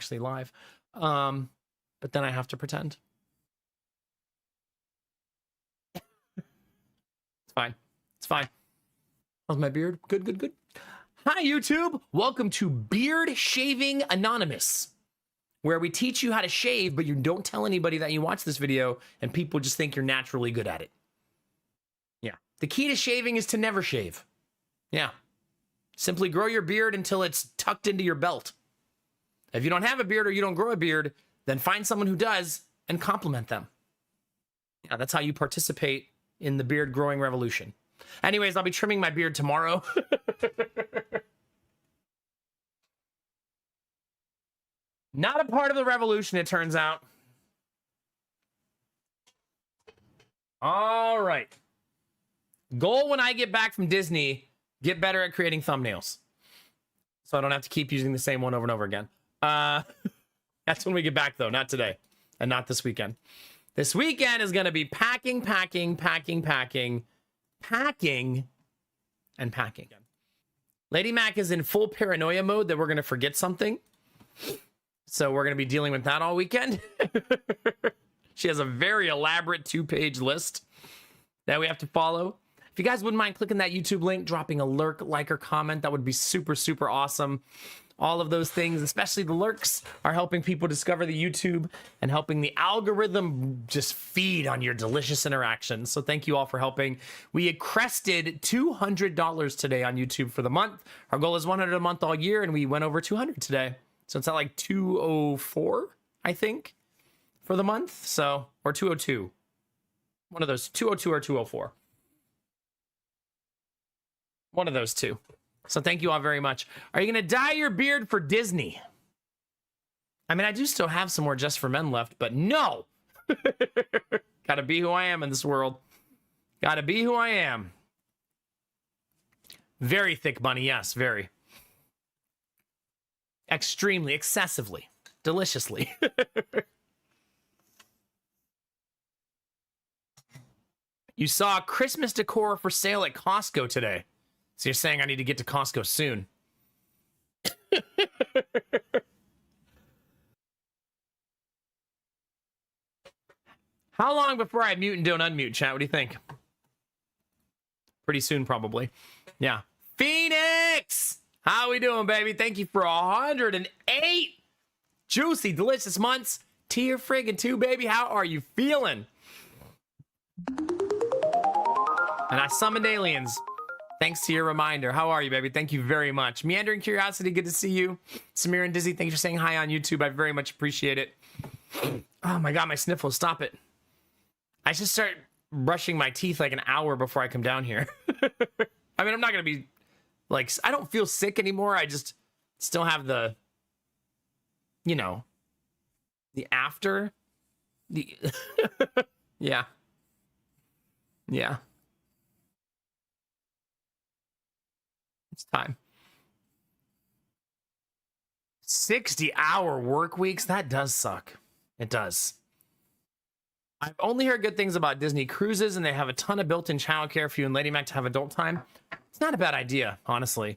actually live. But then I have to pretend. It's fine. It's fine. How's my beard? Good, good, good. Hi, YouTube. Welcome to Beard Shaving Anonymous, where we teach you how to shave, but you don't tell anybody that you watch this video, and people just think you're naturally good at it. Yeah. The key to shaving is to never shave. Yeah. Simply grow your beard until it's tucked into your belt. If you don't have a beard or you don't grow a beard, then find someone who does and compliment them. Yeah, that's how you participate in the beard growing revolution. Anyways, I'll be trimming my beard tomorrow. Not a part of the revolution, it turns out. All right. Goal when I get back from Disney, get better at creating thumbnails. So I don't have to keep using the same one over and over again. That's when we get back, though. Not today. And not this weekend. This weekend is going to be packing, packing, packing, packing, packing, and packing. Lady Mac is in full paranoia mode that we're going to forget something. So we're going to be dealing with that all weekend. She has a very elaborate 2-page list that we have to follow. If you guys wouldn't mind clicking that YouTube link, dropping a lurk, like, or comment, that would be super, super awesome. All of those things, especially the lurks, are helping people discover the YouTube and helping the algorithm just feed on your delicious interactions. So thank you all for helping. We had crested $200 today on YouTube for the month. Our goal is 100 a month all year, and we went over 200 today. So it's at like 204, I think, for the month. So, or 202. One of those, 202 or 204. One of those two. So thank you all very much. Are you going to dye your beard for Disney? I mean, I do still have some more Just for Men left, but no. Gotta be who I am in this world. Gotta be who I am. Very thick bunny, yes, very. Extremely, excessively, deliciously. You saw Christmas decor for sale at Costco today. So you're saying I need to get to Costco soon. How long before I mute and don't unmute, chat? What do you think? Pretty soon, probably. Yeah. Phoenix! How we doing, baby? Thank you for 108 juicy, delicious months. Tier friggin' 2, baby. How are you feeling? And I summoned aliens. Thanks to your reminder. How are you, baby? Thank you very much. Meandering Curiosity, good to see you. Samir and Dizzy, thanks for saying hi on YouTube. I very much appreciate it. Oh my God, my sniffles. Stop it. I should start brushing my teeth like an hour before I come down here. I mean, I'm not going to be like, I don't feel sick anymore. I just still have the, you know, the after. The yeah. Yeah. It's time. 60-hour work weeks. That does suck. It does. I've only heard good things about Disney cruises, and they have a ton of built-in childcare for you and Lady Mac to have adult time. It's not a bad idea, honestly.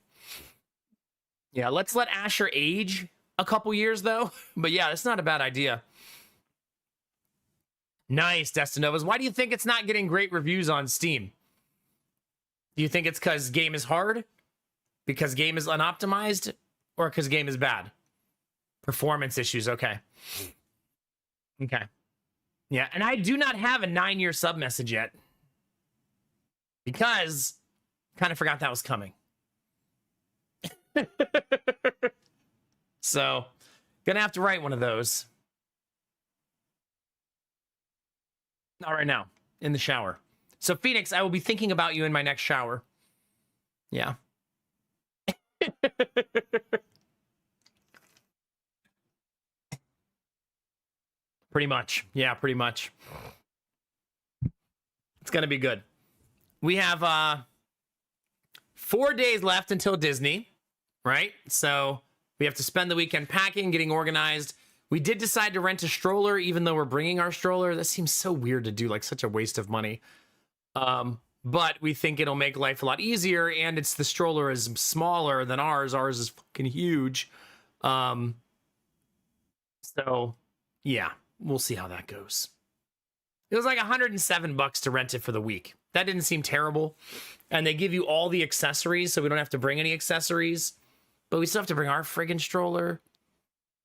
Yeah, let's let Asher age a couple years, though. But yeah, it's not a bad idea. Nice, Destinovas. Why do you think it's not getting great reviews on Steam? Do you think it's because game is hard? Because game is unoptimized? Or because game is bad? Performance issues, okay. Okay. Yeah, and I do not have a 9-year sub message yet. Because kind of forgot that was coming. So, gonna have to write one of those. Not right now. In the shower. So, Phoenix, I will be thinking about you in my next shower. Yeah. Pretty much. Yeah, pretty much. It's gonna be good. We have 4 days left until Disney, right? So we have to spend the weekend packing, getting organized. We did decide to rent a stroller, even though we're bringing our stroller. That seems so weird to do, like such a waste of money. But we think it'll make life a lot easier, and the stroller is smaller than ours. Ours is fucking huge. So, yeah, we'll see how that goes. It was like $107 to rent it for the week. That didn't seem terrible. And they give you all the accessories, so we don't have to bring any accessories. But we still have to bring our friggin' stroller.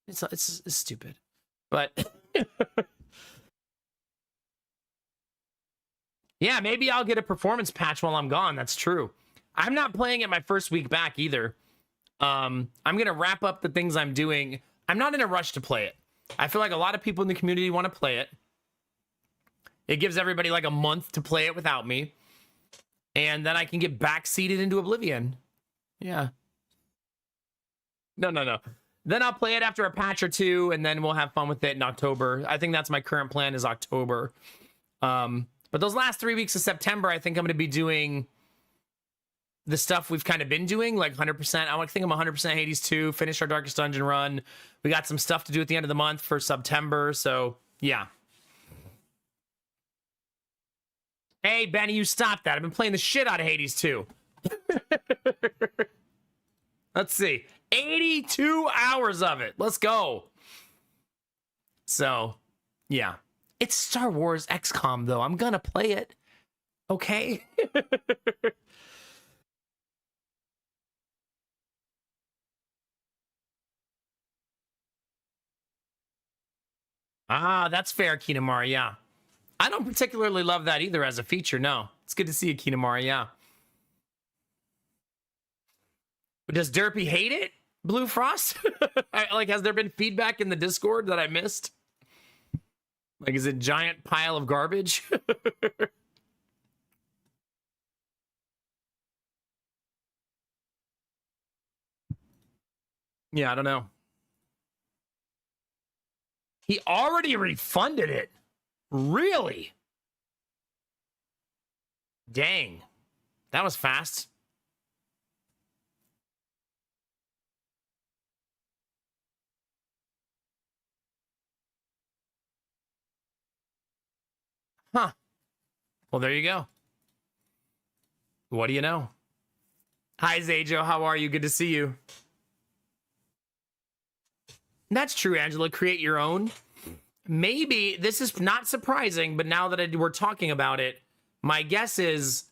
It's stupid. But yeah, maybe I'll get a performance patch while I'm gone. That's true. I'm not playing it my first week back either. I'm gonna wrap up the things I'm doing. I'm not in a rush to play it. I feel like a lot of people in the community want to play it. It gives everybody like a month to play it without me. And then I can get backseated into oblivion. Yeah. No. Then I'll play it after a patch or two, and then we'll have fun with it in October. I think that's my current plan, is October. But those last 3 weeks of September, I think I'm going to be doing the stuff we've kind of been doing, like 100%. I think I'm 100% Hades 2, finish our Darkest Dungeon run. We got some stuff to do at the end of the month for September, so yeah. Hey, Benny, you stop that. I've been playing the shit out of Hades 2. Let's see. 82 hours of it. Let's go. So, yeah. It's Star Wars XCOM, though. I'm gonna play it. Okay? Ah, that's fair, Kinemari, yeah. I don't particularly love that either as a feature, no. It's good to see you, Kinemari, yeah. Does Derpy hate it, Blue Frost? Like, has there been feedback in the Discord that I missed? Like, is it a giant pile of garbage? Yeah, I don't know. He already refunded it. Really? Dang. That was fast. Huh. Well, there you go. What do you know? Hi, Zajo. How are you? Good to see you. That's true, Angela. Create your own. Maybe this is not surprising, but now that we're talking about it, my guess is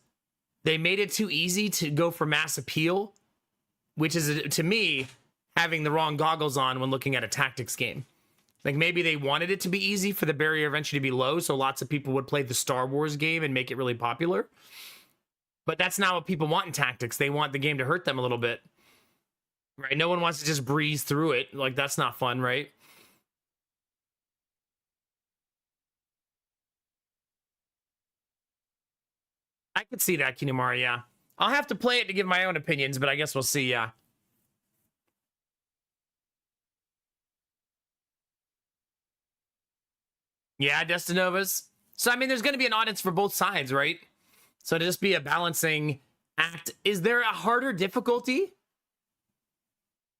they made it too easy to go for mass appeal, which is, to me, having the wrong goggles on when looking at a tactics game. Like, maybe they wanted it to be easy for the barrier eventually to be low, so lots of people would play the Star Wars game and make it really popular. But that's not what people want in tactics. They want the game to hurt them a little bit. Right? No one wants to just breeze through it. Like, that's not fun, right? I could see that, Kinemari, yeah. I'll have to play it to give my own opinions, but I guess we'll see, yeah. Yeah, Destinovas. So, I mean, there's going to be an audience for both sides, right? So, to just be a balancing act. Is there a harder difficulty?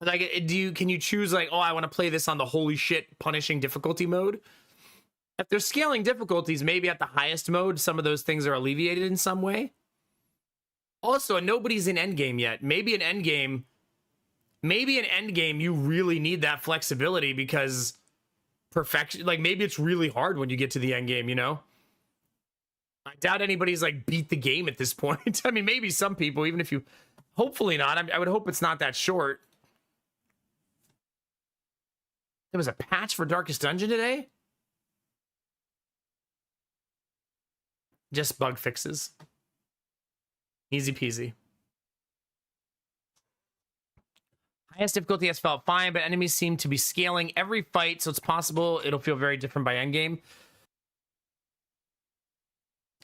Like, can you choose, like, oh, I want to play this on the holy shit punishing difficulty mode? If they're scaling difficulties, maybe at the highest mode, some of those things are alleviated in some way. Also, nobody's in endgame yet. Maybe in endgame, you really need that flexibility because perfection, like, maybe it's really hard when you get to the end game, you know? I doubt anybody's like beat the game at this point. I mean, maybe some people, even if you, hopefully not. I would hope it's not that short. There was a patch for Darkest Dungeon today? Just bug fixes. Easy peasy. Highest difficulty has felt fine, but enemies seem to be scaling every fight, so it's possible it'll feel very different by endgame.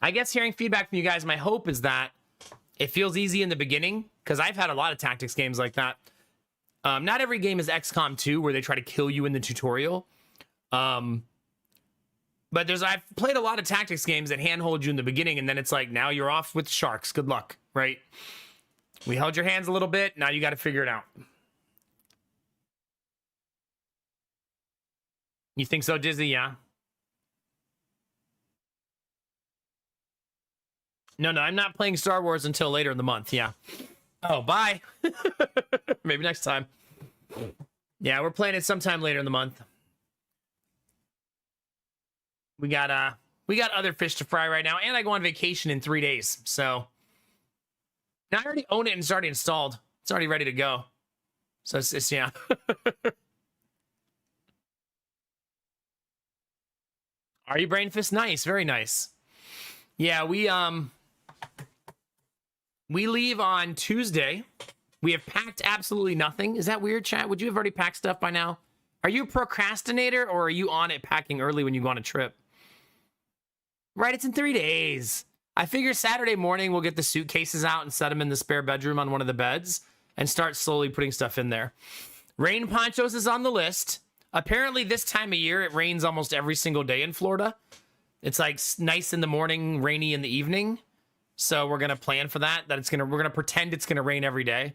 I guess hearing feedback from you guys, my hope is that it feels easy in the beginning, because I've had a lot of tactics games like that. Not every game is XCOM 2, where they try to kill you in the tutorial. But I've played a lot of tactics games that handhold you in the beginning, and then it's like, now you're off with sharks. Good luck, right? We held your hands a little bit. Now you got to figure it out. You think so, Dizzy? Yeah. No, I'm not playing Star Wars until later in the month. Yeah. Oh, bye. Maybe next time. Yeah, we're playing it sometime later in the month. We got other fish to fry right now, and I go on vacation in 3 days. So now I already own it and it's already installed. It's already ready to go. So it's yeah. Are you brain fist? Nice, very nice. Yeah, we leave on Tuesday. We have packed absolutely nothing. Is that weird, chat? Would you have already packed stuff by now? Are you a procrastinator or are you on it packing early when you go on a trip? Right, it's in 3 days. I figure Saturday morning we'll get the suitcases out and set them in the spare bedroom on one of the beds and start slowly putting stuff in there. Rain ponchos is on the list. Apparently this time of year it rains almost every single day in Florida. It's like nice in the morning, rainy in the evening. So we're gonna plan for that. We're gonna pretend it's gonna rain every day.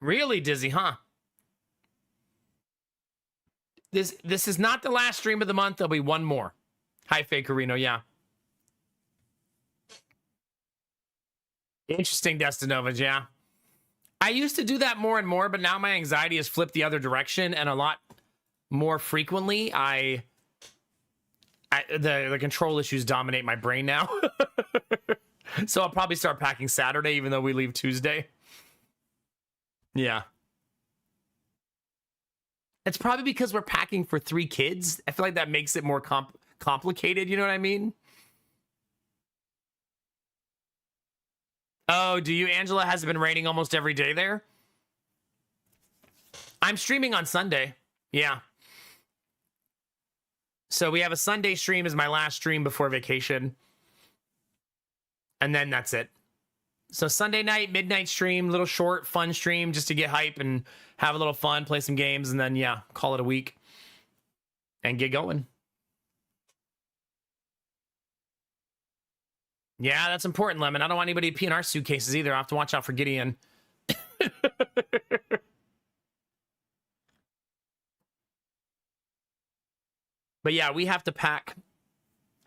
Really, Dizzy, huh? This is not the last stream of the month. There'll be one more. Hi, Fakerino. Yeah. Interesting, Destinovas. Yeah. I used to do that more and more, but now my anxiety has flipped the other direction, and a lot more frequently, the control issues dominate my brain now. So I'll probably start packing Saturday, even though we leave Tuesday. Yeah. It's probably because we're packing for 3 kids. I feel like that makes it more complicated. You know what I mean? Oh, do you, Angela? Has it been raining almost every day there? I'm streaming on Sunday. Yeah. So we have a Sunday stream as my last stream before vacation. And then that's it. So Sunday night, midnight stream, little short, fun stream just to get hype and have a little fun, play some games, and then, yeah, call it a week and get going. Yeah, that's important, Lemon. I don't want anybody to pee in our suitcases either. I have to watch out for Gideon. But yeah, we have to pack.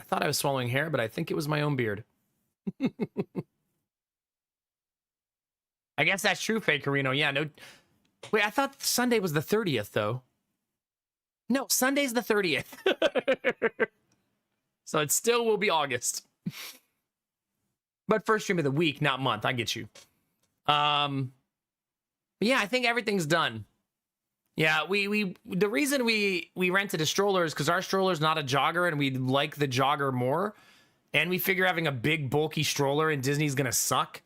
I thought I was swallowing hair, but I think it was my own beard. I guess that's true, Fakerino. Yeah, no. Wait, I thought Sunday was the 30th, though. No, Sunday's the 30th. So it still will be August. But first stream of the week, not month. I get you. Yeah, I think everything's done. Yeah, the reason we rented a stroller is because our stroller's not a jogger and we like the jogger more. And we figure having a big, bulky stroller in Disney's going to suck.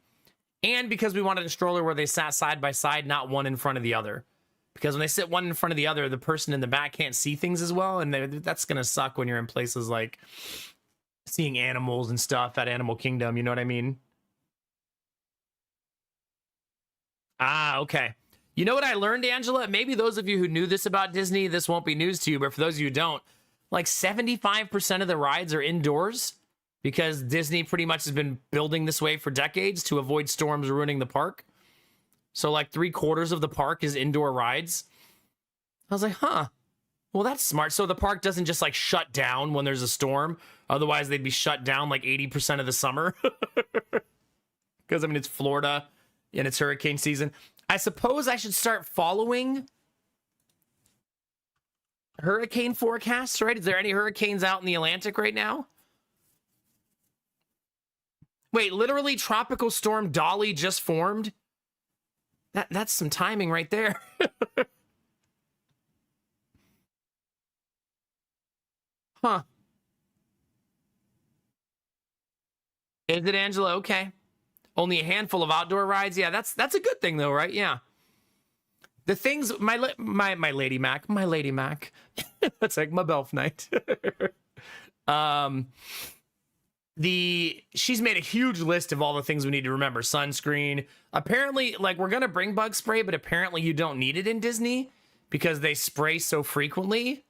And because we wanted a stroller where they sat side by side, not one in front of the other. Because when they sit one in front of the other, the person in the back can't see things as well. And that's going to suck when you're in places like seeing animals and stuff at Animal Kingdom. You know what I mean? Ah, okay. You know what I learned, Angela? Maybe those of you who knew this about Disney, this won't be news to you. But for those of you who don't, like 75% of the rides are indoors. Because Disney pretty much has been building this way for decades to avoid storms ruining the park. So like 3/4 of the park is indoor rides. I was like, huh, well, that's smart. So the park doesn't just like shut down when there's a storm. Otherwise, they'd be shut down like 80% of the summer. Because, I mean, it's Florida and it's hurricane season. I suppose I should start following hurricane forecasts, right? Is there any hurricanes out in the Atlantic right now? Wait, literally Tropical Storm Dolly just formed? That's some timing right there. Huh. Is it, Angela? Okay. Only a handful of outdoor rides? Yeah, that's a good thing though, right? Yeah. The things, my Lady Mac. That's like my Belf night. She's made a huge list of all the things we need to remember. Sunscreen. Apparently, like, we're gonna bring bug spray, but apparently you don't need it in Disney because they spray so frequently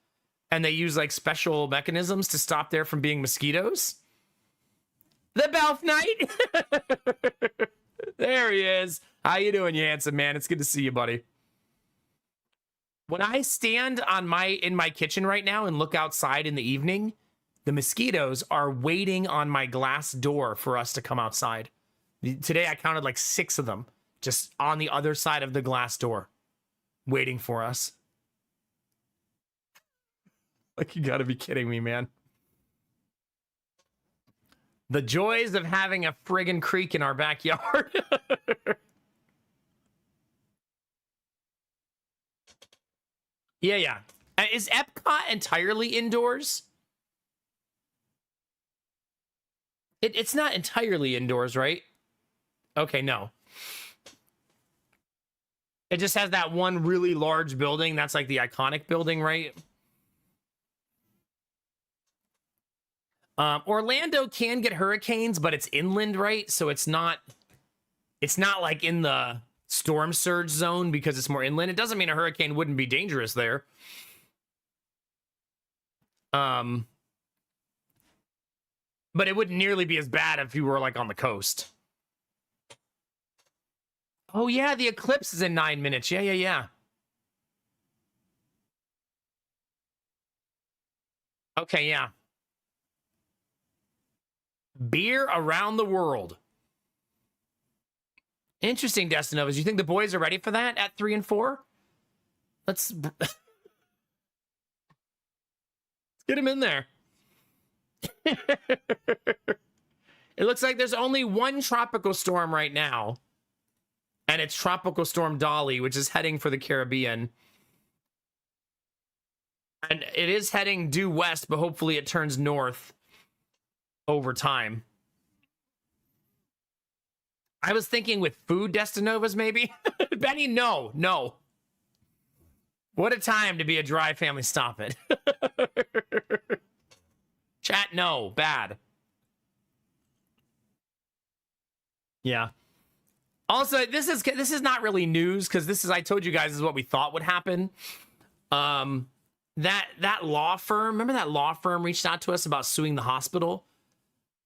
and they use like special mechanisms to stop there from being mosquitoes. The Belf Knight. There he is. How you doing, you handsome man? It's good to see you, buddy. When I stand in my kitchen right now and look outside in the evening, the mosquitoes are waiting on my glass door for us to come outside. Today I counted like 6 of them just on the other side of the glass door waiting for us. Like, you gotta be kidding me, man. The joys of having a friggin' creek in our backyard. Yeah. Is Epcot entirely indoors? It's not entirely indoors, right? Okay, no. It just has that one really large building. That's like the iconic building, right? Orlando can get hurricanes, but it's inland, right? So it's not like in the storm surge zone because it's more inland. It doesn't mean a hurricane wouldn't be dangerous there. But it wouldn't nearly be as bad if you were like on the coast. Oh yeah, the eclipse is in 9 minutes. Yeah. Okay, yeah. Beer around the world. Interesting, Destinovas. You think the boys are ready for that at 3 and 4? Let's get him in there. It looks like there's only one tropical storm right now. And it's Tropical Storm Dolly, which is heading for the Caribbean. And it is heading due west, but hopefully it turns north over time. I was thinking with food Destinovas, maybe. Benny, no. What a time to be a dry family. Stop it. Chat, no. Bad. Yeah. Also, this is not really news because this is, I told you guys, this is what we thought would happen. That law firm, remember that law firm reached out to us about suing the hospital?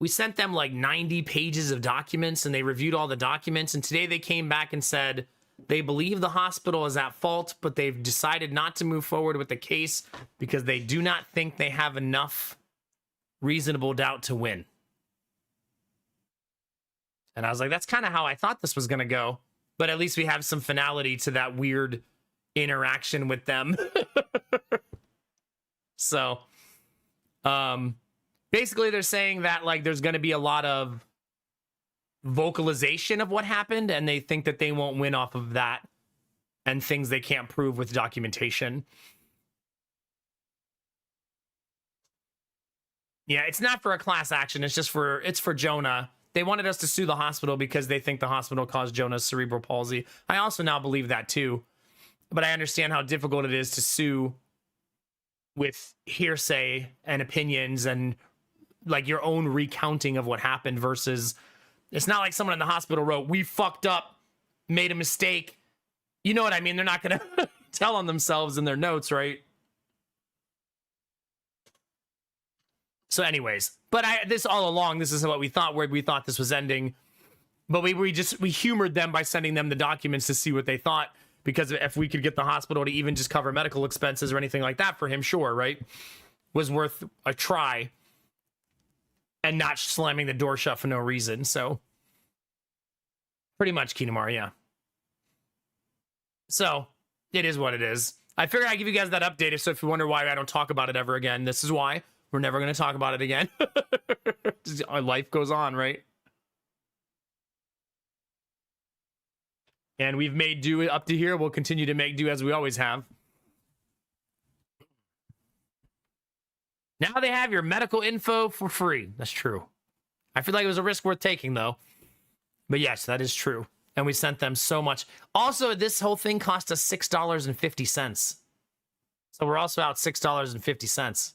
We sent them like 90 pages of documents and they reviewed all the documents. And today they came back and said they believe the hospital is at fault, but they've decided not to move forward with the case because they do not think they have enough reasonable doubt to win. And I was like, that's kind of how I thought this was going to go. But at least we have some finality to that weird interaction with them. So, basically they're saying that like there's going to be a lot of vocalization of what happened and they think that they won't win off of that and things they can't prove with documentation. Yeah, it's not for a class action. It's for Jonah. They wanted us to sue the hospital because they think the hospital caused Jonah's cerebral palsy. I also now believe that too. But I understand how difficult it is to sue with hearsay and opinions and like your own recounting of what happened versus it's not like someone in the hospital wrote, we fucked up, made a mistake. You know what I mean? They're not going to tell on themselves in their notes, right? So anyways, but this all along, this is what we thought, where we thought this was ending. But we humored them by sending them the documents to see what they thought. Because if we could get the hospital to even just cover medical expenses or anything like that for him, sure, right? Was worth a try. And not slamming the door shut for no reason, so. Pretty much, Kinamar, yeah. So, it is what it is. I figured I'd give you guys that update, so if you wonder why I don't talk about it ever again, this is why. We're never going to talk about it again. Our life goes on, right? And we've made do up to here. We'll continue to make do as we always have. Now they have your medical info for free. That's true. I feel like it was a risk worth taking, though. But yes, that is true. And we sent them so much. Also, this whole thing cost us $6.50. So we're also out $6.50.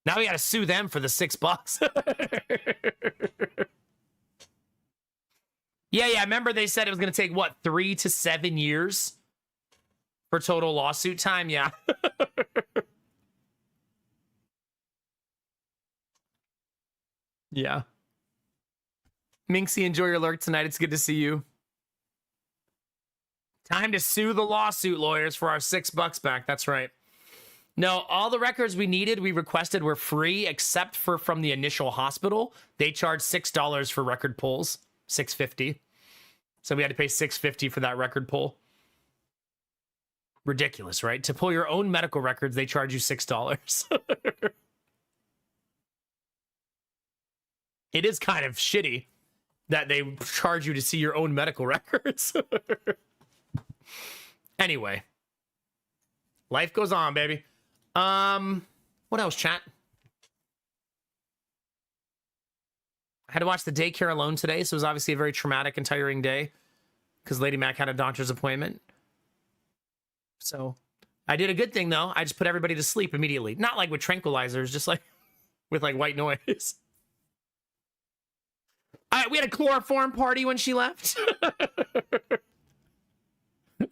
Now we got to sue them for the $6. Yeah. Remember they said it was going to take, what, 3 to 7 years for total lawsuit time? Yeah. Yeah. Minxie, enjoy your lurk tonight. It's good to see you. Time to sue the lawsuit lawyers for our $6 back. That's right. No, all the records we needed, we requested were free, except for from the initial hospital. They charged $6 for record pulls, $6.50. So we had to pay $6.50 for that record pull. Ridiculous, right? To pull your own medical records, they charge you $6. It is kind of shitty that they charge you to see your own medical records. Anyway, life goes on, baby. What else, chat? I had to watch the daycare alone today, so it was obviously a very traumatic and tiring day because Lady Mac had a doctor's appointment. So I did a good thing, though. I just put everybody to sleep immediately. Not like with tranquilizers, just like with like white noise. All right, we had a chloroform party when she left.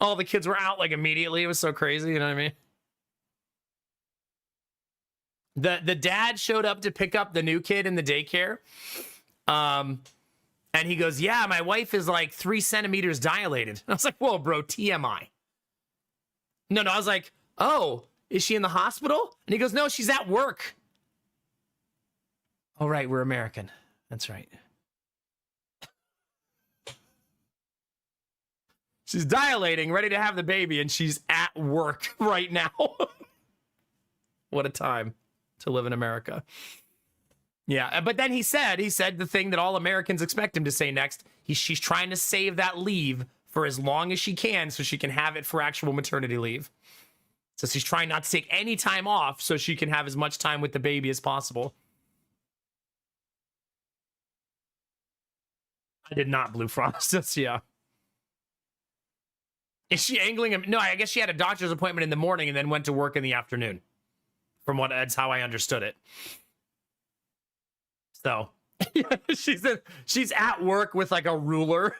All the kids were out like immediately. It was so crazy, you know what I mean? The dad showed up to pick up the new kid in the daycare. And he goes, yeah, my wife is like 3 centimeters dilated. I was like, whoa, bro, TMI. No, I was like, oh, is she in the hospital? And he goes, no, she's at work. Oh, right, we're American. That's right. She's dilating, ready to have the baby, and she's at work right now. What a time to live in America. Yeah, but then he said the thing that all Americans expect him to say next. She's trying to save that leave for as long as she can so she can have it for actual maternity leave. So she's trying not to take any time off so she can have as much time with the baby as possible. I did not Blue Frost. That's, yeah. Is she angling him? No, I guess she had a doctor's appointment in the morning and then went to work in the afternoon. That's how I understood it. So she's at work with like a ruler.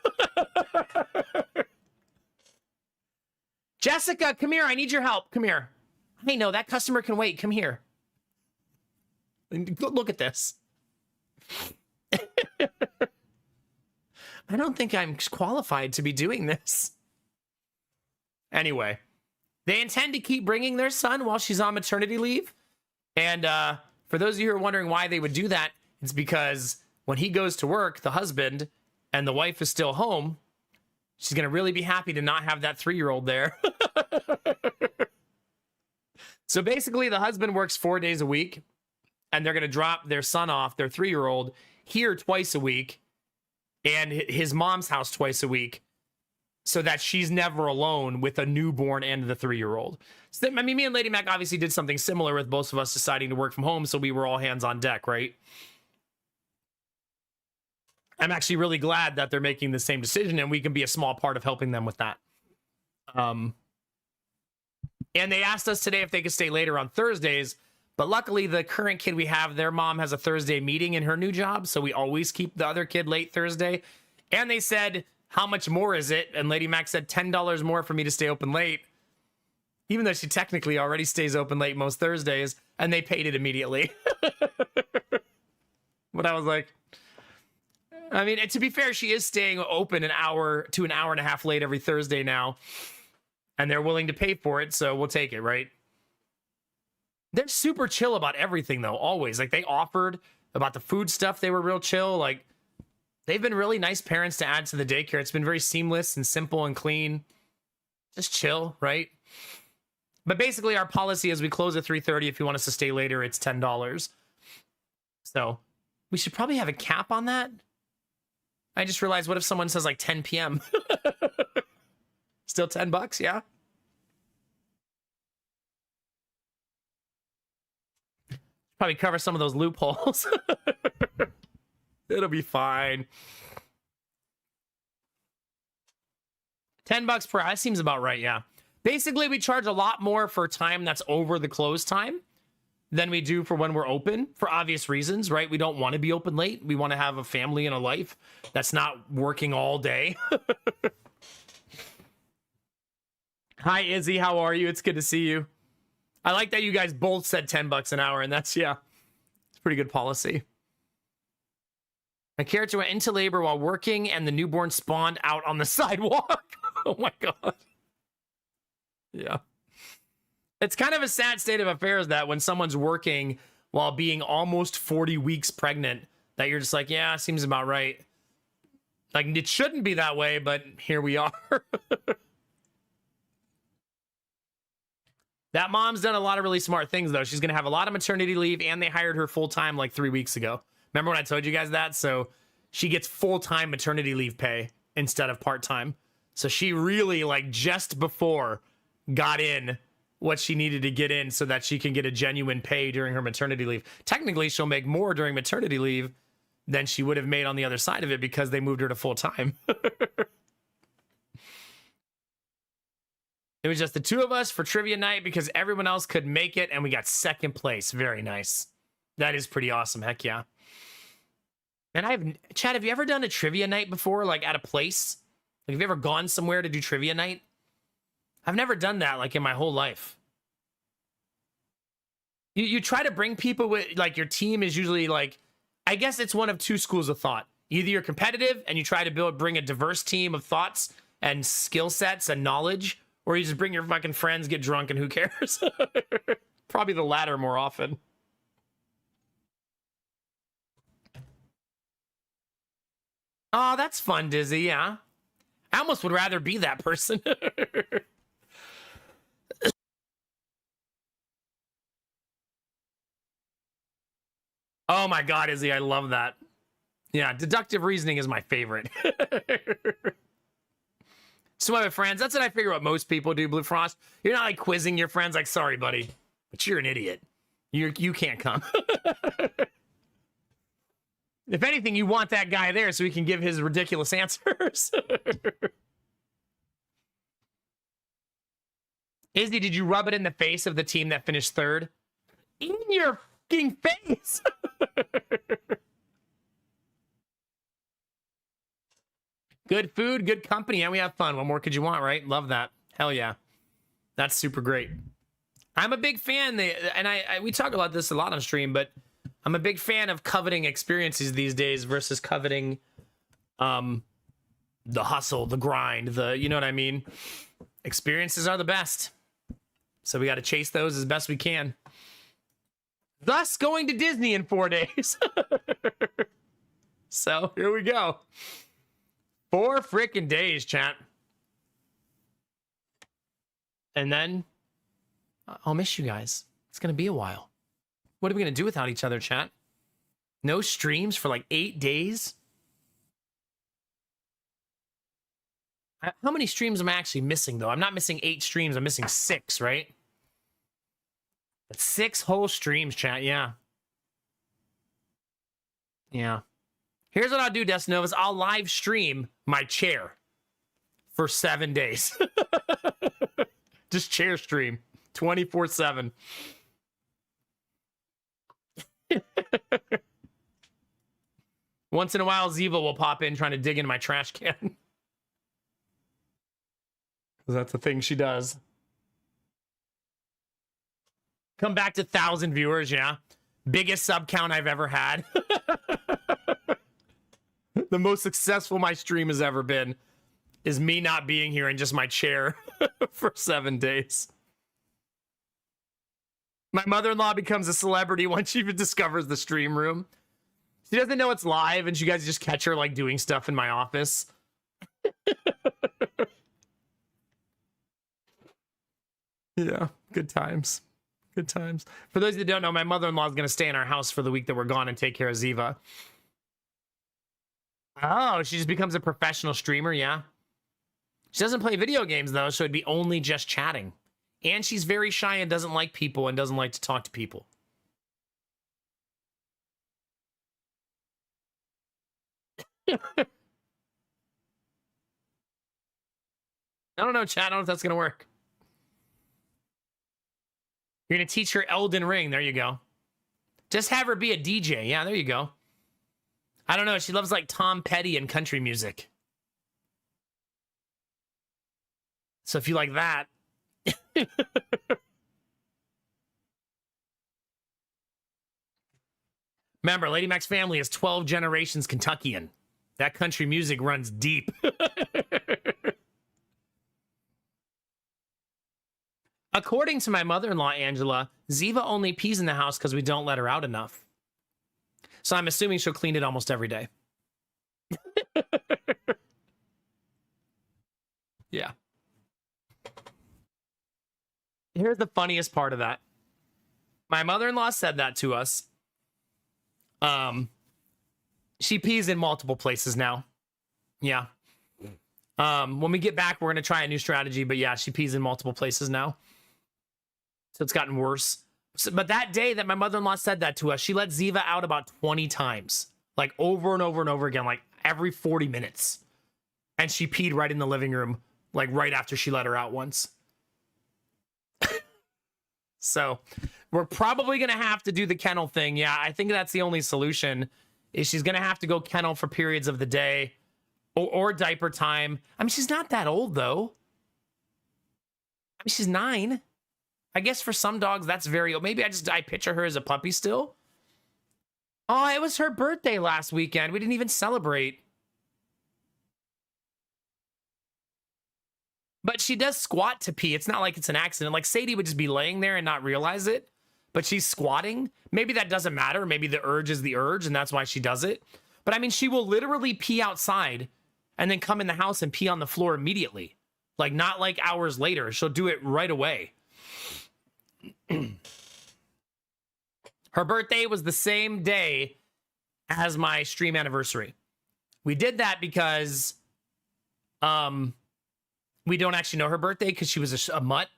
Jessica, come here. I need your help. Come here. Hey, no, that customer can wait. Come here. Look at this. I don't think I'm qualified to be doing this. Anyway, they intend to keep bringing their son while she's on maternity leave. And for those of you who are wondering why they would do that, it's because when he goes to work, the husband and the wife is still home. She's going to really be happy to not have that 3-year-old there. So basically, the husband works 4 days a week, and they're going to drop their son off, their 3-year-old, here twice a week, and his mom's house twice a week, so that she's never alone with a newborn and the 3-year-old. So, I mean, me and Lady Mac obviously did something similar with both of us deciding to work from home, so we were all hands on deck, right? I'm actually really glad that they're making the same decision, and we can be a small part of helping them with that. And they asked us today if they could stay later on Thursdays, but luckily the current kid we have, their mom has a Thursday meeting in her new job, so we always keep the other kid late Thursday. And they said, how much more is it? And Lady Mac said $10 more for me to stay open late, even though she technically already stays open late most Thursdays, and they paid it immediately. But I was like, I mean, to be fair, she is staying open an hour to an hour and a half late every Thursday now, and they're willing to pay for it, so we'll take it, right? They're super chill about everything, though, always. Like, they offered about the food stuff. They were real chill. Like, they've been really nice parents to add to the daycare. It's been very seamless and simple and clean. Just chill, right? But basically, our policy is we close at 3:30. If you want us to stay later, it's $10. So we should probably have a cap on that. I just realized, what if someone says like 10 p.m.? Still $10, yeah? Probably cover some of those loopholes. It'll be fine. $10 per hour, that seems about right, yeah. Basically, we charge a lot more for time that's over the close time than we do for when we're open, for obvious reasons, right? We don't want to be open late. We want to have a family and a life that's not working all day. Hi, Izzy. How are you? It's good to see you. I like that you guys both said $10 an hour, and that's, yeah, it's pretty good policy. My character went into labor while working, and the newborn spawned out on the sidewalk. Oh my God. Yeah. It's kind of a sad state of affairs that when someone's working while being almost 40 weeks pregnant, that you're just like, yeah, seems about right. Like, it shouldn't be that way, but here we are. That mom's done a lot of really smart things, though. She's going to have a lot of maternity leave, and they hired her full-time like 3 weeks ago. Remember when I told you guys that? So she gets full-time maternity leave pay instead of part-time. So she really, like, just before got in what she needed to get in so that she can get a genuine pay during her maternity leave. Technically, she'll make more during maternity leave than she would have made on the other side of it because they moved her to full-time. It was just the two of us for trivia night because everyone else could make it, and we got second place. Very nice. That is pretty awesome. Heck yeah. And Chad, have you ever done a trivia night before, like at a place? Like, have you ever gone somewhere to do trivia night? I've never done that, like, in my whole life. You try to bring people with, like, your team is usually, like, I guess it's one of two schools of thought. Either you're competitive and you try to bring a diverse team of thoughts and skill sets and knowledge, or you just bring your fucking friends, get drunk, and who cares? Probably the latter more often. Oh, that's fun, Dizzy, yeah. I almost would rather be that person. Oh my god, Izzy, I love that. Yeah, deductive reasoning is my favorite. So my friends, that's what I figure what most people do, Blue Frost. You're not like quizzing your friends like, sorry, buddy, but you're an idiot. You can't come. If anything, you want that guy there so he can give his ridiculous answers. Izzy, did you rub it in the face of the team that finished third? In your fucking face! Good food, good company, and we have fun. What more could you want, right? Love that. Hell yeah. That's super great. I'm a big fan, and we talk about this a lot on stream, but I'm a big fan of coveting experiences these days versus coveting the hustle, the grind, you know what I mean? Experiences are the best. So we got to chase those as best we can. Thus going to Disney in 4 days. So here we go. 4 freaking days, chat. And then I'll miss you guys. It's going to be a while. What are we going to do without each other, chat? No streams for like 8 days? How many streams am I actually missing, though? I'm not missing 8 streams. I'm missing 6, right? That's 6 whole streams, chat. Yeah. Yeah. Here's what I'll do, Desnovas. I'll live stream my chair for 7 days. Just chair stream 24/7. Once in a while, Ziva will pop in trying to dig into my trash can. Because that's the thing she does. Come back to 1,000 viewers, yeah. Biggest sub count I've ever had. The most successful my stream has ever been is me not being here in just my chair for 7 days. My mother-in-law becomes a celebrity once she discovers the stream room. She doesn't know it's live, and you guys just catch her like doing stuff in my office. Yeah, good times. Good times. For those that don't know, my mother-in-law is going to stay in our house for the week that we're gone and take care of Ziva. Oh, she just becomes a professional streamer, yeah. She doesn't play video games, though, so it'd be only just chatting. And she's very shy and doesn't like people and doesn't like to talk to people. I don't know, chat. I don't know if that's going to work. You're going to teach her Elden Ring. There you go. Just have her be a DJ. Yeah, there you go. I don't know. She loves like Tom Petty and country music. So if you like that. Remember, Lady Mac's family is 12 generations Kentuckian. That country music runs deep. According to my mother-in-law, Angela, Ziva only pees in the house because we don't let her out enough. So I'm assuming she'll clean it almost every day. Yeah. Here's the funniest part of that. My mother-in-law said that to us. She pees in multiple places now. Yeah. When we get back, we're going to try a new strategy. But yeah, she pees in multiple places now. So it's gotten worse. But that day that my mother-in-law said that to us, she let Ziva out about 20 times. Like over and over and over again, like every 40 minutes. And she peed right in the living room, like right after she let her out once. So we're probably going to have to do the kennel thing. Yeah, I think that's the only solution, is she's going to have to go kennel for periods of the day or diaper time. I mean, she's not that old, though. I mean, she's 9. I guess for some dogs, that's very old. Maybe I picture her as a puppy still. Oh, it was her birthday last weekend. We didn't even celebrate. But she does squat to pee. It's not like it's an accident. Like Sadie would just be laying there and not realize it, but she's squatting. Maybe that doesn't matter. Maybe the urge is the urge and that's why she does it. But I mean, she will literally pee outside and then come in the house and pee on the floor immediately. Like not like hours later. She'll do it right away. Her birthday was the same day as my stream anniversary. We did that because we don't actually know her birthday because she was a mutt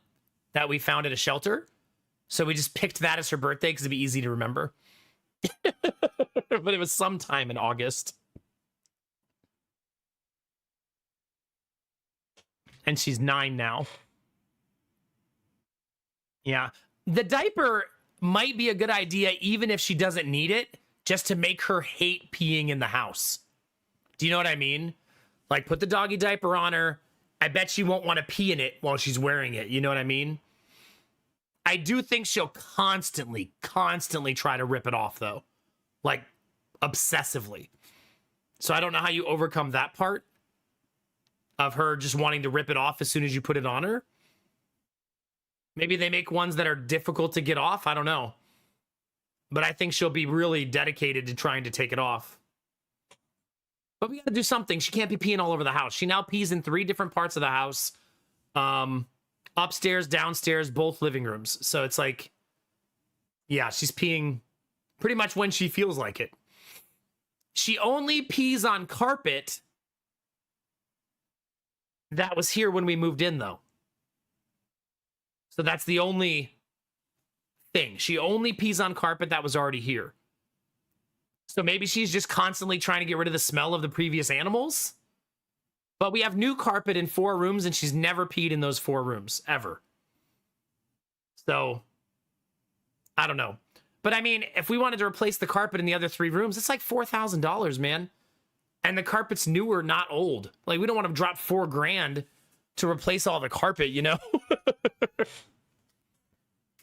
that we found at a shelter. So we just picked that as her birthday because it'd be easy to remember. But it was sometime in August. And she's 9 now. Yeah. The diaper might be a good idea even if she doesn't need it, just to make her hate peeing in the house. Do you know what I mean? Like put the doggy diaper on her. I bet she won't want to pee in it while she's wearing it. You know what I mean? I do think she'll constantly try to rip it off, though. Like, obsessively. So I don't know how you overcome that part of her just wanting to rip it off as soon as you put it on her. Maybe they make ones that are difficult to get off. I don't know. But I think she'll be really dedicated to trying to take it off. But we got to do something. She can't be peeing all over the house. She now pees in 3 different parts of the house. Upstairs, downstairs, both living rooms. So it's like, yeah, she's peeing pretty much when she feels like it. She only pees on carpet that was here when we moved in, though. So that's the only thing. She only pees on carpet that was already here. So maybe she's just constantly trying to get rid of the smell of the previous animals. But we have new carpet in 4 rooms, and she's never peed in those 4 rooms, ever. So, I don't know. But I mean, if we wanted to replace the carpet in the other 3 rooms, it's like $4,000, man. And the carpet's newer, not old. Like, we don't want to drop $4,000 to replace all the carpet, you know?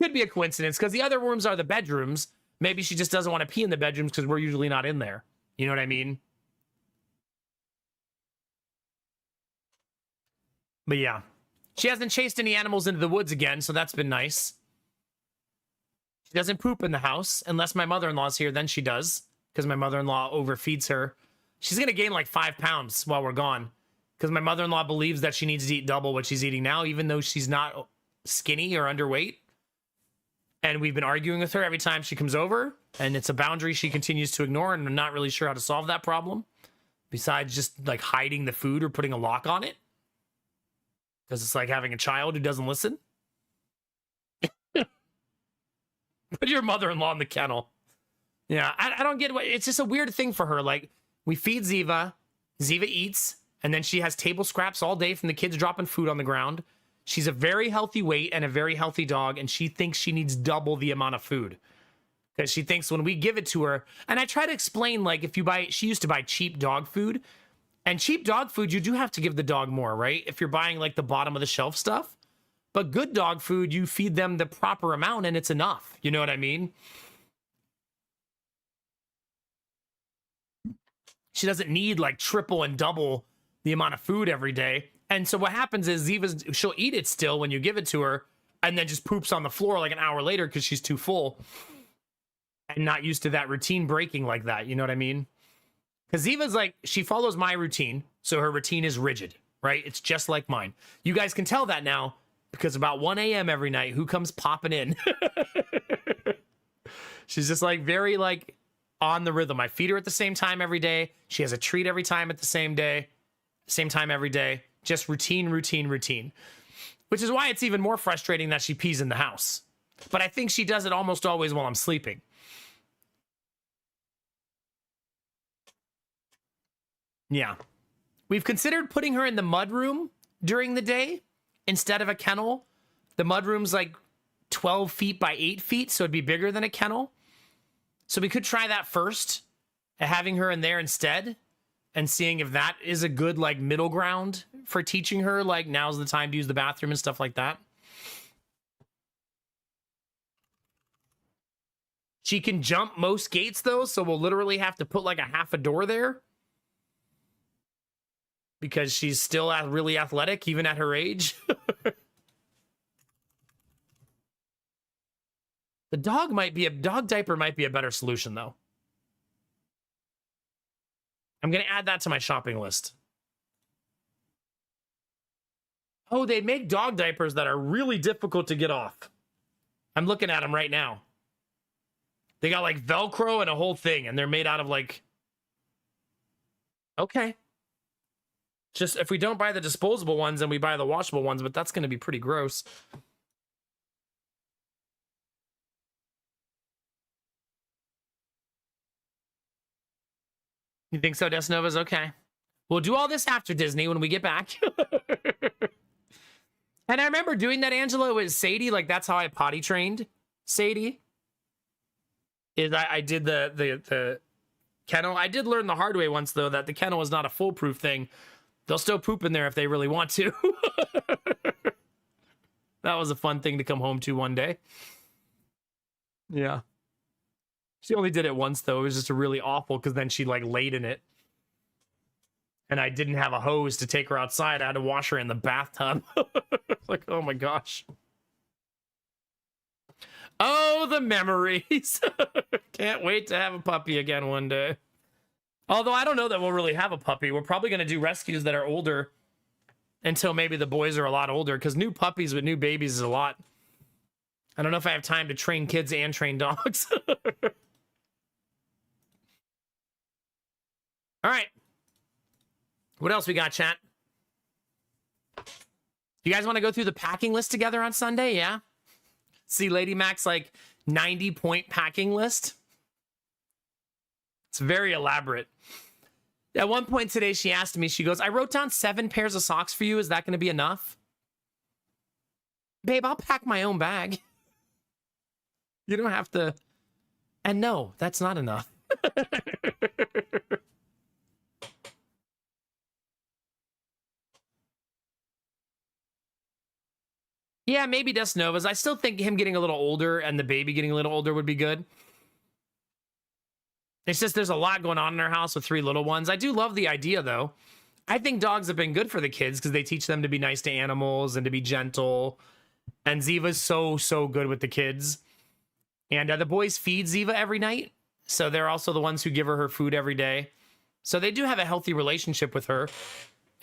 Could be a coincidence, because the other rooms are the bedrooms. Maybe she just doesn't want to pee in the bedrooms because we're usually not in there. You know what I mean? But yeah. She hasn't chased any animals into the woods again, so that's been nice. She doesn't poop in the house. Unless my mother-in-law's here, then she does. Because my mother-in-law overfeeds her. She's going to gain like 5 pounds while we're gone. Because my mother-in-law believes that she needs to eat double what she's eating now, even though she's not skinny or underweight. And we've been arguing with her every time she comes over. And it's a boundary she continues to ignore. And I'm not really sure how to solve that problem. Besides just like hiding the food or putting a lock on it. Because it's like having a child who doesn't listen. Put your mother-in-law in the kennel. Yeah, I don't get what... It's just a weird thing for her. Like, we feed Ziva. Ziva eats. And then she has table scraps all day from the kids dropping food on the ground. She's a very healthy weight and a very healthy dog, and she thinks she needs double the amount of food. Because she thinks when we give it to her, and I try to explain, like, if you buy, she used to buy cheap dog food, and cheap dog food, you do have to give the dog more, right? If you're buying, like, the bottom of the shelf stuff. But good dog food, you feed them the proper amount, and it's enough. You know what I mean? She doesn't need, like, triple and double the amount of food every day. And so what happens is she'll eat it still when you give it to her and then just poops on the floor like an hour later because she's too full and not used to that routine breaking like that. You know what I mean? Because Ziva's like, she follows my routine. So her routine is rigid, right? It's just like mine. You guys can tell that now Because about 1 a.m. every night, who comes popping in? She's just like very like on the rhythm. I feed her at the same time every day. She has a treat every time at the same time every day. Just routine, routine, routine. Which is why it's even more frustrating that she pees in the house. But I think she does it almost always while I'm sleeping. Yeah. We've considered putting her in the mudroom during the day instead of a kennel. The mudroom's like 12 feet by 8 feet, so it'd be bigger than a kennel. So we could try that first, having her in there instead, and seeing if that is a good like middle ground for teaching her, like now's the time to use the bathroom and stuff like that. She can jump most gates though, so we'll literally have to put like a half a door there. Because she's still really athletic, even at her age. The dog diaper might be a better solution, though. I'm going to add that to my shopping list. Oh, they make dog diapers that are really difficult to get off. I'm looking at them right now. They got like Velcro and a whole thing, and they're made out of like... Okay. Just if we don't buy the disposable ones and we buy the washable ones, but that's going to be pretty gross. You think so, Desnova's? Okay. We'll do all this after Disney when we get back. And I remember doing that, Angela, with Sadie. Like, that's how I potty trained Sadie. I did the kennel. I did learn the hard way once, though, that the kennel is not a foolproof thing. They'll still poop in there if they really want to. That was a fun thing to come home to one day. Yeah. She only did it once, though. It was just really awful because then she like laid in it. And I didn't have a hose to take her outside. I had to wash her in the bathtub. Like, oh my gosh. Oh, the memories. Can't wait to have a puppy again one day. Although I don't know that we'll really have a puppy. We're probably going to do rescues that are older until maybe the boys are a lot older, because new puppies with new babies is a lot. I don't know if I have time to train kids and train dogs. All right. What else we got, chat? You guys want to go through the packing list together on Sunday? Yeah? See Lady Mac's like 90-point packing list? It's very elaborate. At one point today, she asked me, she goes, I wrote down 7 pairs of socks for you. Is that going to be enough? Babe, I'll pack my own bag. You don't have to. And no, that's not enough. Yeah, maybe Desnova's. I still think him getting a little older and the baby getting a little older would be good. It's just there's a lot going on in our house with 3 little ones. I do love the idea, though. I think dogs have been good for the kids because they teach them to be nice to animals and to be gentle. And Ziva's so good with the kids. And the boys feed Ziva every night. So they're also the ones who give her food every day. So they do have a healthy relationship with her.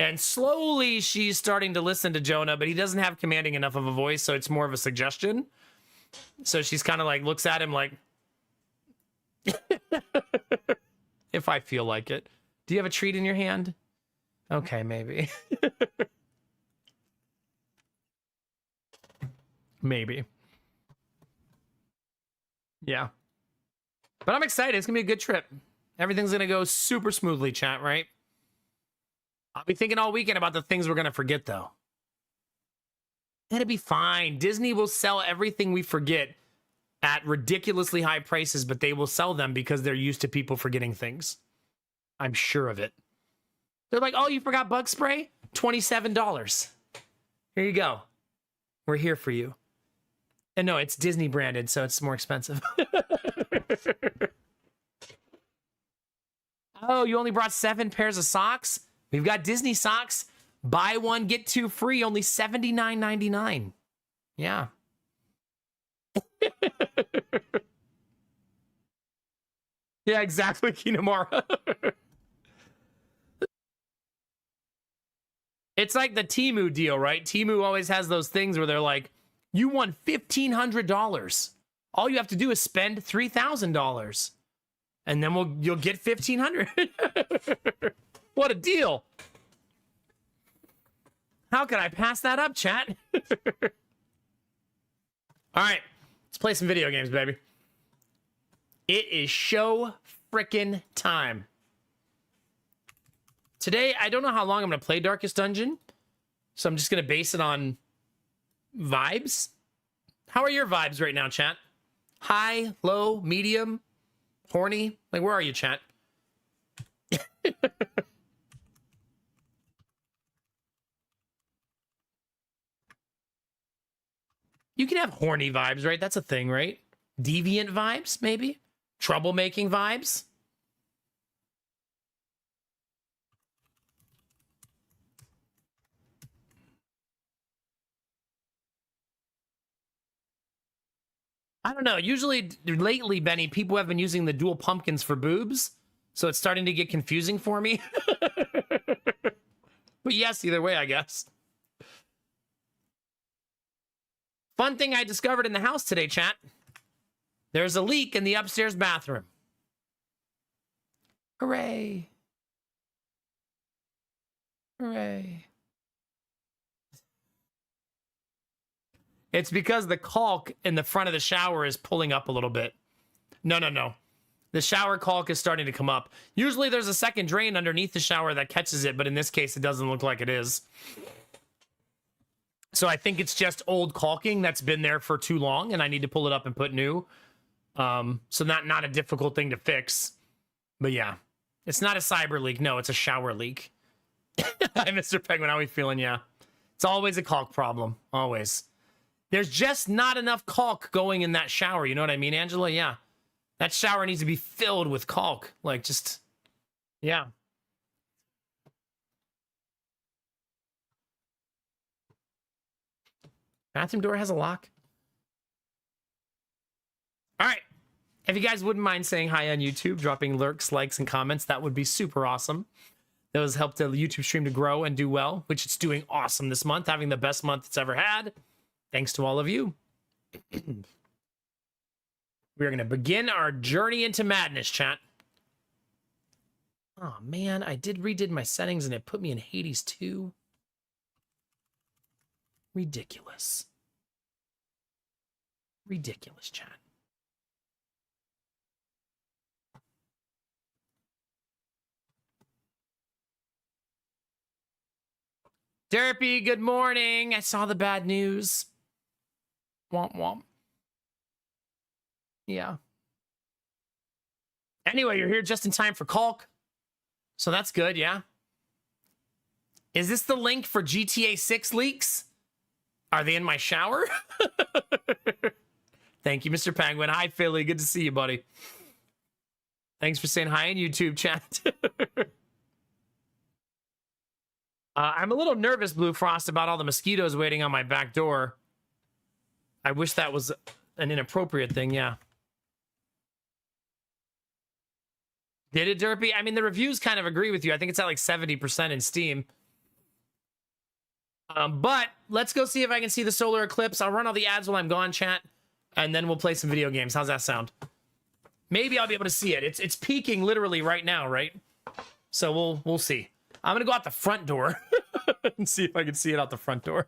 And slowly she's starting to listen to Jonah, but he doesn't have commanding enough of a voice, so it's more of a suggestion. So she's kind of like, looks at him like, if I feel like it. Do you have a treat in your hand? Okay, maybe. Maybe. Yeah. But I'm excited. It's going to be a good trip. Everything's going to go super smoothly, chat, right? I'll be thinking all weekend about the things we're going to forget, though. It'll be fine. Disney will sell everything we forget at ridiculously high prices, but they will sell them because they're used to people forgetting things. I'm sure of it. They're like, oh, you forgot bug spray? $27. Here you go. We're here for you. And no, it's Disney branded, so it's more expensive. Oh, you only brought 7 pairs of socks? We've got Disney socks. Buy one, get 2 free, only $79.99. Yeah. Yeah, exactly, Kinamara. It's like the Temu deal, right? Temu always has those things where they're like, you won $1,500. All you have to do is spend $3,000. And then you'll get $1,500. What a deal. How can I pass that up, chat? All right, let's play some video games, baby. It is show frickin' time. Today, I don't know how long I'm going to play Darkest Dungeon, so I'm just going to base it on vibes. How are your vibes right now, chat? High, low, medium, horny? Like, where are you, chat? You can have horny vibes, right? That's a thing, right? Deviant vibes, maybe? Troublemaking vibes? I don't know. Usually, lately, Benny, people have been using the dual pumpkins for boobs, so it's starting to get confusing for me. But yes, either way, I guess. Fun thing I discovered in the house today, chat. There's a leak in the upstairs bathroom. Hooray. Hooray. It's because the caulk in the front of the shower is pulling up a little bit. No. The shower caulk is starting to come up. Usually there's a second drain underneath the shower that catches it, but in this case, it doesn't look like it is. So I think it's just old caulking that's been there for too long, and I need to pull it up and put new. So not a difficult thing to fix. But yeah, it's not a cyber leak. No, it's a shower leak. Hi, Mr. Penguin. How are we feeling? Yeah. It's always a caulk problem. Always. There's just not enough caulk going in that shower. You know what I mean, Angela? Yeah. That shower needs to be filled with caulk. Like, just, yeah. Bathroom door has a lock. All right. If you guys wouldn't mind saying hi on YouTube, dropping lurks, likes, and comments, that would be super awesome. Those help the YouTube stream to grow and do well, which it's doing awesome this month, having the best month it's ever had. Thanks to all of you. We're going to begin our journey into madness, chat. Oh, man, I redid my settings and it put me in Hades 2. Ridiculous. Ridiculous, chat. Derpy, good morning. I saw the bad news. Womp womp. Yeah. Anyway, you're here just in time for caulk. So that's good, yeah. Is this the link for GTA 6 leaks? Are they in my shower? Thank you, Mr. Penguin. Hi, Philly. Good to see you, buddy. Thanks for saying hi in YouTube chat. I'm a little nervous, Blue Frost, about all the mosquitoes waiting on my back door. I wish that was an inappropriate thing, yeah. Did it, Derpy? I mean, the reviews kind of agree with you. I think it's at like 70% in Steam. But let's go see if I can see the solar eclipse. I'll run all the ads while I'm gone, chat, and then we'll play some video games. How's that sound? Maybe I'll be able to see it. It's peaking literally right now, right? So we'll see. I'm gonna go out the front door and see if I can see it out the front door.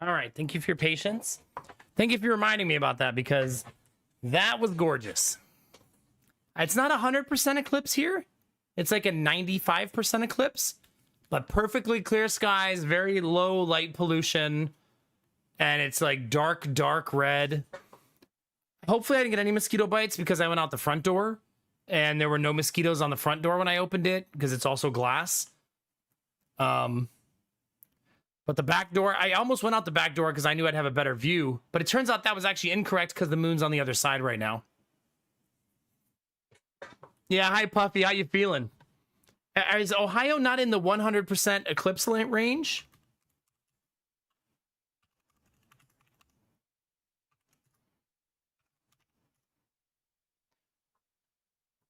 All right. Thank you for your patience. Thank you for reminding me about that because that was gorgeous. It's not 100% eclipse here. It's like a 95% eclipse, but perfectly clear skies, very low light pollution, and it's like dark, dark red. Hopefully I didn't get any mosquito bites because I went out the front door and there were no mosquitoes on the front door when I opened it because it's also glass. But the back door, I almost went out the back door because I knew I'd have a better view, but it turns out that was actually incorrect because the moon's on the other side right now. Yeah, hi Puffy, how you feeling? Is Ohio not in the 100% eclipse range?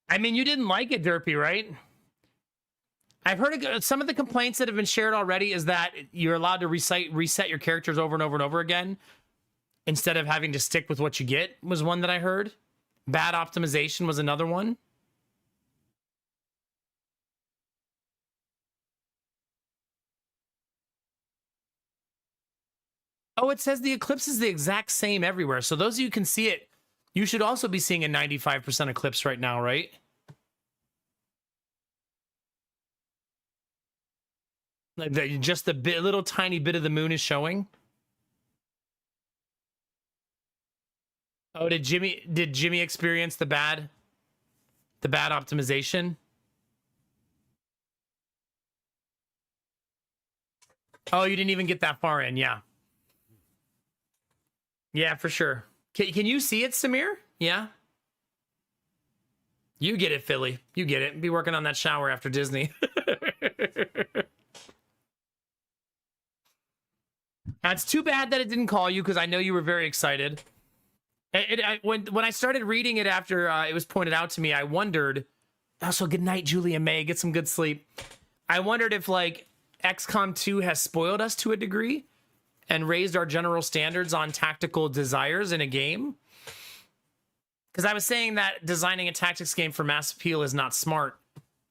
I mean, you didn't like it, Derpy, right? I've heard some of the complaints that have been shared already is that you're allowed to reset your characters over and over and over again instead of having to stick with what you get was one that I heard. Bad optimization was another one. Oh, it says the eclipse is the exact same everywhere. So those of you who can see it, you should also be seeing a 95% eclipse right now, right? Like just the little tiny bit of the moon is showing. Oh, did Jimmy experience the bad optimization? Oh, you didn't even get that far in, yeah. Yeah, for sure. Can you see it, Samir? Yeah. You get it, Philly. You get it. Be working on that shower after Disney. It's too bad that it didn't call you because I know you were very excited. When I started reading it after it was pointed out to me, I wondered. Also, good night, Julia May. Get some good sleep. I wondered if like XCOM 2 has spoiled us to a degree and raised our general standards on tactical desires in a game. Because I was saying that designing a tactics game for mass appeal is not smart.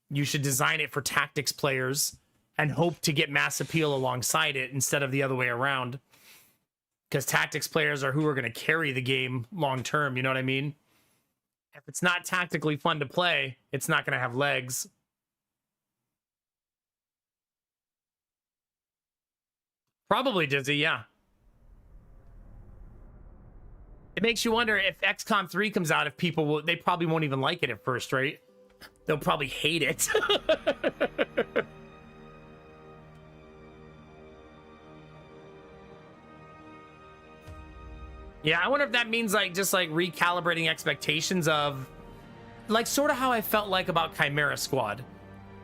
You should design it for tactics players and hope to get mass appeal alongside it instead of the other way around. Because tactics players are who are going to carry the game long term, you know what I mean? If it's not tactically fun to play, it's not going to have legs. Probably Dizzy, yeah. It makes you wonder if XCOM 3 comes out, if people will, they probably won't even like it at first, right? They'll probably hate it. Yeah, I wonder if that means like just like recalibrating expectations of like sort of how I felt like about Chimera Squad.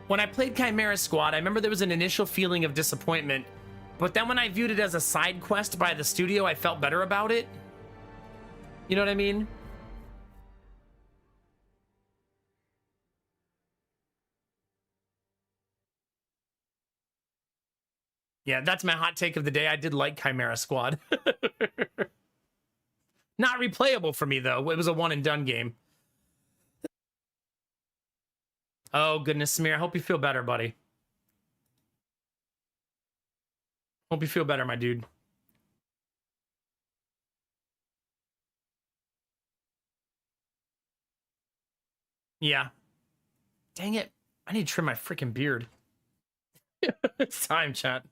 When I played Chimera Squad, I remember there was an initial feeling of disappointment, but then when I viewed it as a side quest by the studio, I felt better about it. You know what I mean? Yeah, that's my hot take of the day. I did like Chimera Squad. Not replayable for me, though. It was a one and done game. Oh, goodness, Samir. I hope you feel better, buddy. Hope you feel better, my dude. Yeah. Dang it. I need to trim my freaking beard. It's time, chat.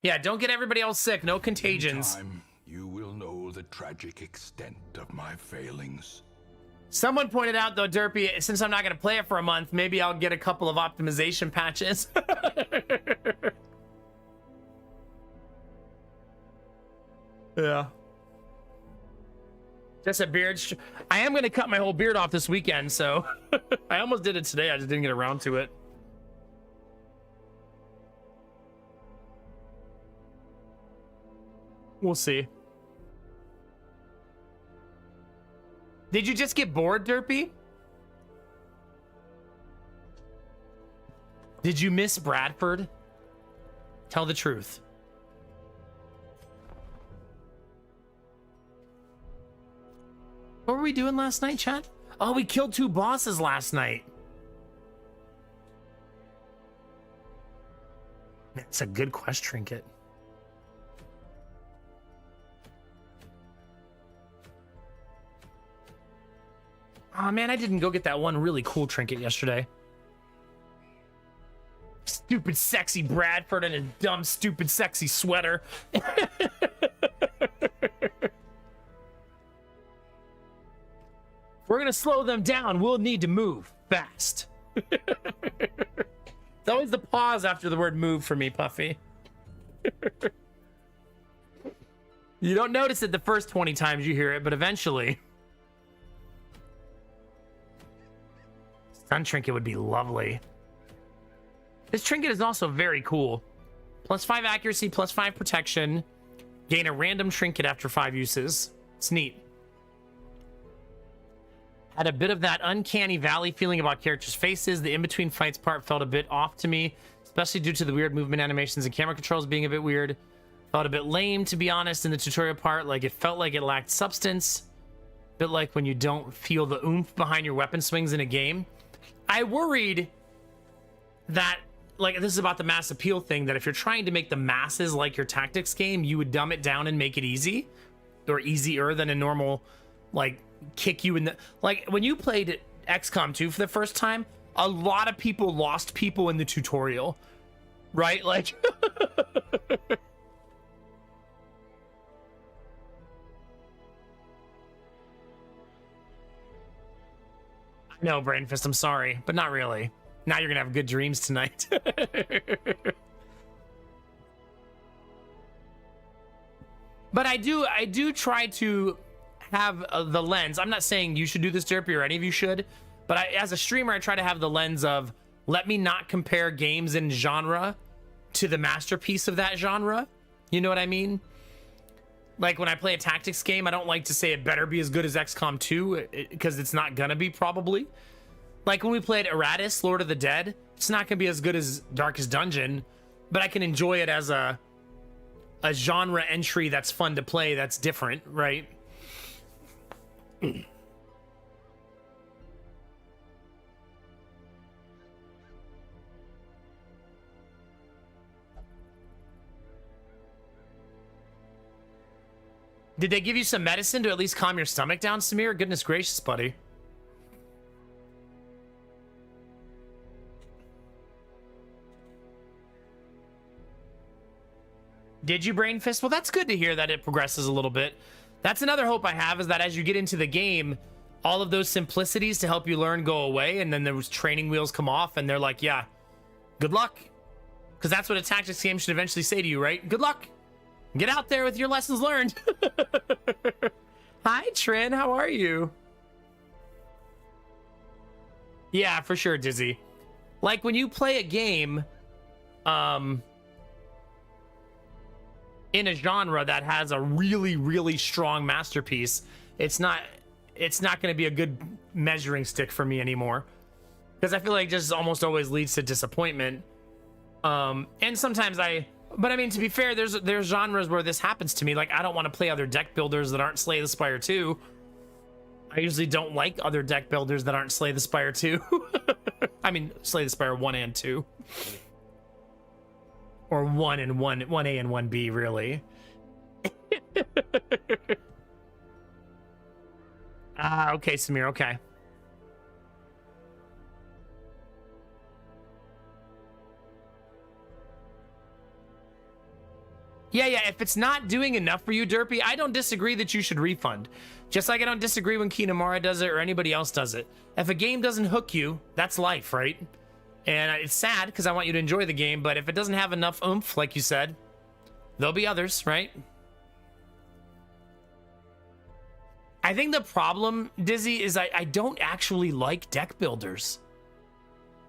Yeah, don't get everybody else sick. No contagions. In time, you will know the tragic extent of my failings. Someone pointed out, though, Derpy, since I'm not going to play it for a month, maybe I'll get a couple of optimization patches. Yeah. Just a beard. I am going to cut my whole beard off this weekend, so I almost did it today. I just didn't get around to it. We'll see. Did you just get bored, Derpy? Did you miss Bradford? Tell the truth. What were we doing last night, chat? Oh, we killed 2 bosses last night. It's a good quest trinket. Oh man, I didn't go get that one really cool trinket yesterday. Stupid sexy Bradford and a dumb stupid sexy sweater. We're gonna slow them down. We'll need to move fast. It's always the pause after the word move for me, Puffy. You don't notice it the first 20 times you hear it, but eventually. Stun trinket would be lovely. This trinket is also very cool. +5 accuracy, +5 protection. Gain a random trinket after 5 uses. It's neat. Had a bit of that uncanny valley feeling about characters' faces. The in-between fights part felt a bit off to me, especially due to the weird movement animations and camera controls being a bit weird. Felt a bit lame, to be honest, in the tutorial part. Like, it felt like it lacked substance. A bit like when you don't feel the oomph behind your weapon swings in a game. I worried that, like, this is about the mass appeal thing, that if you're trying to make the masses like your tactics game, you would dumb it down and make it easy, or easier than a normal, like, kick you in the, like, when you played XCOM 2 for the first time, a lot of people lost people in the tutorial, right? Like, no, Brainfist, I'm sorry, but not really. Now you're gonna have good dreams tonight. But I do try to have the lens. I'm not saying you should do this, Derpy, or any of you should, but as a streamer, I try to have the lens of, let me not compare games in genre to the masterpiece of that genre. You know what I mean? Like, when I play a tactics game, I don't like to say it better be as good as XCOM 2, because it's not gonna be, probably. Like, when we played HADES, Lord of the Dead, it's not gonna be as good as Darkest Dungeon, but I can enjoy it as a genre entry that's fun to play, that's different, right? Did they give you some medicine to at least calm your stomach down, Samir? Goodness gracious, buddy. Did you, Brain Fist? Well, that's good to hear that it progresses a little bit. That's another hope I have, is that as you get into the game, all of those simplicities to help you learn go away, and then those training wheels come off, and they're like, yeah, good luck. Because that's what a tactics game should eventually say to you, right? Good luck. Get out there with your lessons learned. Hi, Trin. How are you? Yeah, for sure, Dizzy. Like, when you play a game, in a genre that has a really, really strong masterpiece, it's not going to be a good measuring stick for me anymore, because I feel like it just almost always leads to disappointment. And sometimes but I mean, to be fair, there's genres where this happens to me. Like, I don't want to play other deck builders that aren't Slay the Spire 2. I usually don't like other deck builders that aren't Slay the Spire 2. I mean, Slay the Spire 1 and 2. Or 1A and 1B, really. Okay, Samir, okay. Yeah, if it's not doing enough for you, Derpy, I don't disagree that you should refund. Just like I don't disagree when Kinamara does it or anybody else does it. If a game doesn't hook you, that's life, right? And it's sad because I want you to enjoy the game, but if it doesn't have enough oomph, like you said, there'll be others, right? I think the problem, Dizzy, is I don't actually like deck builders.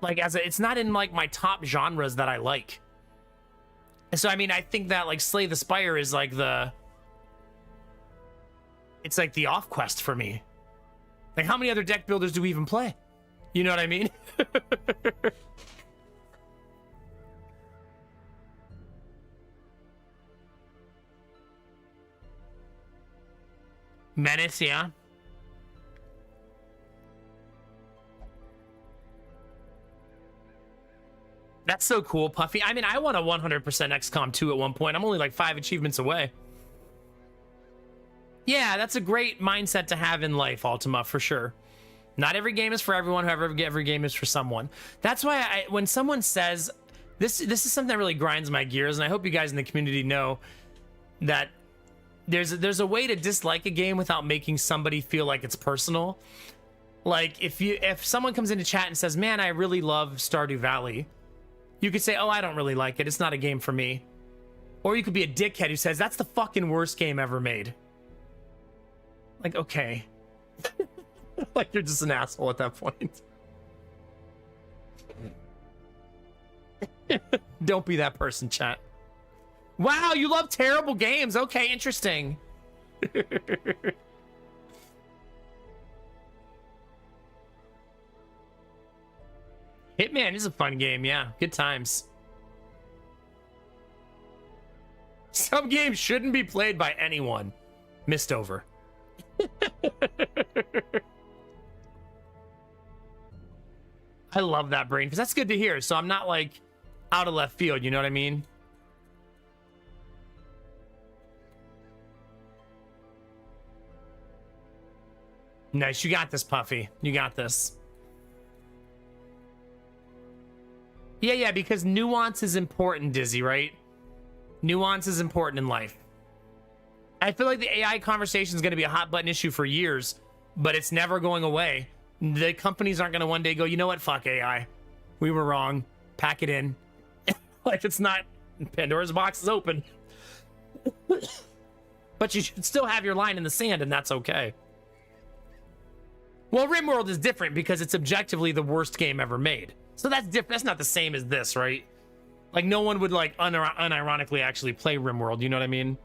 Like, it's not in, like, my top genres that I like. And so, I mean, I think that, like, Slay the Spire is, like, it's like the off quest for me. Like, how many other deck builders do we even play? You know what I mean? Menace, yeah. That's so cool, Puffy. I mean, I want a 100% XCOM 2 at one point. I'm only like 5 achievements away. Yeah, that's a great mindset to have in life, Ultima, for sure. Not every game is for everyone. However, every game is for someone. That's why when someone says this is something that really grinds my gears, and I hope you guys in the community know that there's a way to dislike a game without making somebody feel like it's personal. Like if someone comes into chat and says, "Man, I really love Stardew Valley," you could say, "Oh, I don't really like it. It's not a game for me." Or you could be a dickhead who says, "That's the fucking worst game ever made." Like, okay. Like, you're just an asshole at that point. Don't be that person, chat. Wow, you love terrible games. Okay, interesting. Hitman is a fun game, yeah. Good times. Some games shouldn't be played by anyone. Missed over. I love that, Brain, because that's good to hear. So I'm not like out of left field, you know what I mean? Nice, you got this, Puffy. You got this. Yeah, because nuance is important, Dizzy, right? Nuance is important in life. I feel like the AI conversation is going to be a hot button issue for years, but it's never going away. The companies aren't going to one day go, you know what? Fuck AI. We were wrong. Pack it in. Like, it's not... Pandora's box is open. But you should still have your line in the sand, and that's okay. Well, RimWorld is different because it's objectively the worst game ever made. So that's different. That's not the same as this, right? Like, no one would, like, unironically actually play RimWorld. You know what I mean?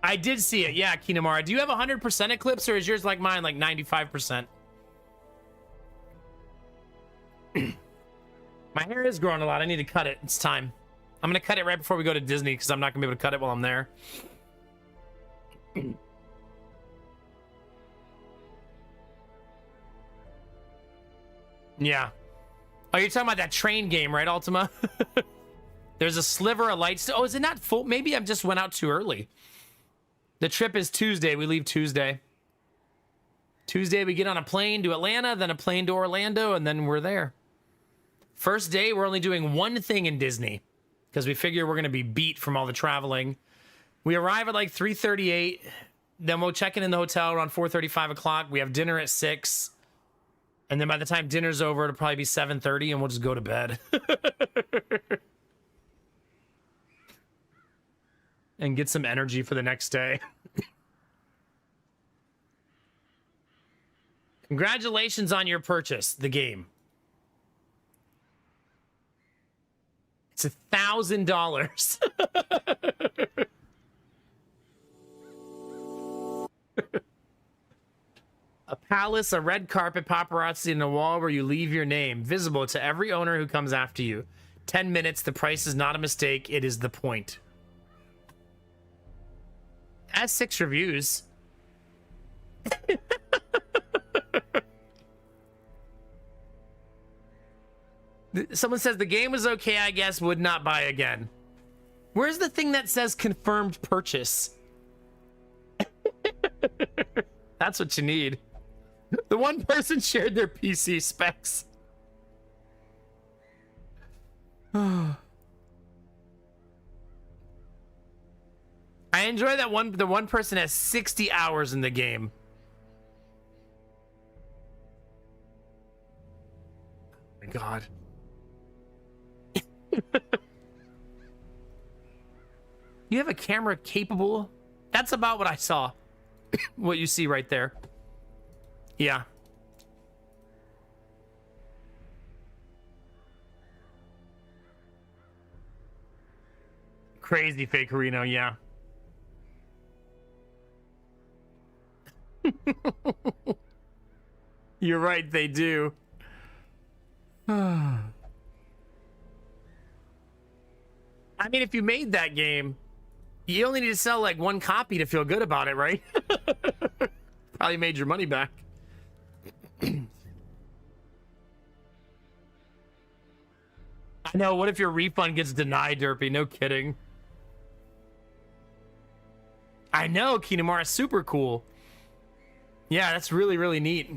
I did see it. Yeah, Kinamara. Do you have 100% Eclipse, or is yours like mine, like 95%? My hair is growing a lot. I need to cut it. It's time. I'm going to cut it right before we go to Disney because I'm not going to be able to cut it while I'm there. Yeah. Oh, you're talking about that train game, right, Ultima? There's a sliver of light. Oh, is it not full? Maybe I just went out too early. The trip is Tuesday. We leave Tuesday. Tuesday, we get on a plane to Atlanta, then a plane to Orlando, and then we're there. First day, we're only doing one thing in Disney because we figure we're going to be beat from all the traveling. We arrive at like 3:38. Then we'll check in the hotel around 4:30, 5 o'clock. We have dinner at 6. And then by the time dinner's over, it'll probably be 7:30, and we'll just go to bed. And get some energy for the next day. Congratulations on your purchase, the game. It's $1,000. A palace, a red carpet, paparazzi, and a wall where you leave your name, visible to every owner who comes after you. 10 minutes, the price is not a mistake, it is the point. Has 6 reviews. Someone says the game was okay, I guess, would not buy again. Where's the thing that says confirmed purchase? That's what you need. The one person shared their PC specs. I enjoy that the one person has 60 hours in the game. Oh my God. You have a camera capable? That's about what I saw. What you see right there. Yeah. Crazy fake Reno, yeah. You're right, they do. I mean, if you made that game, you only need to sell like 1 copy to feel good about it, right? Probably made your money back. No, what if your refund gets denied, Derpy? No kidding. I know, Kinamara, super cool. Yeah, that's really, really neat.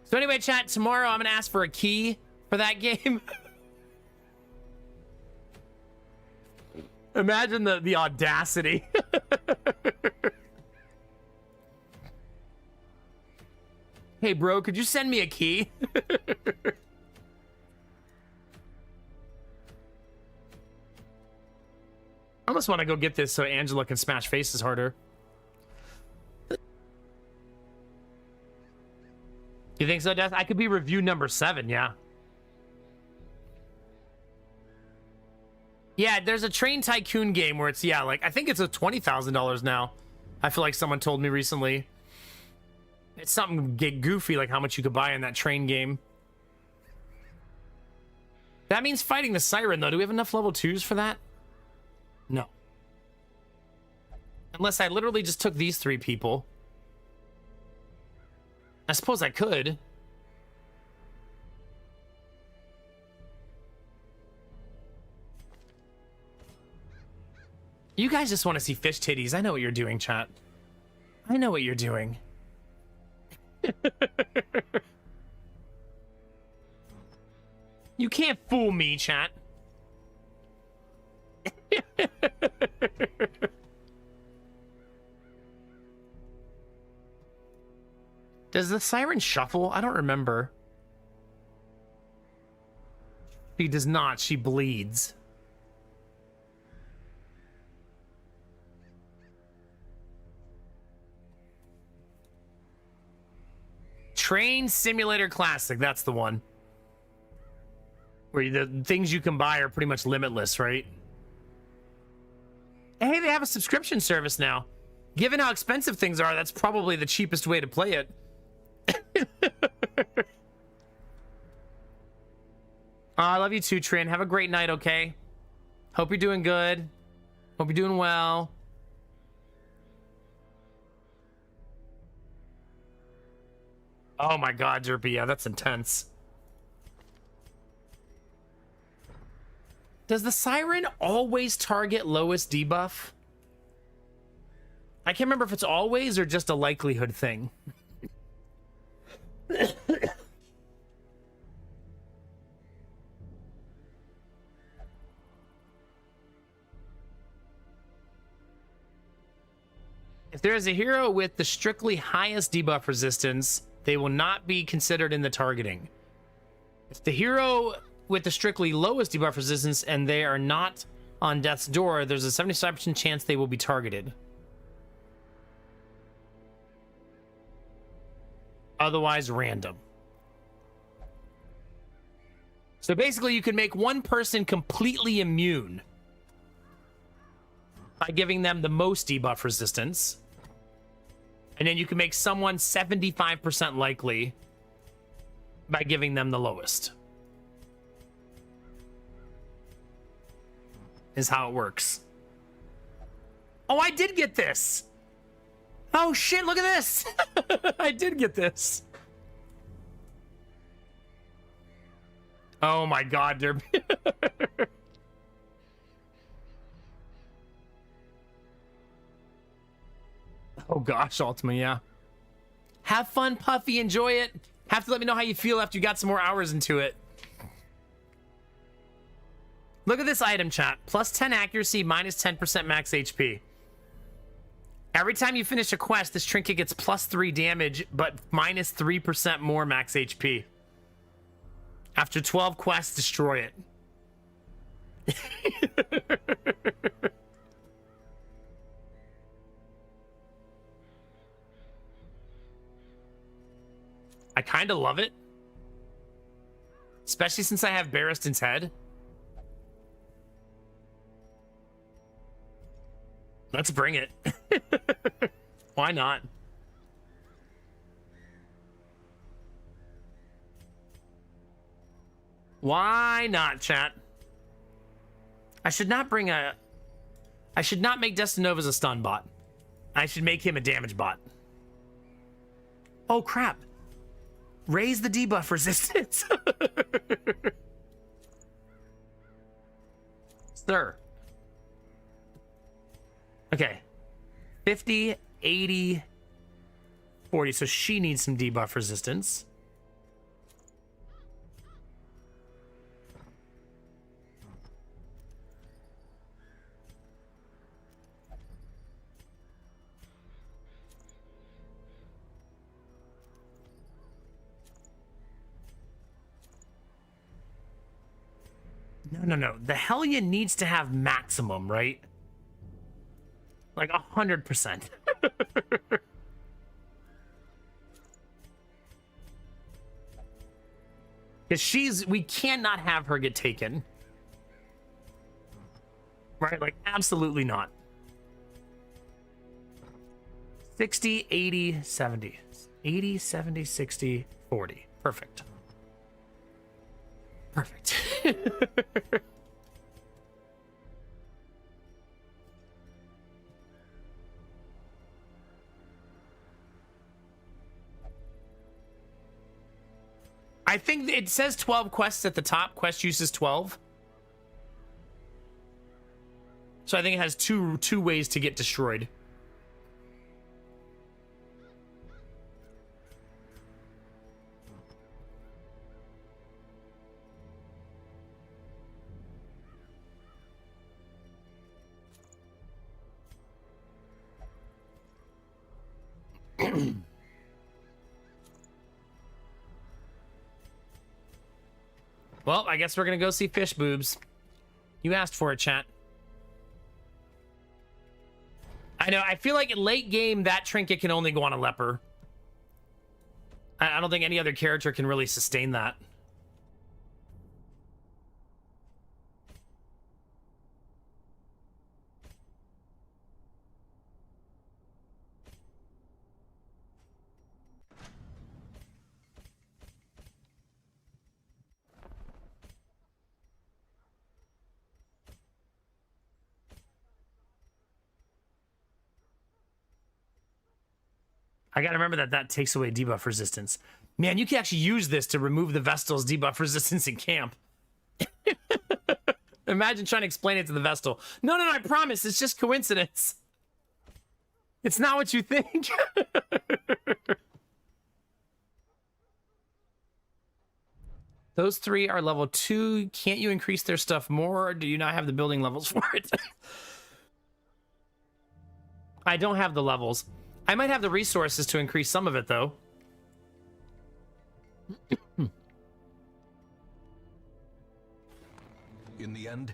So anyway, chat, tomorrow I'm gonna ask for a key for that game. Imagine the audacity. Hey, bro, could you send me a key? I almost want to go get this so Angela can smash faces harder. You think so, Death? I could be review number 7, yeah. Yeah, there's a Train Tycoon game where it's, yeah, like, I think it's a $20,000 now. I feel like someone told me recently. It's something get goofy, like how much you could buy in that train game. That means fighting the Siren, though. Do we have enough level 2s for that? No. Unless I literally just took these 3 people. I suppose I could. You guys just want to see fish titties. I know what you're doing, chat. I know what you're doing. You can't fool me, chat. Does the Siren shuffle? I don't remember. She does not. She bleeds. Train Simulator Classic. That's the one. Where the things you can buy are pretty much limitless, right? Hey, they have a subscription service now. Given how expensive things are, that's probably the cheapest way to play it. I love you too, Trin. Have a great night, okay? Hope you're doing good. Hope you're doing well. Oh my god, Derpy. Yeah, that's intense. Does the Siren always target lowest debuff? I can't remember if it's always or just a likelihood thing. If there is a hero with the strictly highest debuff resistance, they will not be considered in the targeting. If the hero with the strictly lowest debuff resistance and they are not on death's door, there's a 75% chance they will be targeted. Otherwise, random. So basically, you can make one person completely immune by giving them the most debuff resistance. And then you can make someone 75% likely by giving them the lowest. Is how it works. Oh, I did get this. Oh shit, look at this. I did get this. Oh my god, Derby. Oh gosh, Ultima, yeah. Have fun, Puffy. Enjoy it. Have to let me know how you feel after you got some more hours into it. Look at this item, chat. Plus 10 accuracy, minus 10% max HP. Every time you finish a quest, this trinket gets plus 3 damage, but minus 3% more max HP. After 12 quests, destroy it. I kind of love it. Especially since I have Barristan's head. Let's bring it. Why not? Why not, chat? I should not bring a... I should not make Destinova's a stun bot. I should make him a damage bot. Oh, crap. Raise the debuff resistance. Sir. Okay. 50, 80, 40. So she needs some debuff resistance. No. The Hellion needs to have maximum, right? Like 100%. Because we cannot have her get taken. Right? Like, absolutely not. 60, 80, 70. 80, 70, 60, 40. Perfect. Perfect. I think it says 12 quests at the top. Quest use is 12. So I think it has two ways to get destroyed. Well, I guess we're gonna go see fish boobs. You asked for it, chat. I know, I feel like in late game, that trinket can only go on a leper. I don't think any other character can really sustain that. I gotta remember that takes away debuff resistance. Man, you can actually use this to remove the Vestal's debuff resistance in camp. Imagine trying to explain it to the Vestal. No, I promise, it's just coincidence. It's not what you think. Those three are level 2. Can't you increase their stuff more, or do you not have the building levels for it? I don't have the levels. I might have the resources to increase some of it, though. In the end,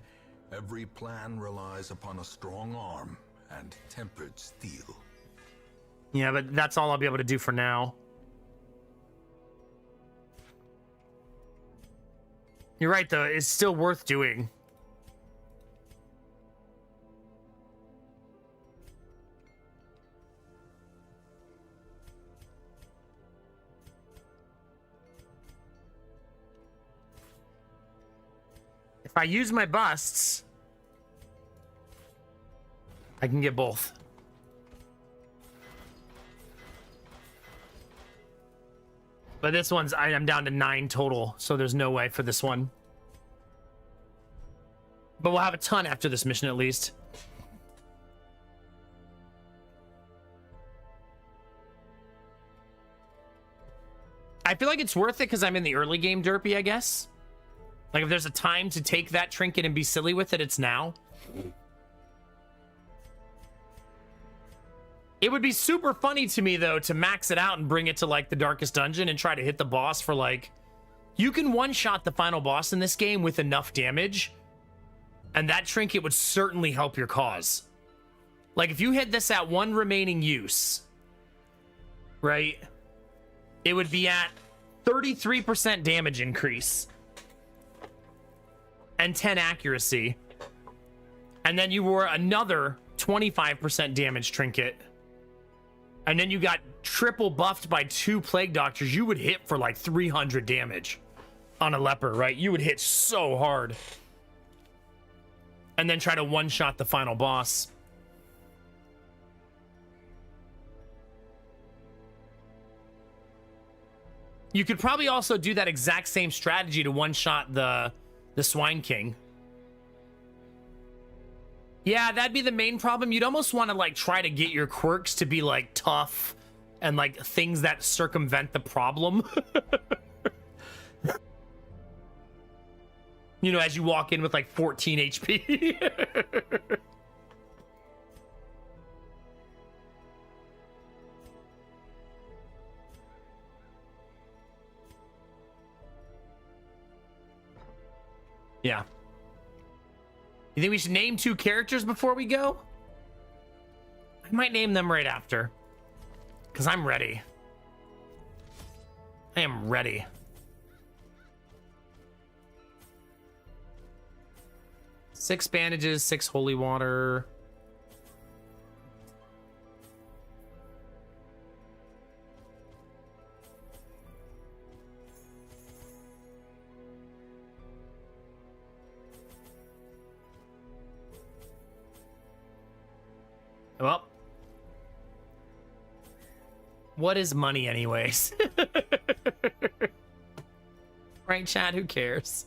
every plan relies upon a strong arm and tempered steel. Yeah, but that's all I'll be able to do for now. You're right, though. It's still worth doing. If I use my busts, I can get both. But this one's, I'm down to 9 total, so there's no way for this one. But we'll have a ton after this mission, at least. I feel like it's worth it because I'm in the early game derpy, I guess. Like, if there's a time to take that trinket and be silly with it, it's now. It would be super funny to me, though, to max it out and bring it to, like, the darkest dungeon and try to hit the boss for, like... You can one-shot the final boss in this game with enough damage, and that trinket would certainly help your cause. Like, if you hit this at 1 remaining use, right, it would be at 33% damage increase and 10 accuracy, and then you were another 25% damage trinket, and then you got triple buffed by 2 plague doctors, you would hit for like 300 damage on a leper, right? You would hit so hard. And then try to one-shot the final boss. You could probably also do that exact same strategy to one-shot the Swine King. Yeah, that'd be the main problem. You'd almost want to like try to get your quirks to be like tough and like things that circumvent the problem. You know, as you walk in with like 14 HP. Yeah. You think we should name 2 characters before we go? I might name them right after. Because I'm ready. I am ready. Six bandages, 6 holy water. Well, what is money anyways? Right, chat? Who cares?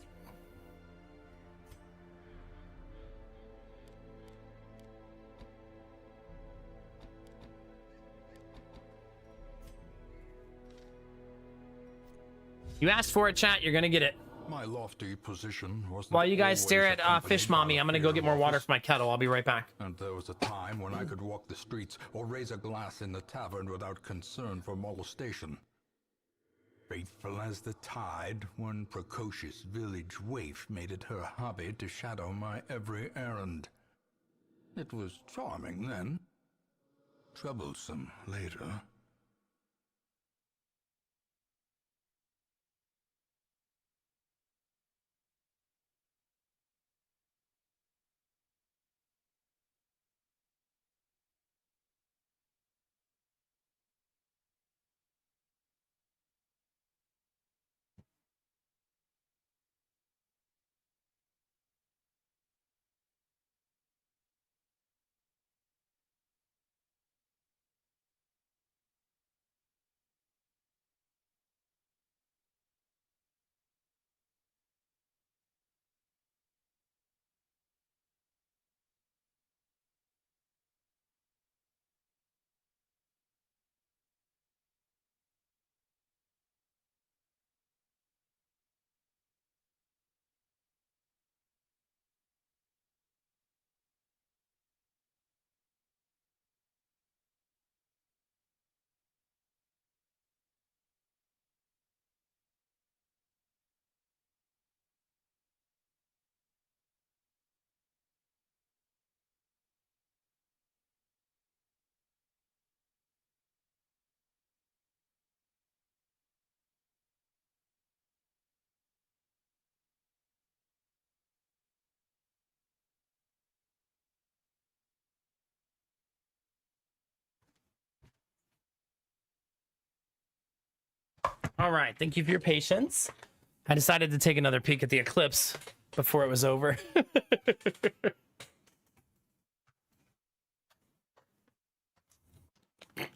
You asked for it, chat. You're gonna get it. My lofty position wasn't While you guys always stare at accompanied Fish by Mommy, a I'm gonna go get more feared water office. for my kettle. I'll be right back. And there was a time when I could walk the streets or raise a glass in the tavern without concern for molestation. Faithful as the tide, one precocious village waif made it her hobby to shadow my every errand. It was charming then, troublesome later. All right, thank you for your patience. I decided to take another peek at the eclipse before it was over.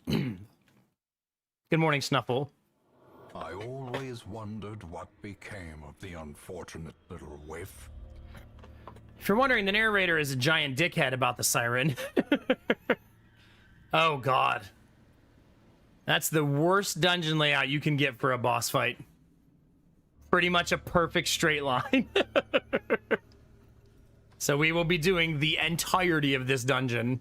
Good morning, Snuffle. I always wondered what became of the unfortunate little waif. If you're wondering, the narrator is a giant dickhead about the siren. Oh, God. That's the worst dungeon layout you can get for a boss fight. Pretty much a perfect straight line. So we will be doing the entirety of this dungeon.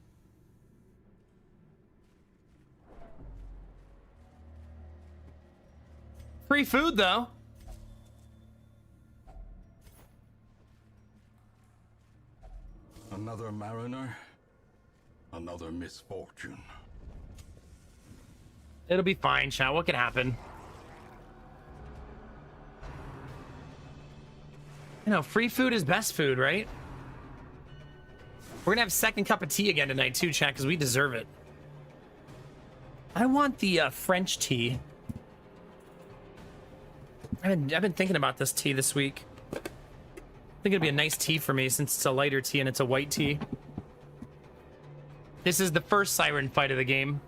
Free food, though. Another mariner, another misfortune. It'll be fine, chat. What could happen? You know, free food is best food, right? We're gonna have second cup of tea again tonight, too, chat, because we deserve it. I want the French tea. I've been thinking about this tea this week. I think it'd be a nice tea for me since it's a lighter tea and it's a white tea. This is the first siren fight of the game.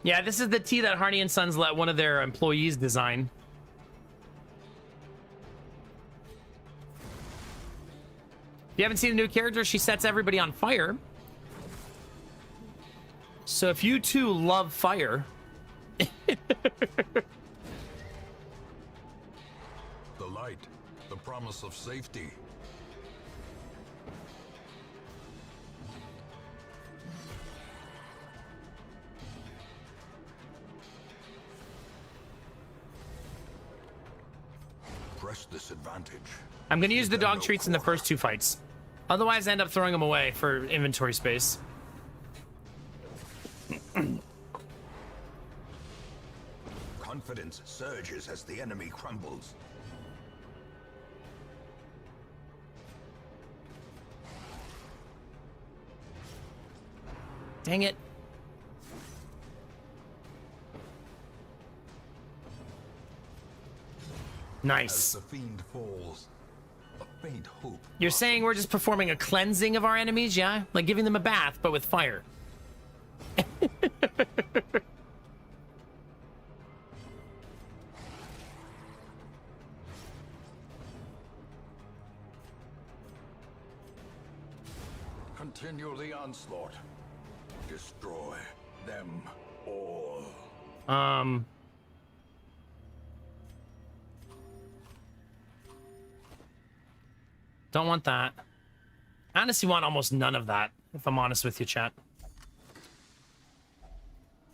Yeah, this is the tea that Hardy and Sons let one of their employees design. If you haven't seen the new character, she sets everybody on fire. So if you too love fire... The light, the promise of safety. Press this advantage. I'm going to use the dog no treats in the first 2 fights. Otherwise, I end up throwing them away for inventory space. Confidence surges as the enemy crumbles. Dang it. As Nice. the fiend falls, a faint hope. You're saying we're just performing a cleansing of our enemies, yeah? Like giving them a bath, but with fire. Continue the onslaught. Destroy them all. Don't want that. I honestly want almost none of that, if I'm honest with you, chat.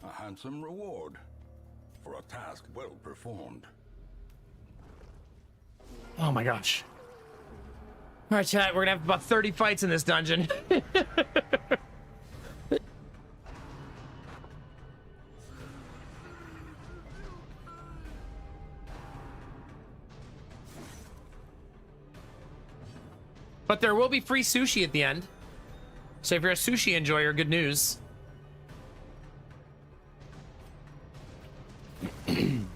A handsome reward for a task well performed. Oh my gosh. All right, chat, we're gonna have about 30 fights in this dungeon. But there will be free sushi at the end. So if you're a sushi enjoyer, good news. Dang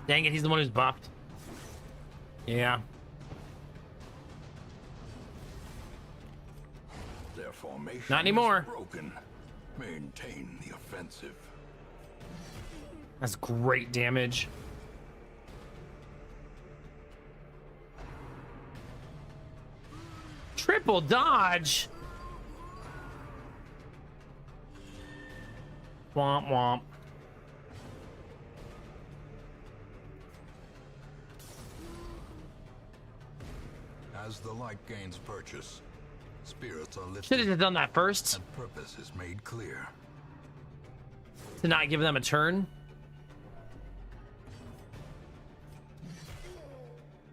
it, he's the one who's buffed. Yeah. Their formation Not anymore. is broken. Maintain the offensive. That's great damage. Triple dodge. Womp womp. As the light gains purchase, spirits are Should have lifted just done that first and purpose is made clear. to not give them a turn.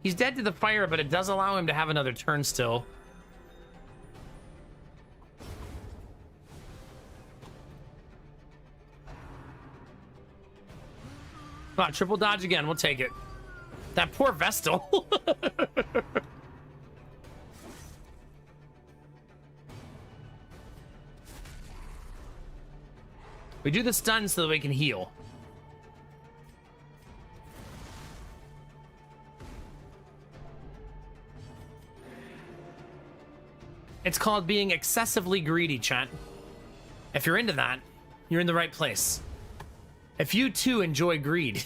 He's dead to the fire, but it does allow him to have another turn still. Come on, triple dodge again. We'll take it. That poor Vestal. We do the stun so that we can heal. It's called being excessively greedy, chat. If you're into that, you're in the right place. If you too enjoy greed.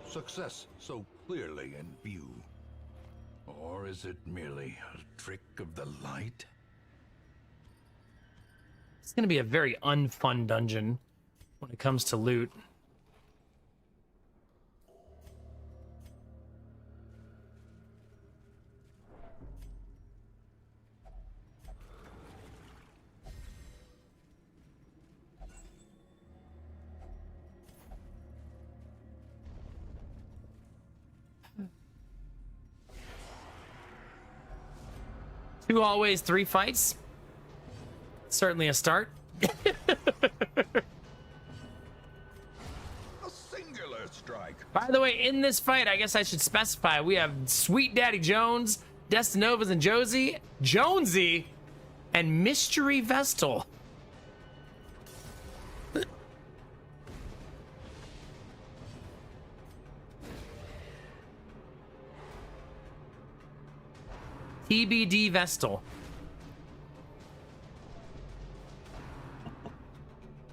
Success so clearly in view. Or is it merely a trick of the light? It's going to be a very unfun dungeon when it comes to loot. Two always, 3 fights. Certainly a start. A singular strike. By the way, in this fight, I guess I should specify, we have Sweet Daddy Jones, Destinovas and Jonesy, and Mystery Vestal. TBD Vestal.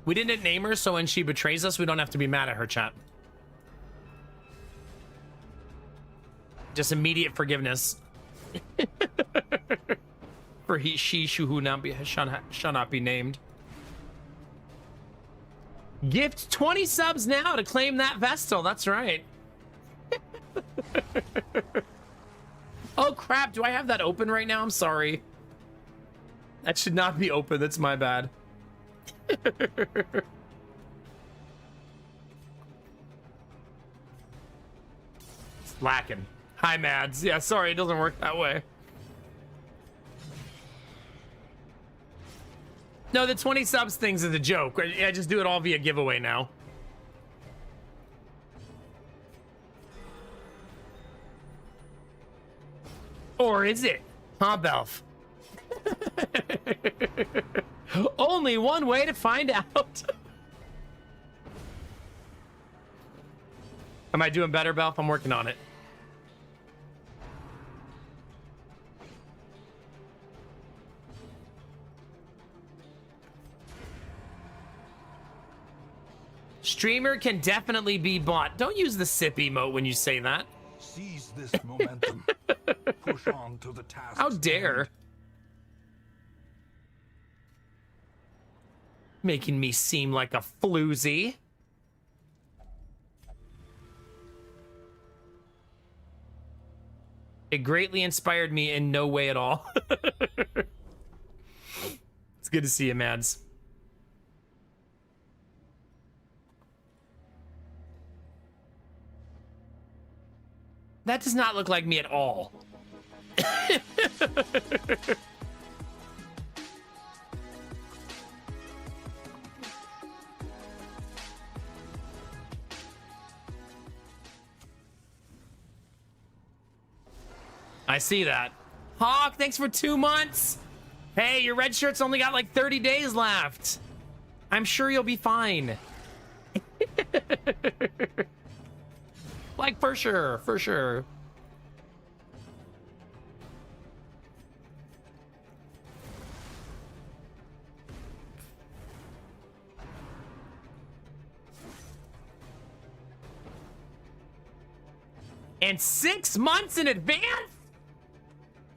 We didn't name her, so when she betrays us, we don't have to be mad at her, chat. Just immediate forgiveness. For she who now shall not be named. Gift 20 subs now to claim that Vestal. That's right. Oh crap, do I have that open right now? I'm sorry. That should not be open. That's my bad. Slacking. Hi, Mads. Yeah, sorry, it doesn't work that way. No, the 20 subs things is a joke. I just do it all via giveaway now. Or is it? Huh, Belf? Only one way to find out. Am I doing better, Belf? I'm working on it. Streamer can definitely be bought. Don't use the sip emote when you say that. Seize this momentum. Push on to the task. How dare. Making me seem like a floozy. It greatly inspired me in no way at all. It's good to see you, Mads. That does not look like me at all. I see that. Hawk, thanks for 2 months. Hey, your red shirt's only got like 30 days left. I'm sure you'll be fine. Like, for sure, for sure. And 6 months in advance?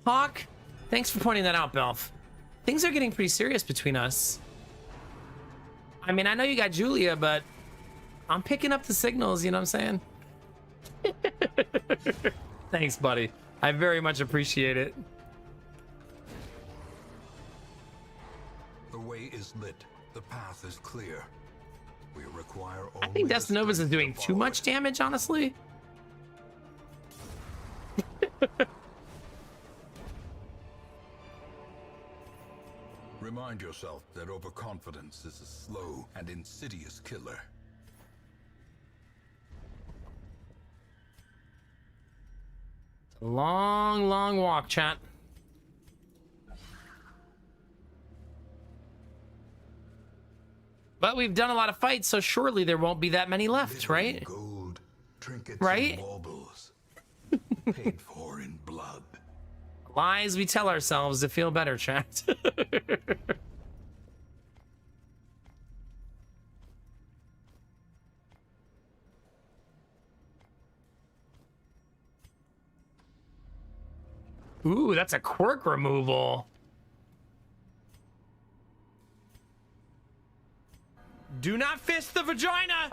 Hawk, thanks for pointing that out, Belf. Things are getting pretty serious between us. I mean, I know you got Julia, but I'm picking up the signals, you know what I'm saying? Thanks, buddy. I very much appreciate it. The way is lit. The path is clear. We require I think Destinovas is doing too much damage, honestly. Remind yourself that overconfidence is a slow and insidious killer. Long, long walk, chat. But we've done a lot of fights, so surely there won't be that many left, right? Gold, trinkets, right? And baubles, paid for in blood. Lies we tell ourselves to feel better, chat. Ooh, that's a quirk removal. Do not fist the vagina!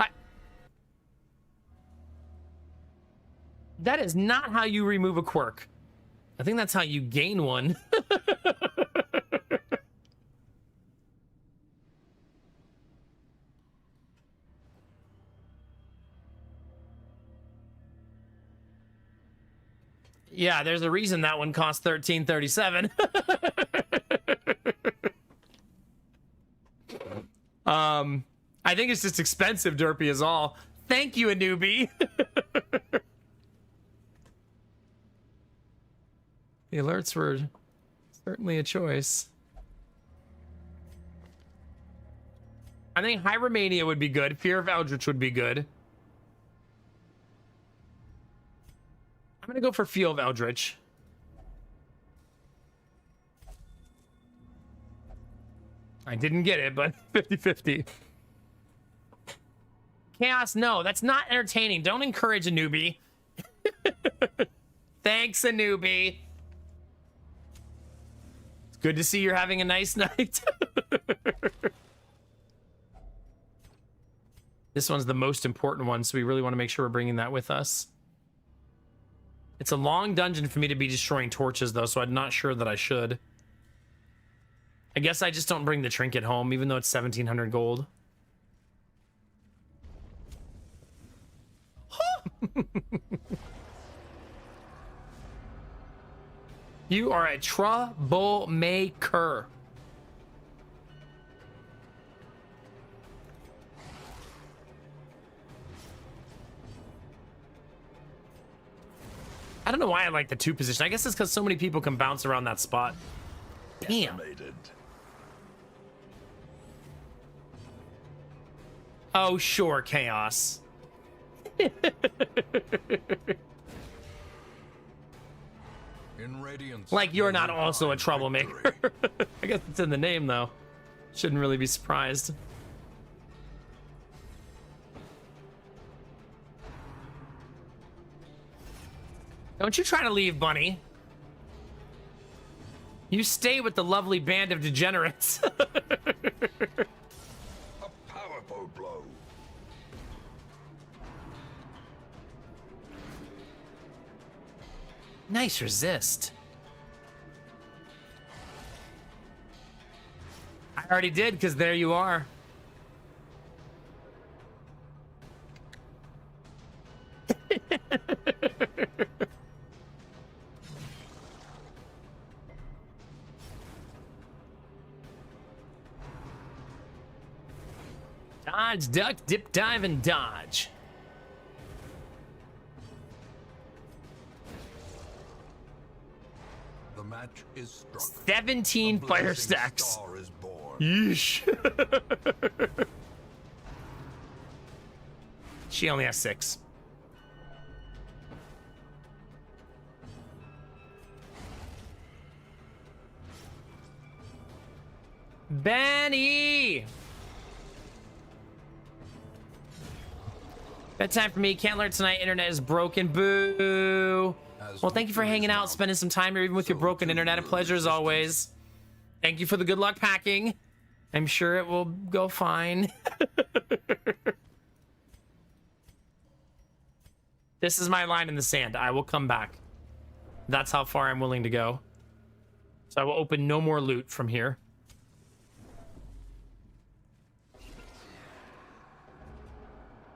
That is not how you remove a quirk. I think that's how you gain one. Yeah, there's a reason that one costs $13.37. I think it's just expensive, Derpy is all. Thank you, a newbie. The alerts were certainly a choice. I think Hyromania would be good. Fear of Eldritch would be good. I'm gonna go for Feel of Eldritch. I didn't get it, but 50-50. Chaos, no, that's not entertaining. Don't encourage a newbie. Thanks, a newbie. It's good to see you're having a nice night. This one's the most important one, so we really want to make sure we're bringing that with us. It's a long dungeon for me to be destroying torches, though, so I'm not sure that I should. I guess I just don't bring the trinket home, even though it's 1,700 gold. You are a troublemaker. I don't know why I like the 2 position. I guess it's because so many people can bounce around that spot. Damn. Decimated. Oh, sure, Chaos. In Radiance, Like you're not you also a find troublemaker. victory. I guess it's in the name, though. Shouldn't really be surprised. Don't you try to leave, Bunny. You stay with the lovely band of degenerates. A powerful blow. Nice resist. I already did, because there you are. Dodge, duck, dip, dive, and dodge. The match is struck. 17 A fire blazing stacks. star is born. Yeesh. She only has 6. Benny! Bedtime for me. Can't learn tonight. Internet is broken. Boo. Well, thank you for hanging out, spending some time here, even with your broken internet. A pleasure as always. Thank you for the good luck packing. I'm sure it will go fine. This is my line in the sand. I will come back. That's how far I'm willing to go. So I will open no more loot from here.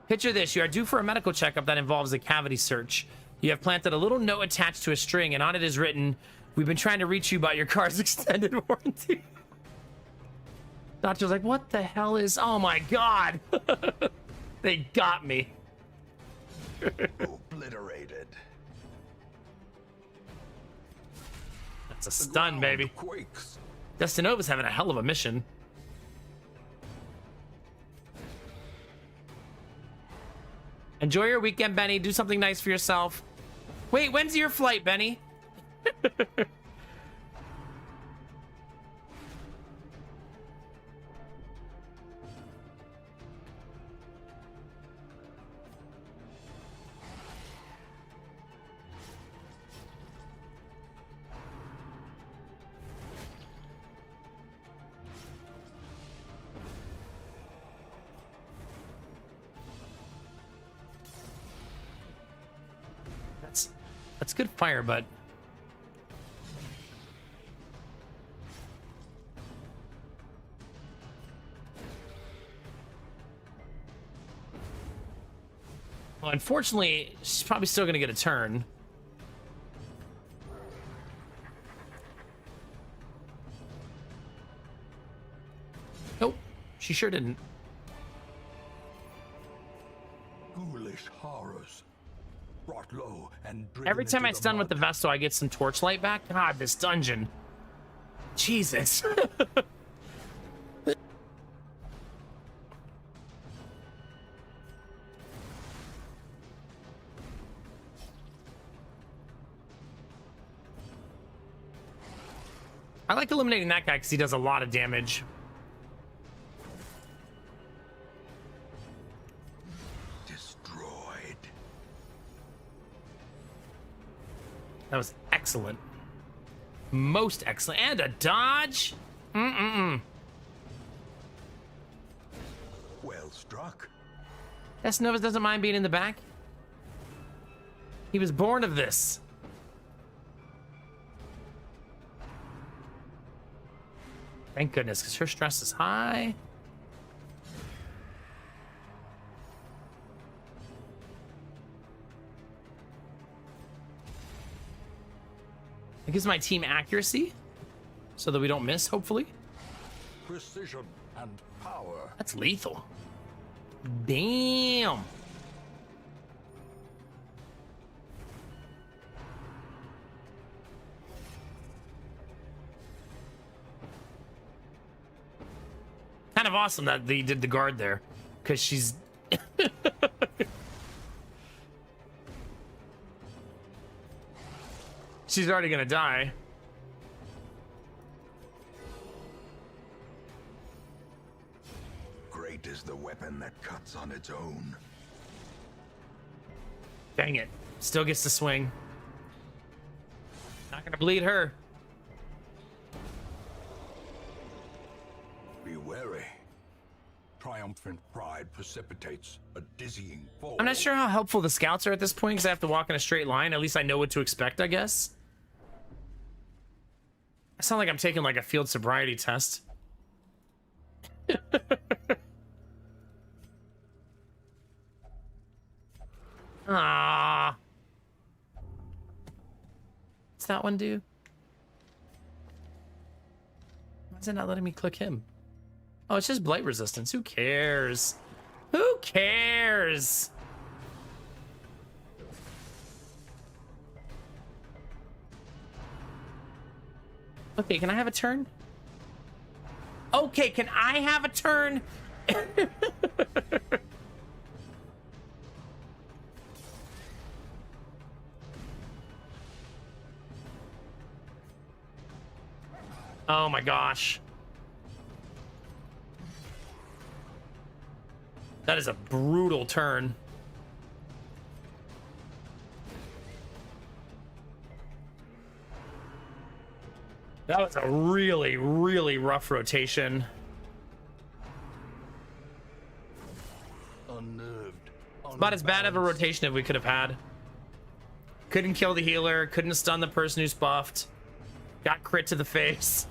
Picture this. You are due for a medical checkup that involves a cavity search. You have planted a little note attached to a string, and on it is written, "We've been trying to reach you about your car's extended warranty." Doctor's like, what the hell is... Oh my god. They got me. Obliterated. That's a The stun, ground baby. quakes. Destinova's having a hell of a mission. Enjoy your weekend, Benny. Do something nice for yourself. Wait, when's your flight, Benny? That's good fire, but well, unfortunately, she's probably still gonna get a turn. Nope, she sure didn't. Ghoulish horrors. Brought low and driven Every time I into the stun with the mud. Vestal, I get some torchlight back. God, this dungeon. Jesus. I like eliminating that guy because he does a lot of damage. That was excellent. Most excellent. And a dodge. Mm-mm-mm. Well struck. Novus doesn't mind being in the back. He was born of this. Thank goodness, because her stress is high. It gives my team accuracy so that we don't miss, hopefully. Precision and power. That's lethal. Damn. Kind of awesome that they did the guard there, because she's... she's already gonna die. Great is the weapon that cuts on its own. Dang it. Still gets to swing. Not gonna bleed her. Be wary. Triumphant pride precipitates a dizzying fall. I'm not sure how helpful the scouts are at this point because I have to walk in a straight line. At least I know what to expect, I guess. I sound like I'm taking like a field sobriety test. Ah. What's that one do? Why is it not letting me click him? Oh, it's just blight resistance. Who cares? Who cares? Okay, can I have a turn? Okay, can I have a turn? Oh my gosh. That is a brutal turn. That was a really, really rough rotation. Unnerved. About as bad of a rotation as we could have had. Couldn't kill the healer, couldn't stun the person who's buffed. Got crit to the face.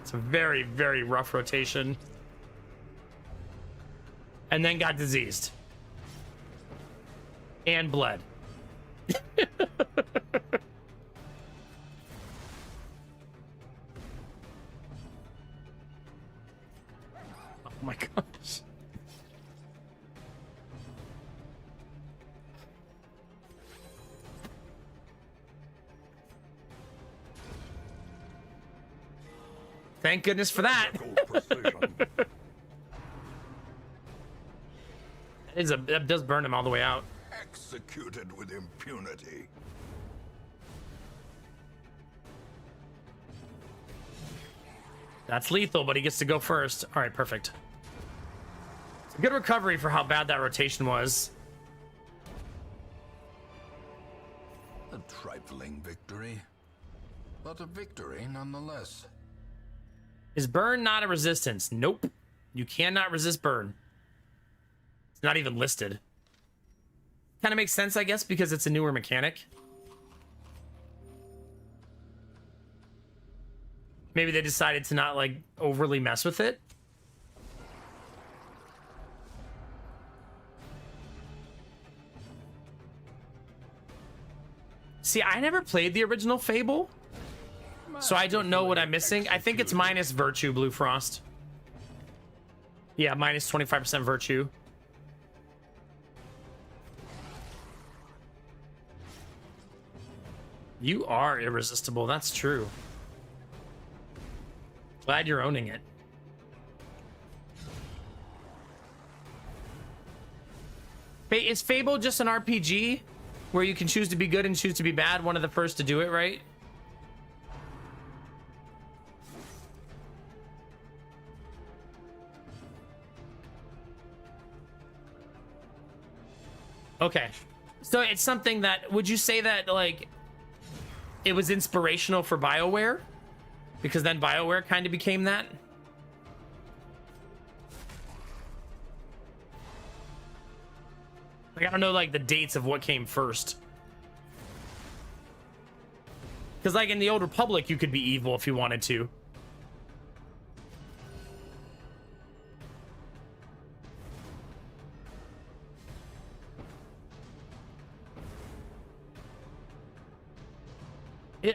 It's a very, very rough rotation. And then got diseased. And bled. Oh my gosh. Thank goodness for that. That does burn him all the way out. Executed with impunity. That's lethal, but he gets to go first. All right, perfect. It's a good recovery for how bad that rotation was. A trifling victory, but a victory nonetheless. Is burn not a resistance? Nope. You cannot resist burn. It's not even listed. Kind of makes sense, I guess, because it's a newer mechanic. Maybe they decided to not, like, overly mess with it. See, I never played the original Fable, so I don't know what I'm missing. I think it's minus Virtue, Blue Frost. Yeah, minus 25% Virtue. You are irresistible, that's true. Glad you're owning it. Hey, is Fable just an RPG where you can choose to be good and choose to be bad? One of the first to do it, right? Okay. So it's something that, would you say that like it was inspirational for BioWare? Because then BioWare kind of became that? Like, I don't know, like, the dates of what came first. Because, like, in the Old Republic, you could be evil if you wanted to.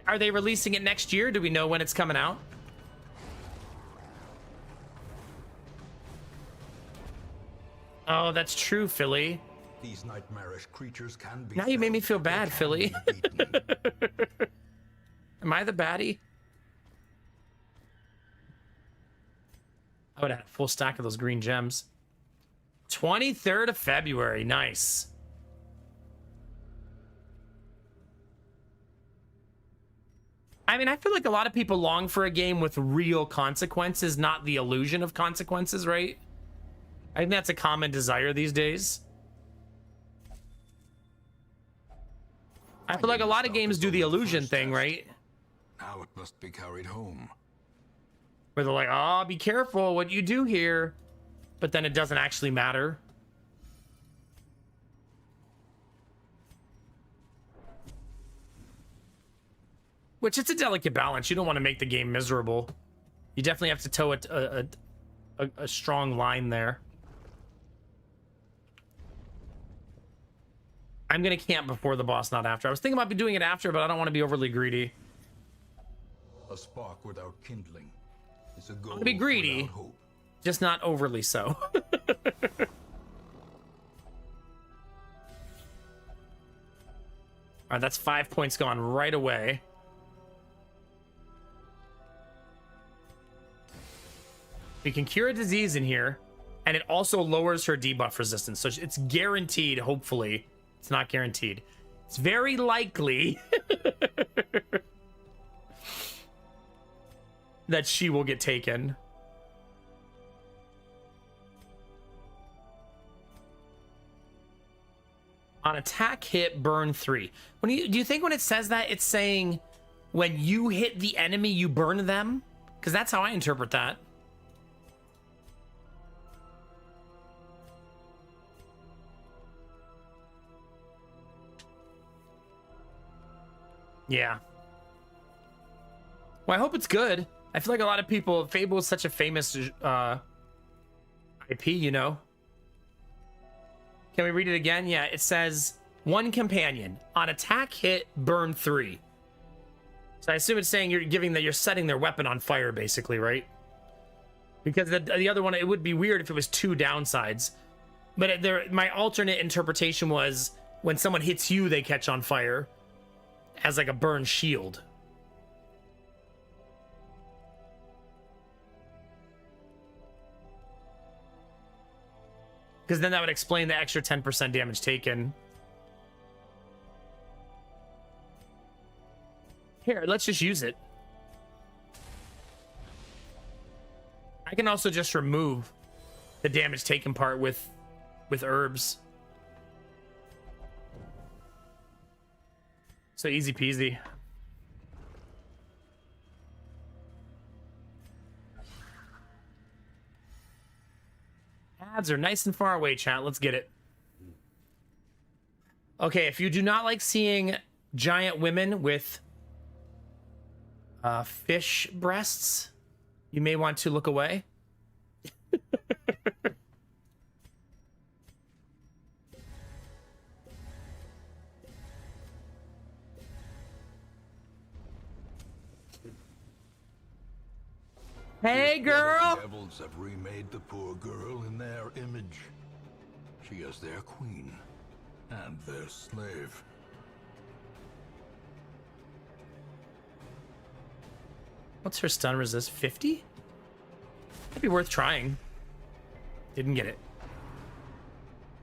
Are they releasing it next year? Do we know when it's coming out? Oh, that's true, Philly. These nightmarish creatures can be. Now you made me feel bad, Philly. Am I the baddie? I would have had a full stack of those green gems. 23rd of February. Nice. I mean, I feel like a lot of people long for a game with real consequences, not the illusion of consequences, right? I think that's a common desire these days. I feel like a lot of games do the illusion thing, right? Now it must be carried home. Where they're like, oh, be careful what you do here. But then it doesn't actually matter. Which, it's a delicate balance. You don't want to make the game miserable. You definitely have to toe a strong line there. I'm going to camp before the boss, not after. I was thinking about doing it after, but I don't want to be overly greedy. A spark without kindling is a goal. I'm going to be greedy, just not overly so. All right, that's 5 points gone right away. We can cure a disease in here, and it also lowers her debuff resistance. So it's guaranteed, hopefully. It's not guaranteed. It's very likely that she will get taken. On attack hit, burn 3. Do you think when it says that, it's saying when you hit the enemy, you burn them? Because that's how I interpret that. Yeah. Well, I hope it's good. I feel like a lot of people, Fable is such a famous IP, you know? Can we read it again? Yeah, it says, one companion. On attack hit, burn 3. So I assume it's saying you're setting their weapon on fire, basically, right? Because the other one, it would be weird if it was 2 downsides. But my alternate interpretation was, when someone hits you, they catch on fire. As like a burn shield. Because then that would explain the extra 10% damage taken. Here, let's just use it. I can also just remove the damage taken part with herbs. So easy peasy. Ads are nice and far away, chat. Let's get it. Okay, if you do not like seeing giant women with fish breasts, you may want to look away. Hey, girl! The devils have remade the poor girl in their image. She is their queen and their slave. What's her stun resist? 50? That'd be worth trying. Didn't get it.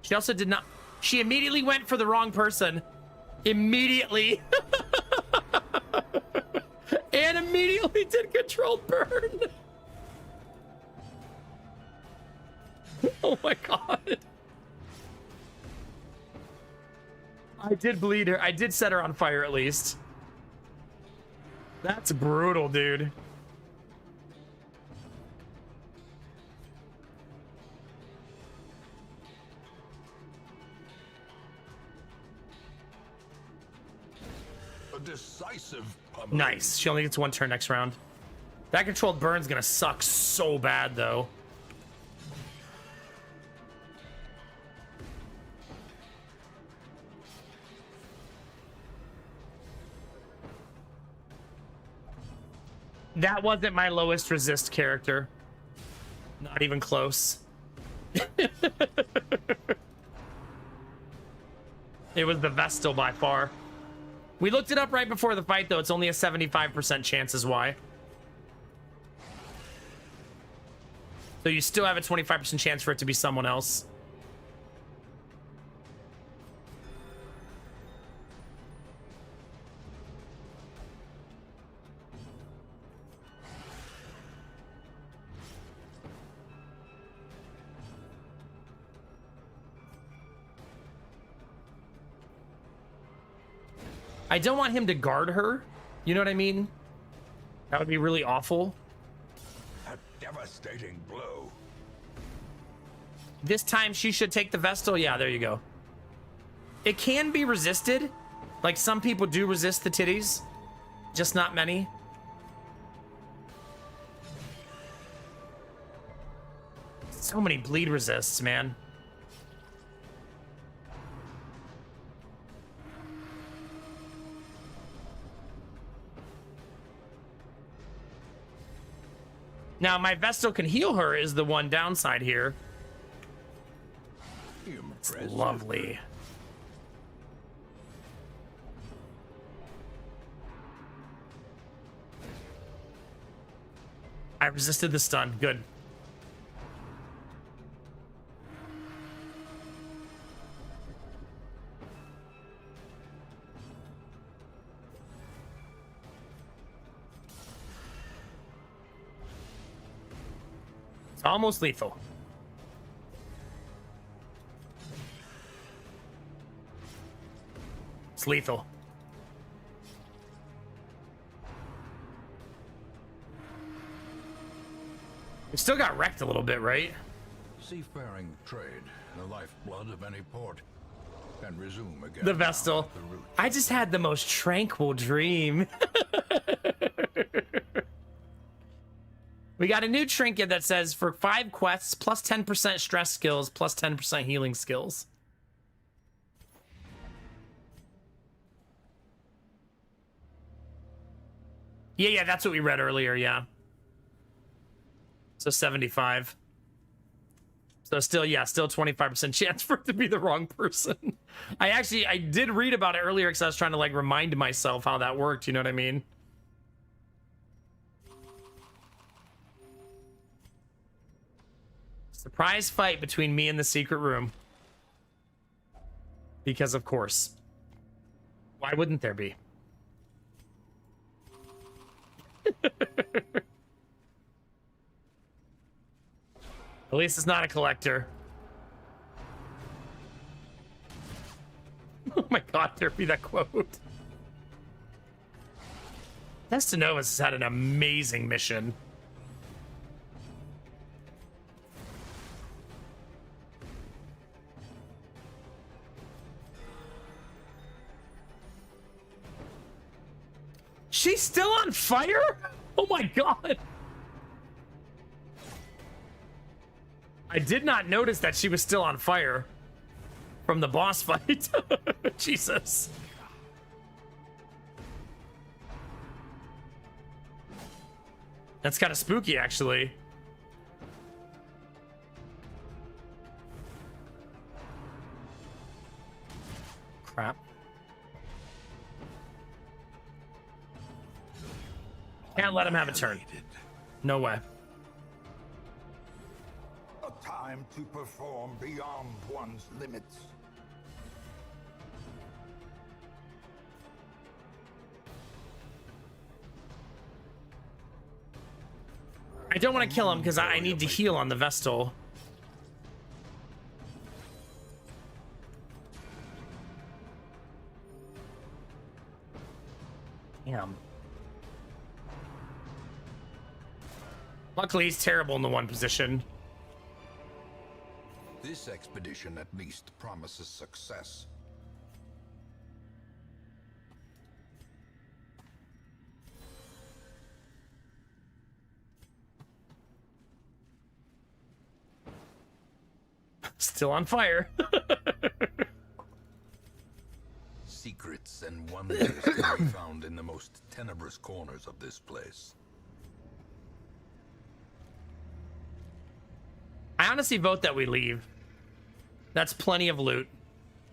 She also did not... She immediately went for the wrong person. Immediately. And immediately did controlled burn. Oh my god. did bleed her. I did set her on fire at least. That's brutal, dude. A decisive pummeling. Nice. She only gets one turn next round. That controlled burn's gonna suck so bad, though. That wasn't my lowest resist character. Not even close. It was the Vestal by far. We looked it up right before the fight, though. It's only a 75% chance is why. So you still have a 25% chance for it to be someone else. I don't want him to guard her. You know what I mean? That would be really awful. A devastating blow. This time she should take the Vestal. Yeah, there you go. It can be resisted. Like some people do resist the titties. Just not many. So many bleed resists, man. Now, my Vestal can heal her is the one downside here. It's lovely. I resisted the stun. Good. Almost lethal. It's lethal. We still got wrecked a little bit, right? Seafaring trade, the lifeblood of any port, can resume again. The Vestal. now the route. I just had the most tranquil dream. We got a new trinket that says for 5 quests, plus 10% stress skills, plus 10% healing skills. Yeah, that's what we read earlier, yeah. So 75. So still, yeah, still 25% chance for it to be the wrong person. I did read about it earlier because I was trying to like remind myself how that worked, you know what I mean? Surprise fight between me and the secret room. Because of course. Why wouldn't there be? At least it's not a collector. Oh my god, there be that quote. Destinovus has had an amazing mission. She's still on fire? Oh my god. I did not notice that she was still on fire from the boss fight. Jesus. That's kind of spooky, actually. Crap. Can't let him have a turn. No way. A time to perform beyond one's limits. I don't want to kill him because I need to heal on the Vestal. Luckily, he's terrible in the one position. This expedition at least promises success. Still on fire. Secrets and wonders can be found in the most tenebrous corners of this place. I honestly vote that we leave. That's plenty of loot.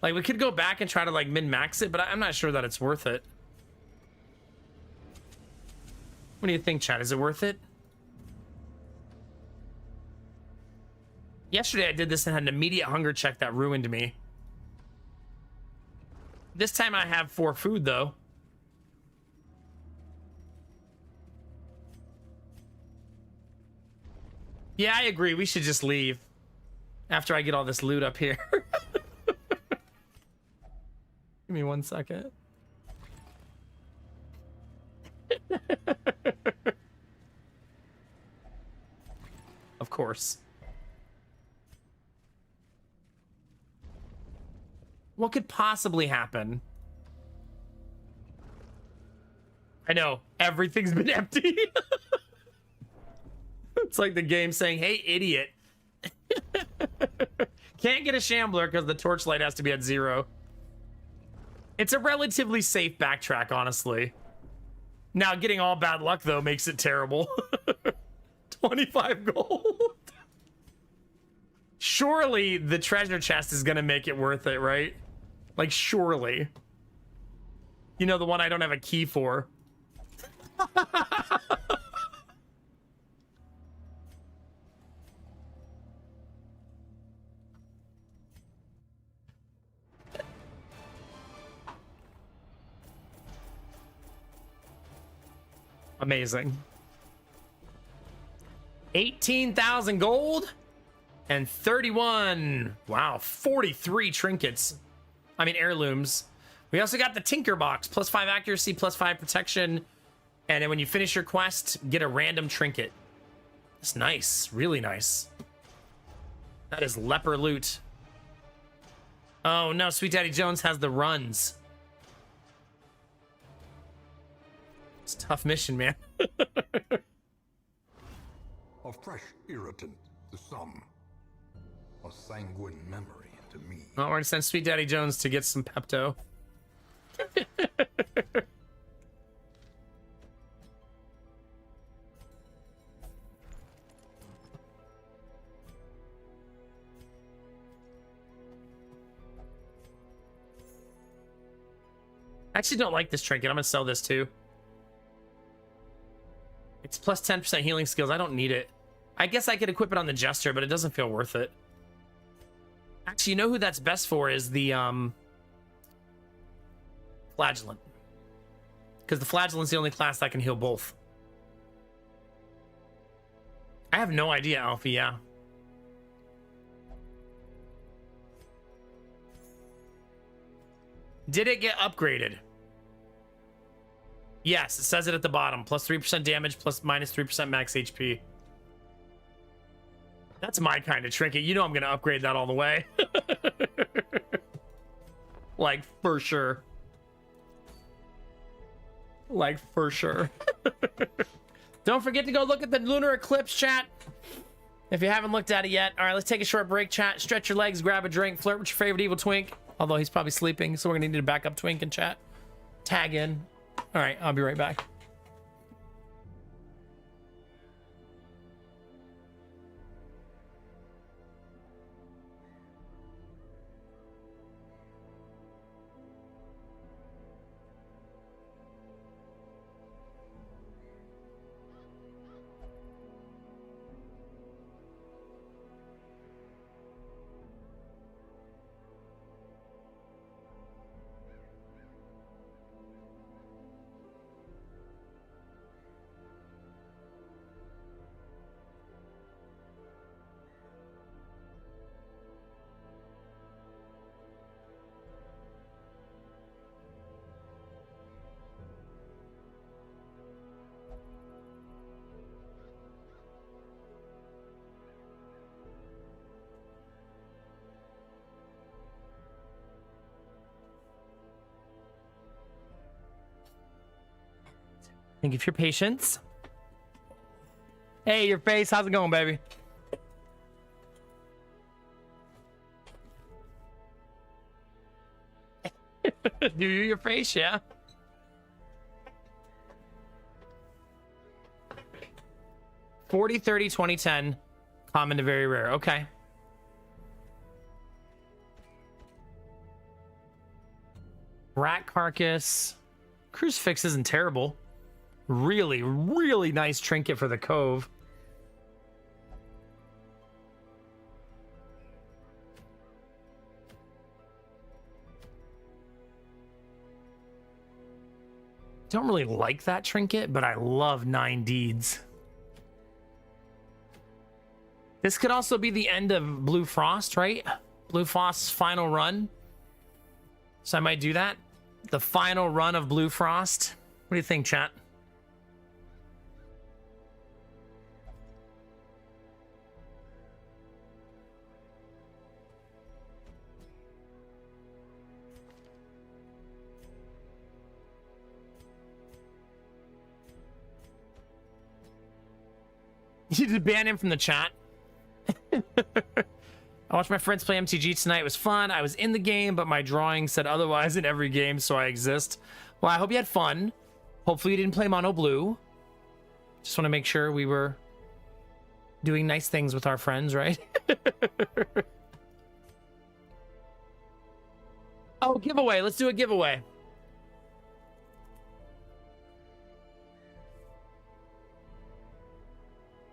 Like, we could go back and try to, like, min-max it, but I'm not sure that it's worth it. What do you think, chat? Is it worth it? Yesterday I did this and had an immediate hunger check that ruined me. This time I have 4 food, though. Yeah, I agree. We should just leave after I get all this loot up here. Give me 1 second. Of course. What could possibly happen? I know, everything's been empty. It's like the game saying, hey, idiot. Can't get a shambler because the torchlight has to be at 0. It's a relatively safe backtrack, honestly. Now, getting all bad luck, though, makes it terrible. 25 gold. Surely the treasure chest is going to make it worth it, right? Like, surely. You know, the one I don't have a key for. Amazing. 18,000 gold and 31. Wow, 43 trinkets. I mean, heirlooms. We also got the Tinker Box, +5 accuracy, +5 protection. And then when you finish your quest, get a random trinket. That's nice, really nice. That is leper loot. Oh no, Sweet Daddy Jones has the runs. It's a tough mission, man. A fresh irritant to some. A sanguine memory to me. Oh, we're gonna send Sweet Daddy Jones to get some Pepto. I actually don't like this trinket. I'm gonna sell this too. It's plus 10% healing skills. I don't need it. I guess I could equip it on the Jester, but it doesn't feel worth it. Actually, you know who that's best for is the Flagellant. Because the Flagellant's the only class that can heal both. I have no idea, Alfie, yeah. Did it get upgraded? Yes, it says it at the bottom. Plus 3% damage, minus 3% max HP. That's my kind of trinket. You know I'm going to upgrade that all the way. Like, for sure. Like, for sure. Don't forget to go look at the lunar eclipse, chat. If you haven't looked at it yet. All right, let's take a short break, chat. Stretch your legs, grab a drink, flirt with your favorite evil twink. Although he's probably sleeping, so we're going to need to back up twink in chat. Tag in. All right, I'll be right back. Thank you for your patience. Hey, your face. How's it going, baby? Do you your face? Yeah. $40, $30, $20, $10. Common to very rare. Okay. Rat carcass. Crucifix isn't terrible. Really, really nice trinket for the cove. Don't really like that trinket, but I love 9 deeds. This could also be the end of Blue Frost, right? Blue Frost's final run. So I might do that. The final run of Blue Frost. What do you think, chat? You did ban him from the chat. I watched my friends play MTG tonight. It was fun. I was in the game, but my drawing said otherwise in every game, so I exist. Well, I hope you had fun. Hopefully you didn't play mono blue. Just want to make sure we were doing nice things with our friends, right? Oh, giveaway. Let's do a giveaway.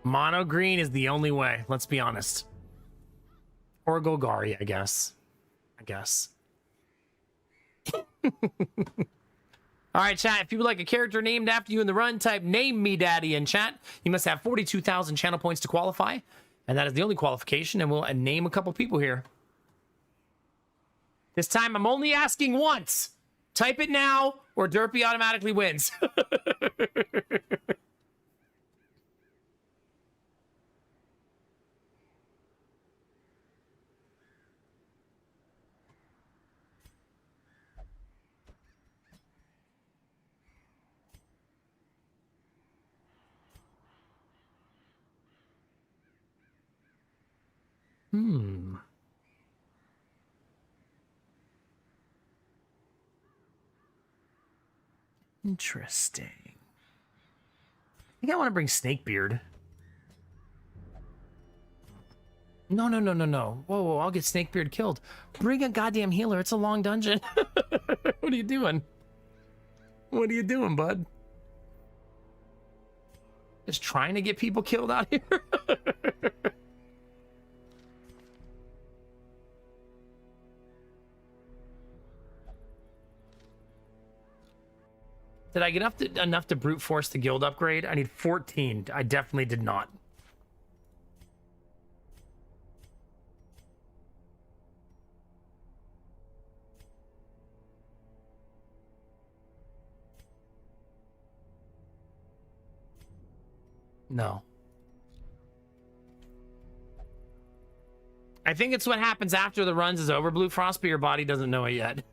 Mono green is the only way. Let's be honest. Or Golgari, I guess. All right, chat. If you would like a character named after you in the run, type name me daddy in chat. You must have 42,000 channel points to qualify. And that is the only qualification. And we'll name a couple people here. This time, I'm only asking once. Type it now or Derpy automatically wins. Interesting. I think I want to bring Snakebeard. No. Whoa, I'll get Snakebeard killed. Bring a goddamn healer. It's a long dungeon. What are you doing? What are you doing, bud? Just trying to get people killed out here? Did I get enough to brute force the guild upgrade? I need 14. I definitely did not. No. I think it's what happens after the runs is over, Blue Frost, but your body doesn't know it yet.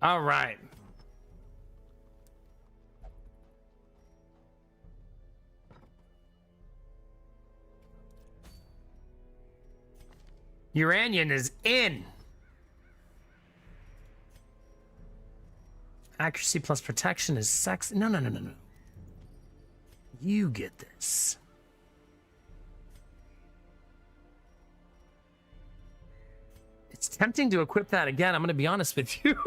All right. Uranian is in. Accuracy plus protection is sex. No. You get this. It's tempting to equip that again. I'm going to be honest with you.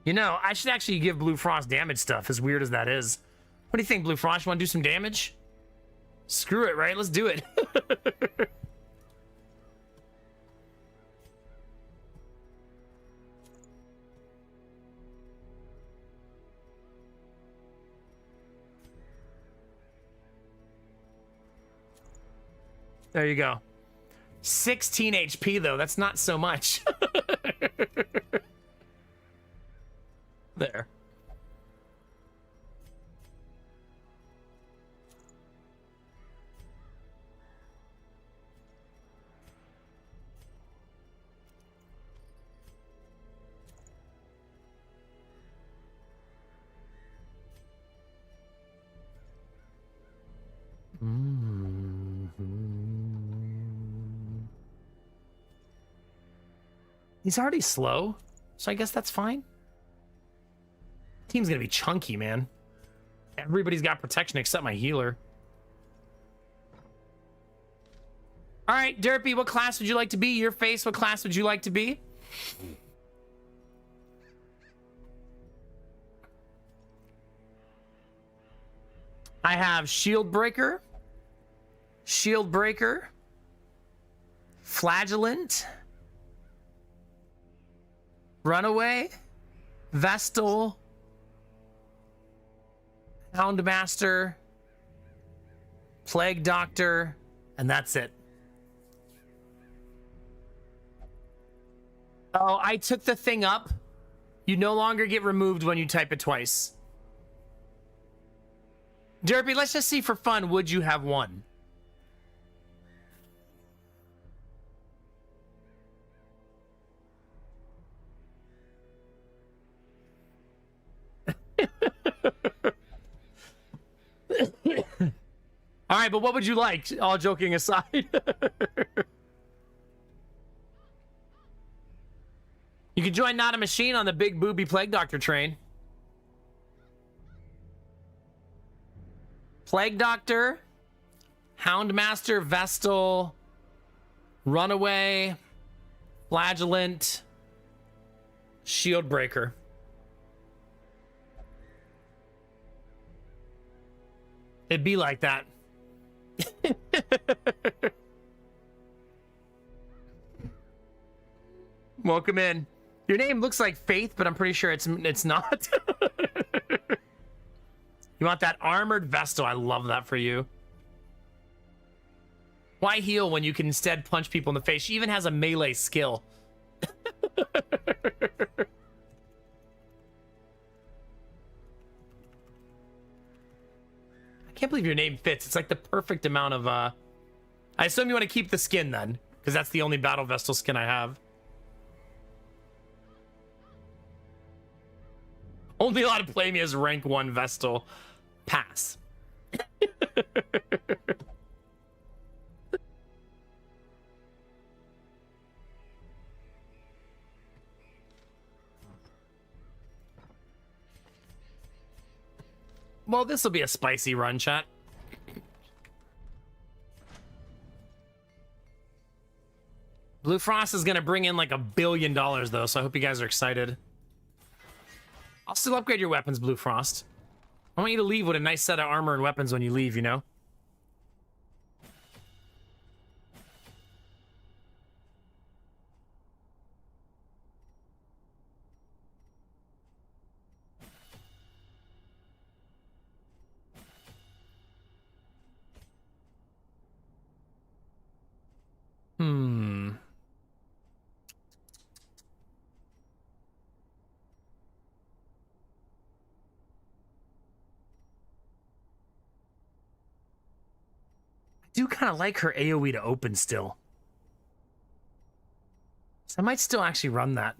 You know, I should actually give Blue Frost damage stuff, as weird as that is. What do you think, Blue Frost? You want to do some damage? Screw it, right? Let's do it. There you go. 16 HP, though. That's not so much. There. He's already slow, so I guess that's fine. Team's gonna be chunky, man. Everybody's got protection except my healer. All right, Derpy, what class would you like to be? Your face, what class would you like to be? I have Shield Breaker, Flagellant, Runaway, Vestal, Houndmaster, Plague Doctor, and that's it. Oh, I took the thing up. You no longer get removed when you type it twice. Derpy, let's just see for fun, would you have won? All right, but what would you like, all joking aside? You can join Not a Machine on the Big Booby Plague Doctor train. Plague Doctor, Houndmaster, Vestal, Runaway, Flagellant, Shield Breaker. It'd be like that. Welcome in. Your name looks like Faith, but I'm pretty sure it's not. You want that armored Vestal? I love that for you. Why heal when you can instead punch people in the face? She even has a melee skill. I can't believe your name fits. It's like the perfect amount of I assume you want to keep the skin then, because that's the only Battle Vestal skin I have. Only allowed to play me as rank 1 Vestal. Pass. Well, this will be a spicy run, chat. Blue Frost is going to bring in like $1 billion, though, so I hope you guys are excited. I'll still upgrade your weapons, Blue Frost. I want you to leave with a nice set of armor and weapons when you leave, you know? I do kind of like her AoE to open still. So I might still actually run that.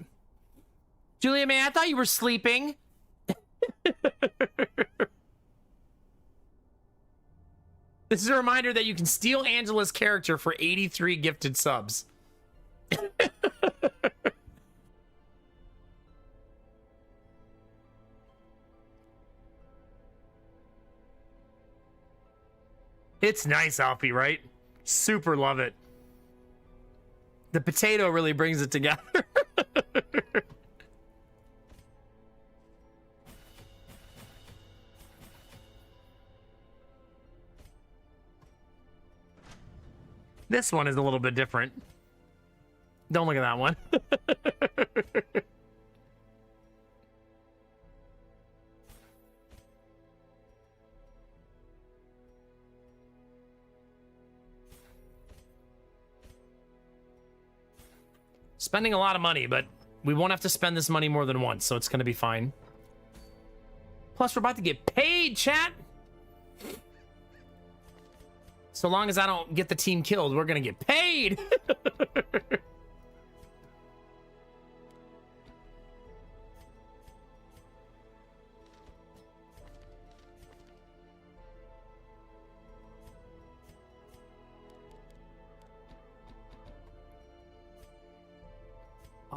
Julia May, I thought you were sleeping. This is a reminder that you can steal Angela's character for 83 gifted subs. It's nice, Alfie, right? Super love it. The potato really brings it together. This one is a little bit different. Don't look at that one. Spending a lot of money, but we won't have to spend this money more than once, so it's going to be fine. Plus, we're about to get paid, chat. So long as I don't get the team killed, we're going to get paid.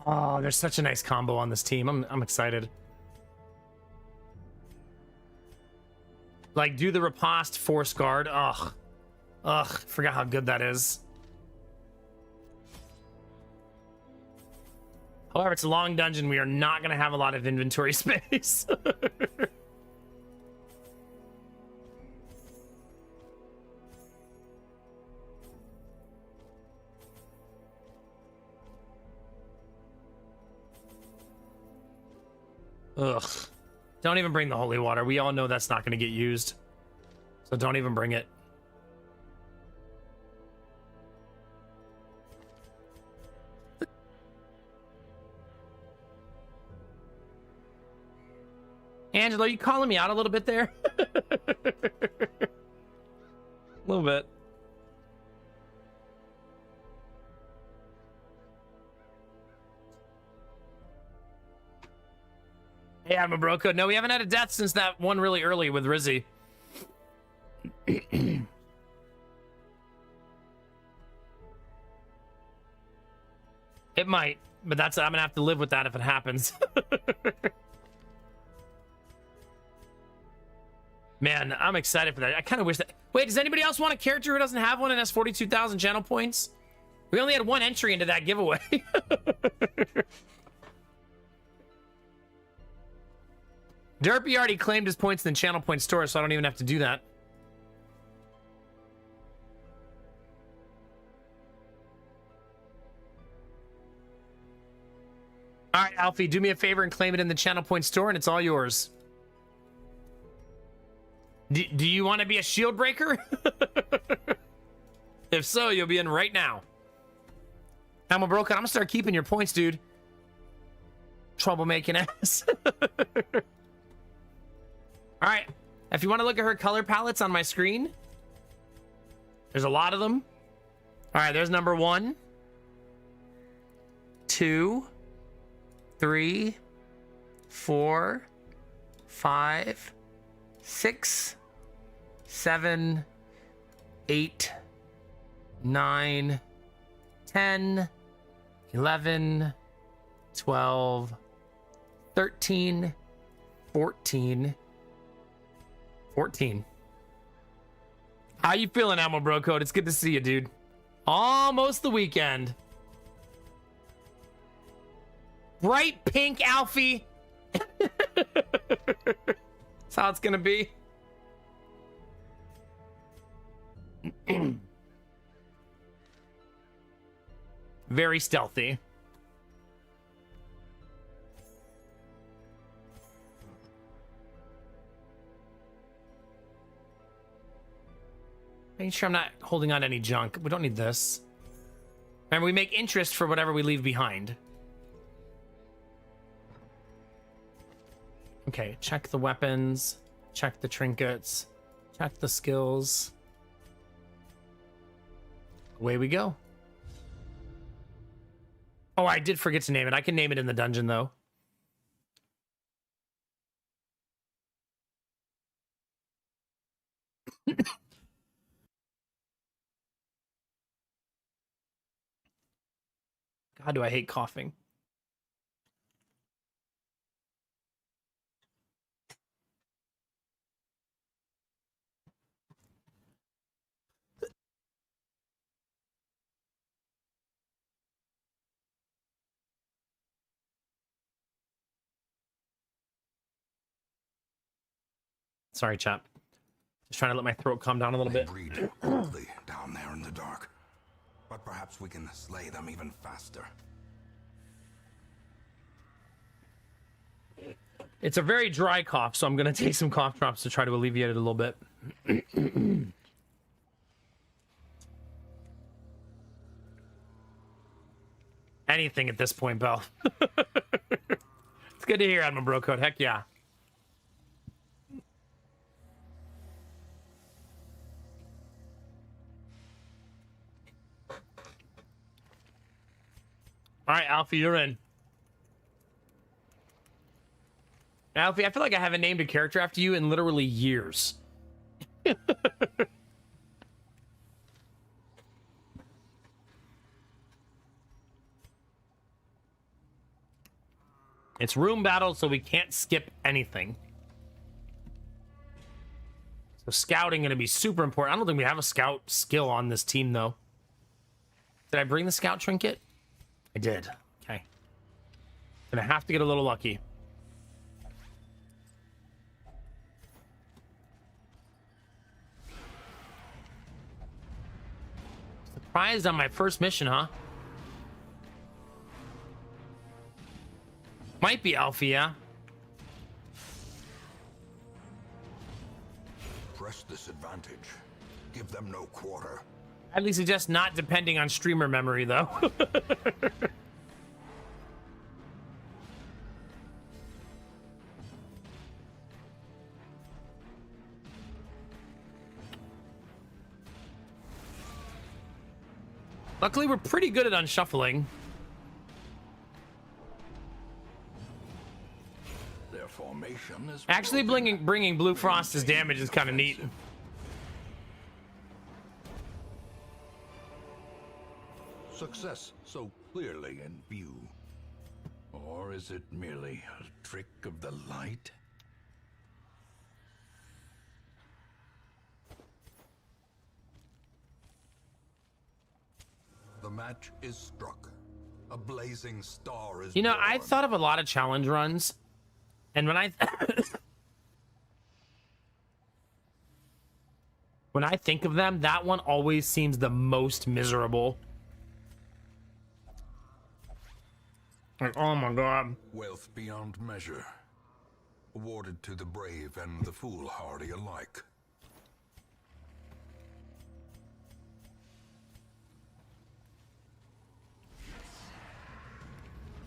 Oh, there's such a nice combo on this team. I'm excited. Like, do the riposte, force guard. Ugh. Ugh, forgot how good that is. However, it's a long dungeon. We are not going to have a lot of inventory space. Ugh. Don't even bring the holy water. We all know that's not going to get used. So don't even bring it. Angelo, you calling me out a little bit there? A little bit. Hey, I'm a bro code. No, we haven't had a death since that one really early with Rizzy. It might, but I'm gonna have to live with that if it happens. Man, I'm excited for that. I kind of wish that... Wait, does anybody else want a character who doesn't have one and has 42,000 channel points? We only had one entry into that giveaway. Derpy already claimed his points in the channel point store, so I don't even have to do that. All right, Alfie, do me a favor and claim it in the channel point store, and it's all yours. Do you want to be a shield breaker? If so, you'll be in right now. I'm a broken. I'm gonna start keeping your points, dude. Troublemaking ass. All right. If you want to look at her color palettes on my screen, there's a lot of them. All right, there's number 1, 2, 3, 4, 5, 6, 7, 8, 9, 10, 11, 12, 13, 14. How you feeling, Ammo Bro Code? It's good to see you, dude. Almost the weekend. Bright pink, Alfie. That's how it's gonna be. Very stealthy. Making sure I'm not holding on to any junk. We don't need this. Remember, we make interest for whatever we leave behind. Okay, check the weapons. Check the trinkets. Check the skills. Away we go. Oh, I did forget to name it. I can name it in the dungeon, though. God, do I hate coughing. Sorry, chap. Just trying to let my throat calm down a little bit. Breed quickly down there in the dark, but perhaps we can slay them even faster. It's a very dry cough, so I'm going to take some cough drops to try to alleviate it a little bit. anything at this point, Bell. It's good to hear, Admiral Bro Code. Heck yeah. All right, Alfie, you're in. Alfie, I feel like I haven't named a character after you in literally years. It's room battle, so we can't skip anything. So scouting going to be super important. I don't think we have a scout skill on this team, though. Did I bring the scout trinket? I did. Okay. Gonna have to get a little lucky. Surprised on my first mission, huh? Might be Alfie, yeah? Press this advantage. Give them no quarter. At least suggest not depending on streamer memory, though. Luckily, we're pretty good at unshuffling. Their formation is Actually, bringing Blue Frost as damage is kind of neat. Success so clearly in view. Or is it merely a trick of the light? The match is struck. A blazing star is You know, born. I thought of a lot of challenge runs, and when I when I think of them, that one always seems the most miserable. Like, oh my god. Wealth beyond measure. Awarded to the brave and the foolhardy alike.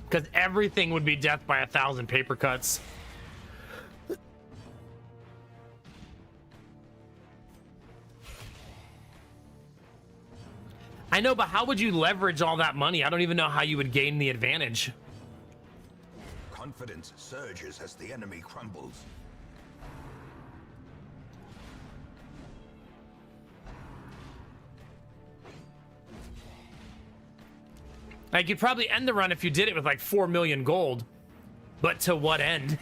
Because everything would be death by 1,000 paper cuts. I know, but how would you leverage all that money? I don't even know how you would gain the advantage. Confidence surges as the enemy crumbles. Like, you'd probably end the run if you did it with like 4 million gold. But to what end?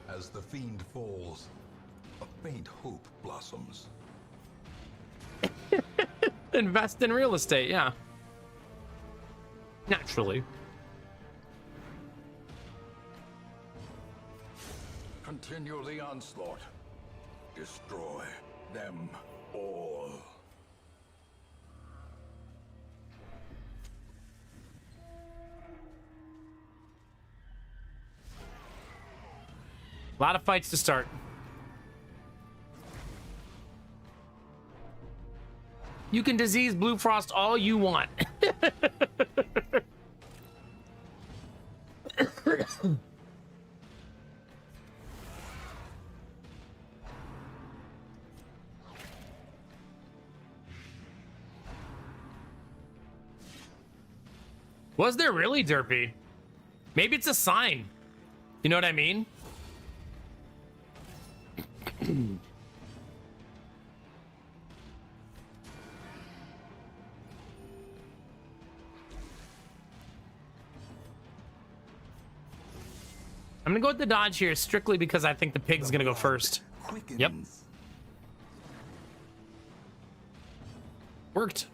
As the fiend falls, a faint hope blossoms. Invest in real estate, yeah. Naturally. Continue the onslaught. Destroy them all. A lot of fights to start. You can disease Blue Frost all you want. Was there really, Derpy? Maybe it's a sign. You know what I mean? I'm gonna go with the dodge here strictly because I think the pig's gonna go first. Yep. Worked.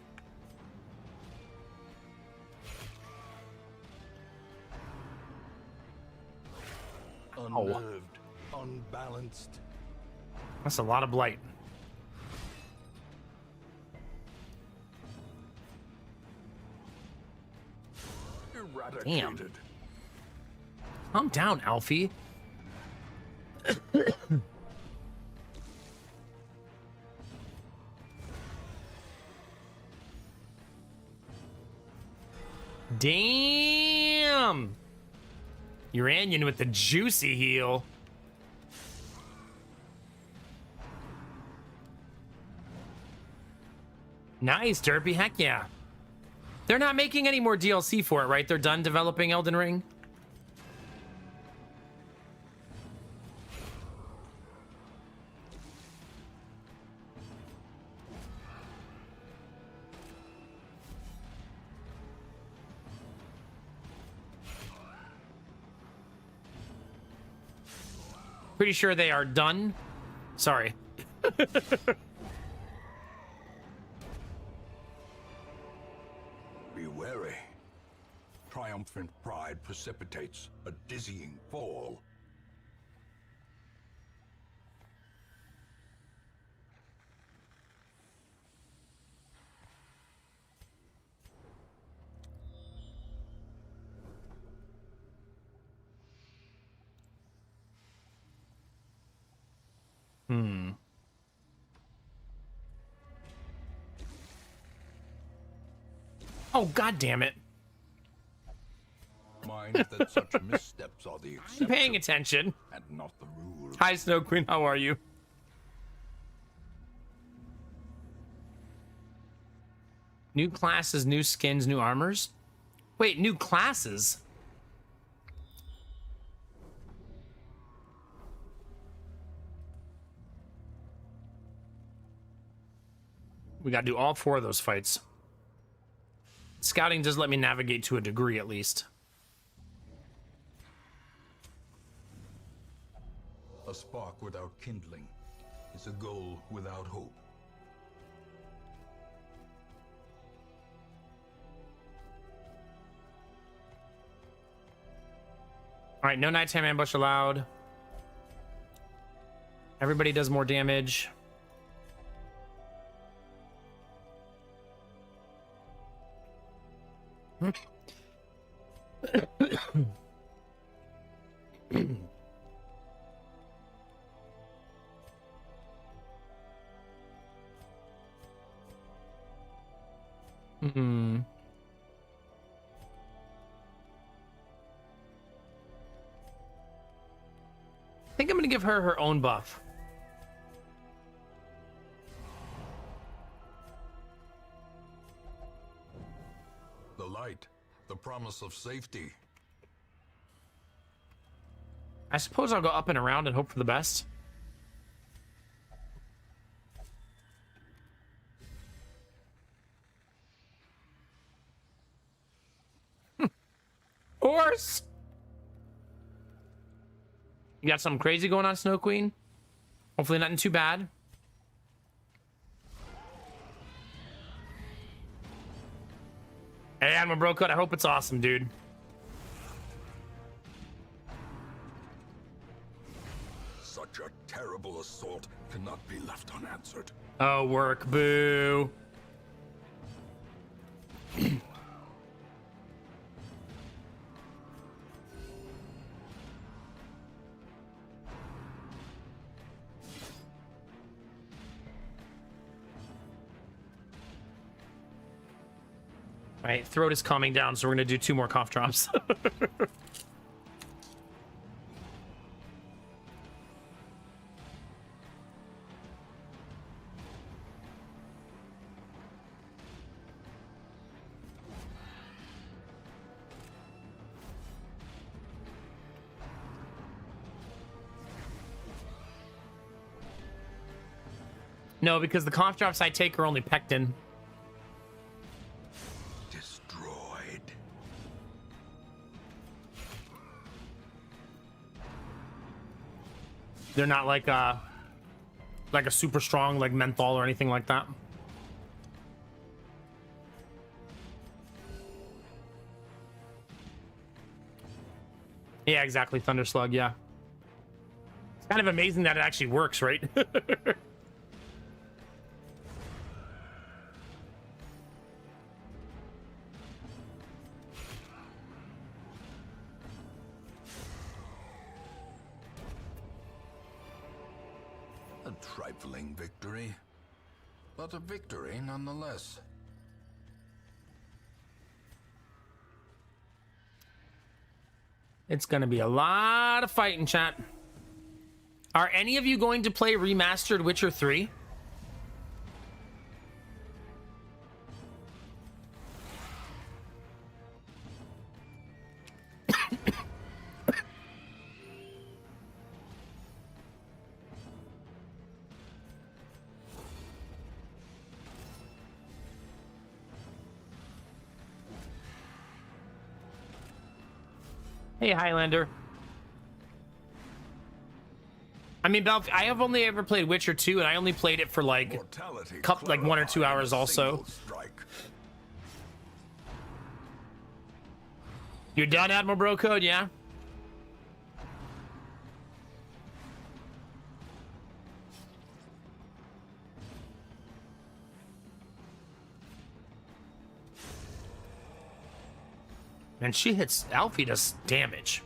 Unnerved, unbalanced. That's a lot of blight. Eradicated. Calm down, Alfie. Damn! Uranian with the juicy heal. Nice, Derpy. Heck yeah. They're not making any more DLC for it, right? They're done developing Elden Ring? Pretty sure they are done. Sorry. Be wary. Triumphant pride precipitates a dizzying fall. Oh, god damn it. Mind that such missteps are the I'm exception paying attention. and not the rule. Hi, Snow Queen. How are you? New classes, new skins, new armors? Wait, new classes? We gotta do all 4 of those fights. Scouting does let me navigate to a degree, at least. A spark without kindling is a goal without hope. All right, no nighttime ambush allowed. Everybody does more damage. Hmm. I think I'm gonna give her her own buff. The light, the promise of safety. I suppose I'll go up and around and hope for the best. Horse! You got something crazy going on, Snow Queen? Hopefully nothing too bad. Hey, Admiral Brocut, I hope it's awesome, dude. Such a terrible assault cannot be left unanswered. Oh, work, boo. All right, throat is calming down, so we're gonna do 2 more cough drops. No, because the cough drops I take are only pectin. Destroyed. They're not like a super strong like menthol or anything like that. Yeah, exactly. Thunder Slug, yeah. It's kind of amazing that it actually works, right? trifling victory, but a victory nonetheless. It's gonna be a lot of fighting, chat. Are any of you going to play remastered Witcher 3? Hey, Highlander. I mean, Belf, I have only ever played Witcher 2, and I only played it for like like 1 or 2 hours also. You're done, Admiral Bro Code, yeah? And she hits Alfie does damage.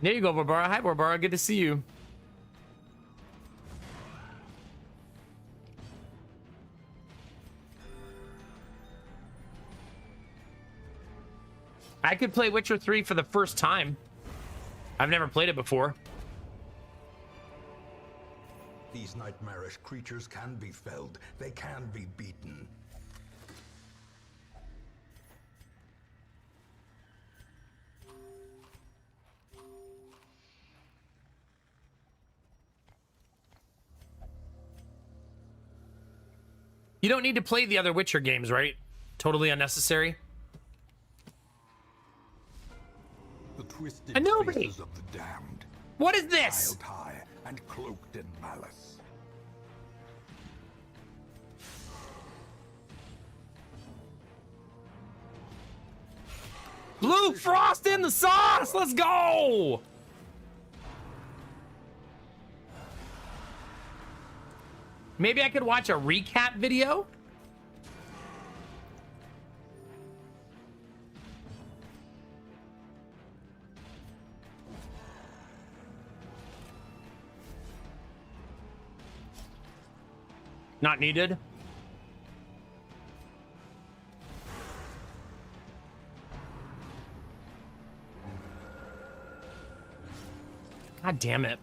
There you go, Barbara. Hi, Barbara. Good to see you. I could play Witcher 3 for the first time. I've never played it before. These nightmarish creatures can be felled. They can be beaten. You don't need to play the other Witcher games, right? Totally unnecessary. The twisted faces of the damned. What is this? Piled high and cloaked in malice. Blue Frost in the sauce! Let's go! Maybe I could watch a recap video? Not needed. God damn it.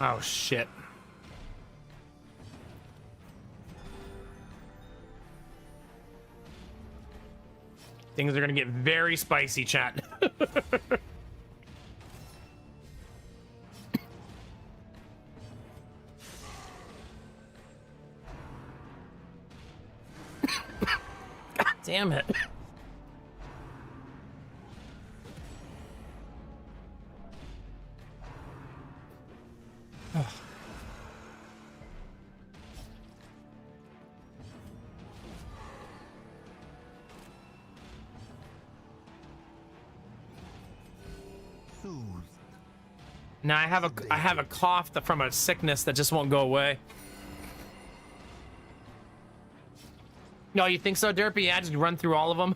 Oh, shit. Things are gonna get very spicy, chat. God damn it. Now I have a cough from a sickness that just won't go away. No, you think so, Derpy? Yeah, just run through all of them.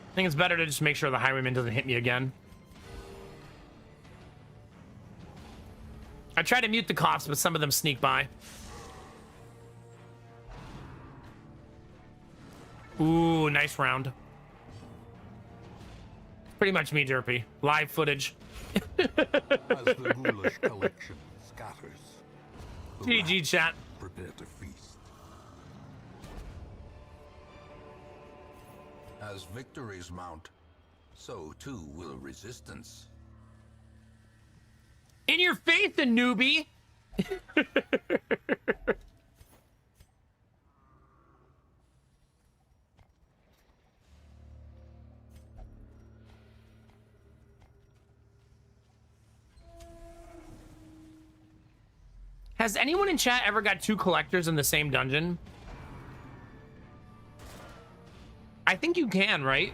I think it's better to just make sure the highwayman doesn't hit me again. I try to mute the coughs, but some of them sneak by. Ooh, nice round. Pretty much me, Derpy. Live footage. As the ghoulish collection scatters, GG, chat. prepare to feast. As victories mount, so too will resistance. In your face, a newbie. Has anyone in chat ever got 2 collectors in the same dungeon? I think you can, right?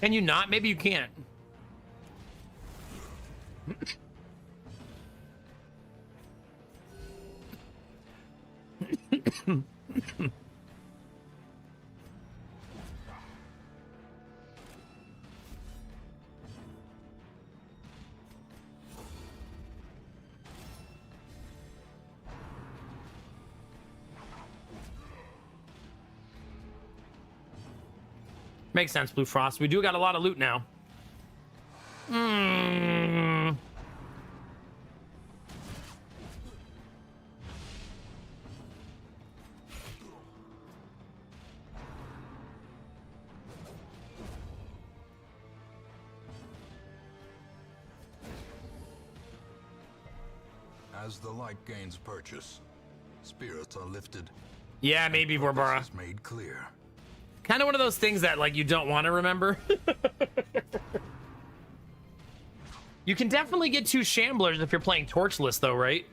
Can you not? Maybe you can't. Makes sense, Blue Frost. We do got a lot of loot now. As the light gains purchase, spirits are lifted. Yeah, maybe Barbara. Is made clear. Kind of one of those things that like you don't want to remember. You can definitely get 2 shamblers if you're playing torchless though, right?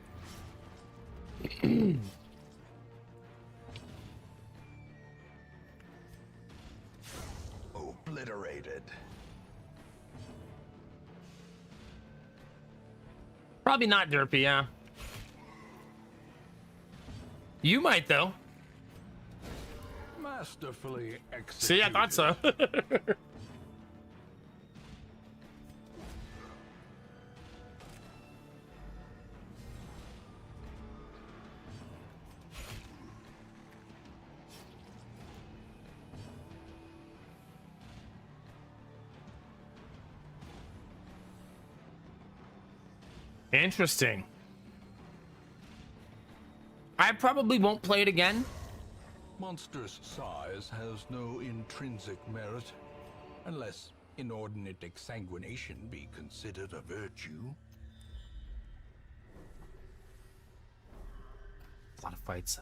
Obliterated. Probably not Derpy, yeah. You might though. Masterfully executed. See, I thought so. Interesting. I probably won't play it again. Monstrous size has no intrinsic merit, unless inordinate exsanguination be considered a virtue. A lot of fights.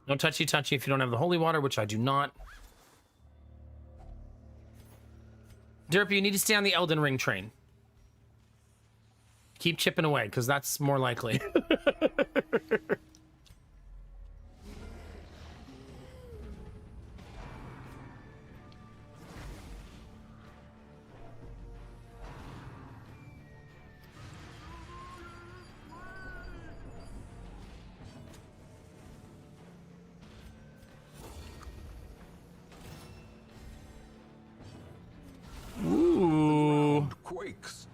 No touchy if you don't have the holy water, which I do not. Derpy, you need to stay on the Elden Ring train. Keep chipping away, because that's more likely. Ooh. Quakes.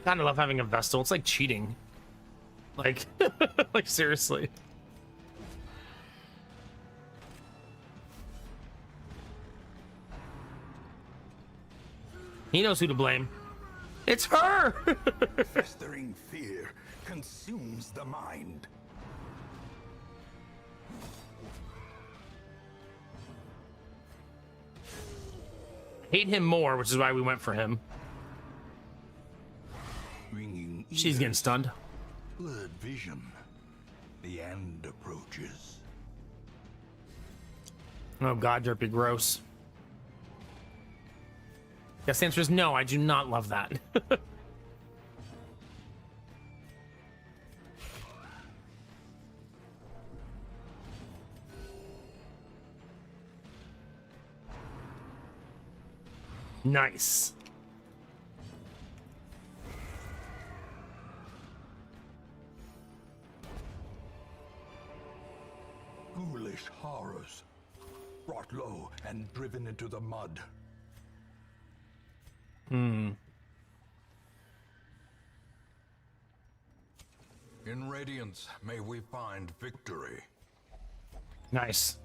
Kind of love having a Vestal. It's like cheating. Like, like seriously. He knows who to blame. It's her! Festering fear consumes the mind. Hate him more, which is why we went for him. Ringing She's getting ears, stunned. blurred vision. The end approaches. Oh god, Derpy, gross. Yes, the answer is no, I do not love that. Nice. Ghoulish horrors, brought low and driven into the mud. In radiance, may we find victory. Nice.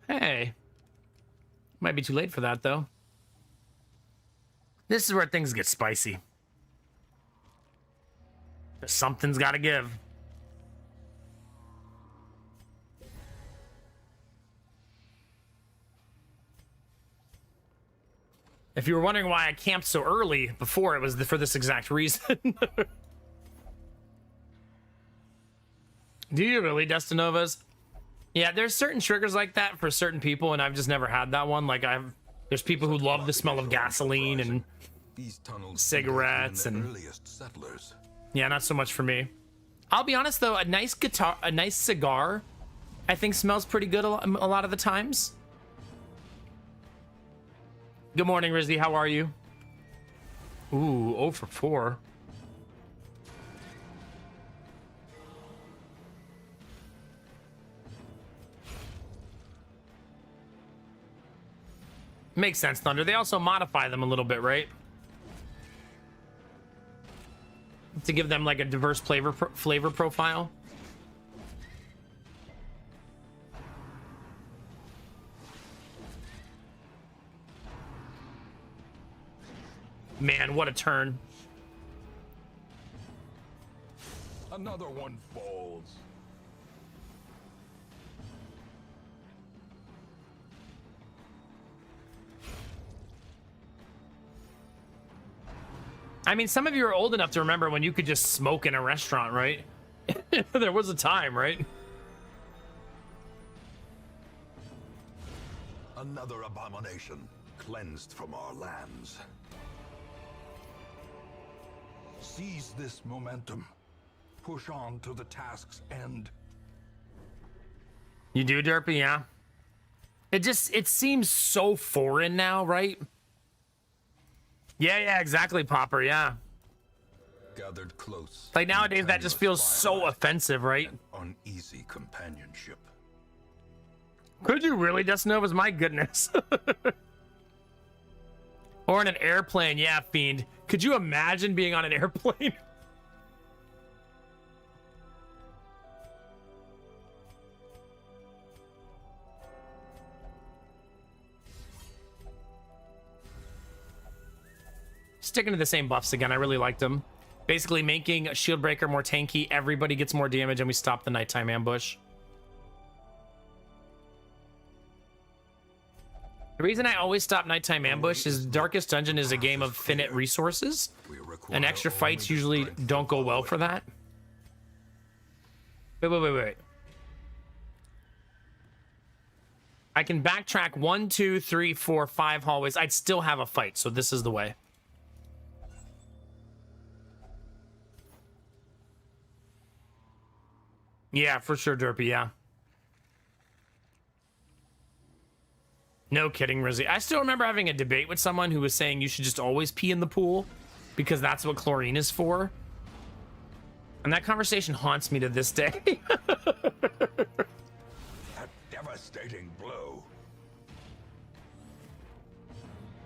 Hey. Might be too late for that, though. This is where things get spicy. Something's got to give. If you were wondering why I camped so early before, it was for this exact reason. Do you really, Destinovas? Yeah, there's certain triggers like that for certain people, and I've just never had that one. Like, there's people who love the smell of gasoline and cigarettes, and yeah, not so much for me. I'll be honest though, a nice cigar, I think smells pretty good a lot of the times. Good morning, Rizzy. How are you? Ooh, 0 for 4. Makes sense, Thunder. They also modify them a little bit, right? To give them like a diverse flavor profile. Man, what a turn. Another one falls. I mean, some of you are old enough to remember when you could just smoke in a restaurant, right? There was a time, right? Another abomination cleansed from our lands. Seize this momentum. Push on to the task's end. You do, Derpy, yeah. It seems so foreign now, right? Yeah, exactly, Popper, yeah. Gathered close. Like nowadays that just feels so offensive, right? Uneasy companionship. Could you really, Destinovas? My goodness. Or in an airplane, yeah, Fiend. Could you imagine being on an airplane? Sticking to the same buffs again, I really liked them. Basically making a shield breaker more tanky, everybody gets more damage, and we stop the nighttime ambush. The reason I always stop nighttime ambush is Darkest Dungeon is a game of finite resources, and extra fights usually don't go well for that. Wait. I can backtrack 1, 2, 3, 4, 5 hallways. I'd still have a fight, so this is the way. Yeah, for sure, Derpy, yeah. No kidding, Rizzy. I still remember having a debate with someone who was saying you should just always pee in the pool because that's what chlorine is for. And that conversation haunts me to this day. A devastating blow.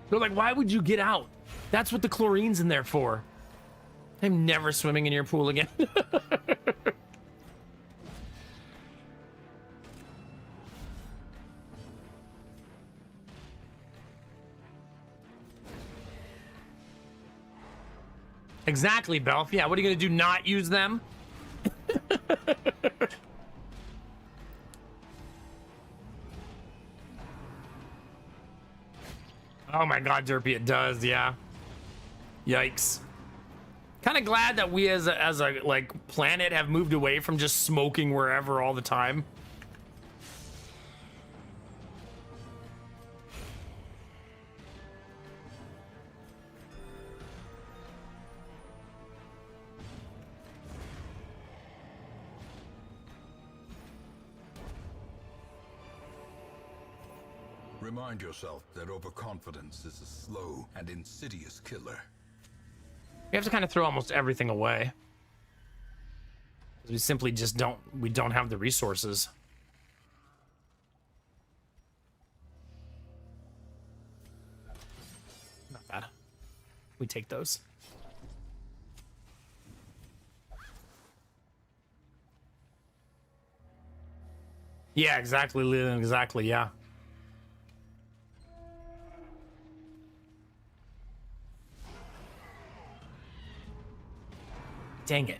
They're like, why would you get out? That's what the chlorine's in there for. I'm never swimming in your pool again. Exactly, Belf. Yeah, what are you going to do? Not use them? Oh my god, Derpy, it does, yeah. Yikes. Kind of glad that we as a like planet have moved away from just smoking wherever all the time. Remind yourself that overconfidence is a slow and insidious killer. We have to kind of throw almost everything away. We simply just don't have the resources. Not bad. We take those. Yeah, exactly, Leland, exactly, yeah. Dang it.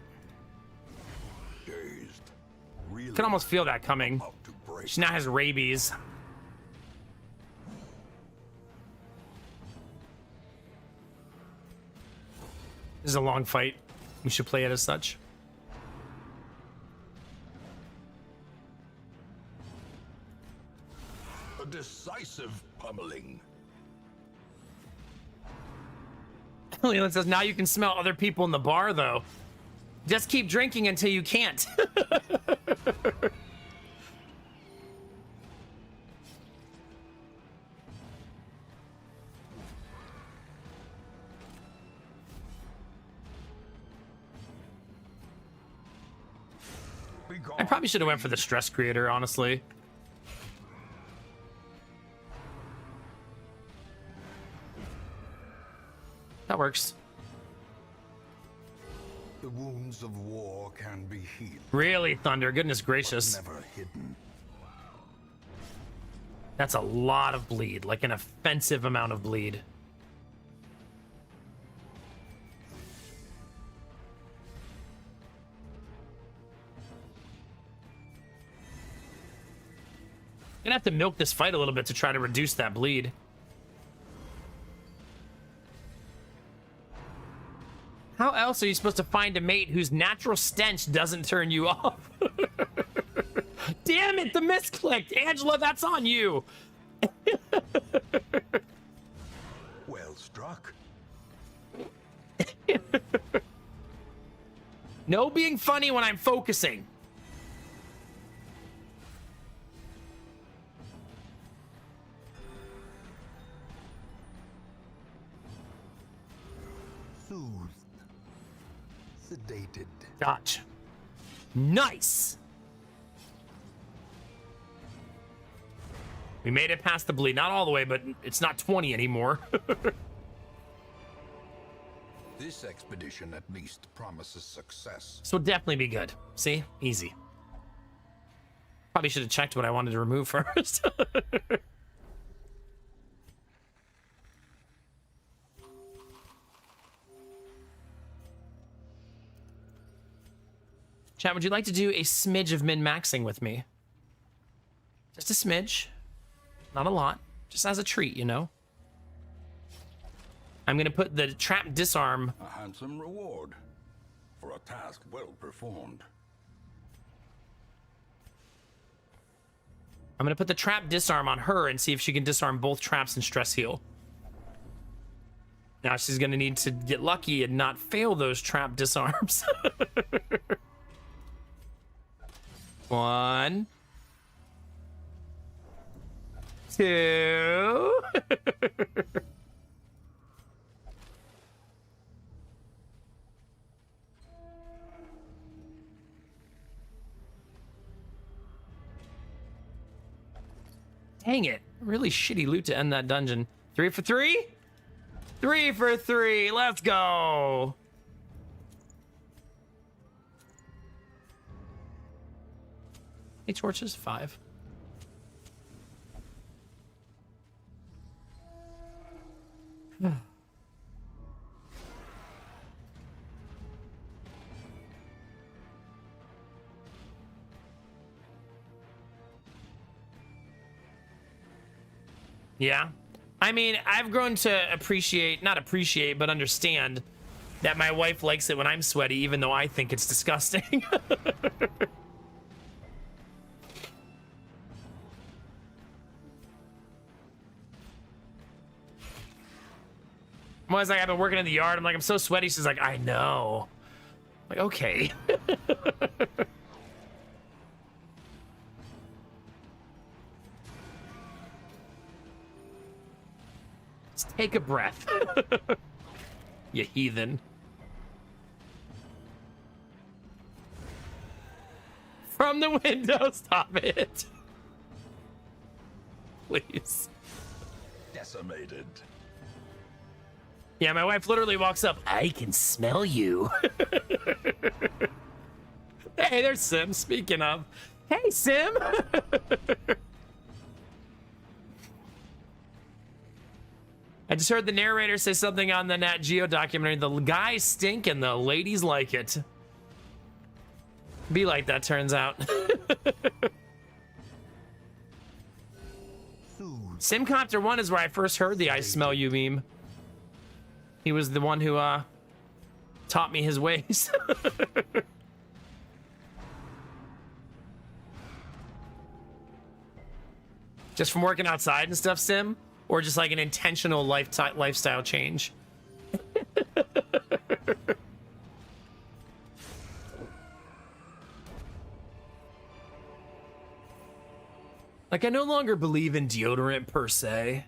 really Could almost feel that coming. about to break. She now has rabies. This is a long fight. We should play it as such. A decisive pummeling. Leland says, now you can smell other people in the bar, though. Just keep drinking until you can't. I probably should have went for the stress creator, honestly. That works. The wounds of war can be healed, Really, Thunder? Goodness gracious. never hidden. That's a lot of bleed, like an offensive amount of bleed. Gonna have to milk this fight a little bit to try to reduce that bleed. How else are you supposed to find a mate whose natural stench doesn't turn you off? Damn it, the misclicked. Angela, that's on you. Well struck. No being funny when I'm focusing. Soothed. Sedated. Dodge. Nice. We made it past the bleed. Not all the way, but it's not 20 anymore. This expedition at least promises success. This will definitely be good. See? Easy. Probably should have checked what I wanted to remove first. Chat, would you like to do a smidge of min-maxing with me? Just a smidge. Not a lot. Just as a treat, you know? I'm going to put the trap disarm. A handsome reward for a task well performed. I'm going to put the trap disarm on her and see if she can disarm both traps and stress heal. Now she's going to need to get lucky and not fail those trap disarms. 1, 2. Dang it. Really shitty loot to end that dungeon. 3 for 3? 3 for 3. Let's go. Hey, torches? 5. Yeah. I mean, I've grown to appreciate, not appreciate, but understand that my wife likes it when I'm sweaty, even though I think it's disgusting. I'm always like, I've been working in the yard. I'm like, I'm so sweaty. She's like, I know. I'm like, okay. Just take a breath. You heathen. From the window, stop it. Please. Decimated. Yeah, my wife literally walks up. I can smell you. Hey, there's Sim. Speaking of. Hey, Sim. I just heard the narrator say something on the Nat Geo documentary. The guys stink and the ladies like it. Be like that, turns out. Simcopter 1 is where I first heard the I smell you meme. He was the one who taught me his ways. Just from working outside and stuff, Sim? Or just like an intentional lifestyle change? Like, I no longer believe in deodorant per se.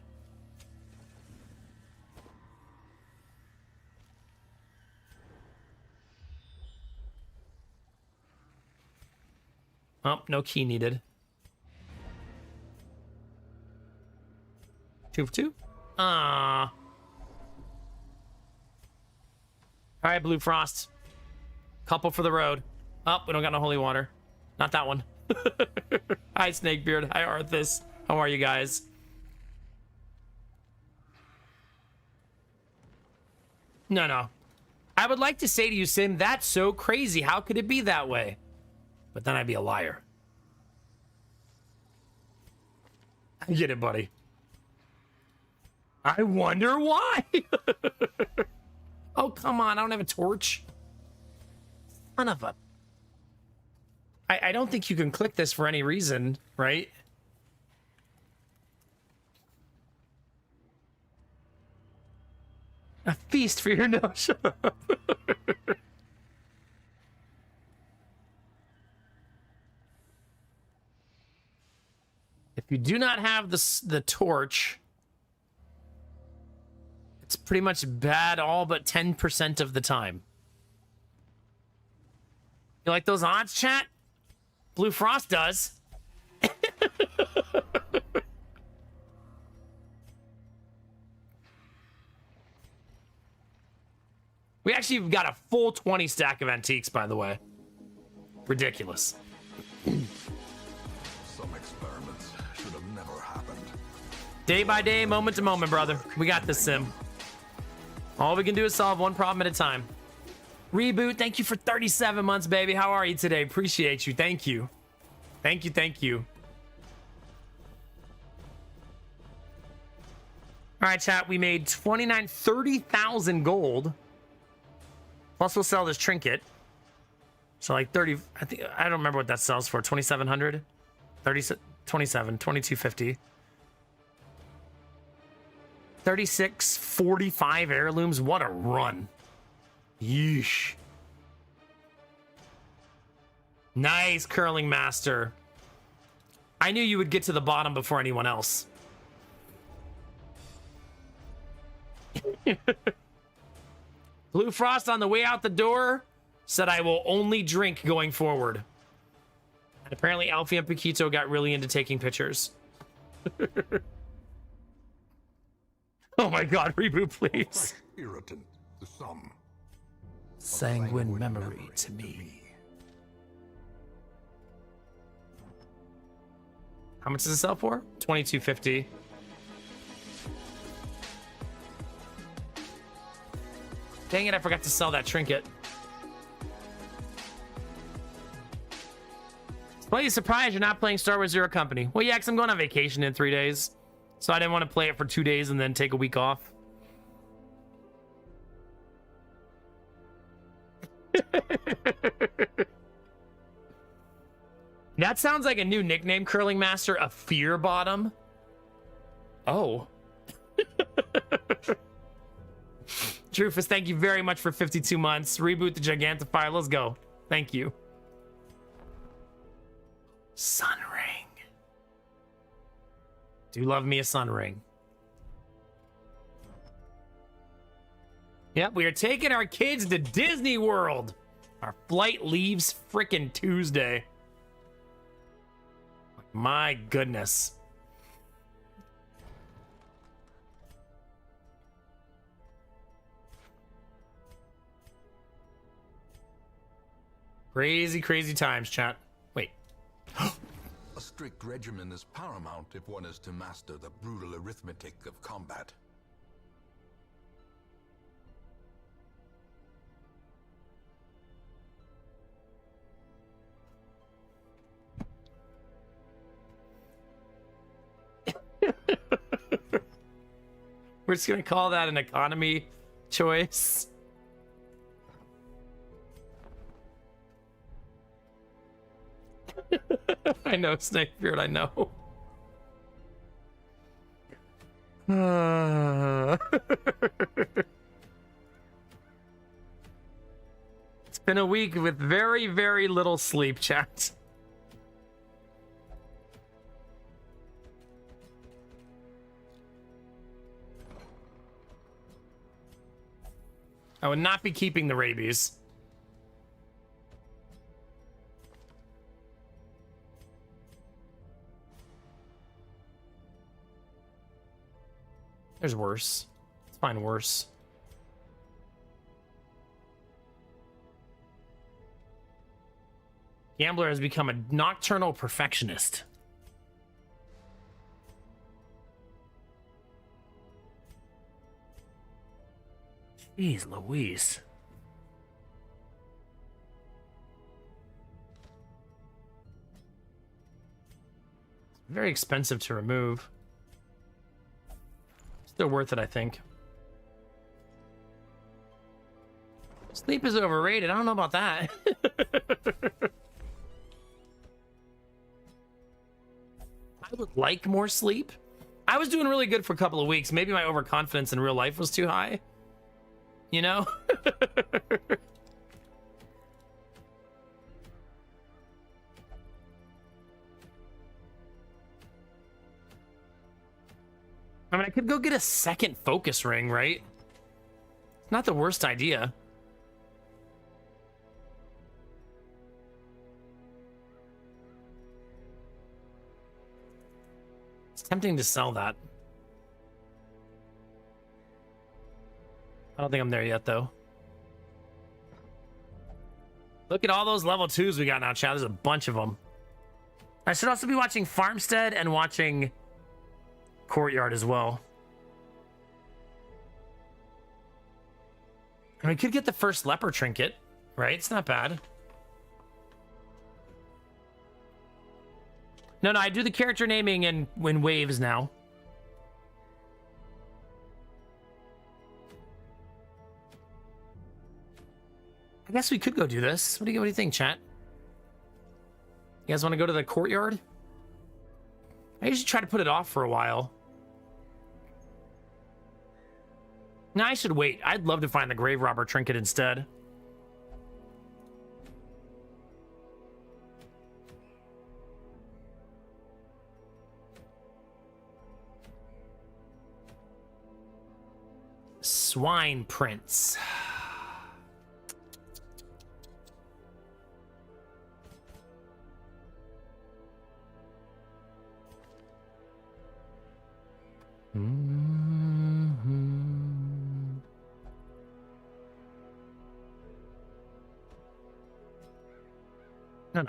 Oh, no key needed. 2 for 2? Ah. All right, Blue Frost. Couple for the road. Oh, we don't got no holy water. Not that one. Hi, Snakebeard. Hi, Arthas. How are you guys? No. I would like to say to you, Sim, that's so crazy. How could it be that way? But then I'd be a liar. I get it, buddy. I wonder why. Oh, come on. I don't have a torch. Son of a... I don't think you can click this for any reason, right? A feast for your nose. Shut up. If you do not have the torch, it's pretty much bad all but 10% of the time. You like those odds, chat? Blue Frost does. We actually got a full 20 stack of antiques, by the way. Ridiculous. Some experiments should have never happened. Day by day, moment to moment, brother. We got this, Sim. All we can do is solve one problem at a time. Reboot, thank you for 37 months, baby. How are you today? Appreciate you. Thank you. Thank you. All right, chat. We made 30,000 gold. Plus, we'll sell this trinket. So, like 30, I don't remember what that sells for. 2,700? 27, 2250. 36, 45 heirlooms. What a run. Yeesh. Nice, Curling Master. I knew you would get to the bottom before anyone else. Blue Frost on the way out the door said I will only drink going forward. And apparently Alfie and Paquito got really into taking pictures. Oh my god, reboot, please. Irritant, the sum. Sanguine memory to me. How much does it sell for? 2250. Dang it, I forgot to sell that trinket. Slightly surprised you're not playing Star Wars Zero Company. Well, yeah, because I'm going on vacation in 3 days. So I didn't want to play it for 2 days and then take a week off. That sounds like a new nickname, Curling Master, a fear bottom. Oh. Drufus, thank you very much for 52 months. Reboot the Gigantifier. Let's go. Thank you. Sun ring. Do love me a sun ring. Yep, we are taking our kids to Disney World. Our flight leaves frickin' Tuesday. My goodness. Crazy, crazy times, chat. Wait. A strict regimen is paramount if one is to master the brutal arithmetic of combat. We're just gonna call that an economy choice. I know, Snakebeard, I know. It's been a week with very, very little sleep, chat. I would not be keeping the rabies. There's worse. Let's find worse. Gambler has become a nocturnal perfectionist. Jeez Louise. It's very expensive to remove. Still worth it, I think. Sleep is overrated. I don't know about that. I would like more sleep. I was doing really good for a couple of weeks. Maybe my overconfidence in real life was too high. You know? I mean, I could go get a second focus ring, right? Not the worst idea. It's tempting to sell that. I don't think I'm there yet, though. Look at all those level 2s we got now, chat. There's a bunch of them. I should also be watching Farmstead and watching Courtyard as well. And we could get the first leper trinket, right? It's not bad. No, I do the character naming in waves now. I guess we could go do this. What do you think, chat? You guys want to go to the Courtyard? I usually try to put it off for a while. No, I should wait. I'd love to find the Grave Robber trinket instead. Swine Prince. No.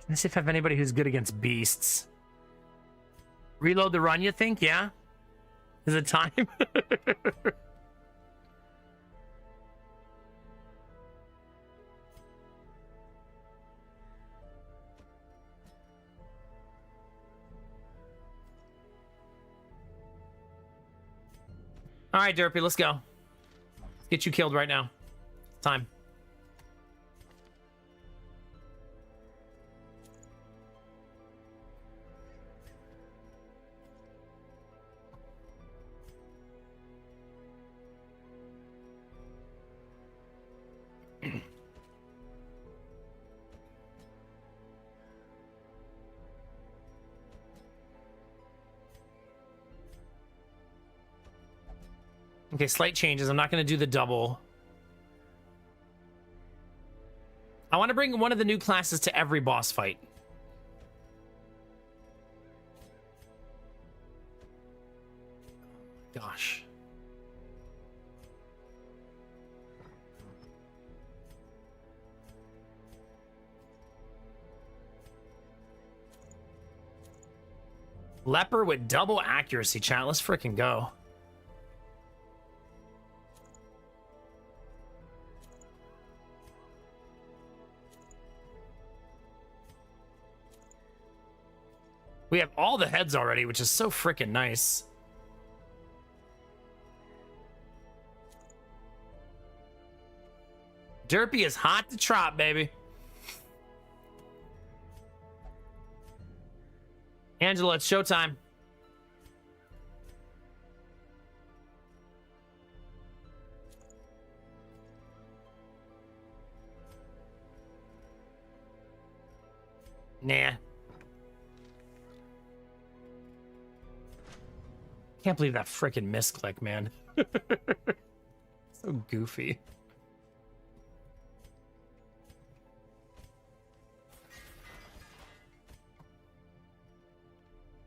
Let's see if I have anybody who's good against beasts. Reload the run, you think? Yeah? Is it time? All right, Derpy, let's go. Let's get you killed right now. Time. Okay, slight changes. I'm not going to do the double. I want to bring one of the new classes to every boss fight. Gosh. Leper with double accuracy, chat. Let's freaking go. We have all the heads already, which is so freaking nice. Derpy is hot to trot, baby. Angela, it's showtime. Nah. Can't believe that freaking misclick, man. So goofy.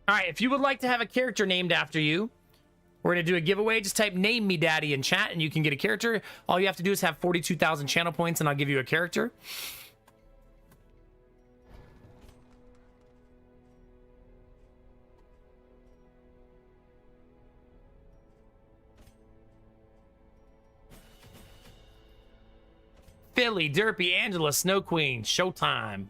All right, if you would like to have a character named after you, we're going to do a giveaway. Just type "Name Me Daddy" in chat and you can get a character. All you have to do is have 42,000 channel points and I'll give you a character. Philly, Derpy, Angela, Snow Queen, showtime.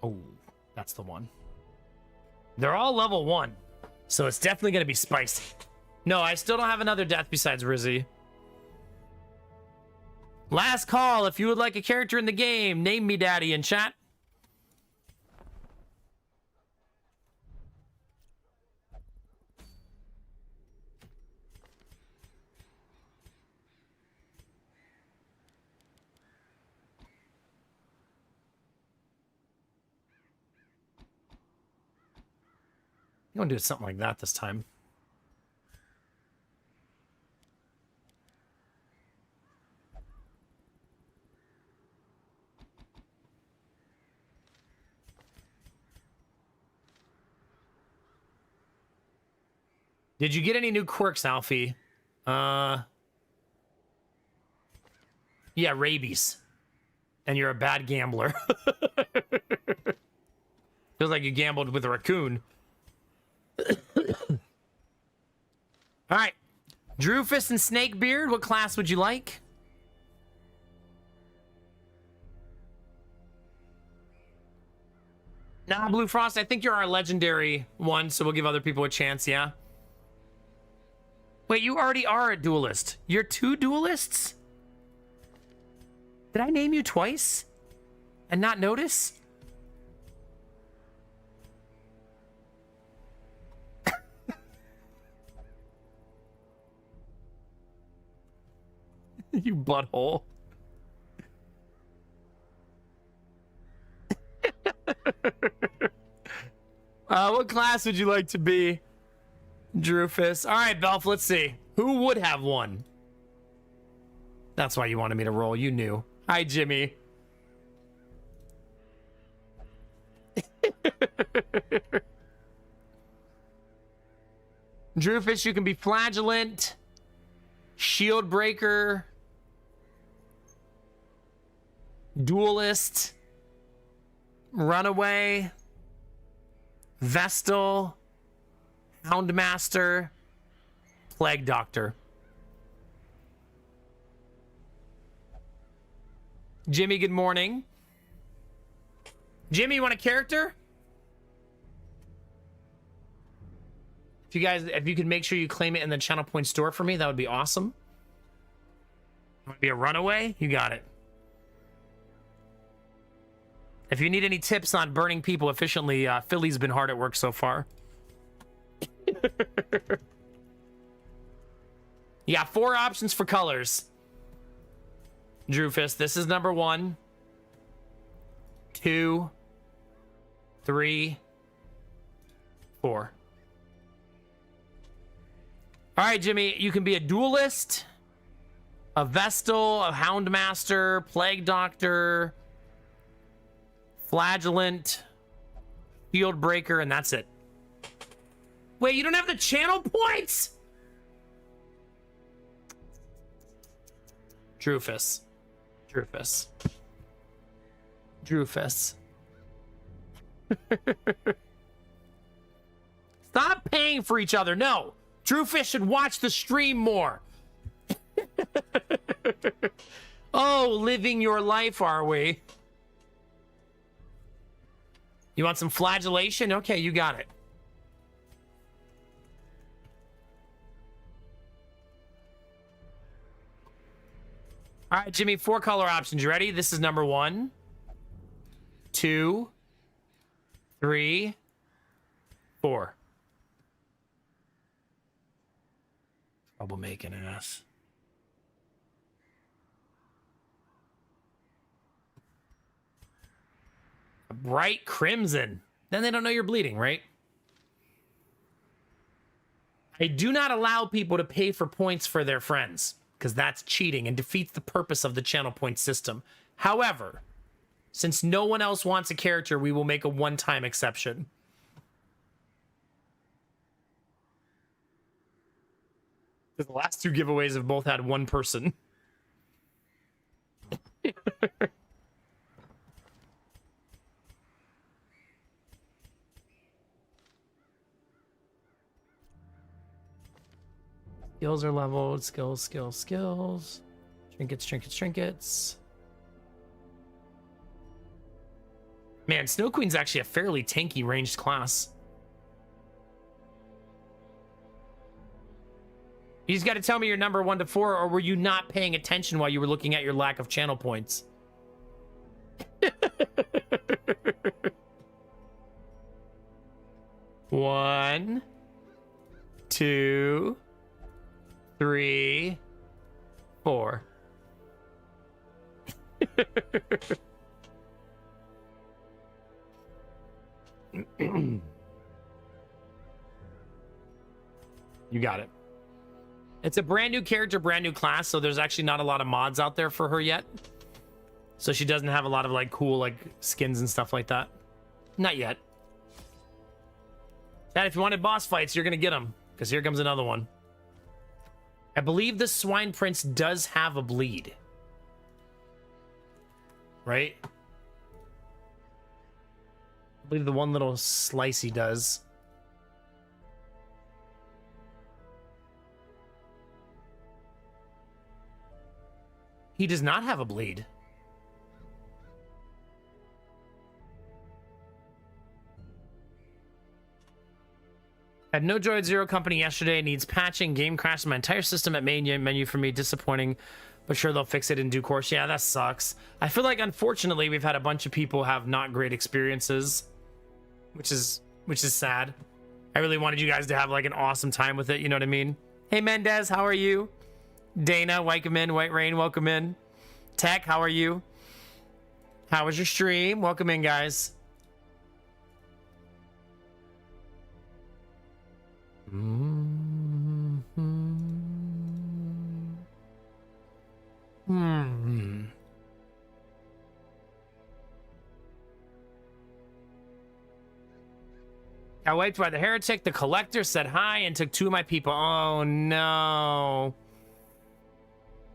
Oh, that's the one. They're all level 1, so it's definitely going to be spicy. No, I still don't have another death besides Rizzy. Last call. If you would like a character in the game, name me daddy in chat. I'm going to do something like that this time. Did you get any new quirks, Alfie? Yeah, rabies. And you're a bad gambler. Feels like you gambled with a raccoon. All right. Drewfist and Snakebeard, what class would you like? Nah, Blue Frost, I think you're our legendary one, so we'll give other people a chance, yeah? Wait, you already are a duelist. You're 2 duelists? Did I name you twice? And not notice? You butthole. What class would you like to be? Drewfist. All right, Belf, let's see. Who would have won? That's why you wanted me to roll. You knew. Hi, Jimmy. Drewfist, you can be Flagellant, Shield Breaker, Duelist, Runaway, Vestal, Houndmaster, Plague Doctor. Jimmy, good morning. Jimmy, you want a character? If you could make sure you claim it in the Channel Point store for me, that would be awesome. Want to be a runaway? You got it. If you need any tips on burning people efficiently, Philly's been hard at work so far. You got 4 options for colors. Drewfist, this is number 1, 2, 3, 4. All right, Jimmy, you can be a duelist, a Vestal, a Houndmaster, Plague Doctor, Flagellant, Field Breaker, and that's it. Wait, you don't have the channel points? Drewfist. Drewfist. Drewfist. Stop paying for each other. No. Drewfish should watch the stream more. Oh, living your life, are we? You want some flagellation? Okay, you got it. All right, Jimmy, 4 color options. You ready? This is number 1, 2, 3, 4. Troublemaking ass. A bright crimson. Then they don't know you're bleeding, right? I do not allow people to pay for points for their friends, because that's cheating and defeats the purpose of the channel point system. However, since no one else wants a character, we will make a one-time exception. The last 2 giveaways have both had one person. Skills are leveled. Skills, skills, skills. Trinkets, trinkets, trinkets. Man, Snow Queen's actually a fairly tanky ranged class. You just got to tell me your number 1 to 4, or were you not paying attention while you were looking at your lack of channel points? One, 2, 3, 4. You got it. It's a brand new character, brand new class, so there's actually not a lot of mods out there for her yet. So she doesn't have a lot of like cool like skins and stuff like that. Not yet. Dad, if you wanted boss fights, you're gonna get them, because here comes another one. I believe the Swine Prince does have a bleed. Right? I believe the one little slice he does. He does not have a bleed. Had no Droid Zero company yesterday. Needs patching. Game crashed my entire system at main menu for me. Disappointing, but sure they'll fix it in due course. Yeah, that sucks. I feel like unfortunately we've had a bunch of people have not great experiences, which is sad. I really wanted you guys to have like an awesome time with it. You know what I mean? Hey Mendez, how are you? Dana, welcome in. White Rain, welcome in. Tech, how are you? How was your stream? Welcome in, guys. I wiped by the heretic. The collector said hi and took 2 of my people. Oh no.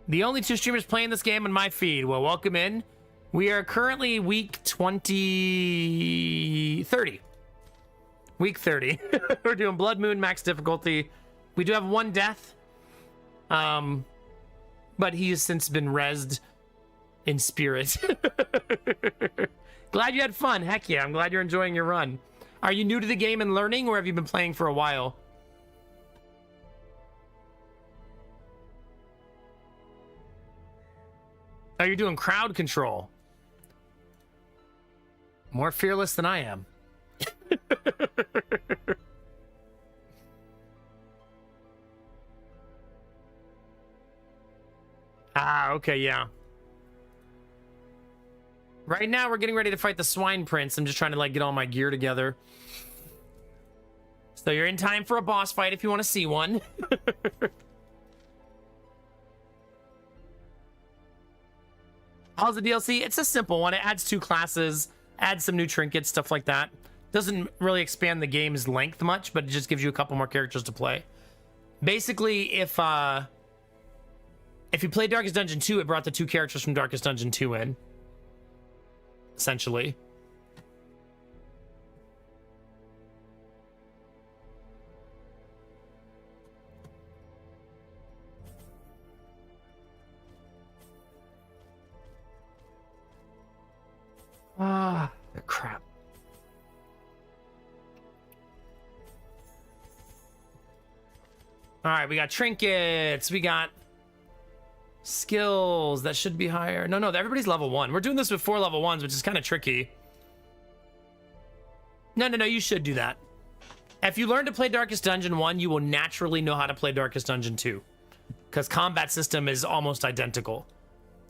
The only 2 streamers playing this game on my feed. Well, welcome in. We are currently week 30. Week 30. We're doing Blood Moon max difficulty. We do have 1 death. But he has since been rezzed in spirit. Glad you had fun. Heck yeah, I'm glad you're enjoying your run. Are you new to the game and learning, or have you been playing for a while? Oh, you're doing crowd control. More fearless than I am. Ah, okay, yeah. Right now, we're getting ready to fight the Swine Prince. I'm just trying to, like, get all my gear together. So you're in time for a boss fight if you want to see one. How's the DLC? It's a simple one. It adds 2 classes, adds some new trinkets, stuff like that. Doesn't really expand the game's length much, but it just gives you a couple more characters to play. Basically, if you play Darkest Dungeon 2, it brought the 2 characters from Darkest Dungeon 2 in. Essentially. All right, we got trinkets. We got skills that should be higher. No, everybody's level 1. We're doing this with 4 level 1s, which is kind of tricky. No, you should do that. If you learn to play Darkest Dungeon 1, you will naturally know how to play Darkest Dungeon 2. Because combat system is almost identical.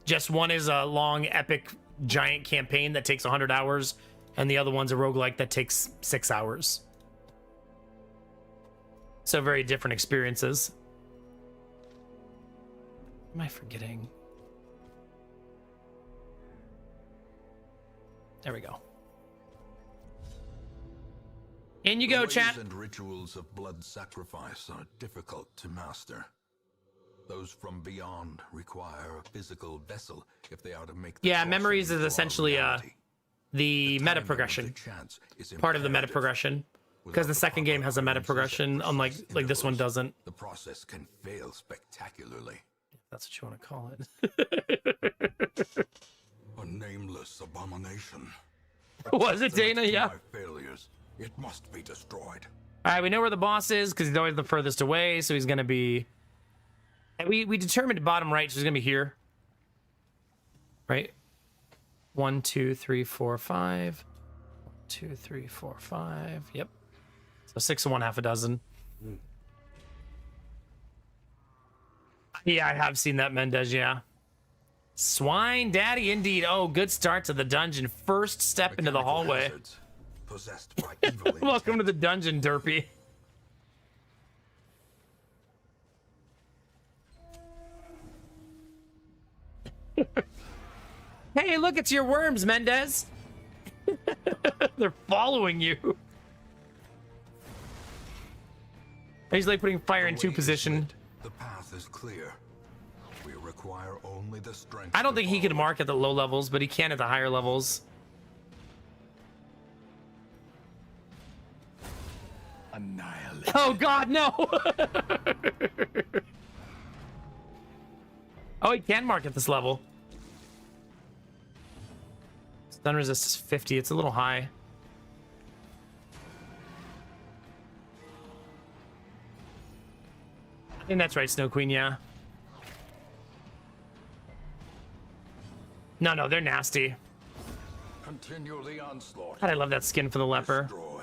Just one is a long, epic, giant campaign that takes 100 hours, and the other one's a roguelike that takes 6 hours. So very different experiences. What am I forgetting? There we go. In you go, chat. The ways and rituals of blood sacrifice are difficult to master. Those from beyond require a physical vessel if they are to make the memories is into our essentially reality. the meta timing progression. of the chance is Part of the meta imperative. progression. Because Without the second proper game has a meta utterances progression, at unlike precise this one intervals, doesn't. The process can fail spectacularly. That's what you want to call it. A nameless abomination. Was it Dana? To Yeah. my failures, it must be destroyed. All right, we know where the boss is because he's always the furthest away, so he's going to be... And we determined bottom right, so he's going to be here. Right? 1, 2, 3, 4, 5. 1, 2, 3, 4, 5. Yep. So 6 and 1, half a dozen. Yeah, I have seen that, Mendez, yeah. Swine Daddy, indeed. Oh, good start to the dungeon. First step into the Mechanical hallway. hazards, possessed by evil Welcome to intent. the dungeon, Derpy. Hey, look, it's your worms, Mendez. They're following you. He's like putting fire in The 2 way is position. lit, the path is clear. We require only the strength. I don't to think he can follow. mark at the low levels, but he can at the higher levels. Annihilate. Oh God, no! Oh, he can mark at this level. Stun resist is 50. It's a little high. I think that's right, Snow Queen, yeah. No, they're nasty. Continue the onslaught. God, I love that skin for the leper. Destroy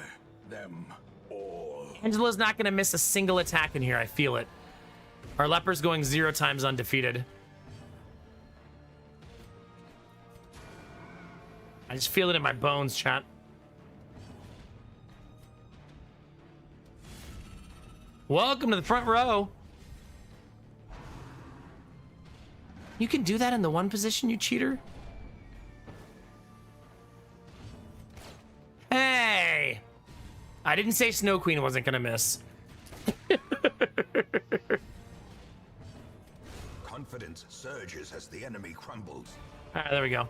them all. Angela's not going to miss a single attack in here. I feel it. Our leper's going 0 times undefeated. I just feel it in my bones, chat. Welcome to the front row. You can do that in the 1 position, you cheater? Hey! I didn't say Snow Queen wasn't gonna miss. Confidence surges as the enemy crumbles. All right, there we go.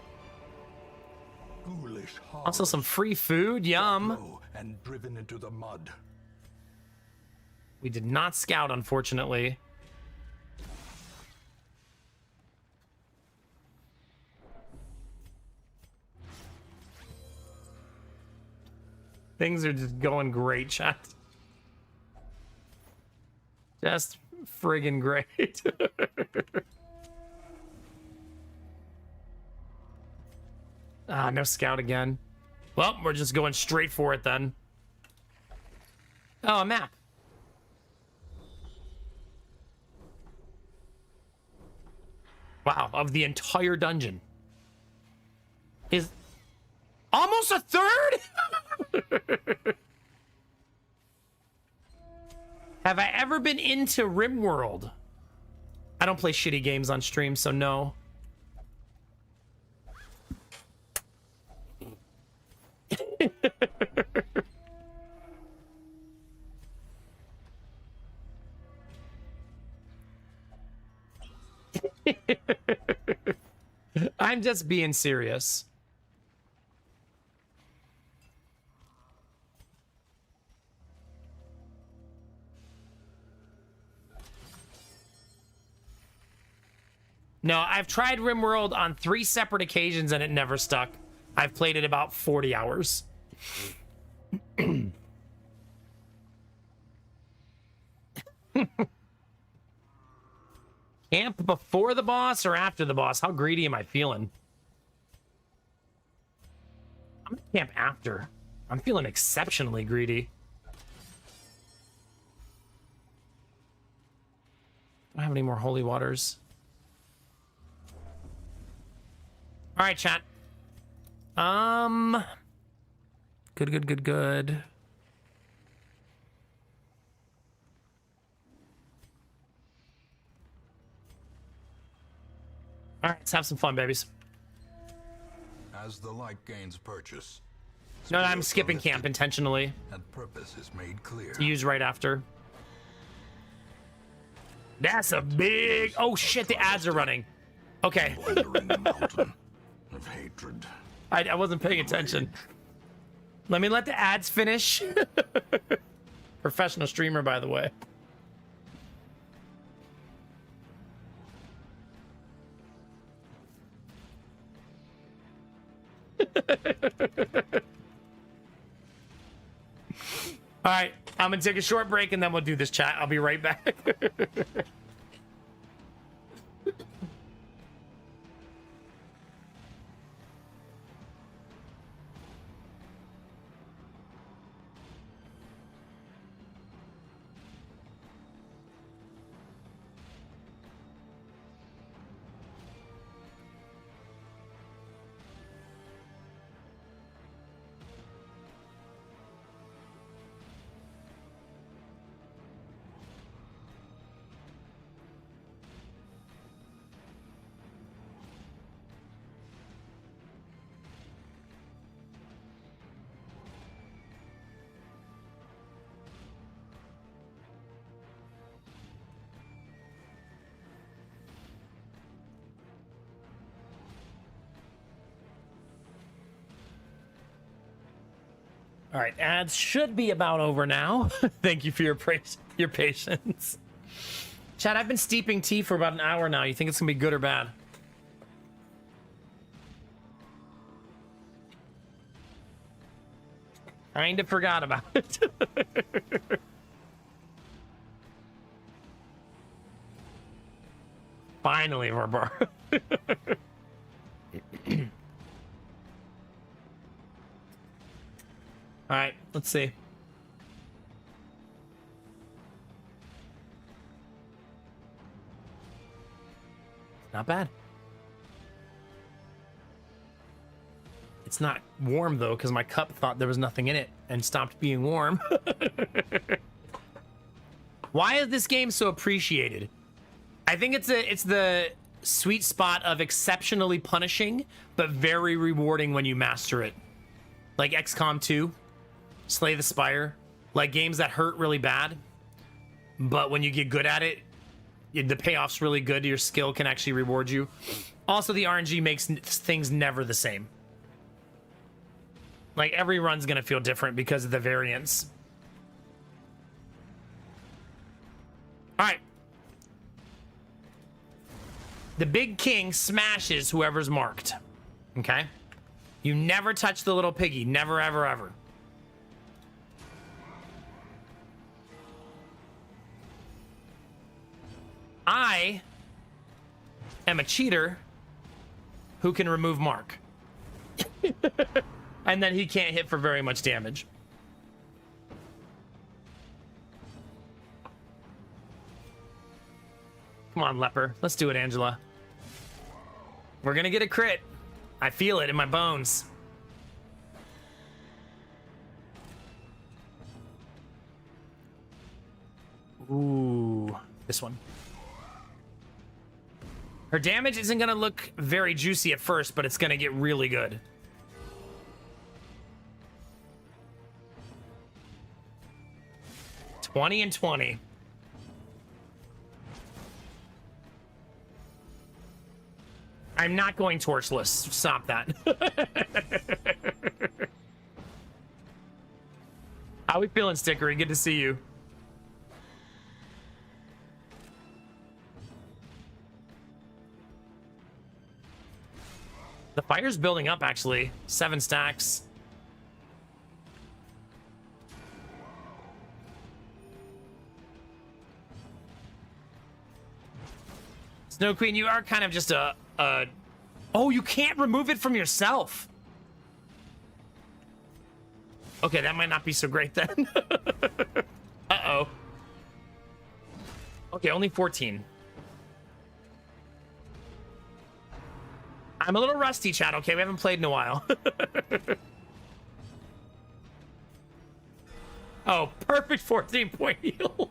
Ghoulish Also some free food, yum. low and driven into the mud. We did not scout, unfortunately. Things are just going great, chat. Just friggin' great. Ah, no scout again. Well, we're just going straight for it then. Oh, a map. Wow, of the entire dungeon. Is almost a third? Have I ever been into RimWorld? I don't play shitty games on stream, so no. I'm just being serious. No, I've tried RimWorld on 3 separate occasions and it never stuck. I've played it about 40 hours. Camp before the boss or after the boss? How greedy am I feeling? I'm gonna camp after. I'm feeling exceptionally greedy. Don't have any more holy waters. All right, chat. Good. All right, let's have some fun, babies. As the light gains purchase. No, I'm skipping camp intentionally And purpose is made clear. to use right after. That's a big... Oh, shit, the ads are running. Okay. Blundering mountain of hatred. I wasn't paying attention. Let me let the ads finish. Professional streamer, by the way. All right, I'm gonna take a short break and then we'll do this, chat. I'll be right back. All right, ads should be about over now. Thank you for your patience. Chad, I've been steeping tea for about an hour now. You think it's gonna be good or bad? Kinda forgot about it. Finally, we're All right, let's see. Not bad. It's not warm though, because my cup thought there was nothing in it and stopped being warm. Why is this game so appreciated? I think it's the sweet spot of exceptionally punishing, but very rewarding when you master it. Like XCOM 2. Slay the Spire, like games that hurt really bad, but when you get good at it, the payoff's really good. Your skill can actually reward you. Also, the RNG makes things never the same. Like every run's gonna feel different because of the variance. All right. The Big King smashes whoever's marked. Okay? You never touch the little piggy. Never, ever, ever. I am a cheater who can remove Mark. And then he can't hit for very much damage. Come on, Leper. Let's do it, Angela. We're gonna get a crit. I feel it in my bones. Ooh, this one. Her damage isn't gonna look very juicy at first, but it's gonna get really good. $20 and $20. I'm not going torchless. Stop that. How we feeling, Stickery? Good to see you. The fire's building up, actually. 7 stacks. Snow Queen, you are kind of just a... Oh, you can't remove it from yourself. Okay, that might not be so great then. Uh-oh. Okay, only 14. I'm a little rusty, chat. Okay, we haven't played in a while. Oh, perfect 14-point heal.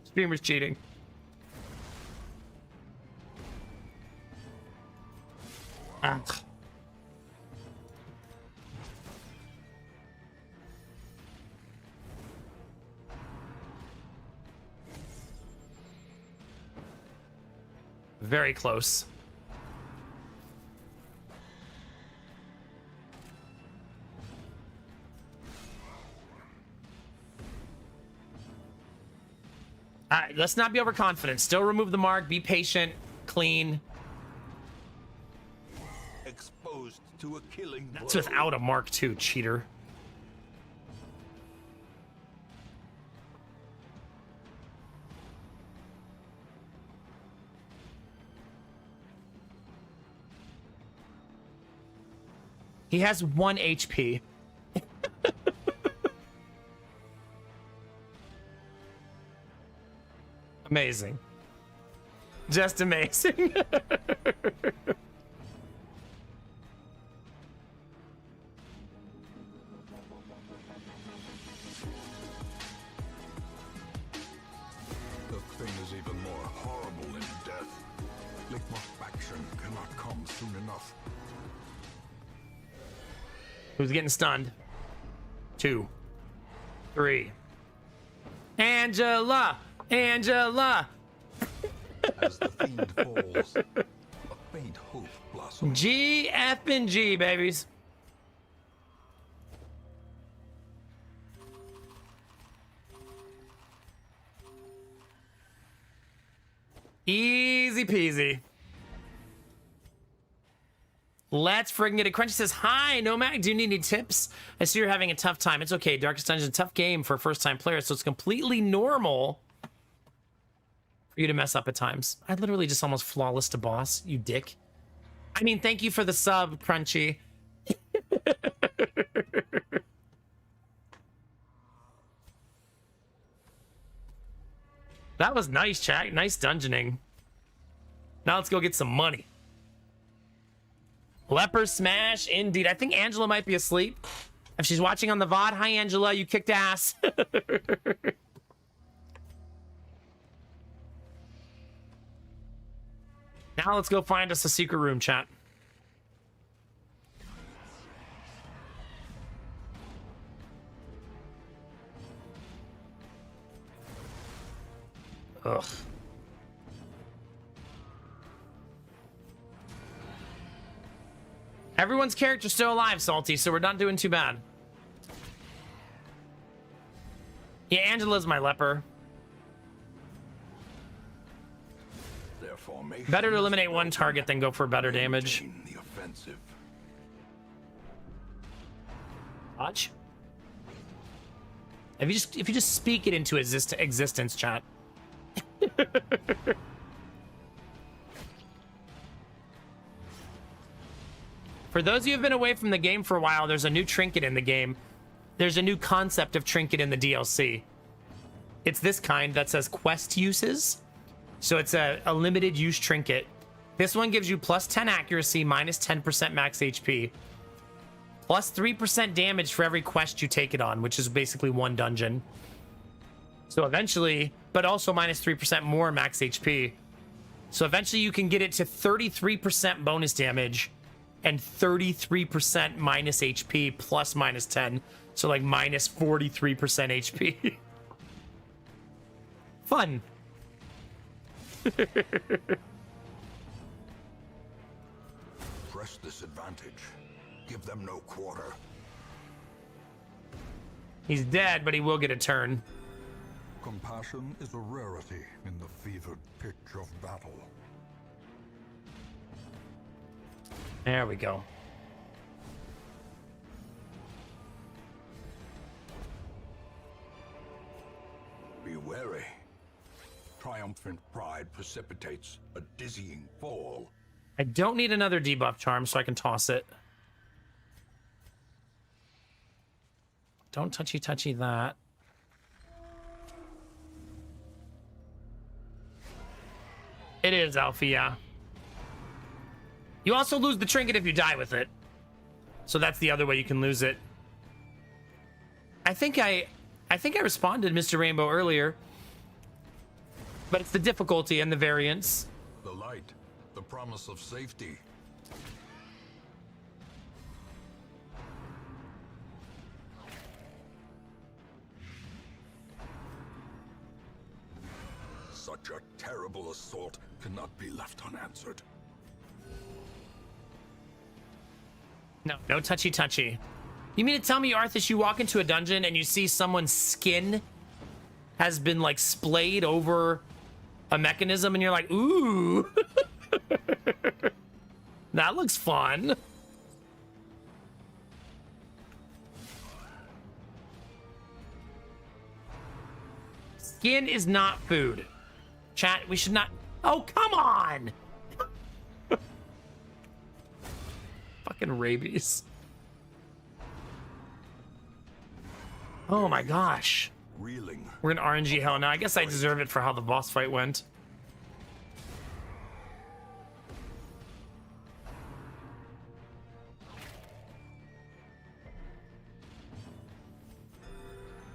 Streamer's cheating. Ah. Very close. All right, let's not be overconfident. Still remove the mark. Be patient. Clean. Exposed to a killing blow. That's without a mark too, cheater. He has 1 HP. Amazing. Just amazing. The thing is even more horrible than death. Liquefaction cannot come soon enough. Who's getting stunned? 2, 3. Angela! Angela! As the fiend falls, a faint hope blossoms. G, F, and G, babies. Easy peasy. Let's friggin' get it. Crunchy says, hi, Nomad, do you need any tips? I see you're having a tough time. It's okay. Darkest Dungeon is a tough game for a first-time player, so it's completely normal for you to mess up at times. I literally just almost flawless to boss, you dick. I mean, thank you for the sub, Crunchy. That was nice, chat. Nice dungeoning. Now let's go get some money. Leper smash, indeed. I think Angela might be asleep. If she's watching on the VOD, hi, Angela. You kicked ass. Now let's go find us a secret room, chat. Ugh. Everyone's character's still alive, Salty, so we're not doing too bad. Yeah, Angela's my leper. Better to eliminate one target than go for better damage. The offensive. Watch. If you just speak it into existence, chat. For those of you who have been away from the game for a while, there's a new trinket in the game. There's a new concept of trinket in the DLC. It's this kind that says quest uses. So it's a limited use trinket. This one gives you plus 10 accuracy, minus 10% max HP. Plus 3% damage for every quest you take it on, which is basically one dungeon. So eventually, but also minus 3% more max HP. So eventually you can get it to 33% bonus damage and 33% minus HP plus minus 10. So like minus 43% HP. Fun. Press this advantage. Give them no quarter. He's dead, but he will get a turn. Compassion is a rarity in the fevered pitch of battle. There we go. Be wary. Try a triumphant pride precipitates a dizzying fall. I don't need another debuff charm, so I can toss it. Don't touchy that. It is, Alfie, yeah. You also lose the trinket if you die with it. So that's the other way you can lose it. I think I responded, Mr. Rainbow, earlier. But it's the difficulty and the variance. The light, the promise of safety. Such a terrible assault cannot be left unanswered. No touchy. You mean to tell me, Arthas, you walk into a dungeon and you see someone's skin has been like splayed over a mechanism and you're like, ooh, that looks fun. Skin is not food. Chat, we should not. Oh, come on. Fucking rabies. Oh my gosh. Reeling. We're in RNG hell now. I guess I deserve it for how the boss fight went.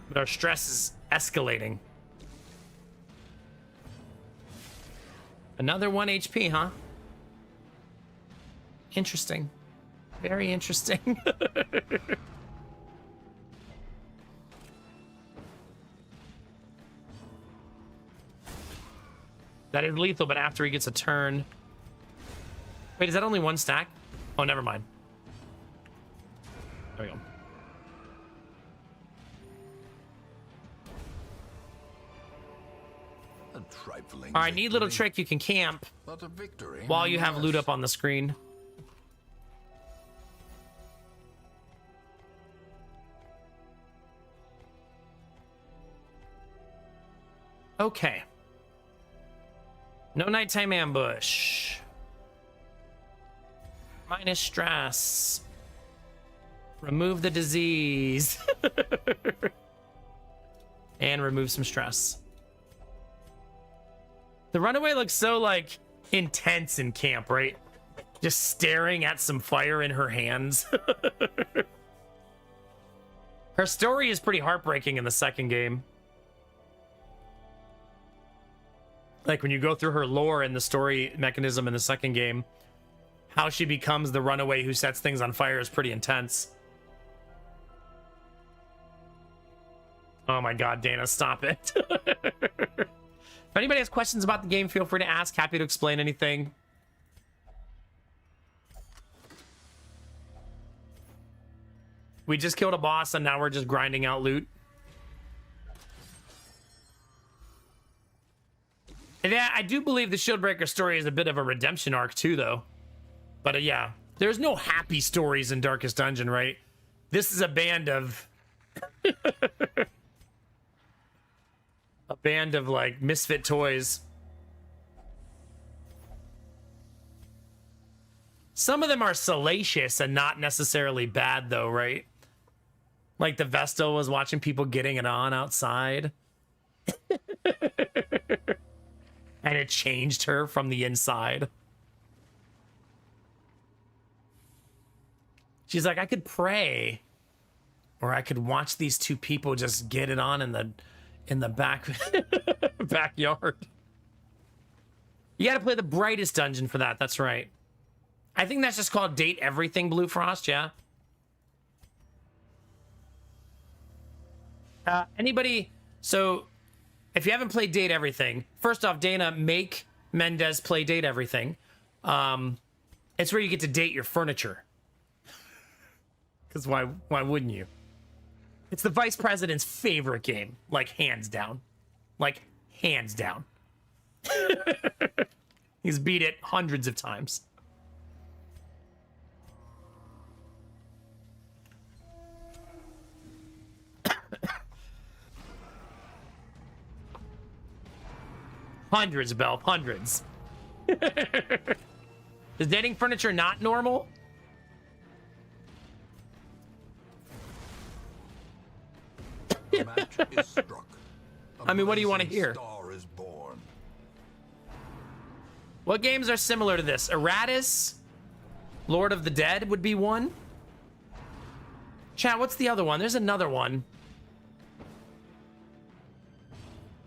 But our stress is escalating. Another 1 HP, huh? Interesting. Very interesting. That is lethal, but after he gets a turn. Wait, is that only one stack? Oh, never mind. There we go. A trifling All right, neat little victory, trick. You can camp but a victory while you have loot nonetheless. up on the screen. Okay. No nighttime ambush. Minus stress. Remove the disease. And remove some stress. The runaway looks so, like, intense in camp, right? Just staring at some fire in her hands. Her story is pretty heartbreaking in the second game. Like, when you go through her lore and the story mechanism in the second game, how she becomes the runaway who sets things on fire is pretty intense. Oh my god, Dana, stop it. If anybody has questions about the game, feel free to ask. Happy to explain anything. We just killed a boss and now we're just grinding out loot. Yeah, I do believe the Shieldbreaker story is a bit of a redemption arc too, though. But yeah, there's no happy stories in Darkest Dungeon, right? This is a band of... a band of, like, misfit toys. Some of them are salacious and not necessarily bad, though, right? Like the Vestal was watching people getting it on outside. And it changed her from the inside. She's like, I could pray, or I could watch these two people just get it on in the back backyard. You got to play the brightest dungeon for that. That's right. I think that's just called Date Everything, Blue Frost. Yeah. Anybody? So, if you haven't played Date Everything, first off, Dana, make Mendez play Date Everything. It's where you get to date your furniture. Because why wouldn't you? It's the vice president's favorite game, like hands down. Like hands down. He's beat it hundreds of times. Hundreds, Belf, hundreds. Is dating furniture not normal? The match is struck. I mean, what do you want to blazing hear? Star is born. What games are similar to this? HADES? Lord of the Dead would be one. Chat, what's the other one? There's another one.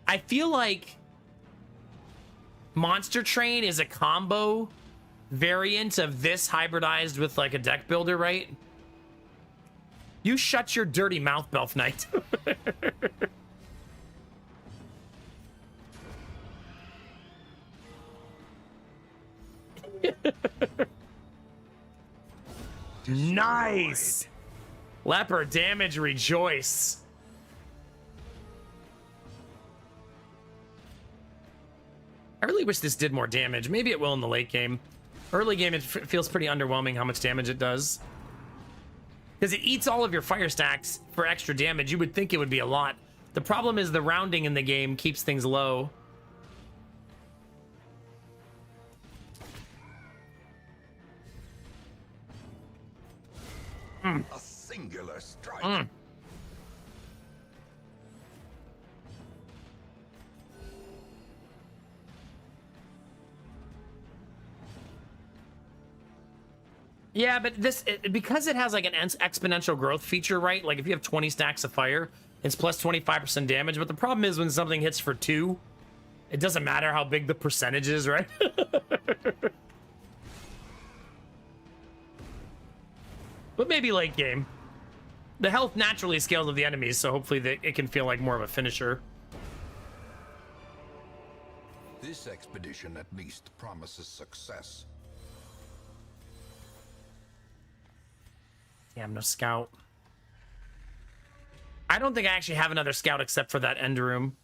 I feel like Monster Train is a combo variant of this hybridized with like a deck builder, right? You shut your dirty mouth, Belf Knight. Nice. Leopard damage, rejoice. I really wish this did more damage. Maybe it will in the late game. Early game, it feels pretty underwhelming how much damage it does. Because it eats all of your fire stacks for extra damage. You would think it would be a lot. The problem is the rounding in the game keeps things low. A singular strike. Yeah, but this, because it has like an exponential growth feature, right? Like if you have 20 stacks of fire, it's plus 25% damage. But the problem is when something hits for 2, it doesn't matter how big the percentage is, right? But maybe late game. The health naturally scales with the enemies, so hopefully it can feel like more of a finisher. This expedition at least promises success. Damn, no scout. I don't think I actually have another scout except for that end room.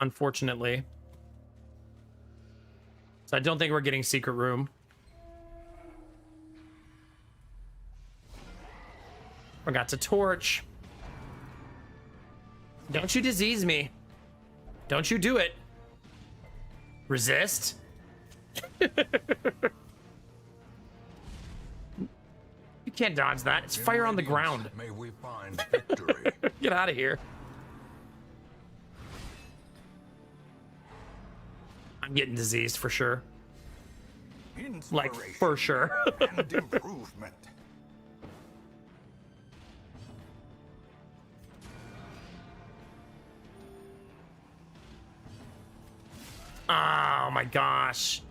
Unfortunately. So I don't think we're getting secret room. Forgot to torch. Don't you disease me. Don't you do it. Resist. You can't dodge that. It's fire on the ground. May we find victory. Get out of here. I'm getting diseased for sure. Like, for sure. And improvement. Oh my gosh.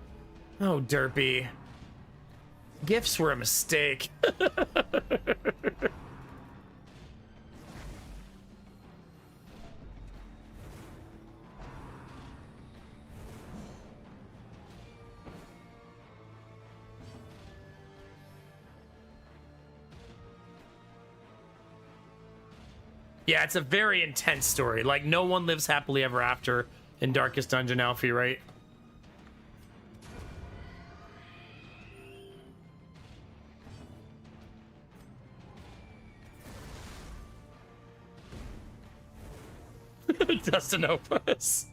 Oh, Derpy. Gifts were a mistake. Yeah, it's a very intense story. Like, no one lives happily ever after in Darkest Dungeon, Alfie, right? Dustin Opus.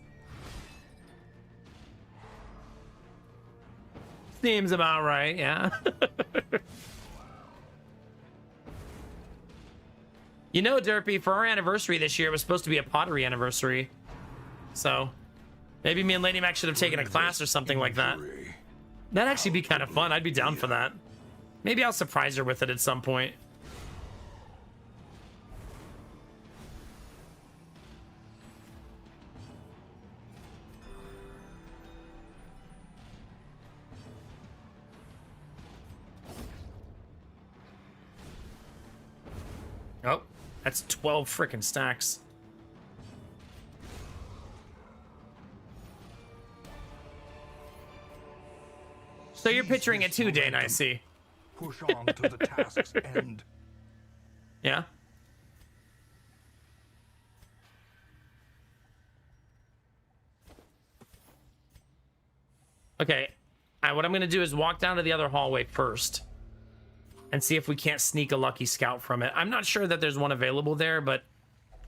Seems about right, yeah. You know, Derpy, for our anniversary this year, it was supposed to be a pottery anniversary. So, maybe me and Lady Mac should have taken a class or something like that. That'd actually be kind of fun. I'd be down for that. Maybe I'll surprise her with it at some point. Oh, that's 12 frickin' stacks. So you're picturing it too, Dane, I see. Push on to the task's end. Yeah? Okay. What I'm going to do is walk down to the other hallway first and see if we can't sneak a lucky scout from it. I'm not sure that there's one available there, but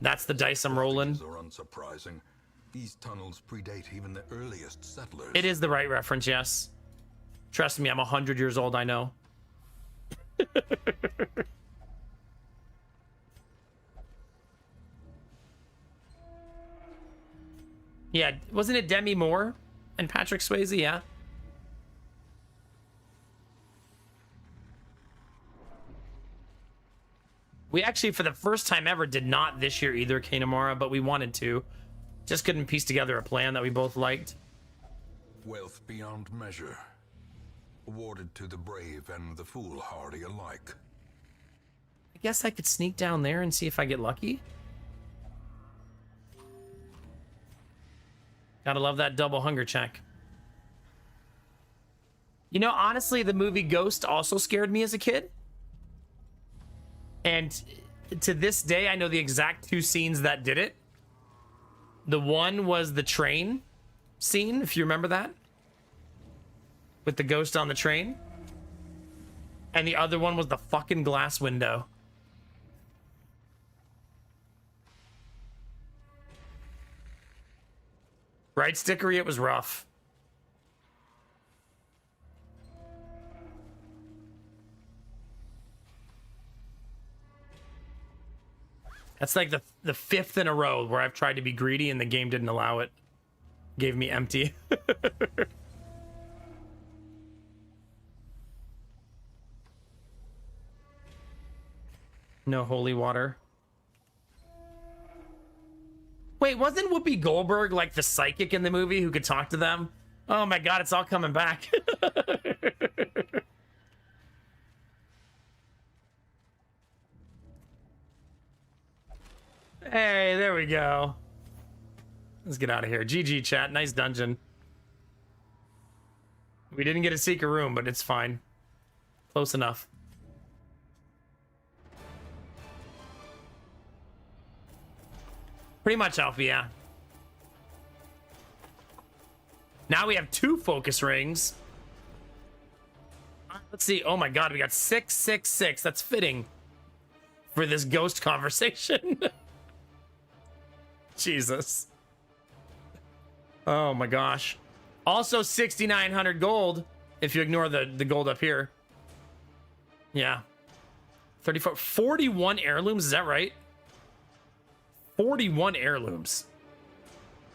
that's the dice I'm rolling. Are unsurprising. These tunnels predate even the earliest settlers. It is the right reference, yes. Trust me, I'm 100 years old, I know. Yeah, wasn't it Demi Moore and Patrick Swayze? Yeah. We actually, for the first time ever, did not this year either, Kanamara, but we wanted to. Just couldn't piece together a plan that we both liked. Wealth beyond measure, awarded to the brave and the foolhardy alike. I guess I could sneak down there and see if I get lucky. Gotta love that double hunger check. You know, honestly, the movie Ghost also scared me as a kid. And to this day, I know the exact two scenes that did it. The one was the train scene, if you remember that. With the ghost on the train. And the other one was the fucking glass window. Right, Stickery? It was rough. That's like the fifth in a row where I've tried to be greedy and the game didn't allow it. Gave me empty. No holy water. Wait, wasn't Whoopi Goldberg like the psychic in the movie who could talk to them? Oh my god, it's all coming back. Hey, there we go. Let's get out of here. GG, chat. Nice dungeon. We didn't get a secret room, but it's fine. Close enough. Pretty much, Alfie, yeah. Now we have 2 focus rings. Let's see. Oh my god, we got 666. That's fitting for this ghost conversation. Jesus. Oh my gosh. Also 6,900 gold if you ignore the gold up here. Yeah. 34, 41 heirlooms, is that right? 41 heirlooms.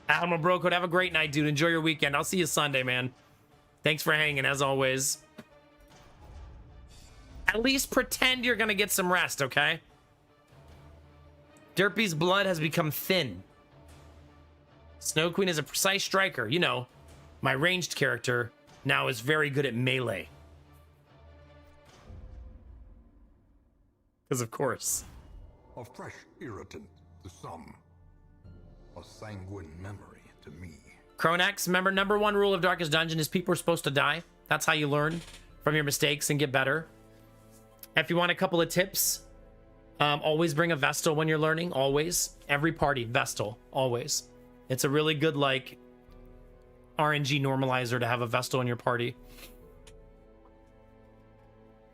Admiral Brocode, have a great night, dude. Enjoy your weekend. I'll see you Sunday, man. Thanks for hanging, as always. At least pretend you're gonna get some rest, okay? Derpy's blood has become thin. Snow Queen is a precise striker. You know, my ranged character now is very good at melee. Because of course. A fresh irritant to some. A sanguine memory to me. Cronex, remember, number 1 rule of Darkest Dungeon is people are supposed to die. That's how you learn from your mistakes and get better. If you want a couple of tips, always bring a Vestal when you're learning. Always. Every party, Vestal. Always. It's a really good, like, RNG normalizer to have a Vestal in your party.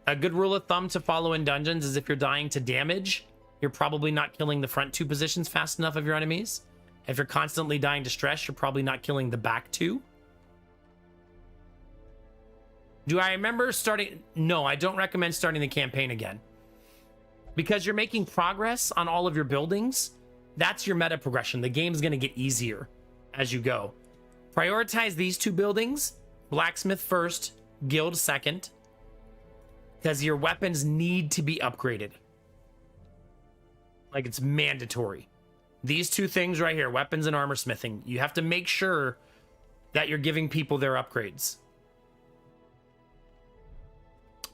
A good rule of thumb to follow in dungeons is if you're dying to damage, you're probably not killing the front 2 positions fast enough of your enemies. If you're constantly dying to stress, you're probably not killing the back 2. Do I remember starting? No, I don't recommend starting the campaign again. Because you're making progress on all of your buildings. That's your meta progression. The game's going to get easier as you go. Prioritize these 2 buildings. Blacksmith first, Guild second. Because your weapons need to be upgraded. Like, it's mandatory. These 2 things right here, weapons and armor smithing. You have to make sure that you're giving people their upgrades.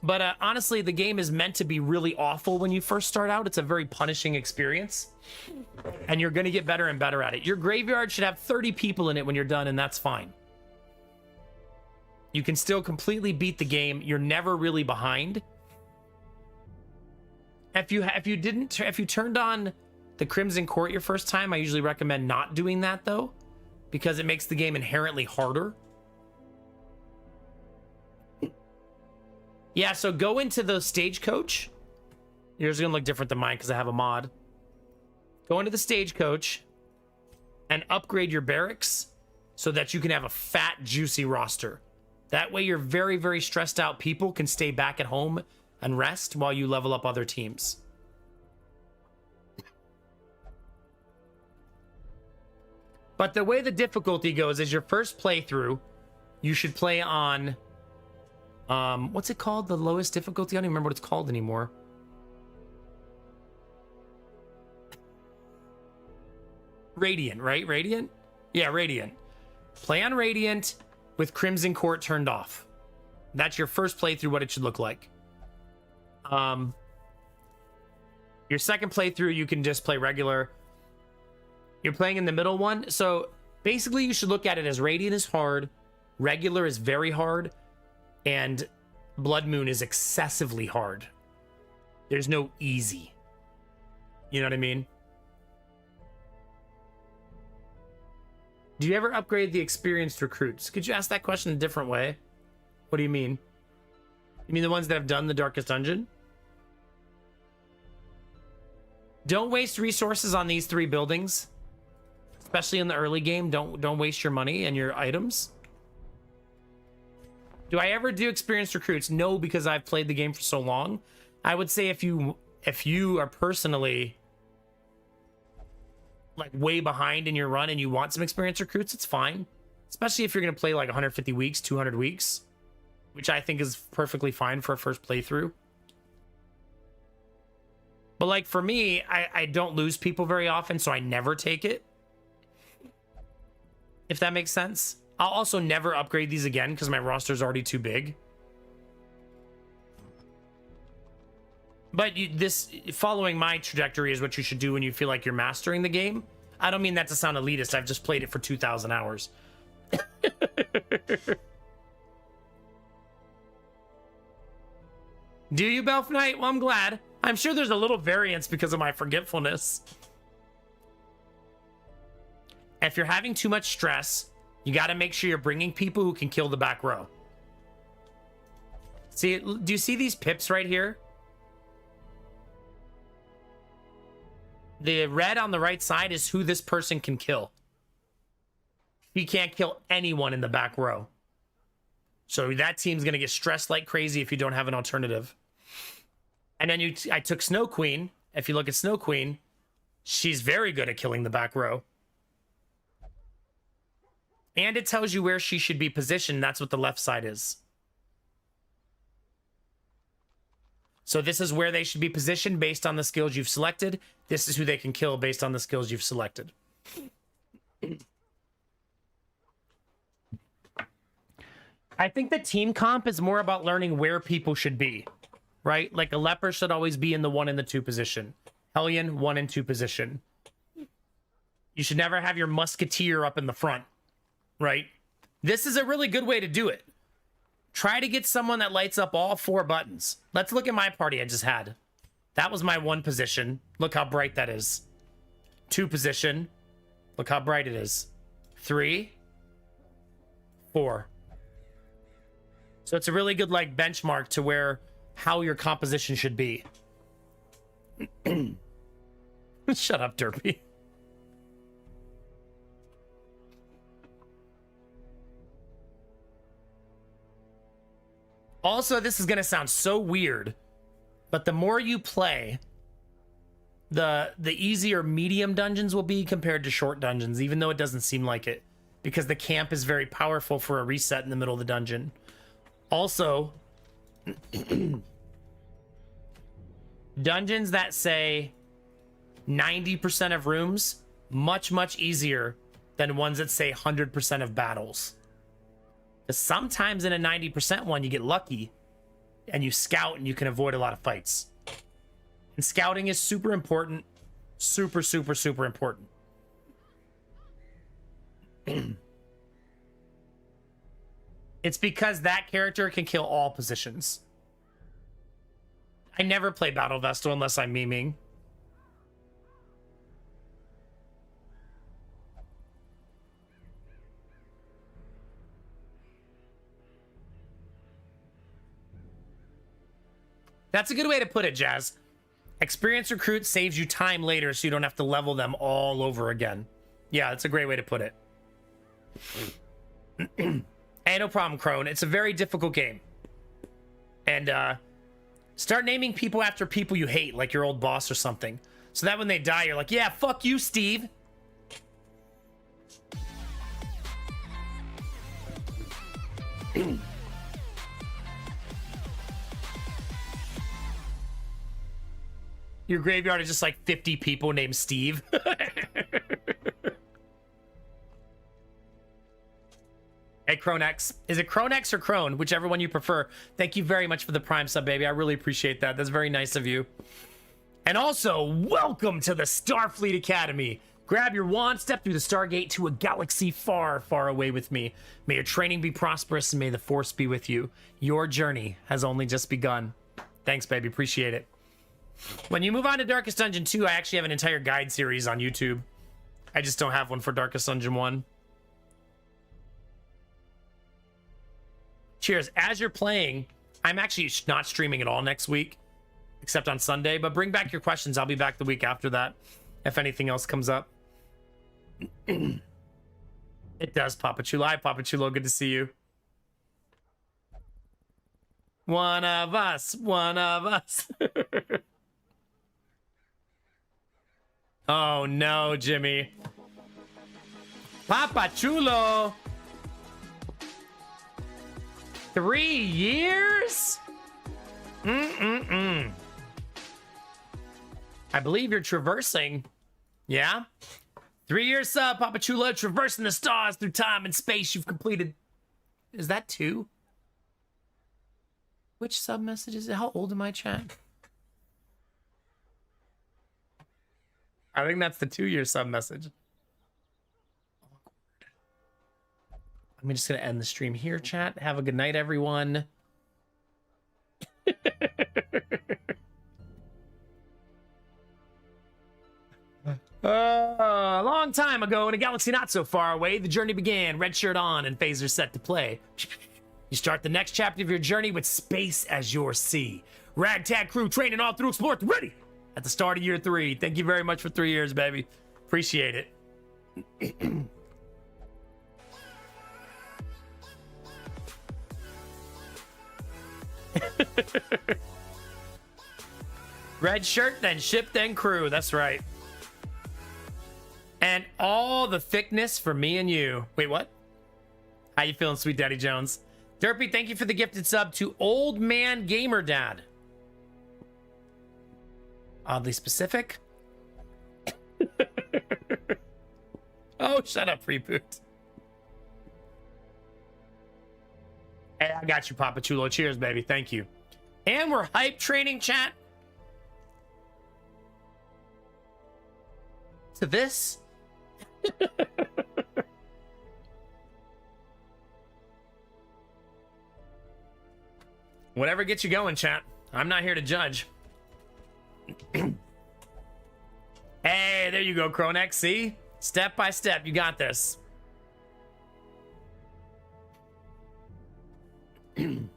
But honestly, the game is meant to be really awful when you first start out. It's a very punishing experience. And you're going to get better and better at it. Your graveyard should have 30 people in it when you're done, and that's fine. You can still completely beat the game. You're never really behind. If you turned on the Crimson Court your first time, I usually recommend not doing that, though, because it makes the game inherently harder. Yeah, so go into the stagecoach. Yours is going to look different than mine because I have a mod. Go into the stagecoach and upgrade your barracks so that you can have a fat, juicy roster. That way your very, very stressed out people can stay back at home and rest while you level up other teams. But the way the difficulty goes is your first playthrough, you should play on, what's it called? The lowest difficulty? I don't even remember what it's called anymore. Radiant, right? Radiant? Yeah, Radiant. Play on Radiant with Crimson Court turned off. That's your first playthrough, what it should look like. Your second playthrough, you can just play regular. You're playing in the middle one. So basically you should look at it as Radiant is hard, regular is very hard, and Bloodmoon is excessively hard. There's no easy. You know what I mean? Do you ever upgrade the experienced recruits? Could you ask that question a different way? What do you mean? You mean the ones that have done the Darkest Dungeon? Don't waste resources on these 3 buildings. Especially in the early game. Don't waste your money and your items. Do I ever do experienced recruits? No, because I've played the game for so long. I would say if you are personally like way behind in your run and you want some experienced recruits, it's fine. Especially if you're going to play like 150 weeks, 200 weeks, which I think is perfectly fine for a first playthrough. But like for me, I don't lose people very often, so I never take it. If that makes sense. I'll also never upgrade these again because my roster's already too big. But following my trajectory is what you should do when you feel like you're mastering the game. I don't mean that to sound elitist. I've just played it for 2,000 hours. Do you, Belf Knight? Well, I'm glad. I'm sure there's a little variance because of my forgetfulness. If you're having too much stress, you got to make sure you're bringing people who can kill the back row. See, do you see these pips right here? The red on the right side is who this person can kill. He can't kill anyone in the back row. So that team's going to get stressed like crazy if you don't have an alternative. And then I took Snow Queen. If you look at Snow Queen, she's very good at killing the back row. And it tells you where she should be positioned. That's what the left side is. So this is where they should be positioned based on the skills you've selected. This is who they can kill based on the skills you've selected. I think the team comp is more about learning where people should be, right? Like a leper should always be in the 1 and the 2 position. Hellion, 1 and 2 position. You should never have your musketeer up in the front, right? This is a really good way to do it. Try to get someone that lights up all 4 buttons. Let's look at my party I just had. That was my 1 position. Look how bright that is. 2 position. Look how bright it is. 3, 4. So it's a really good like benchmark to how your composition should be. Shut up, Derpy. Also, this is going to sound so weird, but the more you play, the easier medium dungeons will be compared to short dungeons, even though it doesn't seem like it, because the camp is very powerful for a reset in the middle of the dungeon. Also, dungeons that say 90% of rooms, much, much easier than ones that say 100% of battles. Because sometimes in a 90% one, you get lucky and you scout and you can avoid a lot of fights. And scouting is super important. Super, super, super important. It's because that character can kill all positions. I never play Battle Vestal unless I'm memeing. That's a good way to put it, Jazz. Experienced recruit saves you time later so you don't have to level them all over again. Yeah, that's a great way to put it. Hey, no problem, Crone. It's a very difficult game. And start naming people after people you hate, like your old boss or something. So that when they die, you're like, yeah, fuck you, Steve. Your graveyard is just like 50 people named Steve. Hey, Cronex. Is it Cronex or Crone? Whichever one you prefer. Thank you very much for the Prime sub, baby. I really appreciate that. That's very nice of you. And also, welcome to the Starfleet Academy. Grab your wand, step through the Stargate to a galaxy far, far away with me. May your training be prosperous and may the Force be with you. Your journey has only just begun. Thanks, baby. Appreciate it. When you move on to Darkest Dungeon 2, I actually have an entire guide series on YouTube. I just don't have one for Darkest Dungeon 1. Cheers. As you're playing, I'm actually not streaming at all next week, except on Sunday, but bring back your questions. I'll be back the week after that, if anything else comes up. It does, Papa Chulo. Hi, Papa Chulo. Good to see you. One of us. One of us. Oh, no, Jimmy. Papa Chulo. 3 years? I believe you're traversing. Yeah? 3 years sub, Papa Chula, traversing the stars through time and space. You've completed. Is that 2? Which sub message is it? How old am I, chat? I think that's the 2-year sub message. I'm just going to end the stream here, chat. Have a good night, everyone. A long time ago, in a galaxy not so far away, the journey began. Red shirt on and phaser set to play. You start the next chapter of your journey with space as your sea. Ragtag crew training all through Explore ready at the start of year 3. Thank you very much for 3 years, baby. Appreciate it. Red shirt, then ship, then crew. That's right. And all the thickness for me and you. Wait, what? How you feeling, Sweet Daddy Jones? Derpy, thank you for the gifted sub to Old Man Gamer Dad. Oddly specific. Oh, shut up, Reboot. Hey, I got you, Papa Chulo. Cheers, baby. Thank you. And we're hype training, chat. To this. Whatever gets you going, chat. I'm not here to judge. Hey, there you go, Cronex. See? Step by step, you got this. It's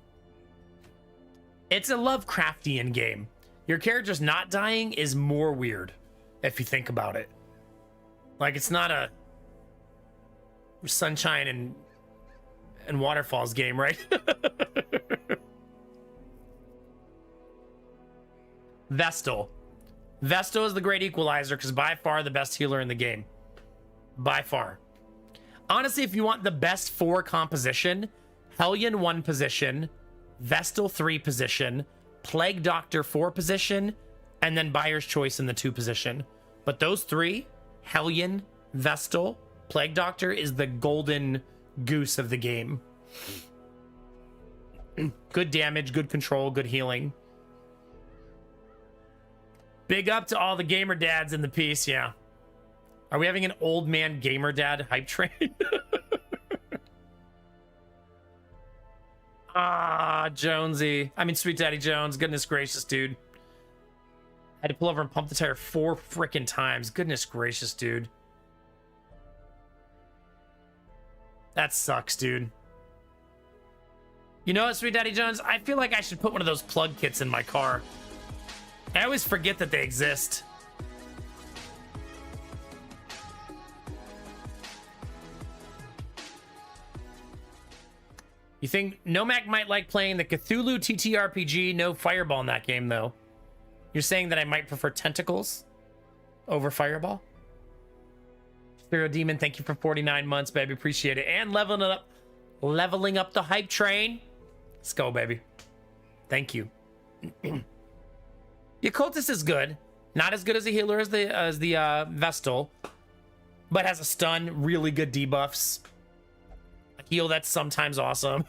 a Lovecraftian game. Your character's not dying is more weird, if you think about it. Like, it's not a sunshine and waterfalls game, right? Vestal. Vestal is the great equalizer because by far the best healer in the game. By far. Honestly, if you want the best 4 composition, Hellion 1 position, Vestal 3 position, Plague Doctor 4 position, and then Buyer's Choice in the 2 position. But those 3, Hellion, Vestal, Plague Doctor, is the golden goose of the game. Good damage, good control, good healing. Big up to all the gamer dads in the piece, yeah. Are we having an old man gamer dad hype train? Ah, Jonesy. I mean, Sweet Daddy Jones. Goodness gracious, dude. I had to pull over and pump the tire 4 frickin' times. Goodness gracious, dude. That sucks, dude. You know what, Sweet Daddy Jones? I feel like I should put one of those plug kits in my car. I always forget that they exist. You think Nomak might like playing the Cthulhu TTRPG? No Fireball in that game, though. You're saying that I might prefer Tentacles over Fireball? Spiro Demon, thank you for 49 months, baby. Appreciate it. And leveling up the hype train. Let's go, baby. Thank you. The Occultist is good. Not as good as a healer as the Vestal, but has a stun, really good debuffs. A heal that's sometimes awesome.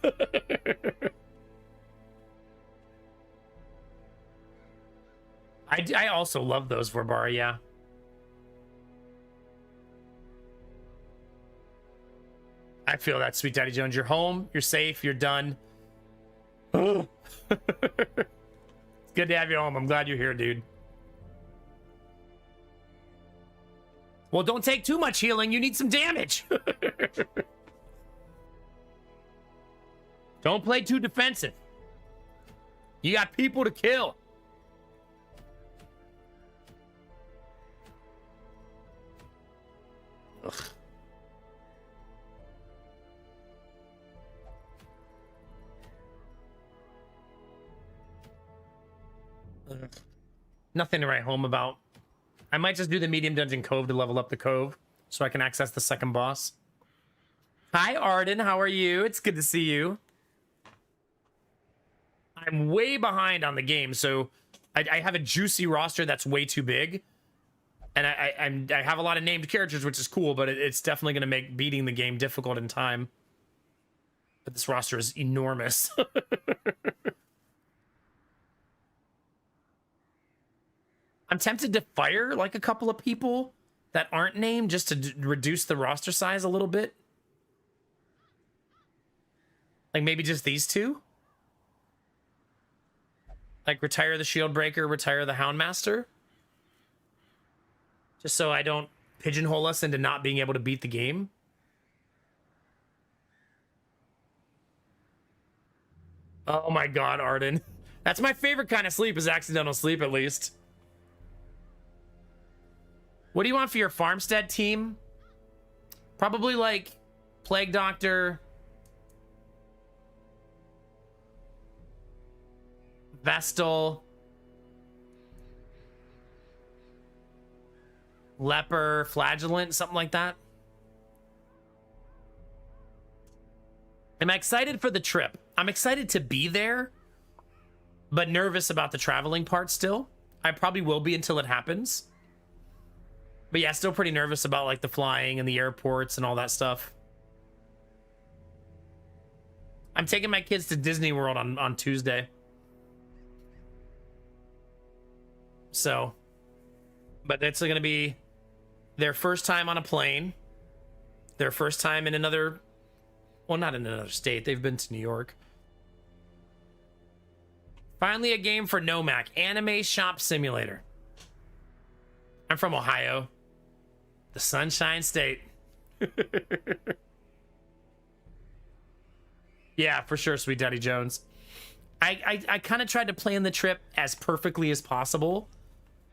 I also love those Vorbara, yeah. I feel that, Sweet Daddy Jones. You're home, you're safe, you're done. It's good to have you home. I'm glad you're here, dude. Well, don't take too much healing. You need some damage. Don't play too defensive. You got people to kill. Ugh. Nothing to write home about. I might just do the medium dungeon cove to level up the cove so I can access the second boss. Hi, Arden. How are you? It's good to see you. I'm way behind on the game, so I have a juicy roster that's way too big. And I have a lot of named characters, which is cool, but it's definitely going to make beating the game difficult in time. But this roster is enormous. I'm tempted to fire like a couple of people that aren't named just to reduce the roster size a little bit. Like maybe just these two. Like retire the Shieldbreaker, retire the Houndmaster. Just so I don't pigeonhole us into not being able to beat the game. Oh my god, Arden. That's my favorite kind of sleep, is accidental sleep at least. What do you want for your farmstead team? Probably like Plague Doctor, Vestal, Leper, Flagellant, something like that. Am I excited for the trip? I'm excited to be there, but nervous about the traveling part still. I probably will be until it happens. But yeah, still pretty nervous about like the flying and the airports and all that stuff. I'm taking my kids to Disney World on Tuesday. So, but it's going to be their first time on a plane. Their first time in another, well, not in another state. They've been to New York. Finally, a game for Nomak. Anime Shop Simulator. I'm from Ohio. The Sunshine State. Yeah, for sure, Sweet Daddy Jones. I kind of tried to plan the trip as perfectly as possible.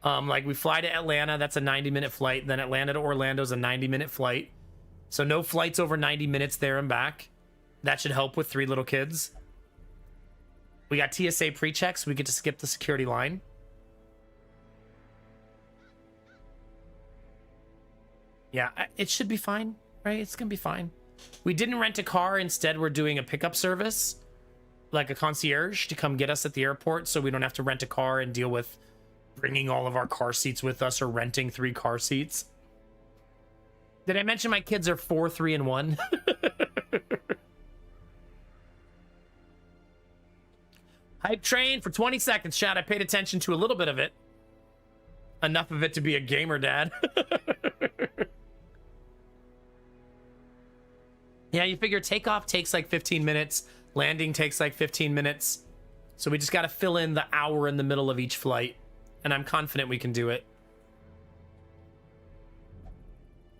Like we fly to Atlanta, that's a 90-minute flight. Then Atlanta to Orlando's a 90-minute flight. So no flights over 90 minutes there and back. That should help with 3 little kids. We got TSA pre-checks. We get to skip the security line. Yeah, it should be fine, right? It's gonna be fine. We didn't rent a car. Instead, we're doing a pickup service, like a concierge, to come get us at the airport, so we don't have to rent a car and deal with bringing all of our car seats with us or renting 3 car seats. Did I mention my kids are 4, 3, and 1? Hype train for 20 seconds, chat. I paid attention to a little bit of it. Enough of it to be a gamer dad. Yeah, you figure takeoff takes like 15 minutes. Landing takes like 15 minutes. So we just got to fill in the hour in the middle of each flight. And I'm confident we can do it.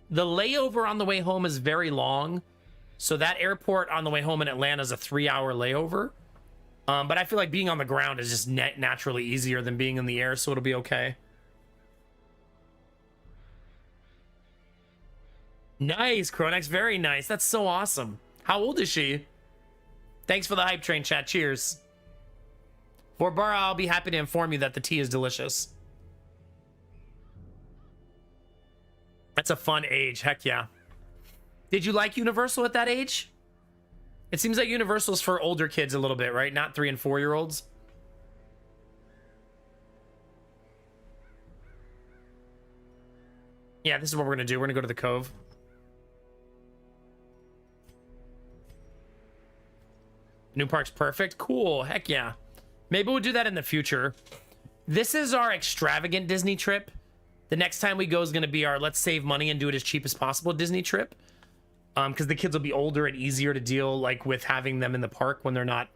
The layover on the way home is very long. So that airport on the way home in Atlanta is a 3-hour layover. But I feel like being on the ground is just naturally easier than being in the air. So it'll be okay. Nice, Cronex. Very nice. That's so awesome. How old is she? Thanks for the hype train chat. Cheers. For Bara, I'll be happy to inform you that the tea is delicious. That's a fun age. Heck yeah. Did you like Universal at that age? It seems like Universal's for older kids a little bit, right? Not 3 and 4 year olds. Yeah, this is what we're gonna do. We're gonna go to the Cove. New park's perfect. Cool. Heck yeah. Maybe we'll do that in the future. This is our extravagant Disney trip. The next time we go is gonna be our let's save money and do it as cheap as possible Disney trip. Because the kids will be older and easier to deal like with having them in the park when they're not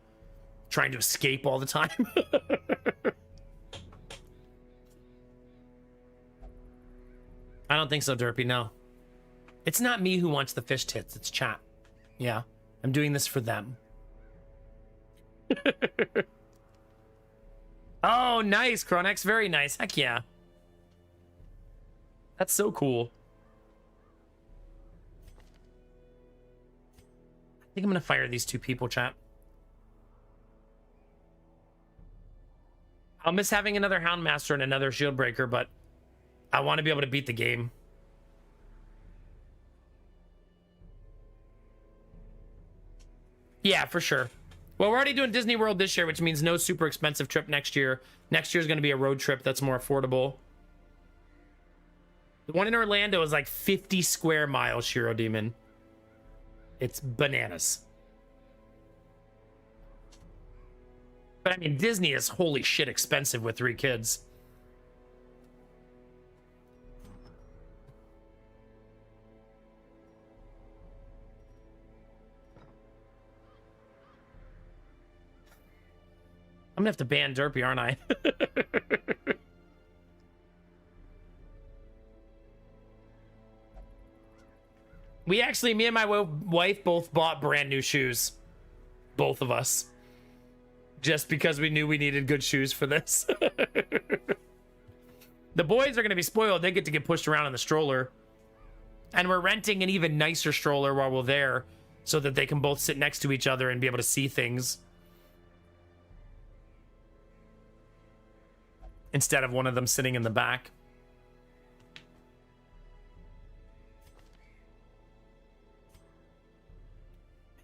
trying to escape all the time. I don't think so, Derpy. No. It's not me who wants the fish tits. It's chat. Yeah. I'm doing this for them. Oh, nice, Chronex. Very nice. Heck yeah. That's so cool. I think I'm going to fire these 2 people, chat. I'll miss having another Houndmaster and another Shield Breaker, but I want to be able to beat the game. Yeah, for sure. Well, we're already doing Disney World this year, which means no super expensive trip next year. Next year is going to be a road trip that's more affordable. The one in Orlando is like 50 square miles, Shiro Demon. It's bananas. But I mean, Disney is holy shit expensive with 3 kids. I'm gonna have to ban Derpy, aren't I? We actually, me and my wife both bought brand new shoes. Both of us. Just because we knew we needed good shoes for this. The boys are gonna be spoiled. They get to get pushed around in the stroller. And we're renting an even nicer stroller while we're there so that they can both sit next to each other and be able to see things. Instead of one of them sitting in the back.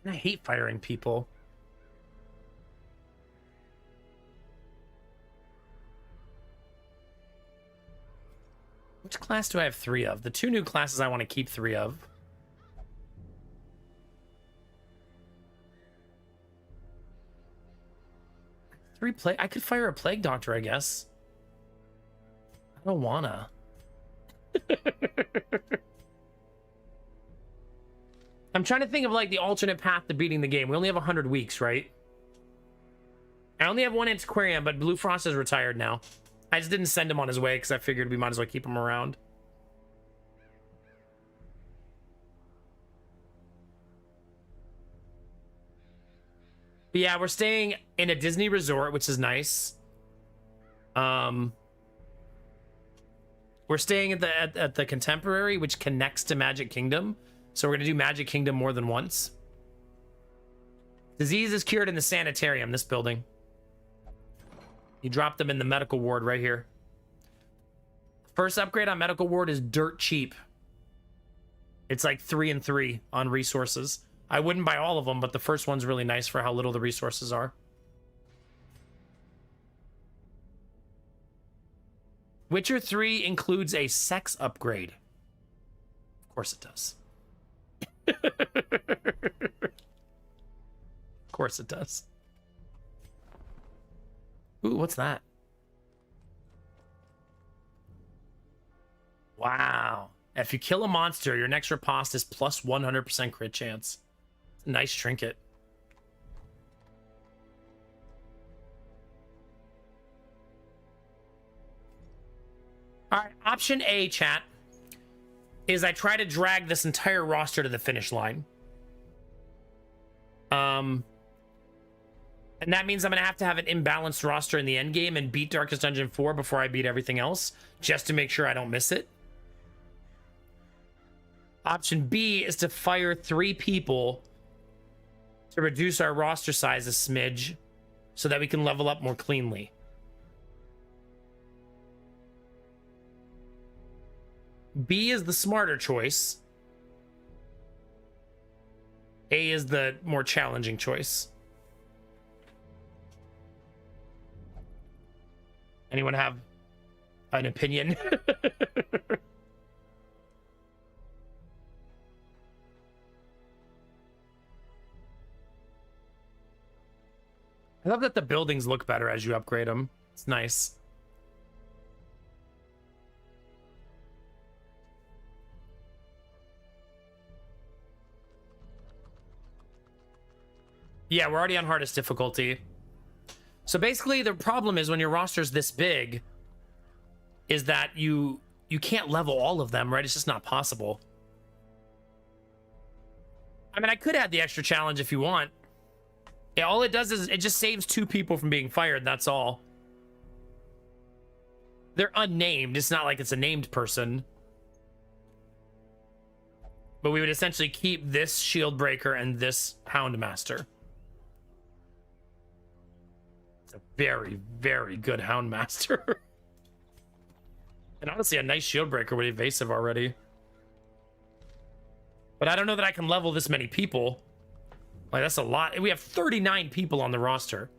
And I hate firing people. Which class do I have 3 of? The 2 new classes I want to keep 3 of. I could fire a plague doctor, I guess. I don't wanna. I'm trying to think of like the alternate path to beating the game. We only have 100 weeks, right? I only have 1 antiquarian, but Blue Frost is retired now. I just didn't send him on his way because I figured we might as well keep him around. But yeah, we're staying in a Disney resort, which is nice. We're staying at the Contemporary, which connects to Magic Kingdom. So we're gonna do Magic Kingdom more than once. Disease is cured in the sanitarium, this building. You drop them in the medical ward right here. First upgrade on medical ward is dirt cheap. It's like 3 and 3 on resources. I wouldn't buy all of them, but the first one's really nice for how little the resources are. Witcher 3 includes a sex upgrade. Of course it does. Of course it does. Ooh, what's that? Wow. If you kill a monster, your next riposte is plus 100% crit chance. Nice trinket. All right, option A, chat, is I try to drag this entire roster to the finish line. And that means I'm going to have an imbalanced roster in the end game and beat Darkest Dungeon 4 before I beat everything else, just to make sure I don't miss it. Option B is to fire 3 people to reduce our roster size a smidge so that we can level up more cleanly. B is the smarter choice. A is the more challenging choice. Anyone have an opinion? I love that the buildings look better as you upgrade them. It's nice. Yeah, we're already on hardest difficulty. So basically, the problem is when your roster's this big, is that you can't level all of them, right? It's just not possible. I mean, I could add the extra challenge if you want. Yeah, all it does is it just saves 2 people from being fired, that's all. They're unnamed. It's not like it's a named person. But we would essentially keep this Shield Breaker and this Houndmaster. It's a very, very good Houndmaster. And honestly, a nice Shield Breaker with Evasive already. But I don't know that I can level this many people. Like, that's a lot. We have 39 people on the roster.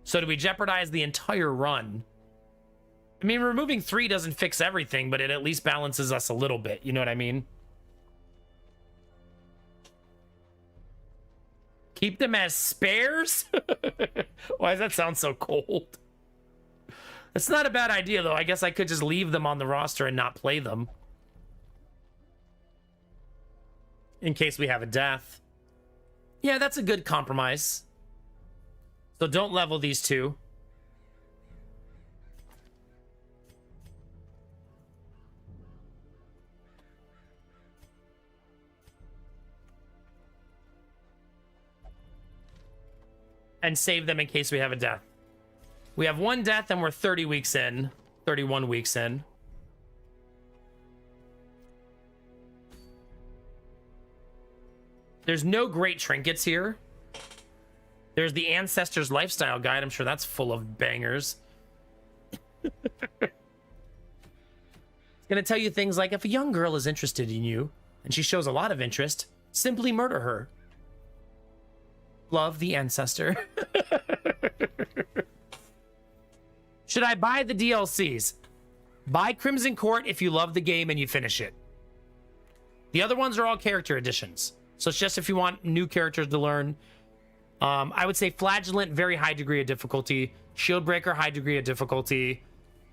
So do we jeopardize the entire run? I mean, removing 3 doesn't fix everything, but it at least balances us a little bit. You know what I mean? Keep them as spares? Why does that sound so cold? It's not a bad idea, though. I guess I could just leave them on the roster and not play them. In case we have a death. Yeah, that's a good compromise. So don't level these 2. And save them in case we have a death. We have 1 death and we're 30 weeks in. 31 weeks in. There's no great trinkets here. There's the Ancestors Lifestyle Guide. I'm sure that's full of bangers. It's going to tell you things like, if a young girl is interested in you, and she shows a lot of interest, simply murder her. Love the Ancestor. Should I buy the DLCs? Buy Crimson Court if you love the game and you finish it. The other ones are all character additions. So it's just if you want new characters to learn. I would say Flagellant, very high degree of difficulty. Shieldbreaker, high degree of difficulty.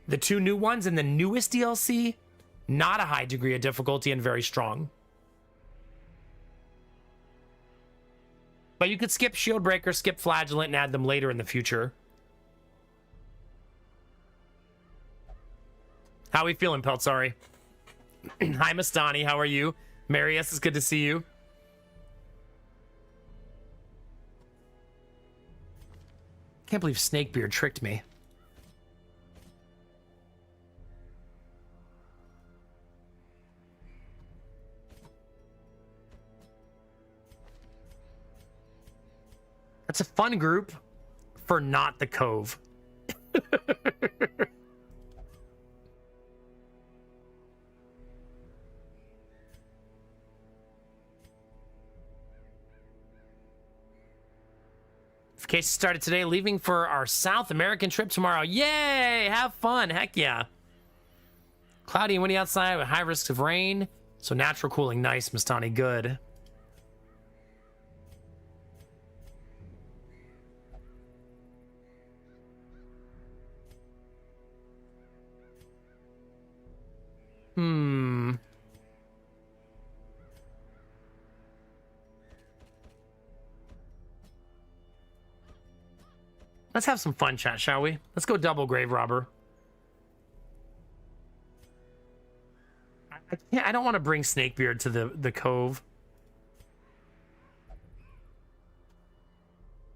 The 2 new ones in the newest DLC, not a high degree of difficulty and very strong. But you could skip Shieldbreaker, skip Flagellant, and add them later in the future. How are we feeling, Peltzari? Hi, Mastani. How are you? Marius, it's good to see you. Can't believe Snakebeard tricked me. That's a fun group for not the Cove. Case started today, leaving for our South American trip tomorrow. Yay! Have fun. Heck yeah. Cloudy and windy outside with high risks of rain. So natural cooling. Nice, Mastani. Good. Let's have some fun, chat, shall we? Let's go double grave robber. I don't want to bring Snakebeard to the Cove.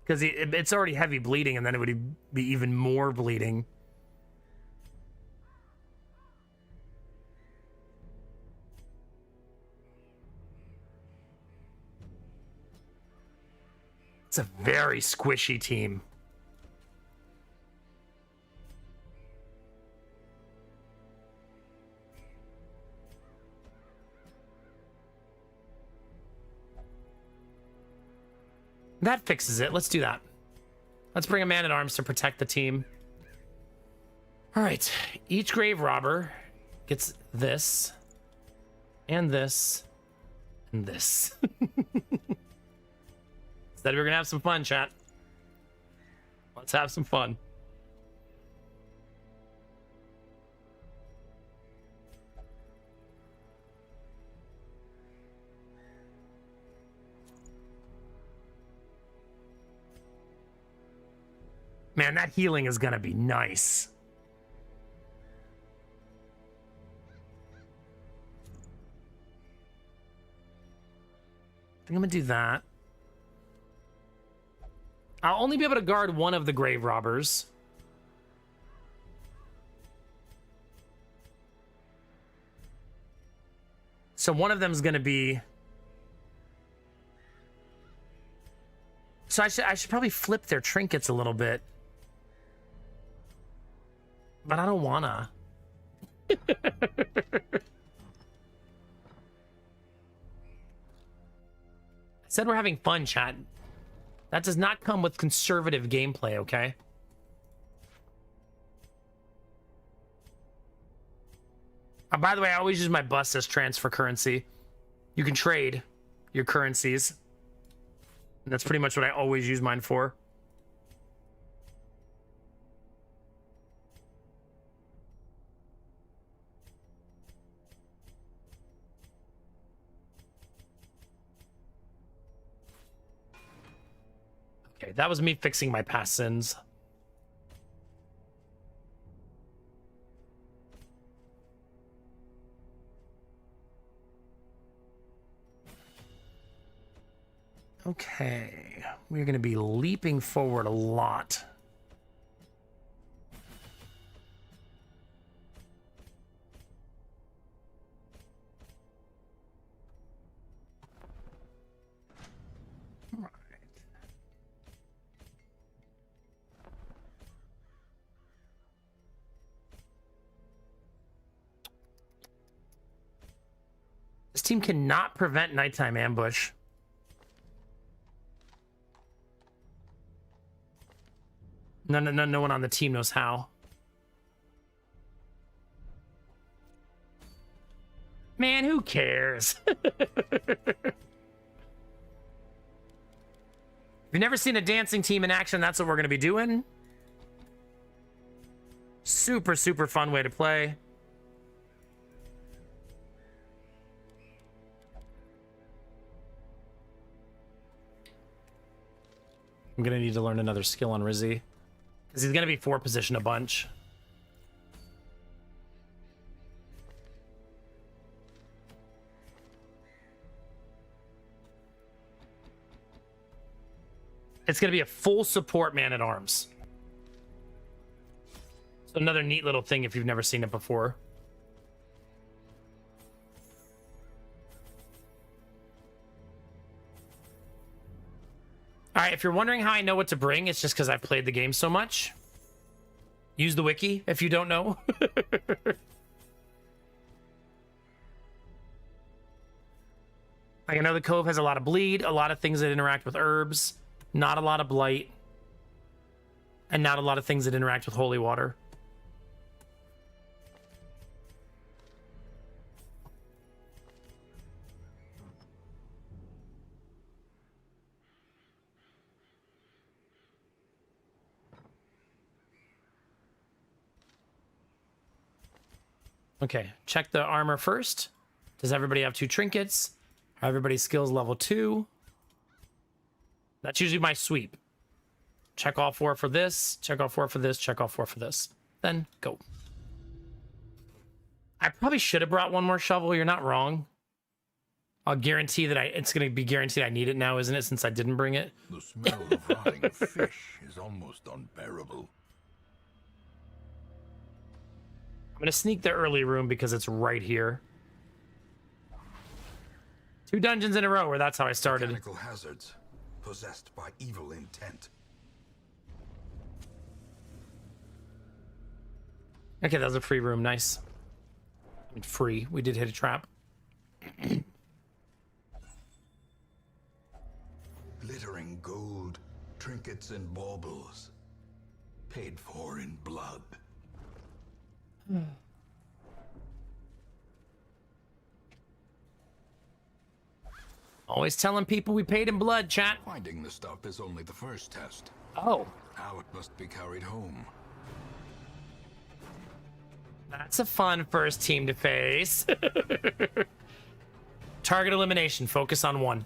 Because it's already heavy bleeding, and then it would be even more bleeding. It's a very squishy team. That fixes it. Let's do that. Let's bring a man-at-arms to protect the team. All right. Each grave robber gets this, and this, and this. Said we're gonna have some fun, chat. Let's have some fun. Man, that healing is gonna be nice. I think I'm gonna do that. I'll only be able to guard one of the grave robbers. So one of them is gonna be. So I should probably flip their trinkets a little bit. But I don't wanna. I said we're having fun, chat. That does not come with conservative gameplay, okay? By the way, I always use my bus as transfer currency. You can trade your currencies. And that's pretty much what I always use mine for. Okay, that was me fixing my past sins. Okay, we're going to be leaping forward a lot. All right. This team cannot prevent nighttime ambush. No one on the team knows how. Man, who cares? If you've never seen a dancing team in action, that's what we're going to be doing. Super, super fun way to play. I'm going to need to learn another skill on Rizzy. Because he's going to be 4 position a bunch. It's going to be a full support man-at-arms. So another neat little thing if you've never seen it before. All right, if you're wondering how I know what to bring, it's just because I've played the game so much. Use the wiki if you don't know. Like, I know the Cove has a lot of bleed, a lot of things that interact with herbs, not a lot of blight, and not a lot of things that interact with holy water. Okay, check the armor first. Does everybody have 2 trinkets? Are everybody's skills level 2? That's usually my sweep. Check all 4 for this, check all 4 for this, check all 4 for this. Then go. I probably should have brought one more shovel. You're not wrong. I'll guarantee that it's going to be guaranteed I need it now, isn't it, since I didn't bring it? The smell of rotting fish is almost unbearable. I'm going to sneak the early room because it's right here. 2 dungeons in a row where that's how I started. Mechanical hazards. possessed by evil intent. Okay, that was a free room. Nice. I mean, free. We did hit a trap. Glittering gold, trinkets and baubles, paid for in blood. Always telling people we paid in blood, chat. Finding the stuff is only the first test. Oh. Now it must be carried home. That's a fun first team to face. Target elimination. Focus on one.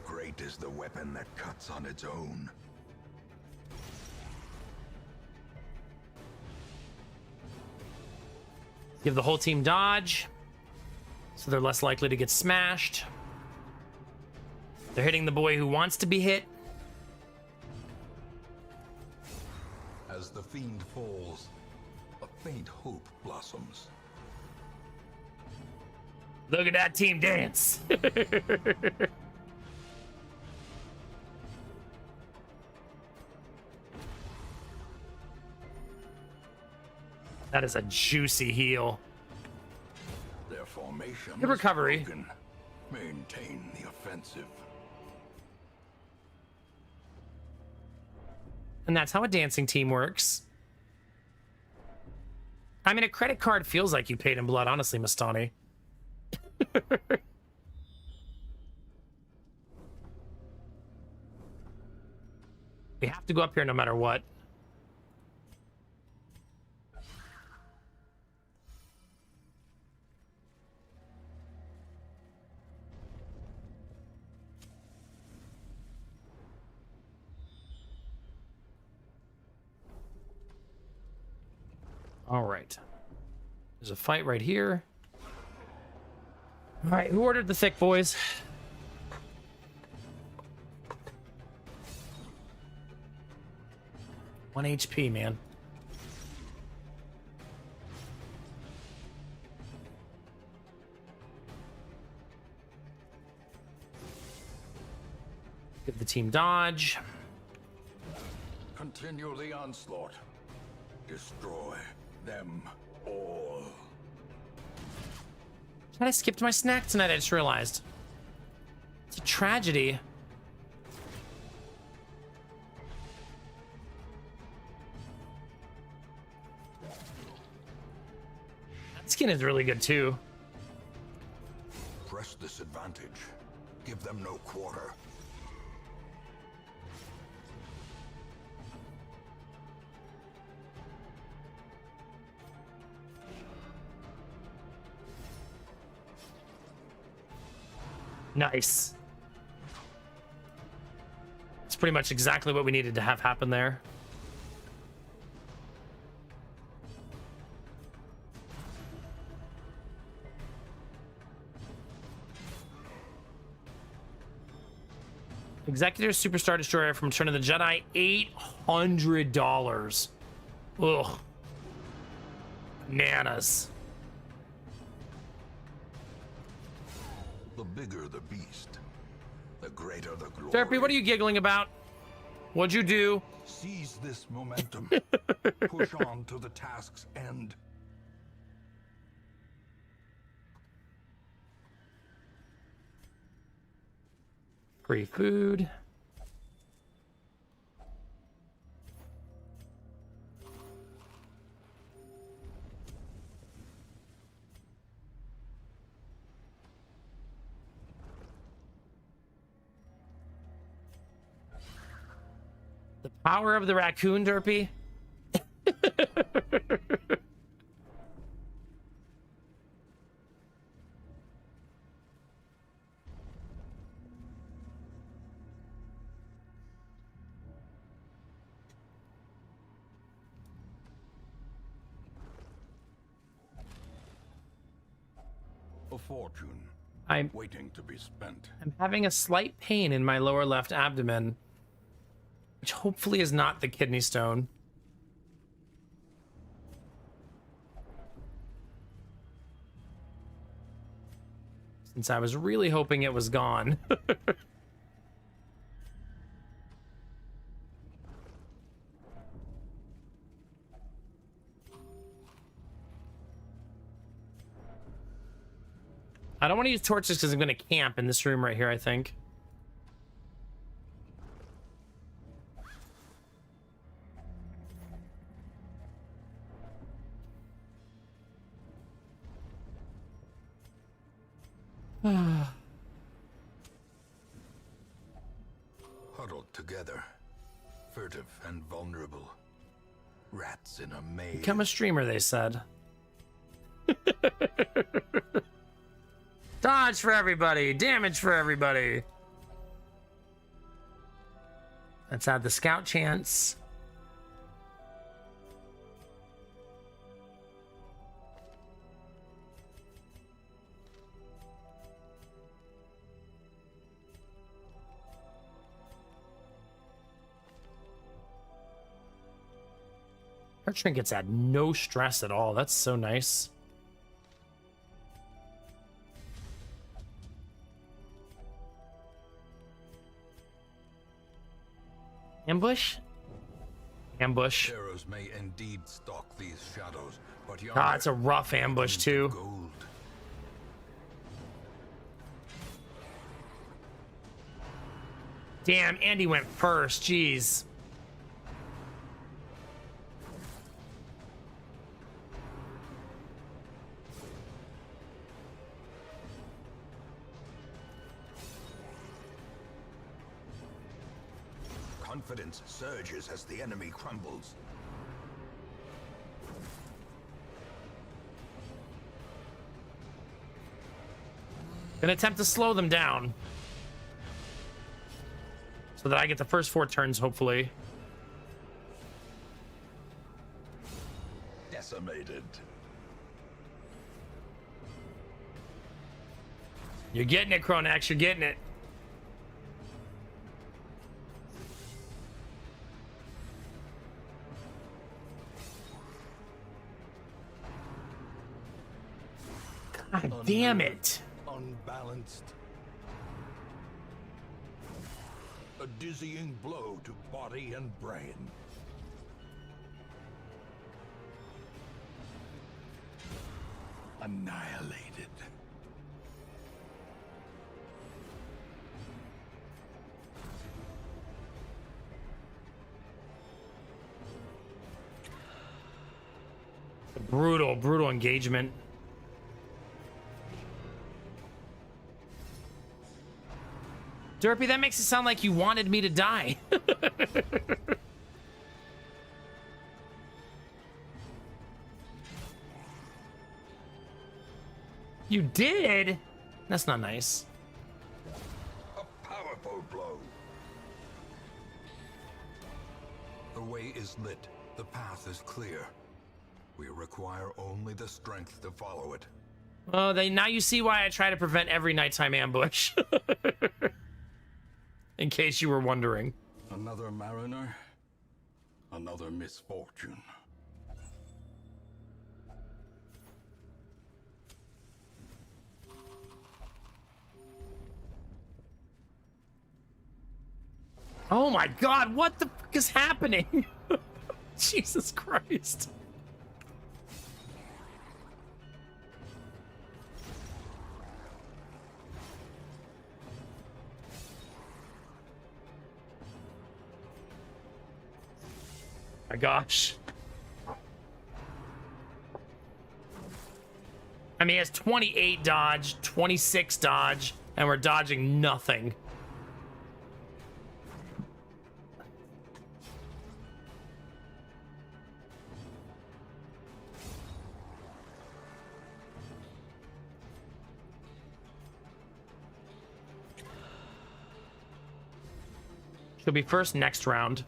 Great is the weapon that cuts on its own. Give the whole team dodge, so they're less likely to get smashed. They're hitting the boy who wants to be hit. As the fiend falls, a faint hope blossoms. Look at that team dance. That is a juicy heal. Their formation Good recovery. is broken. Maintain the offensive. And that's how a dancing team works. I mean, a credit card feels like you paid in blood, honestly, Mastani. We have to go up here no matter what. All right. There's a fight right here. All right, who ordered the thick boys? One HP, man. Give the team dodge. Continue the onslaught. Destroy them all. I skipped my snack tonight, I just realized. It's a tragedy. That skin is really good too. Press this advantage. Give them no quarter. Nice. It's pretty much exactly what we needed to have happen there. Executor Superstar Destroyer from Return of the Jedi, $800. Ugh. Bananas. The bigger the beast, the greater the glory. Therapy, what are you giggling about? What'd you do? Seize this momentum. Push on to the task's end. Free food. The power of the raccoon, Derpy. A fortune, I'm waiting to be spent. having a slight pain in my lower left abdomen, which hopefully is not the kidney stone. Since I was really hoping it was gone. I don't want to use torches because I'm going to camp in this room right here, I think. Huddled together, furtive and vulnerable. Rats in a maze. Become a streamer, they said. Dodge for everybody, damage for everybody. Let's add the scout chance. Her trinkets add no stress at all. That's so nice. Ambush? Ambush. Arrows may indeed stalk these shadows, but Ah, it's a rough ambush too. gold. Damn, Andy went first. Jeez. Confidence surges as the enemy crumbles. Gonna attempt to slow them down. So that I get the first 4 turns, hopefully. Decimated. You're getting it, Cronax. You're getting it. God damn it. Unbalanced. A dizzying blow to body and brain. Annihilated. Brutal, brutal engagement. Derpy, that makes it sound like you wanted me to die. You did? That's not nice. A powerful blow. The way is lit. The path is clear. We require only the strength to follow it. Oh, now you see why I try to prevent every nighttime ambush. In case you were wondering. Another mariner, another misfortune. Oh my god, what the fuck is happening? Jesus Christ. My gosh. I mean, he has 28 dodge, 26 dodge, and we're dodging nothing. She'll be first next round.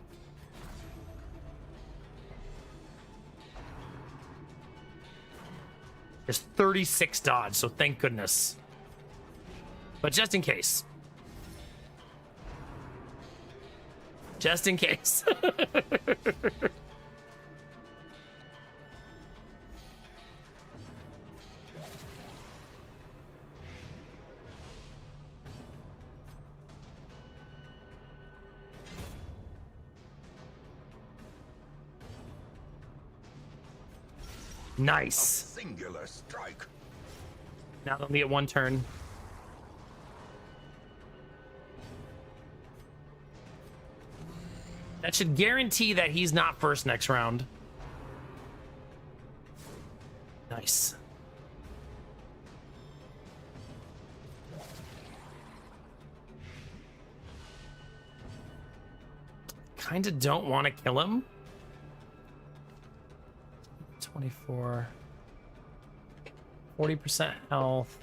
There's 36 dodge, so thank goodness. But just in case. Just in case. Nice. Singular strike. Now they'll get one turn. That should guarantee that he's not first next round. Nice. Kinda don't want to kill him. 24. 40% health.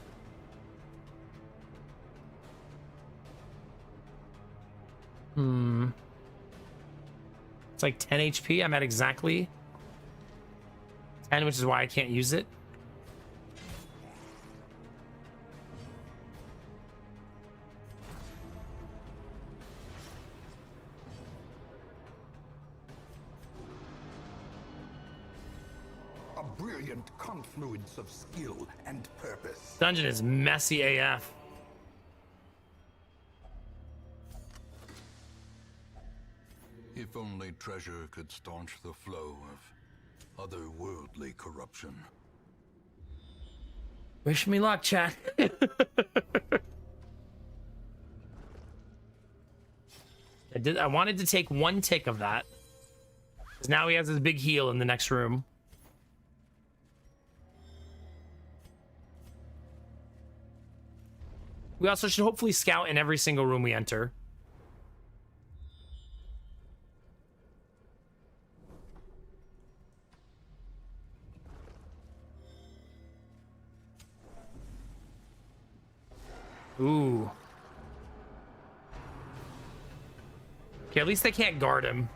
It's like 10 HP. I'm at exactly 10, which is why I can't use it. A brilliant confluence of skill and purpose. Dungeon is messy AF. If only treasure could staunch the flow of otherworldly corruption. Wish me luck, chat. I wanted to take one tick of that. Because now he has his big heal in the next room. We also should hopefully scout in every single room we enter. Ooh. Okay, at least they can't guard him.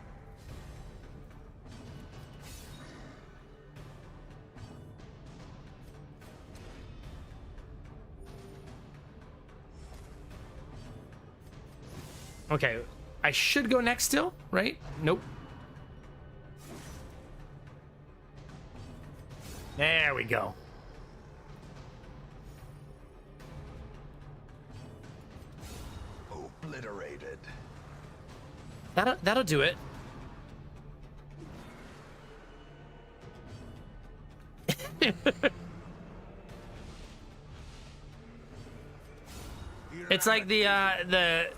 Okay, I should go next still, right? Nope. There we go. Obliterated. That'll do it. It's like the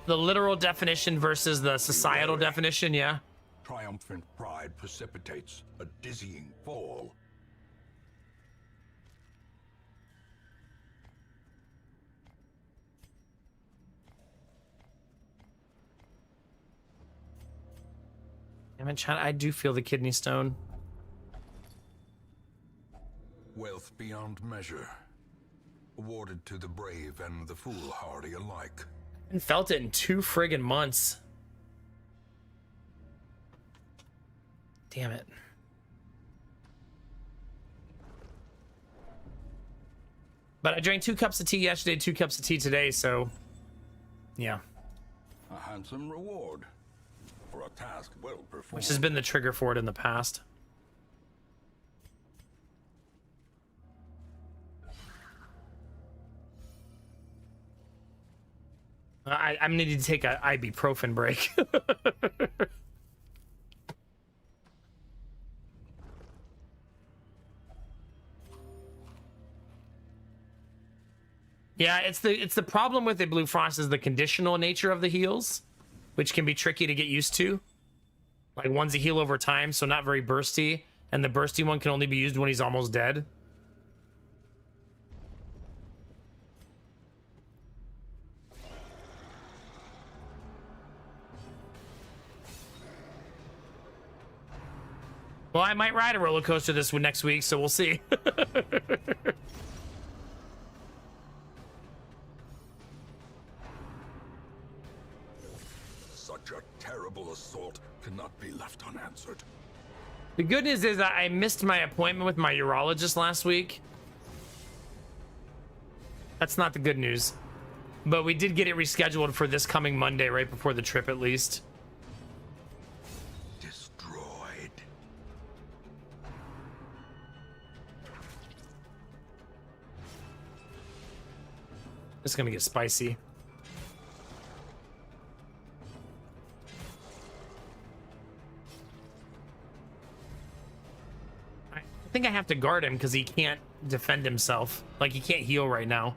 literal definition versus the societal definition, yeah. Triumphant pride precipitates a dizzying fall. Damn it, chat, I do feel the kidney stone. Wealth beyond measure, awarded to the brave and the foolhardy alike. And felt it in 2 friggin' months. Damn it. But I drank 2 cups of tea yesterday, 2 cups of tea today, so yeah. A handsome reward for a task well performed. Which has been the trigger for it in the past. I'm needing to take a ibuprofen break. Yeah, it's the problem with the Blue Frost is the conditional nature of the heals, which can be tricky to get used to. Like one's a heal over time, so not very bursty, and the bursty one can only be used when he's almost dead. Well, I might ride a roller coaster this next week, so we'll see. Such a terrible assault cannot be left unanswered. The good news is that I missed my appointment with my urologist last week. That's not the good news. But we did get it rescheduled for this coming Monday, right before the trip at least. Destroyed. It's gonna get spicy. I think I have to guard him because he can't defend himself. Like, he can't heal right now.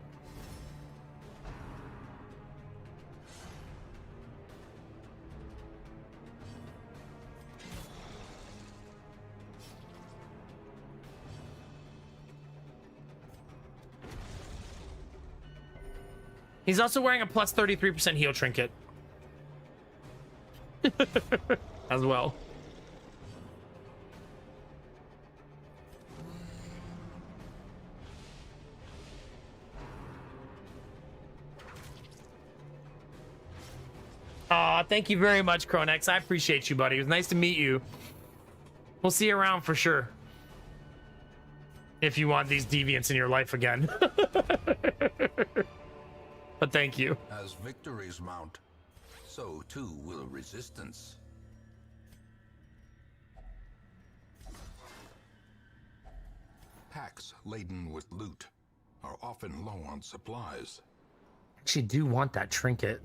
He's also wearing a plus 33% heal trinket. As well. Aw, thank you very much, Cronex. I appreciate you, buddy. It was nice to meet you. We'll see you around for sure. If you want these deviants in your life again. But thank you. As victories mount, so too will resistance. Packs laden with loot are often low on supplies. Actually do want that trinket.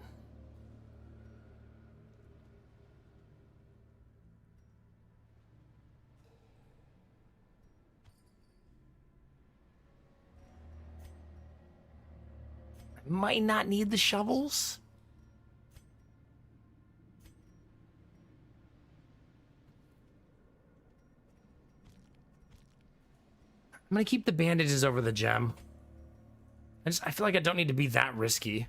Might not need the shovels. I'm gonna keep the bandages over the gem. I feel like I don't need to be that risky.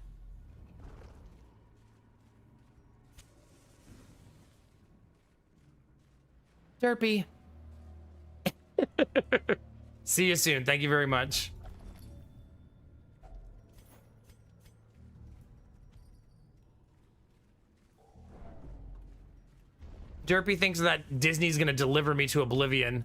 Derpy. See you soon. Thank you very much. Derpy thinks that Disney's gonna deliver me to oblivion.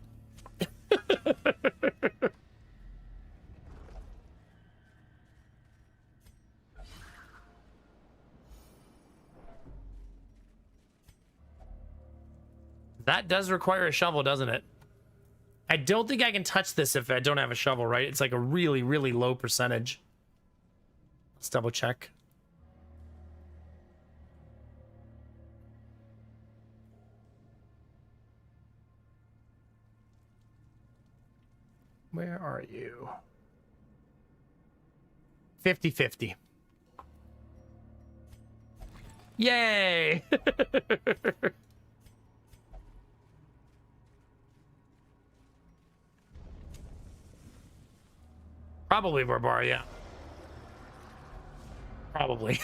That does require a shovel, doesn't it? I don't think I can touch this if I don't have a shovel, right? It's like a really, really low percentage. Let's double check. Where are you? 50-50. Yay! Probably Barbar, yeah. Probably.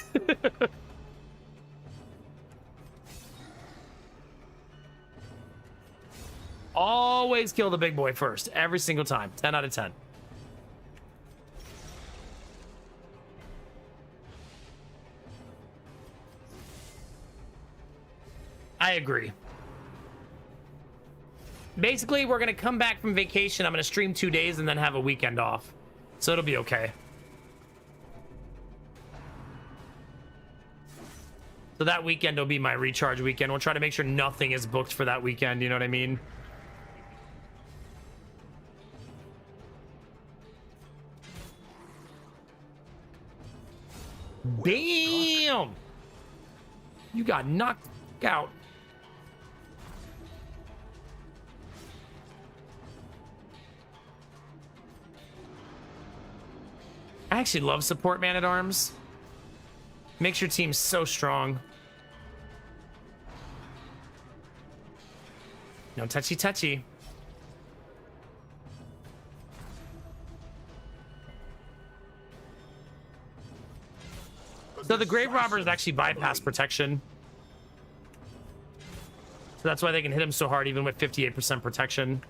Always kill the big boy first, every single time. 10 out of 10. I agree. Basically, we're going to come back from vacation. I'm going to stream 2 days and then have a weekend off. So it'll be okay. So that weekend will be my recharge weekend. We'll try to make sure nothing is booked for that weekend. You know what I mean? Damn! You got knocked out. I actually love support man-at-arms. Makes your team so strong. No touchy-touchy. So the grave robbers actually bypass protection. So that's why they can hit him so hard even with 58% protection.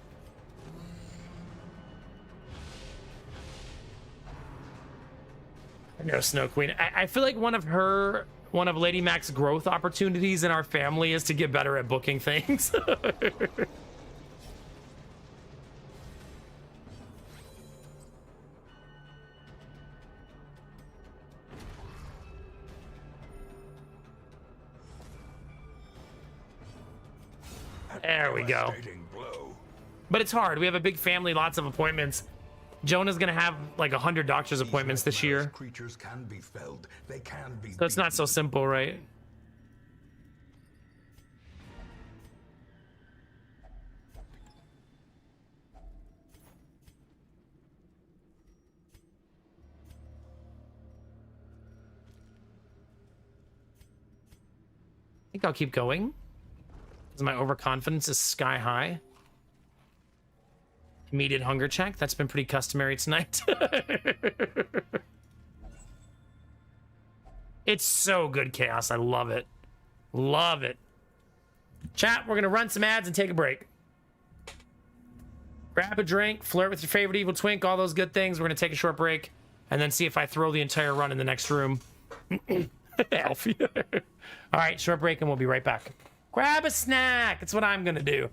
No, Snow Queen. I feel like one of Lady Mac's growth opportunities in our family is to get better at booking things. There we go. Devastating blow. But it's hard. We have a big family, lots of appointments. Jonah's gonna have like 100 doctor's appointments this year. Creatures can be felled. They can be So it's not so simple, right? I think I'll keep going because my overconfidence is sky high. Immediate hunger check. That's been pretty customary tonight. It's so good, Chaos. I love it. Love it. Chat, we're going to run some ads and take a break. Grab a drink, flirt with your favorite evil twink, all those good things. We're going to take a short break and then see if I throw the entire run in the next room. Alfie. All right, short break and we'll be right back. Grab a snack. It's what I'm going to do.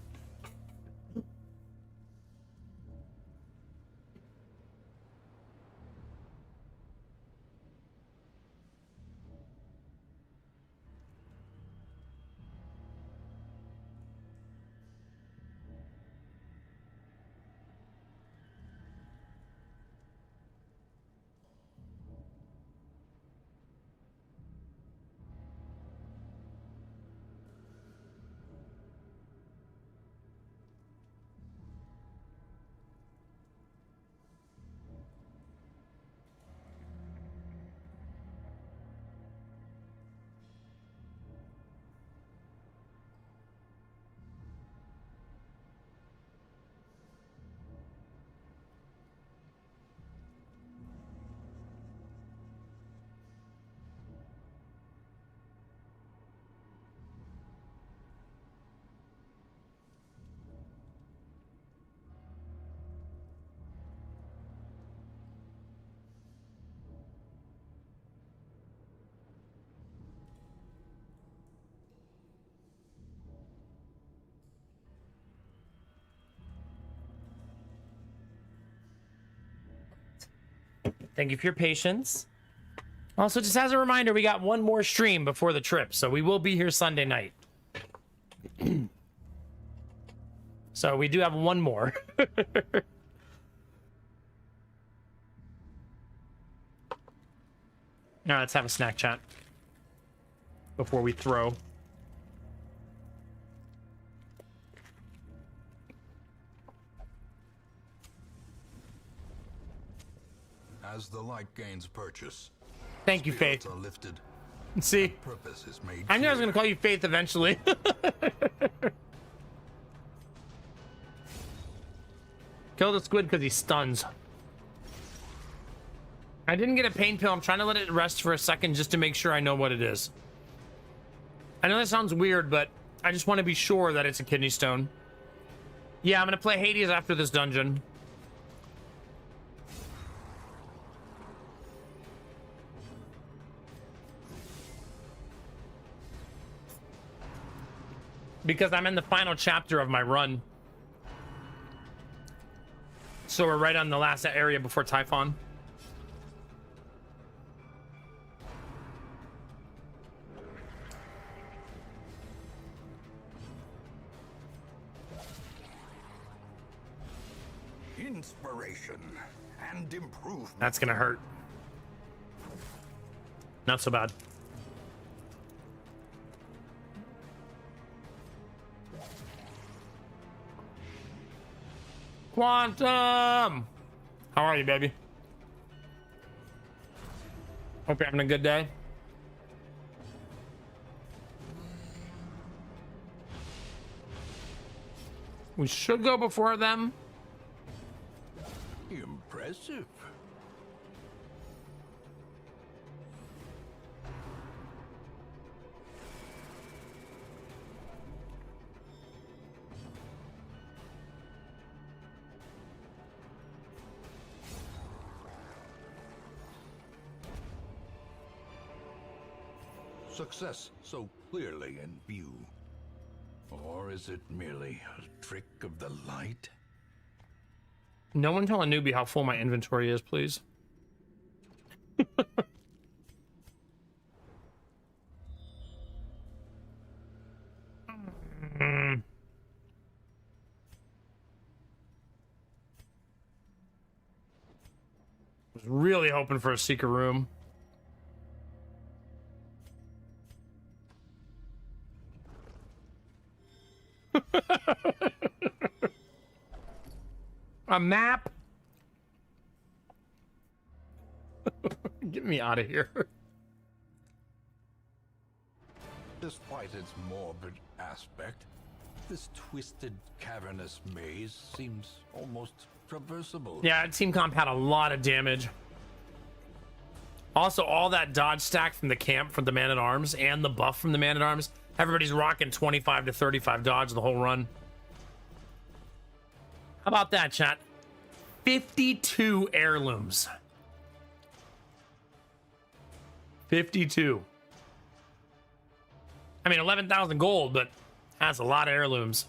Thank you for your patience. Also, just as a reminder, we got one more stream before the trip, so we will be here Sunday night. So we do have one more. Now let's have a snack chat before we throw. As the light gains purchase, Thank you, spirits Faith. are lifted. See, Purpose is made I knew I was clear. going to call you Faith eventually. Kill the squid because he stuns. I didn't get a pain pill. I'm trying to let it rest for a second just to make sure I know what it is. I know that sounds weird, but I just want to be sure that it's a kidney stone. Yeah, I'm going to play Hades after this dungeon. Because I'm in the final chapter of my run. So we're right on the last area before Typhon. Inspiration and improvement. That's gonna hurt. Not so bad. Quantum! How are you, baby? Hope you're having a good day. We should go before them. Impressive. Success so clearly in view. Or is it merely a trick of the light? No one tell a newbie how full my inventory is, please. Was really hoping for a secret room. A map. Get me out of here. Despite its morbid aspect, this twisted, cavernous maze seems almost traversable. Yeah, Team Comp had a lot of damage. Also, all that dodge stack from the camp from the Man-at-Arms and the buff from the Man-at-Arms. Everybody's rocking 25 to 35 dodge the whole run. How about that, chat? 52 heirlooms. 52. I mean, 11,000 gold, but that's a lot of heirlooms.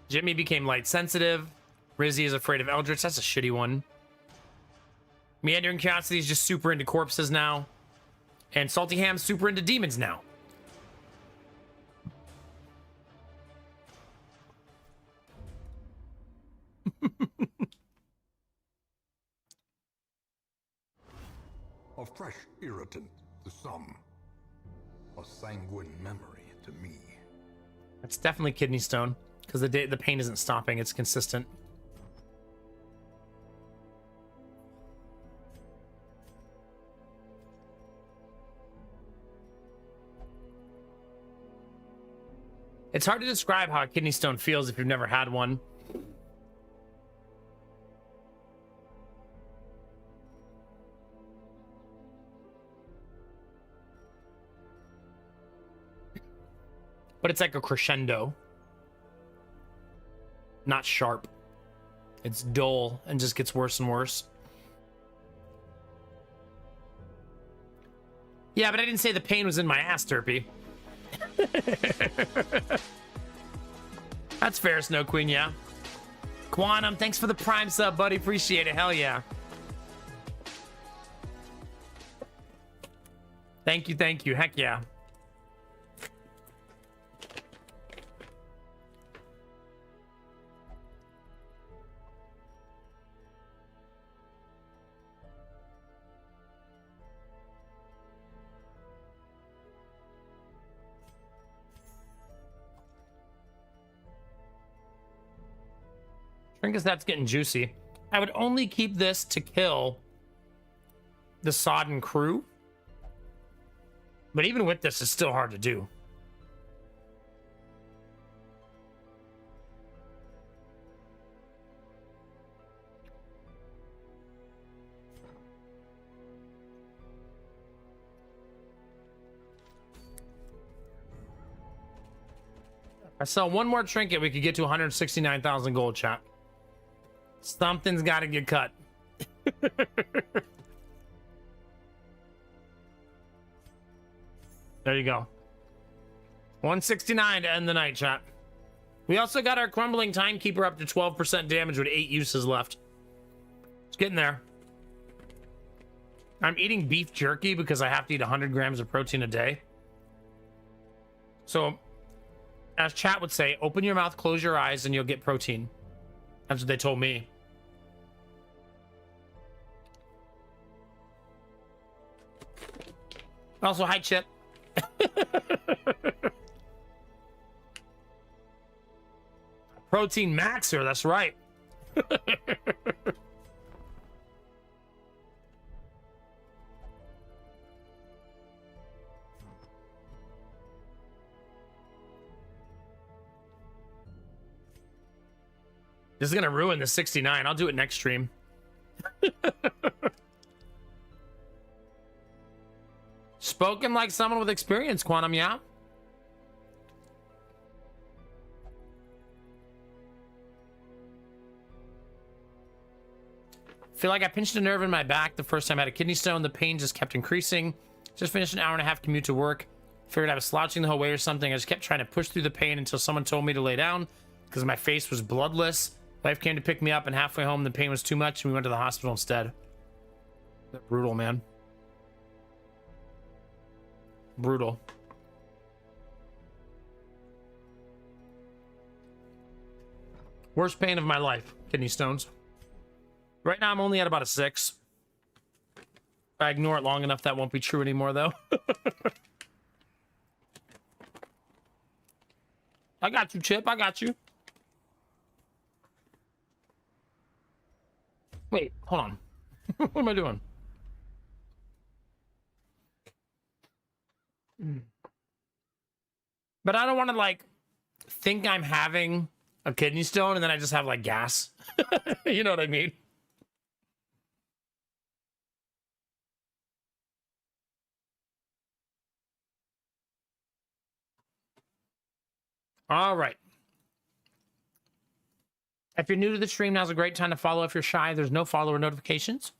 Jimmy became light sensitive. Rizzy is afraid of Eldritch. That's a shitty one. Meandering Curiosity is just super into corpses now. And Salty Ham's super into demons now. A fresh irritant to some. A sanguine memory to me. That's definitely kidney stone. Because the pain isn't stopping. It's consistent. It's hard to describe how a kidney stone feels if you've never had one. But it's like a crescendo. Not sharp. It's dull and just gets worse and worse. Yeah, but I didn't say the pain was in my ass, Derpy. That's fair, Snow Queen, yeah. Quantum, thanks for the Prime sub, buddy. Appreciate it. Hell yeah. Thank you, thank you. Heck yeah. Trinket that's getting juicy. I would only keep this to kill the Sodden crew. But even with this, it's still hard to do. If I sell one more trinket, we could get to 169,000 gold, chat. Something's got to get cut. There you go. 169 to end the night, chat. We also got our Crumbling Timekeeper up to 12% damage with 8 uses left. It's getting there. I'm eating beef jerky because I have to eat 100 grams of protein a day. So, as chat would say, open your mouth, close your eyes, and you'll get protein. That's what they told me. Also, hi, Chip. Protein maxer, that's right. This is gonna ruin the 69. I'll do it next stream. Spoken like someone with experience, Quantum, yeah? Feel like I pinched a nerve in my back the first time I had a kidney stone. The pain just kept increasing. Just finished an hour and a half commute to work. Figured I was slouching the whole way or something. I just kept trying to push through the pain until someone told me to lay down because my face was bloodless. Wife came to pick me up, and halfway home, the pain was too much, and we went to the hospital instead. Brutal, man. Brutal. Worst pain of my life. Kidney stones. Right now, I'm only at about a 6. If I ignore it long enough, that won't be true anymore, though. I got you, Chip. I got you. Wait, hold on. What am I doing? But I don't want to, like, think I'm having a kidney stone and then I just have, like, gas. You know what I mean? All right. If you're new to the stream, now's a great time to follow. If you're shy, there's no follower notifications.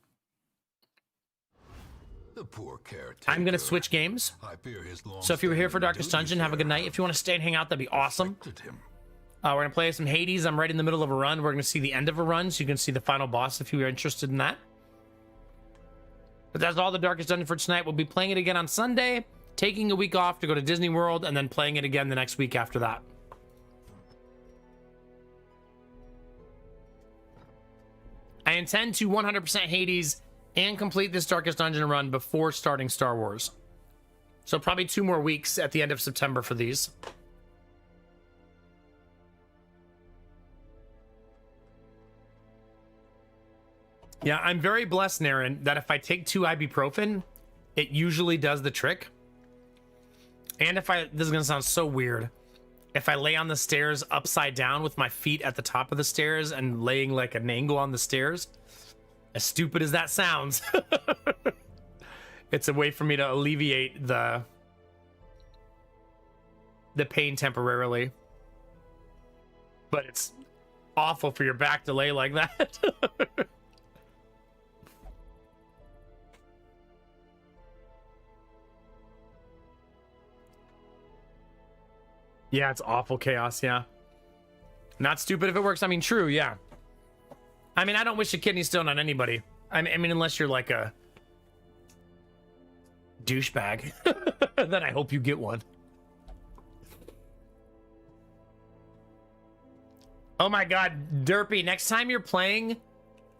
The poor caretaker. I'm going to switch games. I fear his So if you were here for Darkest Dungeon, have a good night. If you want to stay and hang out, that'd be awesome. We're going to play some Hades. I'm right in the middle of a run. We're going to see the end of a run, so you can see the final boss if you are interested in that. But that's all the Darkest Dungeon for tonight. We'll be playing it again on Sunday, taking a week off to go to Disney World, and then playing it again the next week after that. I intend to 100% Hades and complete this Darkest Dungeon run before starting Star Wars. So probably 2 more weeks at the end of September for these. Yeah, I'm very blessed, Naren, that if I take 2 ibuprofen, it usually does the trick. And if this is going to sound so weird, if I lay on the stairs upside down with my feet at the top of the stairs and laying like an angle on the stairs, as stupid as that sounds, it's a way for me to alleviate the pain temporarily. But it's awful for your back to lay like that. Yeah, it's awful chaos, yeah. Not stupid if it works. I mean, true, yeah. I mean, I don't wish a kidney stone on anybody. I mean, unless you're like a douchebag. Then I hope you get one. Oh my god, Derpy, next time you're playing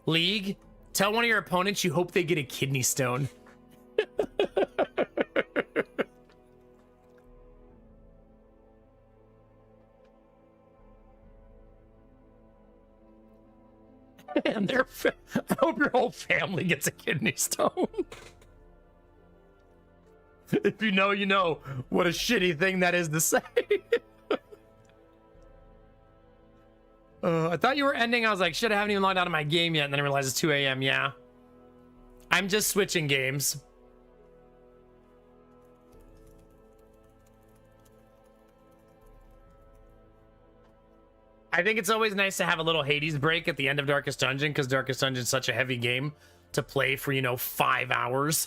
League, tell one of your opponents you hope they get a kidney stone. And I hope your whole family gets a kidney stone. If you know, you know. What a shitty thing that is to say. I thought you were ending. I was like, shit, I haven't even logged out of my game yet. And then I realized it's 2 a.m. Yeah. I'm just switching games. I think it's always nice to have a little Hades break at the end of Darkest Dungeon, because Darkest Dungeon is such a heavy game to play for, 5 hours.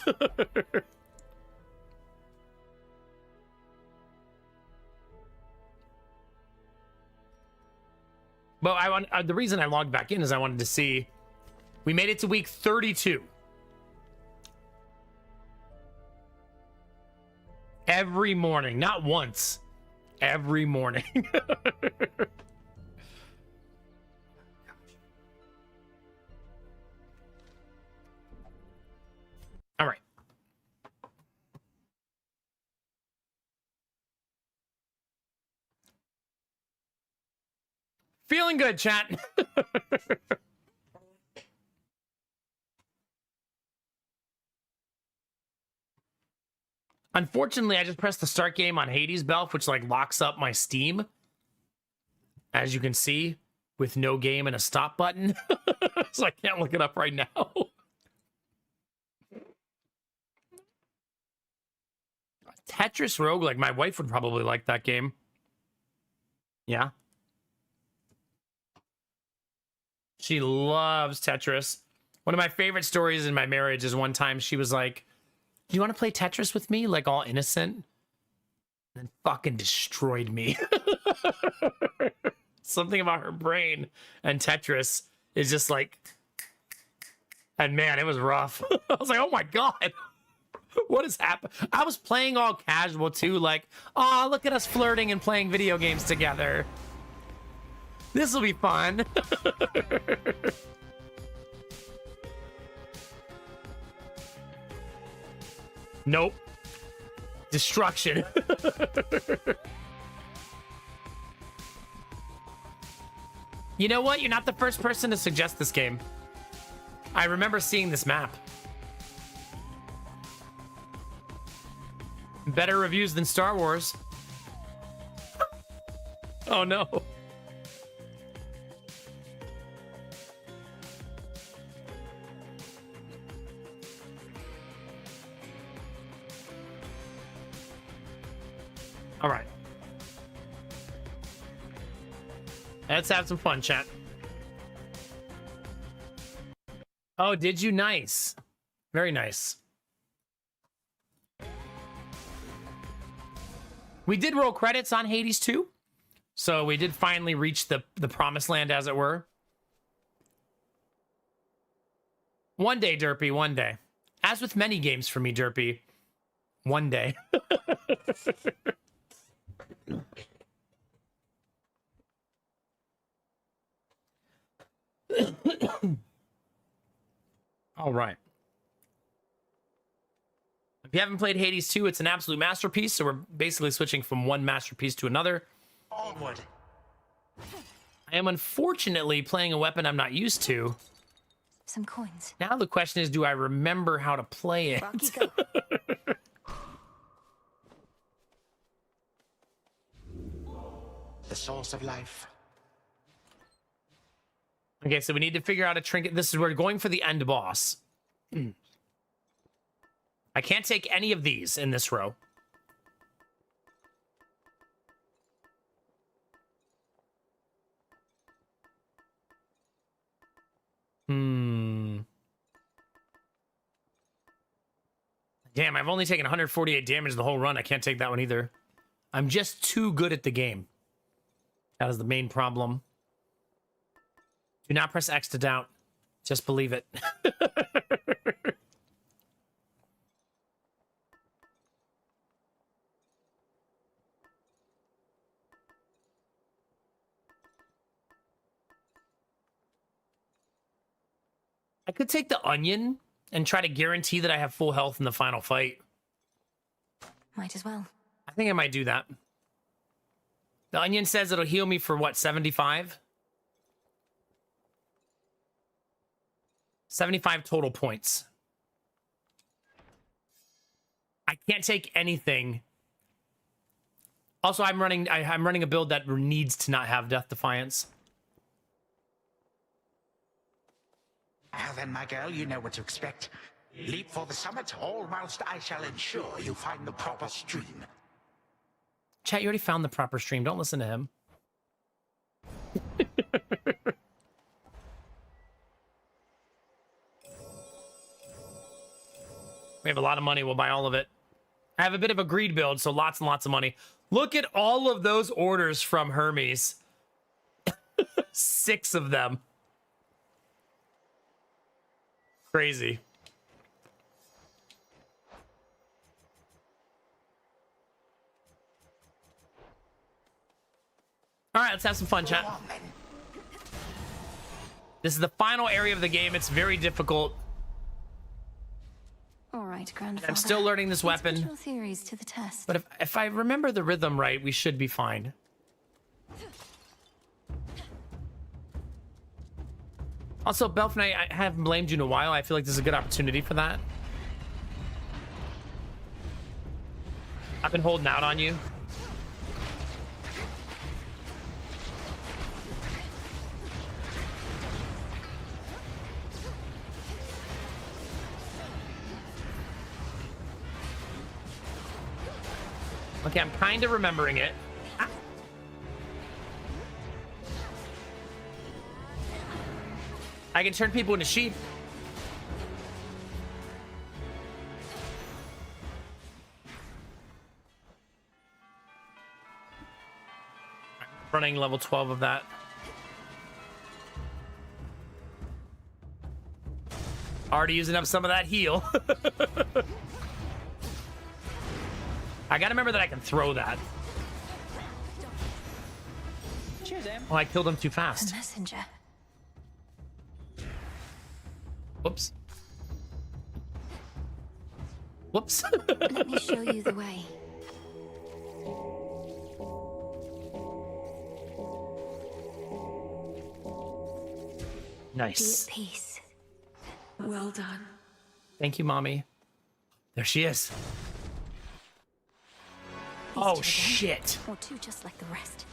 But the reason I logged back in is I wanted to see. We made it to week 32. Every morning, not once. Every morning. All right. Feeling good, chat. Unfortunately, I just pressed the start game on Hades Belf, which locks up my Steam. As you can see, with no game and a stop button. So I can't look it up right now. Tetris roguelike. My wife would probably like that game. Yeah. She loves Tetris. One of my favorite stories in my marriage is one time she was like, "Do you want to play Tetris with me?" Like all innocent. And then fucking destroyed me. Something about her brain and Tetris is just like... And man, it was rough. I was like, oh my God. What is happening? I was playing all casual too, like, oh, look at us flirting and playing video games together. This will be fun. Nope. Destruction. You know what? You're not the first person to suggest this game. I remember seeing this map. Better reviews than Star Wars. Oh no. All right. Let's have some fun, chat. Oh, did you? Nice. Very nice. We did roll credits on Hades 2. So we did finally reach the promised land, as it were. One day, Derpy, one day. As with many games for me, Derpy, one day. All right. If you haven't played Hades 2, it's an absolute masterpiece. So we're basically switching from one masterpiece to another. Onward. I am unfortunately playing a weapon I'm not used to. Some coins. Now the question is, do I remember how to play it? The source of life. Okay, so we need to figure out a trinket. This is, we're going for the end boss. I can't take any of these in this row. Damn, I've only taken 148 damage the whole run. I can't take that one either. I'm just too good at the game. That is the main problem. Do not press X to doubt. Just believe it. I could take the onion and try to guarantee that I have full health in the final fight. Might as well. I think I might do that. The onion says it'll heal me for what, 75? 75 total points. I can't take anything. Also, I'm running a build that needs to not have Death Defiance. Now then, my girl, you know what to expect. Leap for the summit, all whilst I shall ensure you find the proper stream. Chat, you already found the proper stream. Don't listen to him. We have a lot of money. We'll buy all of it. I have a bit of a greed build, so lots and lots of money. Look at all of those orders from Hermes. 6 of them. Crazy. All right, let's have some fun, chat. This is the final area of the game. It's very difficult. All right, Grandfather. I'm still learning this weapon. Put your theories to the test. But if I remember the rhythm right, we should be fine. Also, Belf Knight, I haven't blamed you in a while. I feel like this is a good opportunity for that. I've been holding out on you. Okay, I'm kind of remembering it. Ah. I can turn people into sheep. Running level 12 of that. Already using up some of that heal. I gotta remember that I can throw that. Cheers, Em. Oh, I killed him too A fast. messenger. Whoops. Whoops. Let me show you the way. Be Nice. at peace. Well done. Thank you, mommy. There she is. These Oh, two again, shit. Or two just like the rest.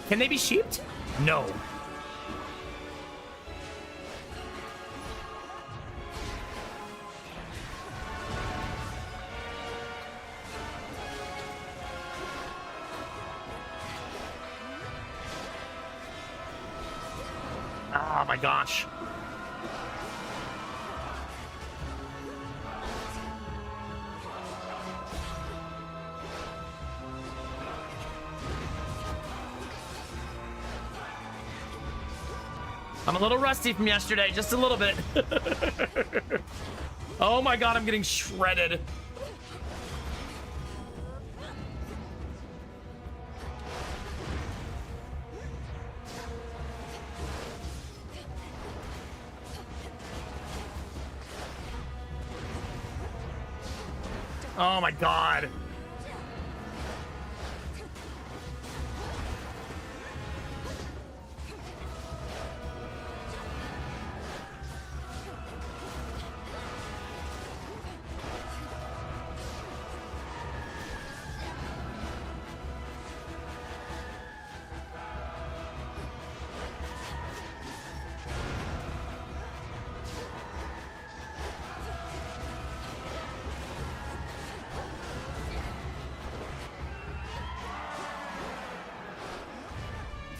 Can they be sheeped? No. Oh my gosh. I'm a little rusty from yesterday, just a little bit. Oh my god, I'm getting shredded. Oh my god.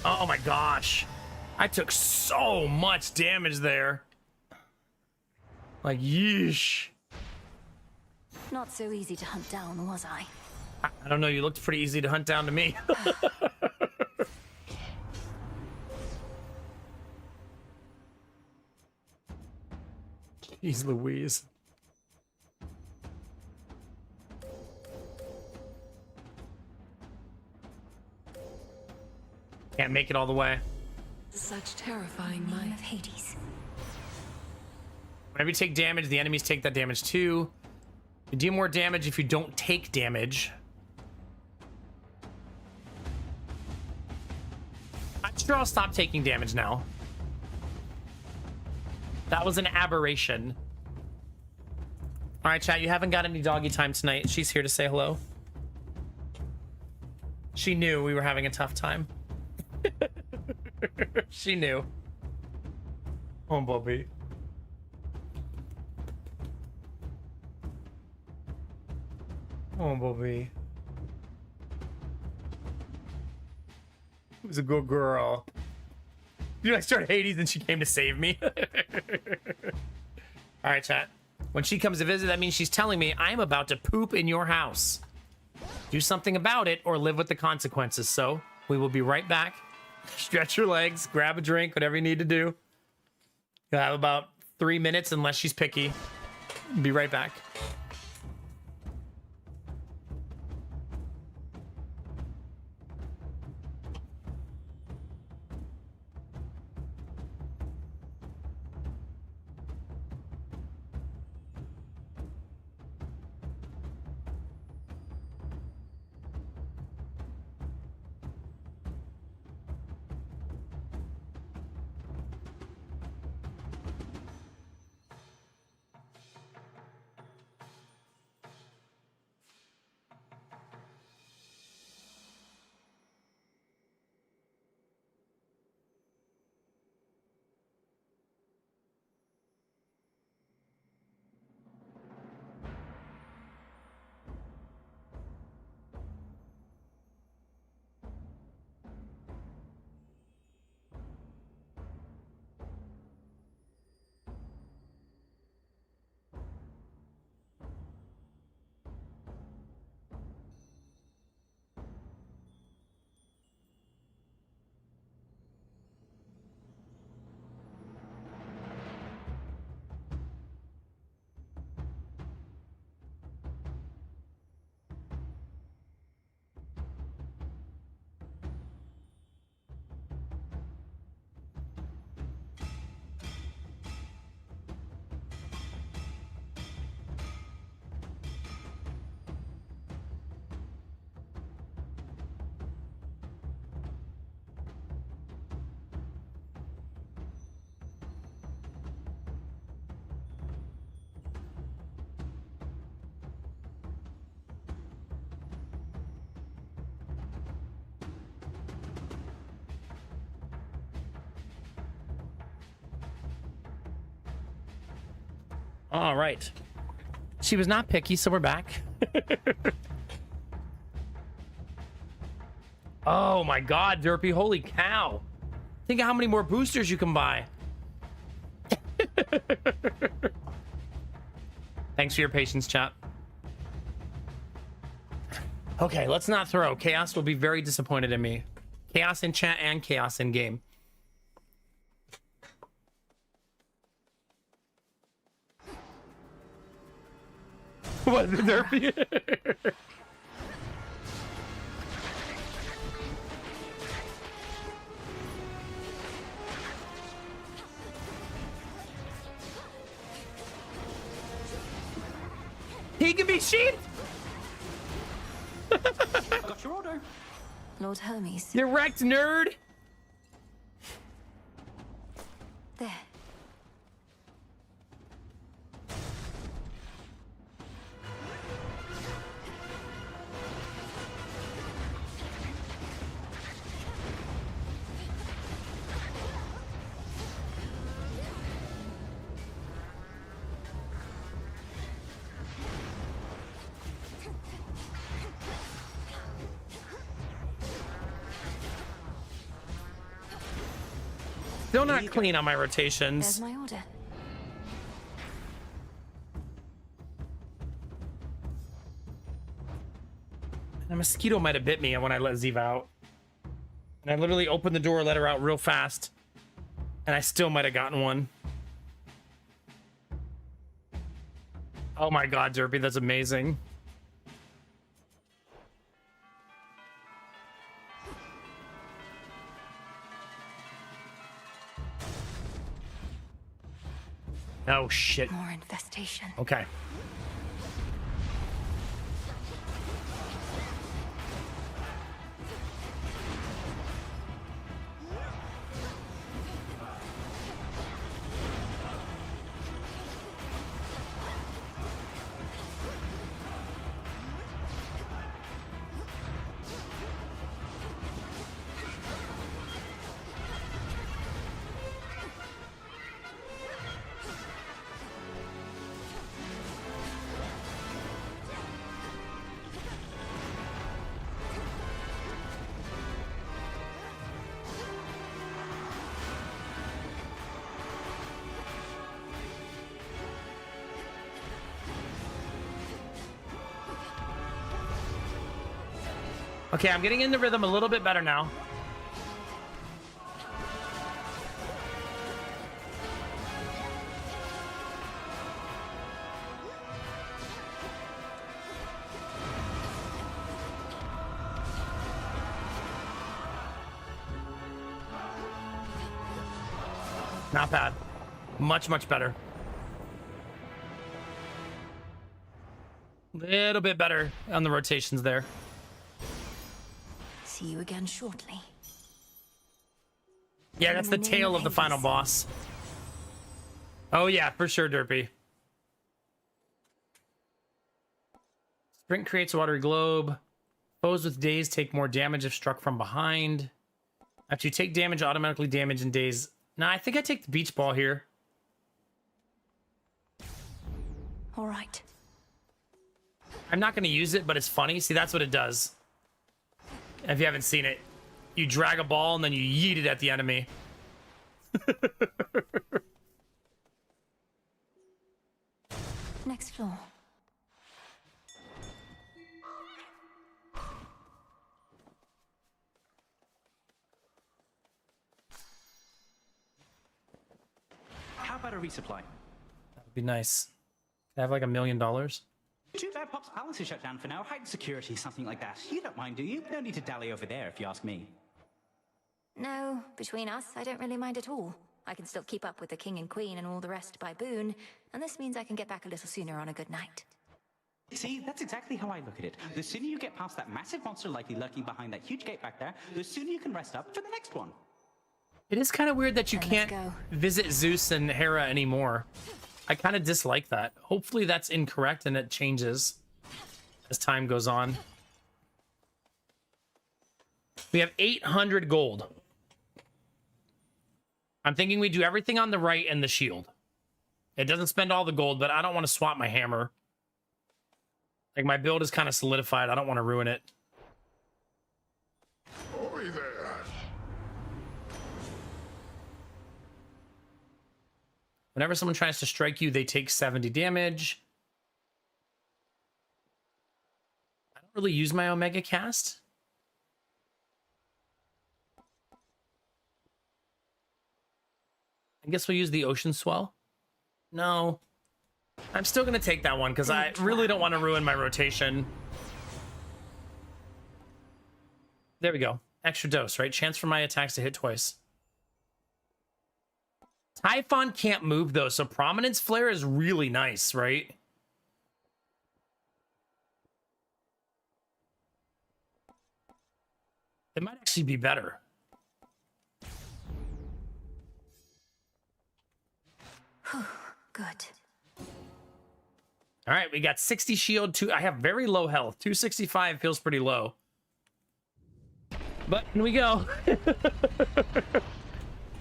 Oh my gosh. I took so much damage there. Like, yeesh. Not so easy to hunt down, was I? I don't know, you looked pretty easy to hunt down to me. Jeez Louise. Can't make it all the way. Such terrifying Name of might. Hades. Whenever you take damage, the enemies take that damage too. You do more damage if you don't take damage. I'm sure I'll stop taking damage now. That was an aberration. All right, chat, you haven't got any doggy time tonight. She's here to say hello. She knew we were having a tough time. She knew. Oh, Bobby. Oh, Bobby. It was a good girl. You know, I started Hades and she came to save me. All right, chat. When she comes to visit, that means she's telling me I'm about to poop in your house. Do something about it or live with the consequences. So we will be right back. Stretch your legs, grab a drink, whatever you need to do. You'll have about 3 minutes unless she's picky. Be right back. All right. She was not picky, so we're back. Oh my god, Derpy, holy cow. Think of how many more boosters you can buy. Thanks for your patience, chat. Okay, let's not throw. Chaos will be very disappointed in me. Chaos in chat and chaos in game. What, Derpy? He can be sheathed! Got your order. Lord Hermes. You're wrecked, nerd! There. Still not clean on my There's rotations. my order. A mosquito might have bit me when I let Ziva out. And I literally opened the door, let her out real fast. And I still might have gotten one. Oh my god, Derpy, that's amazing. Oh shit. More infestation. Okay. Okay, I'm getting in the rhythm a little bit better now. Not bad. Much, much better. Little bit better on the rotations there. See you again shortly. Yeah, that's the tail of the final boss. Oh yeah, for sure, Derpy. Sprint creates a watery globe. Foes with daze take more damage if struck from behind. After you take damage, automatically damage in daze. Nah, I think I take the beach ball here. All right. I'm not going to use it, but it's funny. See, that's what it does. If you haven't seen it, you drag a ball and then you yeet it at the enemy. Next floor. How about a resupply? That would be nice. I have like $1 million. Too bad Pop's Palace is shut down for now. Heightened security, something like that. You don't mind, do you? No need to dally over there, if you ask me. No, between us, I don't really mind at all. I can still keep up with the king and queen and all the rest by boon, and this means I can get back a little sooner on a good night. See, that's exactly how I look at it. The sooner you get past that massive monster likely lurking behind that huge gate back there, the sooner you can rest up for the next one. It is kind of weird that you Then can't let's go. visit Zeus and Hera anymore. I kind of dislike that. Hopefully that's incorrect and it changes as time goes on. We have 800 gold. I'm thinking we do everything on the right and the shield. It doesn't spend all the gold, but I don't want to swap my hammer. Like, my build is kind of solidified. I don't want to ruin it. Over there. Whenever someone tries to strike you, they take 70 damage. I don't really use my Omega cast. I guess we'll use the Ocean Swell. No. I'm still going to take that one because I really don't want to ruin my rotation. There we go. Extra dose, right? Chance for my attacks to hit twice. Typhon can't move, though, so Prominence Flare is really nice, right? It might actually be better. Good. All right, we got 60 shield. I have very low health. 265 feels pretty low. But here we go.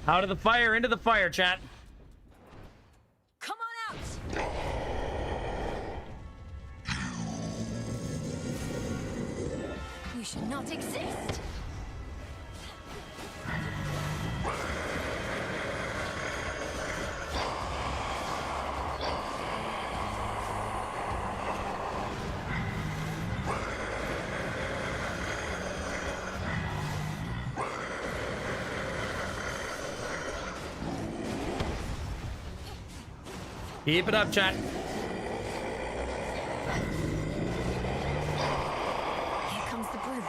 Out of the fire, into the fire, chat. Come on out! You should not exist! Keep it up, chat. Here comes the brood.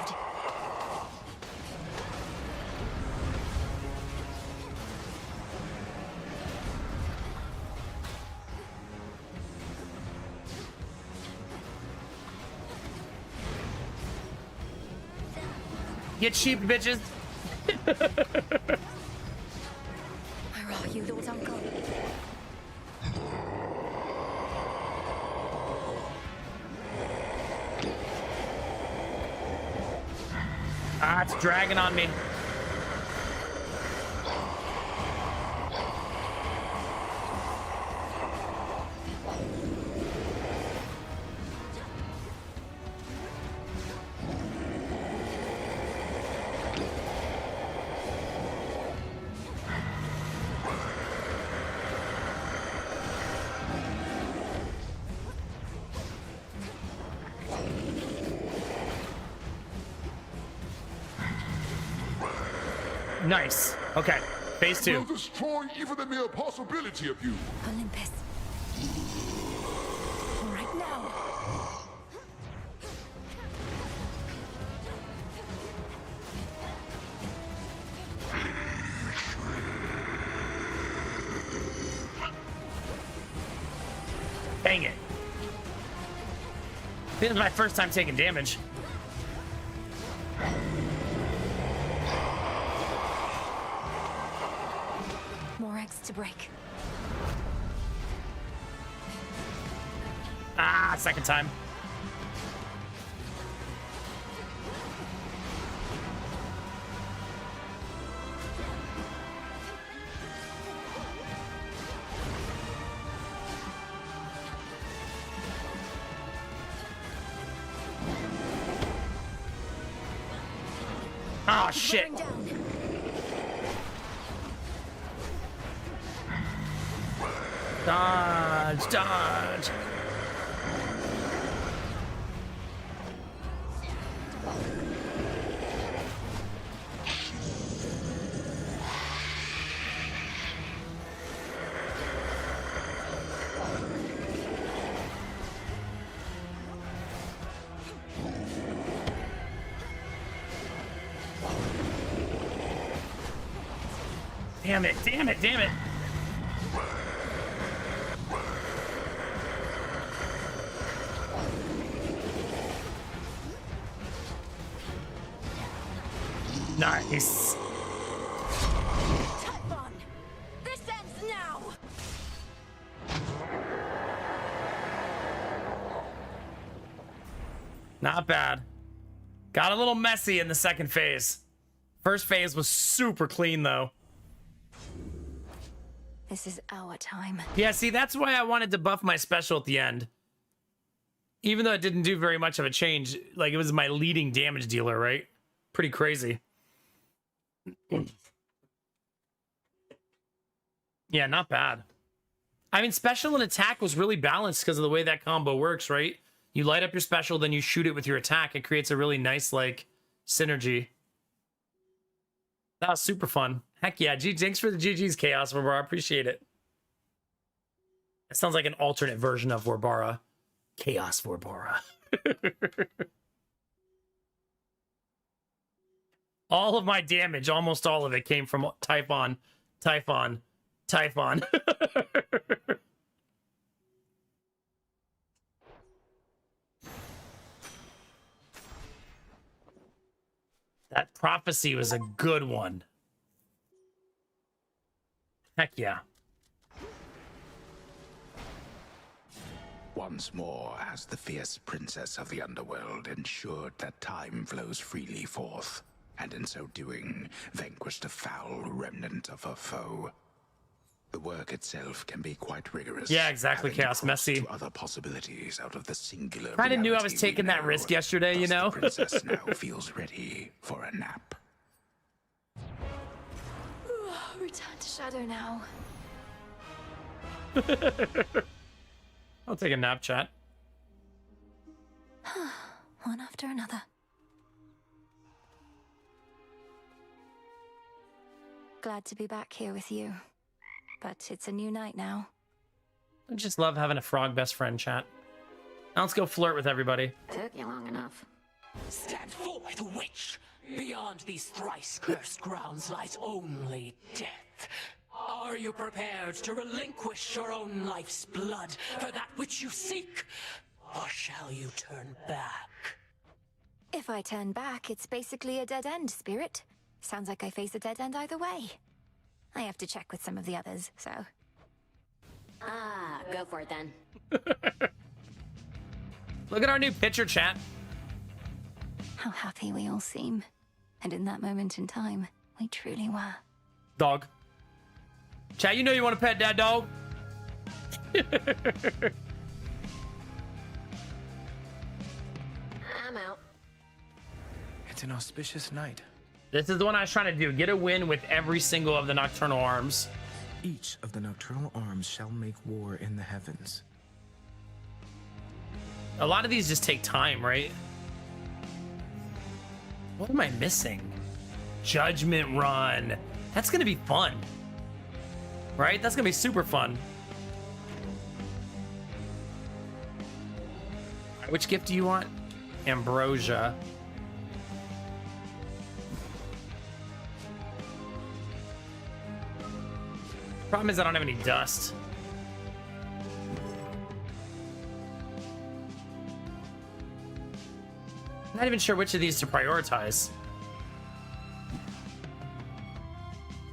Get sheep, bitches. Where are you, Lord Uncle? Ah, it's dragging on me. Nice. Okay. Phase 2. Will destroy even the mere possibility of you. Olympus. Right now. Dang it. This is my first time taking damage. More eggs to break. Ah, second time. Oh, shit. Dodge, dodge. Damn it, damn it, damn it. Nice. Typhon! This ends now! Not bad. Got a little messy in the second phase. First phase was super clean, though. This is our time. Yeah, see, that's why I wanted to buff my special at the end. Even though it didn't do very much of a change, like it was my leading damage dealer, right? Pretty crazy. Yeah, not bad. I mean, special and attack was really balanced because of the way that combo works, right? You light up your special, then you shoot it with your attack. It creates a really nice, like, synergy. That was super fun. Heck yeah. Thanks for the GG's, Chaos Warbara. I appreciate it. It sounds like an alternate version of Warbara. Chaos Warbara. All of my damage, almost all of it, came from Typhon. Typhon. Typhon. That prophecy was a good one. Heck yeah. Once more has the fierce princess of the underworld ensured that time flows freely forth, and in so doing, vanquished a foul remnant of her foe. The work itself can be quite rigorous. Yeah, exactly, Chaos Messy. Other possibilities out of the singular. Kind of knew I was taking that risk yesterday, you know. The princess now feels ready for a nap. Return to Shadow now. I'll take a nap, chat. One after another. Glad to be back here with you. But it's a new night now. I just love having a frog best friend, chat. Now let's go flirt with everybody. Took you long enough. Stand forth, witch! Beyond these thrice cursed grounds lies only death. Are you prepared to relinquish your own life's blood for that which you seek? Or shall you turn back? If I turn back, it's basically a dead end, Spirit. Sounds like I face a dead end either way. I have to check with some of the others, so... Ah, go for it then. Look at our new picture, chat. How happy we all seem. And in that moment in time, we truly were. Dog. Chat, you know you want to pet that dog? I'm out. It's an auspicious night. This is the one I was trying to do. Get a win with every single of the Nocturnal Arms. Each of the nocturnal arms shall make war in the heavens. A lot of these just take time, right? What am I missing? Judgment Run. That's going to be fun. Right? That's going to be super fun. Which gift do you want? Ambrosia. Problem is I don't have any dust. I'm not even sure which of these to prioritize.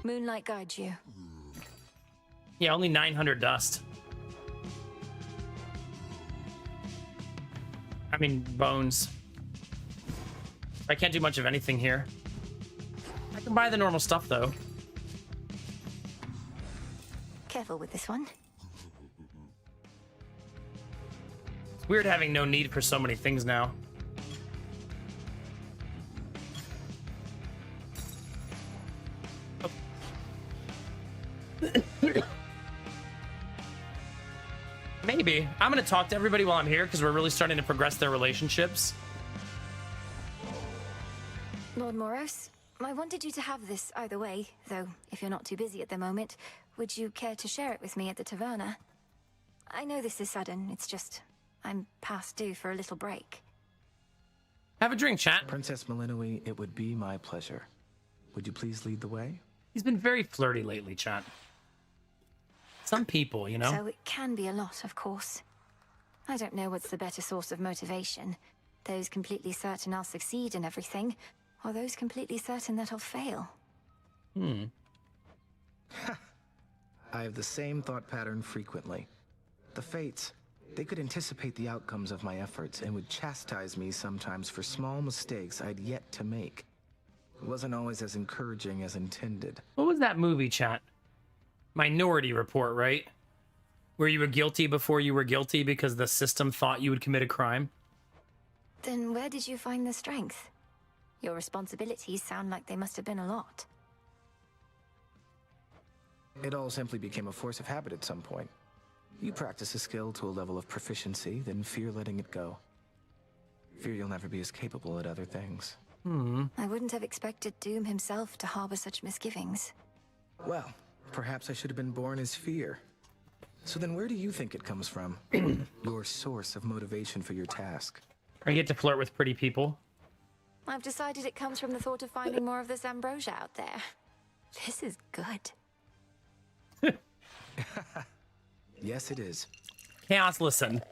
Moonlight guides you. Yeah, only 900 dust. I mean, bones. I can't do much of anything here. I can buy the normal stuff, though. Careful with this one. It's weird having no need for so many things now. Maybe. I'm going to talk to everybody while I'm here because we're really starting to progress their relationships. Lord Moros, I wanted you to have this either way, though if you're not too busy at the moment, would you care to share it with me at the taverna? I know this is sudden, it's just I'm past due for a little break. Have a drink, chat. Princess Malinoi, it would be my pleasure. Would you please lead the way? He's been very flirty lately, chat. Some people, you know? So it can be a lot, of course. I don't know what's the better source of motivation. Those completely certain I'll succeed in everything, or those completely certain that I'll fail. I have the same thought pattern frequently. The fates, they could anticipate the outcomes of my efforts and would chastise me sometimes for small mistakes I'd yet to make. It wasn't always as encouraging as intended. What was that movie, chat? Minority Report, right? Where you were guilty before you were guilty because the system thought you would commit a crime. Then where did you find the strength? Your responsibilities sound like they must have been a lot. It all simply became a force of habit at some point. You practice a skill to a level of proficiency, then fear letting it go. Fear you'll never be as capable at other things. I wouldn't have expected Doom himself to harbor such misgivings. Well, perhaps I should have been born as fear. So then where do you think it comes from? Your source of motivation for your task? I get to flirt with pretty people. I've decided it comes from the thought of finding more of this ambrosia out there. This is good. Yes, it is. Chaos, listen.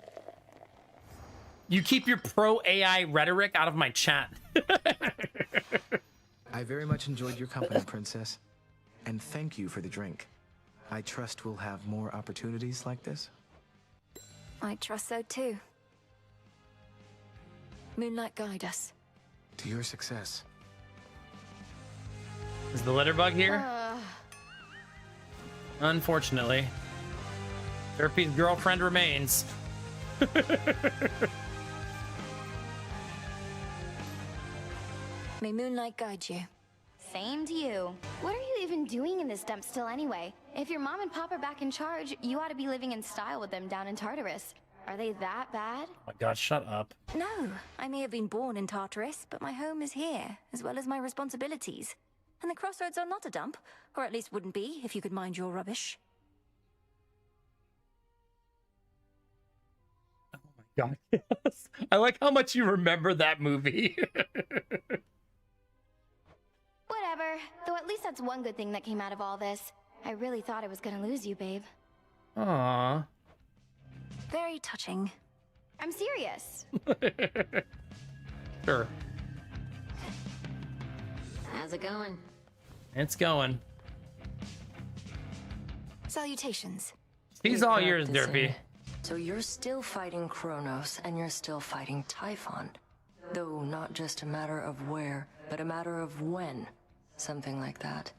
You keep your pro AI rhetoric out of my chat. I very much enjoyed your company, Princess. And thank you for the drink. I trust we'll have more opportunities like this. I trust so too. Moonlight, guide us. To your success. Is the litter bug here? Unfortunately. Derpy's girlfriend remains. May Moonlight guide you. Same to you. What are you even doing in this dump still anyway? If your mom and pop are back in charge, you ought to be living in style with them down in Tartarus. Are they that bad? Oh my god, shut up. No, I may have been born in Tartarus, but my home is here, as well as my responsibilities. And the crossroads are not a dump, or at least wouldn't be if you could mind your rubbish. God, yes. I like how much you remember that movie. Whatever. Though at least that's one good thing that came out of all this. I really thought I was gonna lose you, babe. Aww. Very touching. I'm serious. Sure. How's it going? It's going. Salutations. He's all yours, Derpy. So you're still fighting Kronos, and you're still fighting Typhon. Though not just a matter of where, but a matter of when. Something like that.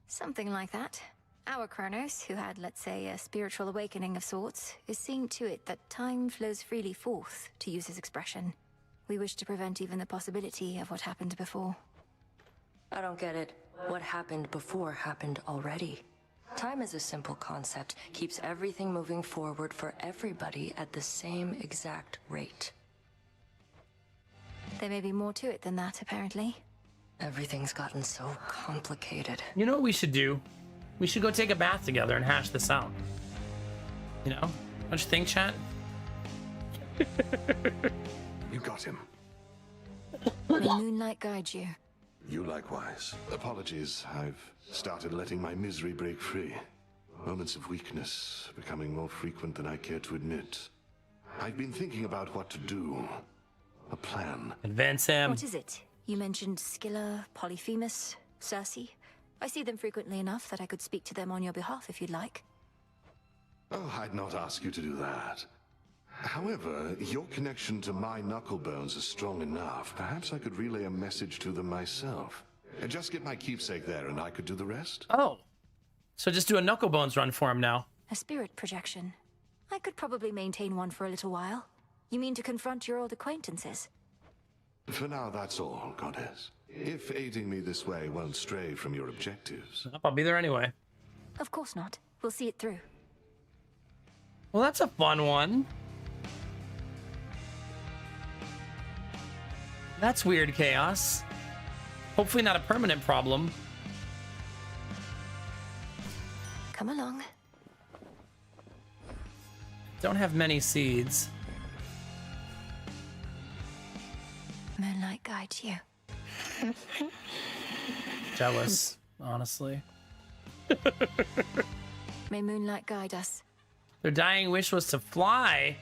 Something like that. Our Kronos, who had, let's say, a spiritual awakening of sorts, is seeing to it that time flows freely forth, to use his expression. We wish to prevent even the possibility of what happened before. I don't get it. What happened before happened already. Time is a simple concept, keeps everything moving forward for everybody at the same exact rate. There may be more to it than that, apparently. Everything's gotten so complicated. You know what we should do? We should go take a bath together and hash this out. You know? Don't you think, chat? You got him. May Moonlight guide you. You likewise. Apologies, I've started letting my misery break free. Moments of weakness becoming more frequent than I care to admit. I've been thinking about what to do. A plan. Advance him. What is it? You mentioned Scylla, Polyphemus, Circe. I see them frequently enough that I could speak to them on your behalf if you'd like. Oh, I'd not ask you to do that. However, your connection to my knucklebones is strong enough. Perhaps I could relay a message to them myself. And just get my keepsake there and I could do the rest? Oh. So just do a knucklebones run for him now. A spirit projection. I could probably maintain one for a little while. You mean to confront your old acquaintances? For now, that's all, Goddess. If aiding me this way won't stray from your objectives. I'll be there anyway. Of course not. We'll see it through. Well, that's a fun one. That's weird, Chaos. Hopefully not a permanent problem. Come along. Don't have many seeds. Moonlight guides you. Jealous, honestly. May Moonlight guide us. Their dying wish was to fly.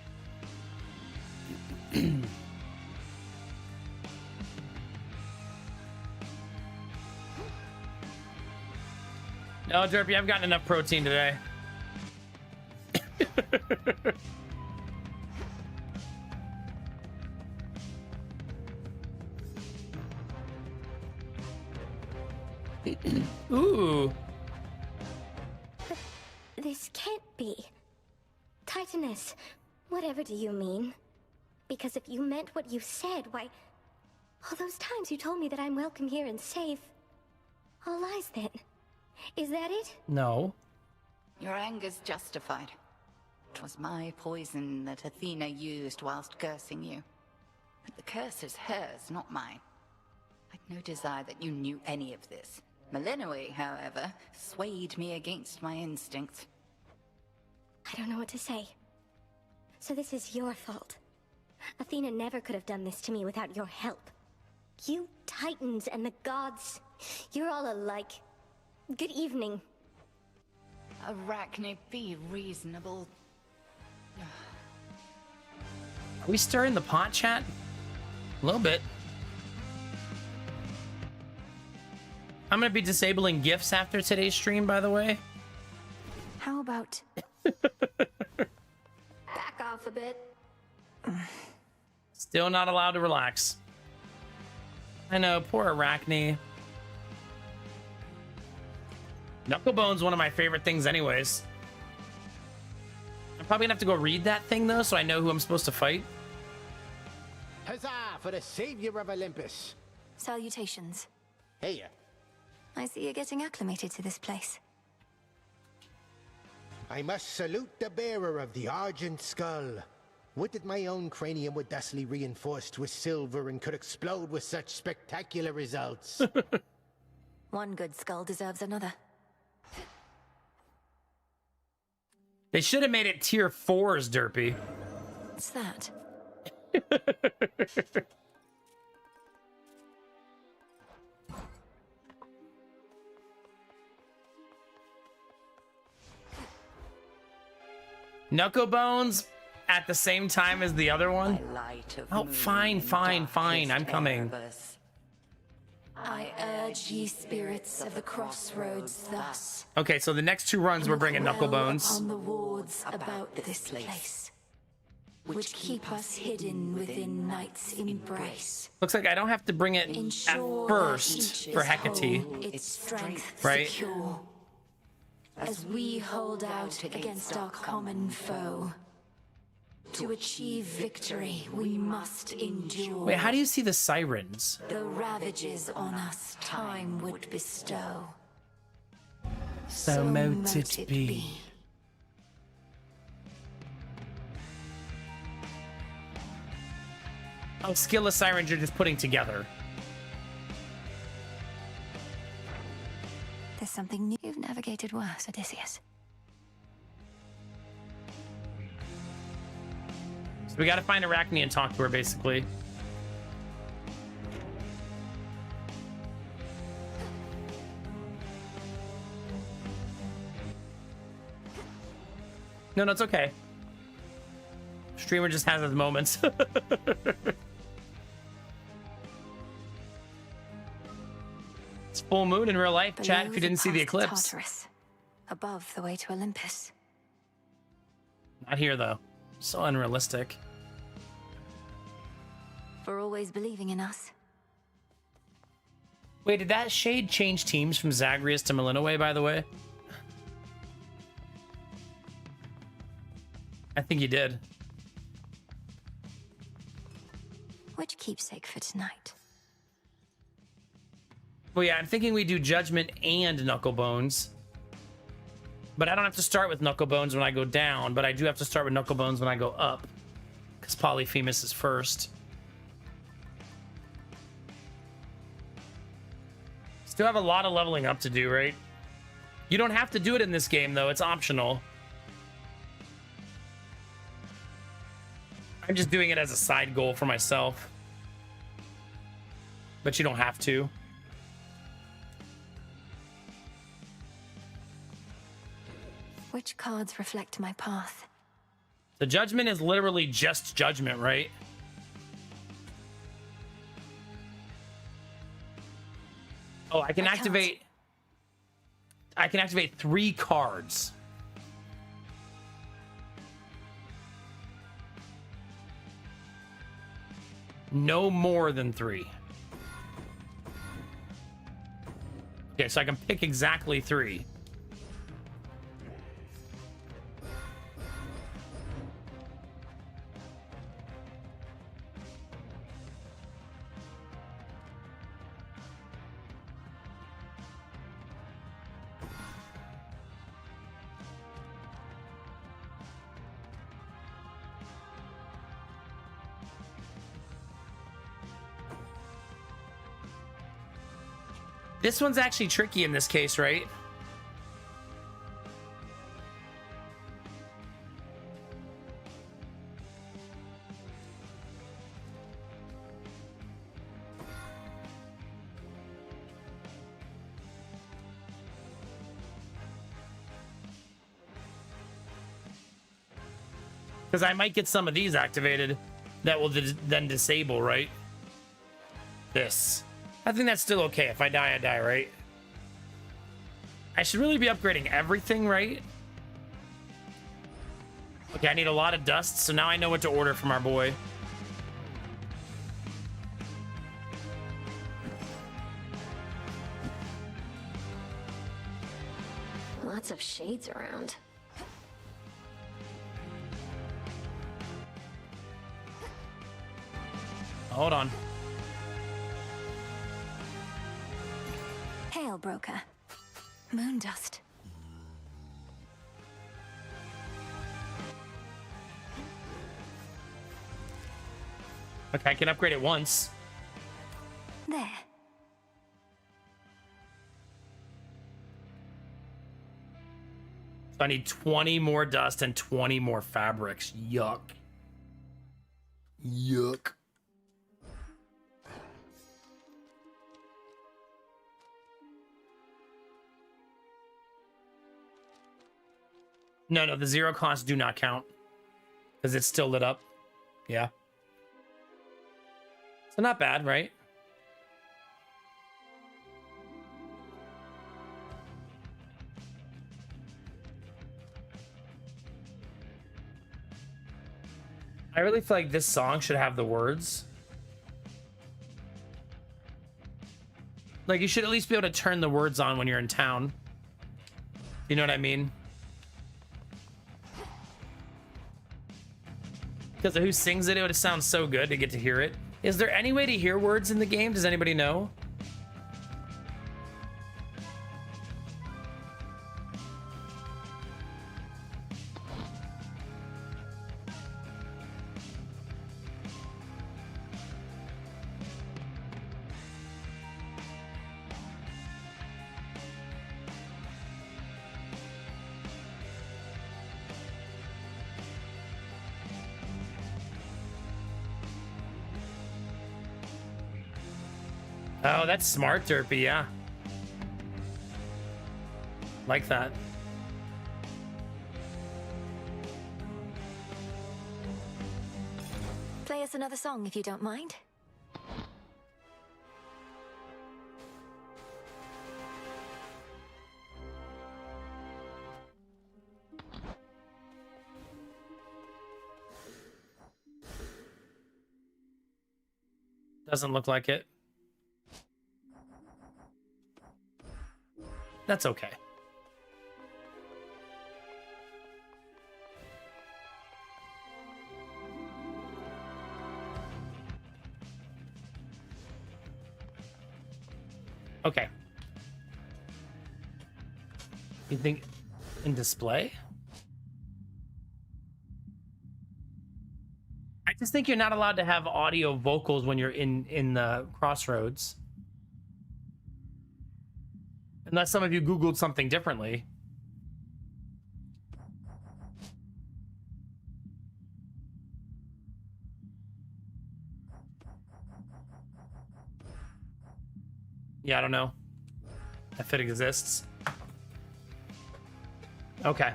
No, Derpy, I've gotten enough protein today. Ooh. Titaness, whatever do you mean? Because if you meant what you said, why... all those times you told me that I'm welcome here and safe... all lies then. Is that it? No. Your anger's justified. It was my poison that Athena used whilst cursing you. But the curse is hers, not mine. I'd no desire that you knew any of this. Melinoe, however, swayed me against my instincts. I don't know what to say. So this is your fault. Athena never could have done this to me without your help. You Titans and the gods, you're all alike. Good evening. Arachne, be reasonable. Are we stirring the pot, chat? A little bit. I'm gonna be disabling gifts after today's stream, by the way. How about... Back off a bit. Still not allowed to relax. I know, poor Arachne. Knucklebone's one of my favorite things anyways. I'm probably gonna have to go read that thing though, so I know who I'm supposed to fight. Huzzah for the savior of Olympus. Salutations. Hey. I see you're getting acclimated to this place. I must salute the bearer of the Argent Skull. Would that my own cranium were thusly reinforced with silver and could explode with such spectacular results. One good skull deserves another. They should have made it tier 4s, Derpy. What's that? Knucklebones at the same time as the other one? Oh, fine. I'm coming. I urge ye spirits of the crossroads thus. Okay, so the next 2 runs we're bringing Knucklebones. On the wards about this place, which keep us hidden within night's embrace. Looks like I don't have to bring it at first for Hecate. Its strength right? secure, as we hold out against our common foe. To achieve victory, we must endure. Wait, how do you see the sirens? The ravages on us time would bestow. So mote it be. Oh, skillless sirens you're just putting together. There's something new. You've navigated worse, Odysseus. So we gotta find Arachne and talk to her, basically. No, it's okay. Streamer just has his moments. It's full moon in real life, chat, if you didn't see the eclipse. Tartarus, above the way to Olympus. Not here, though. So unrealistic. For always believing in us. Wait, did that shade change teams from Zagreus to Melinoe, by the way? I think he did. Which keepsake for tonight? Well, yeah, I'm thinking we do Judgment and Knucklebones. But I don't have to start with Knucklebones when I go down, but I do have to start with Knucklebones when I go up. Because Polyphemus is first. Still have a lot of leveling up to do, right? You don't have to do it in this game, though. It's optional. I'm just doing it as a side goal for myself. But you don't have to. Which cards reflect my path? The Judgment is literally just Judgment, right? Oh, I can activate 3 cards. No more than 3. Okay, so I can pick exactly 3. This one's actually tricky in this case, right? Because I might get some of these activated that will then disable, right? This. I think that's still okay. If I die, I die, right? I should really be upgrading everything, right? Okay, I need a lot of dust, so now I know what to order from our boy. Lots of shades around. Hold on. Hail, broker. Moon dust. Okay, I can upgrade it once. There. So I need 20 more dust and 20 more fabrics. Yuck. Yuck. No, the zero costs do not count. Because it's still lit up. Yeah. So not bad, right? I really feel like this song should have the words. Like, you should at least be able to turn the words on when you're in town. You know what I mean? Because of who sings it, it would sound so good to get to hear it. Is there any way to hear words in the game? Does anybody know? Oh, that's smart, Derpy, yeah. Like that. Play us another song if you don't mind. Doesn't look like it. That's okay. Okay. You think in display? I just think you're not allowed to have audio vocals when you're in the crossroads. Unless some of you Googled something differently. Yeah, I don't know if it exists. Okay.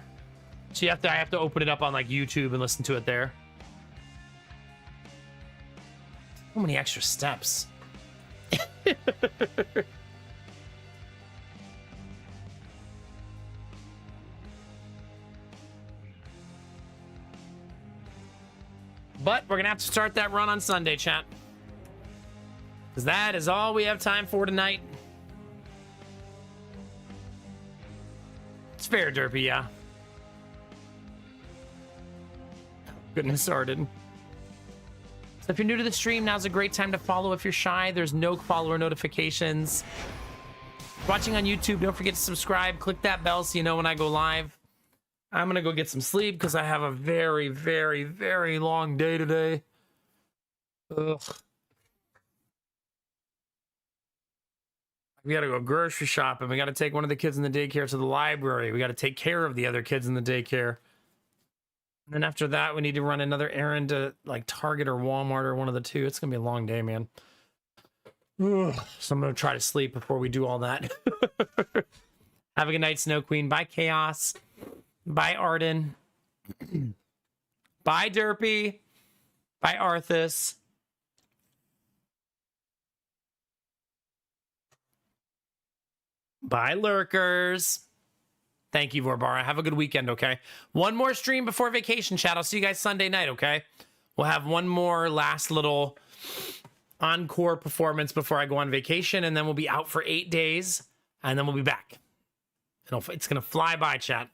So I have to open it up on like YouTube and listen to it there. So many extra steps. But we're going to have to start that run on Sunday, chat. Because that is all we have time for tonight. It's fair, Derpy, yeah. Goodness started. So if you're new to the stream, now's a great time to follow if you're shy. There's no follower notifications. Watching on YouTube, don't forget to subscribe. Click that bell so you know when I go live. I'm going to go get some sleep because I have a very, very, very long day today. Ugh. I We got to go grocery shopping. We got to take one of the kids in the daycare to the library. We got to take care of the other kids in the daycare. And then after that, we need to run another errand to like Target or Walmart or one of the two. It's going to be a long day, man. Ugh. So I'm going to try to sleep before we do all that. Have a good night, Snow Queen. Bye, Chaos. Bye, Arden. Bye, Derpy. Bye, Arthas. Bye, Lurkers. Thank you, Vorbara. Have a good weekend, okay? One more stream before vacation, chat. I'll see you guys Sunday night, okay? We'll have one more last little encore performance before I go on vacation, and then we'll be out for 8 days, and then we'll be back. It's going to fly by, chat.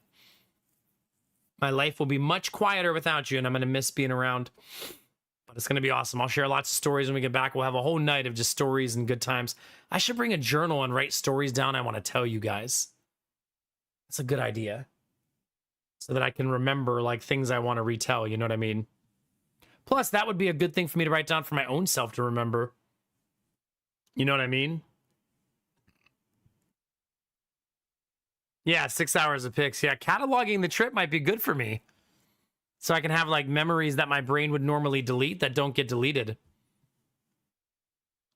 My life will be much quieter without you, and I'm going to miss being around. But it's going to be awesome. I'll share lots of stories when we get back. We'll have a whole night of just stories and good times. I should bring a journal and write stories down I want to tell you guys. That's a good idea. So that I can remember like things I want to retell, you know what I mean? Plus, that would be a good thing for me to write down for my own self to remember. You know what I mean? Yeah, 6 hours of pics. Yeah, cataloging the trip might be good for me. So I can have like memories that my brain would normally delete that don't get deleted.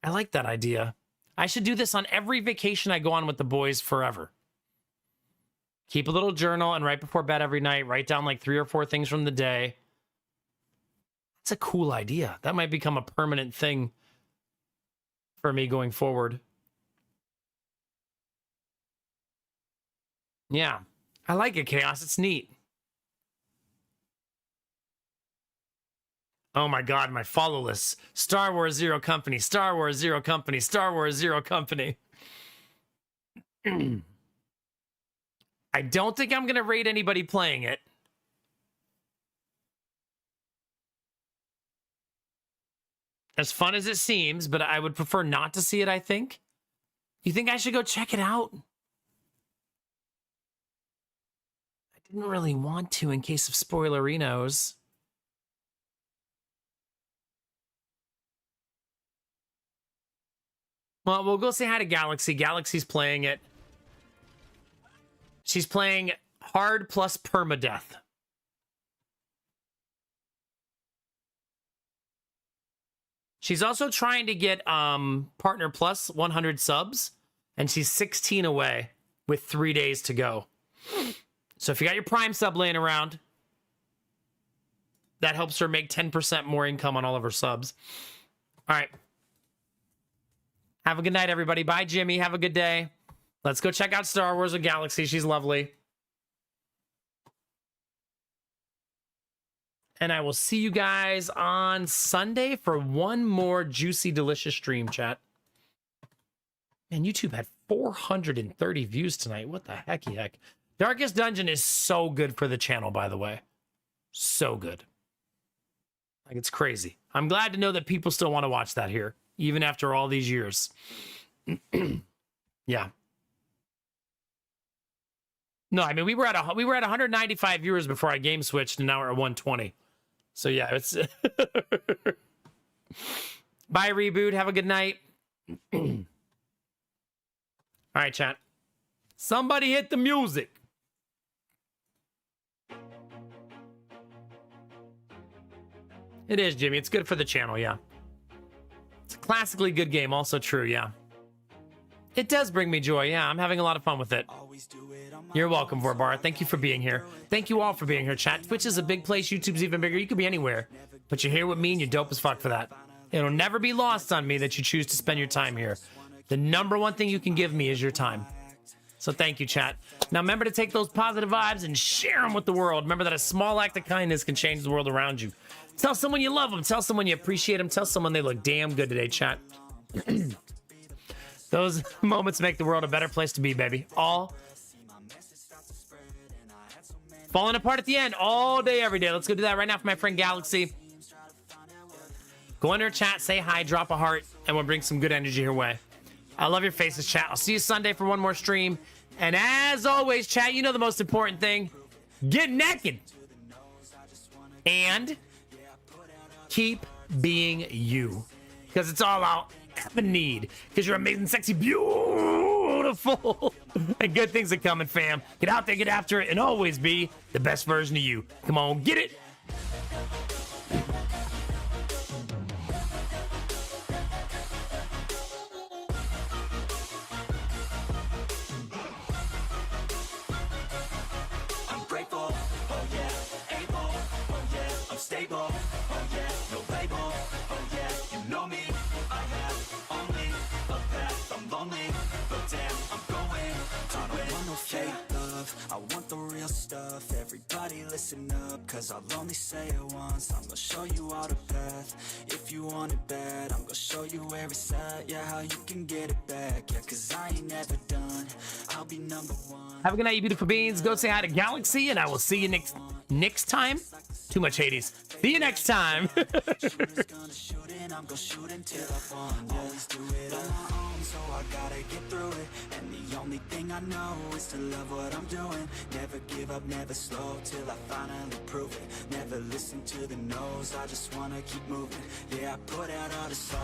I like that idea. I should do this on every vacation I go on with the boys forever. Keep a little journal and right before bed every night, write down like 3 or 4 things from the day. That's a cool idea. That might become a permanent thing for me going forward. Yeah, I like it, Chaos. It's neat. Oh my God, my follow list. Star Wars Zero Company, Star Wars Zero Company, Star Wars Zero Company. I don't think I'm going to rate anybody playing it. As fun as it seems, but I would prefer not to see it, I think. You think I should go check it out? I didn't really want to in case of spoilerinos. Well, we'll go say hi to Galaxy. Galaxy's playing it. She's playing hard plus permadeath. She's also trying to get Partner Plus 100 subs, and she's 16 away with 3 days to go. So if you got your Prime sub laying around, that helps her make 10% more income on all of her subs. All right. Have a good night, everybody. Bye, Jimmy. Have a good day. Let's go check out Star Wars with Galaxy. She's lovely. And I will see you guys on Sunday for one more juicy, delicious stream, chat. Man, YouTube had 430 views tonight. What the hecky heck? Darkest Dungeon is so good for the channel, by the way. So good. Like, it's crazy. I'm glad to know that people still want to watch that here, even after all these years. Yeah. No, I mean, we were at 195 viewers before I game switched, and now we're at 120. So yeah, it's bye, Reboot. Have a good night. All right, chat. Somebody hit the music. It is, Jimmy. It's good for the channel, yeah. It's a classically good game, also true, yeah. It does bring me joy, yeah. I'm having a lot of fun with it. You're welcome, Vorbar. Thank you for being here. Thank you all for being here, chat. Twitch is a big place. YouTube's even bigger. You could be anywhere. But you're here with me, and you're dope as fuck for that. It'll never be lost on me that you choose to spend your time here. The number one thing you can give me is your time. So thank you, chat. Now remember to take those positive vibes and share them with the world. Remember that a small act of kindness can change the world around you. Tell someone you love them. Tell someone you appreciate them. Tell someone they look damn good today, chat. Those moments make the world a better place to be, baby. All falling apart at the end all day, every day. Let's go do that right now for my friend Galaxy. Go into her chat, say hi, drop a heart, and we'll bring some good energy her way. I love your faces, chat. I'll see you Sunday for one more stream. And as always, chat, you know the most important thing. Get naked. And keep being you. Because it's all I'll ever need. Because you're amazing, sexy, beautiful. beautiful. And good things are coming, fam. Get out there, get after it, and always be the best version of you. Come on, get it. I'm grateful, oh yeah, able, oh yeah, I'm stable, oh yeah, no label, oh yeah, you know me, I have only a path, I'm lonely, but damn, I'm going to win. I don't want no fake love, I want the real stuff, everybody listen up, cause I'll only say it once, I'm gonna show you all the path, if you want it bad, I'm gonna show you where it's at, yeah, how you can get it back, yeah, cause I ain't never done, I'll be number one. Have a good night, you beautiful beings. Go say hi to Galaxy, and I will see you next time. Too much Hades. See you next time. I'm gonna shoot until I won. Always do it on my own, so I gotta get through it. And the only thing I know is to love what I'm doing. Never give up, never slow, till I finally prove it. Never listen to the no's, I just wanna keep moving. Yeah, I put out all the songs.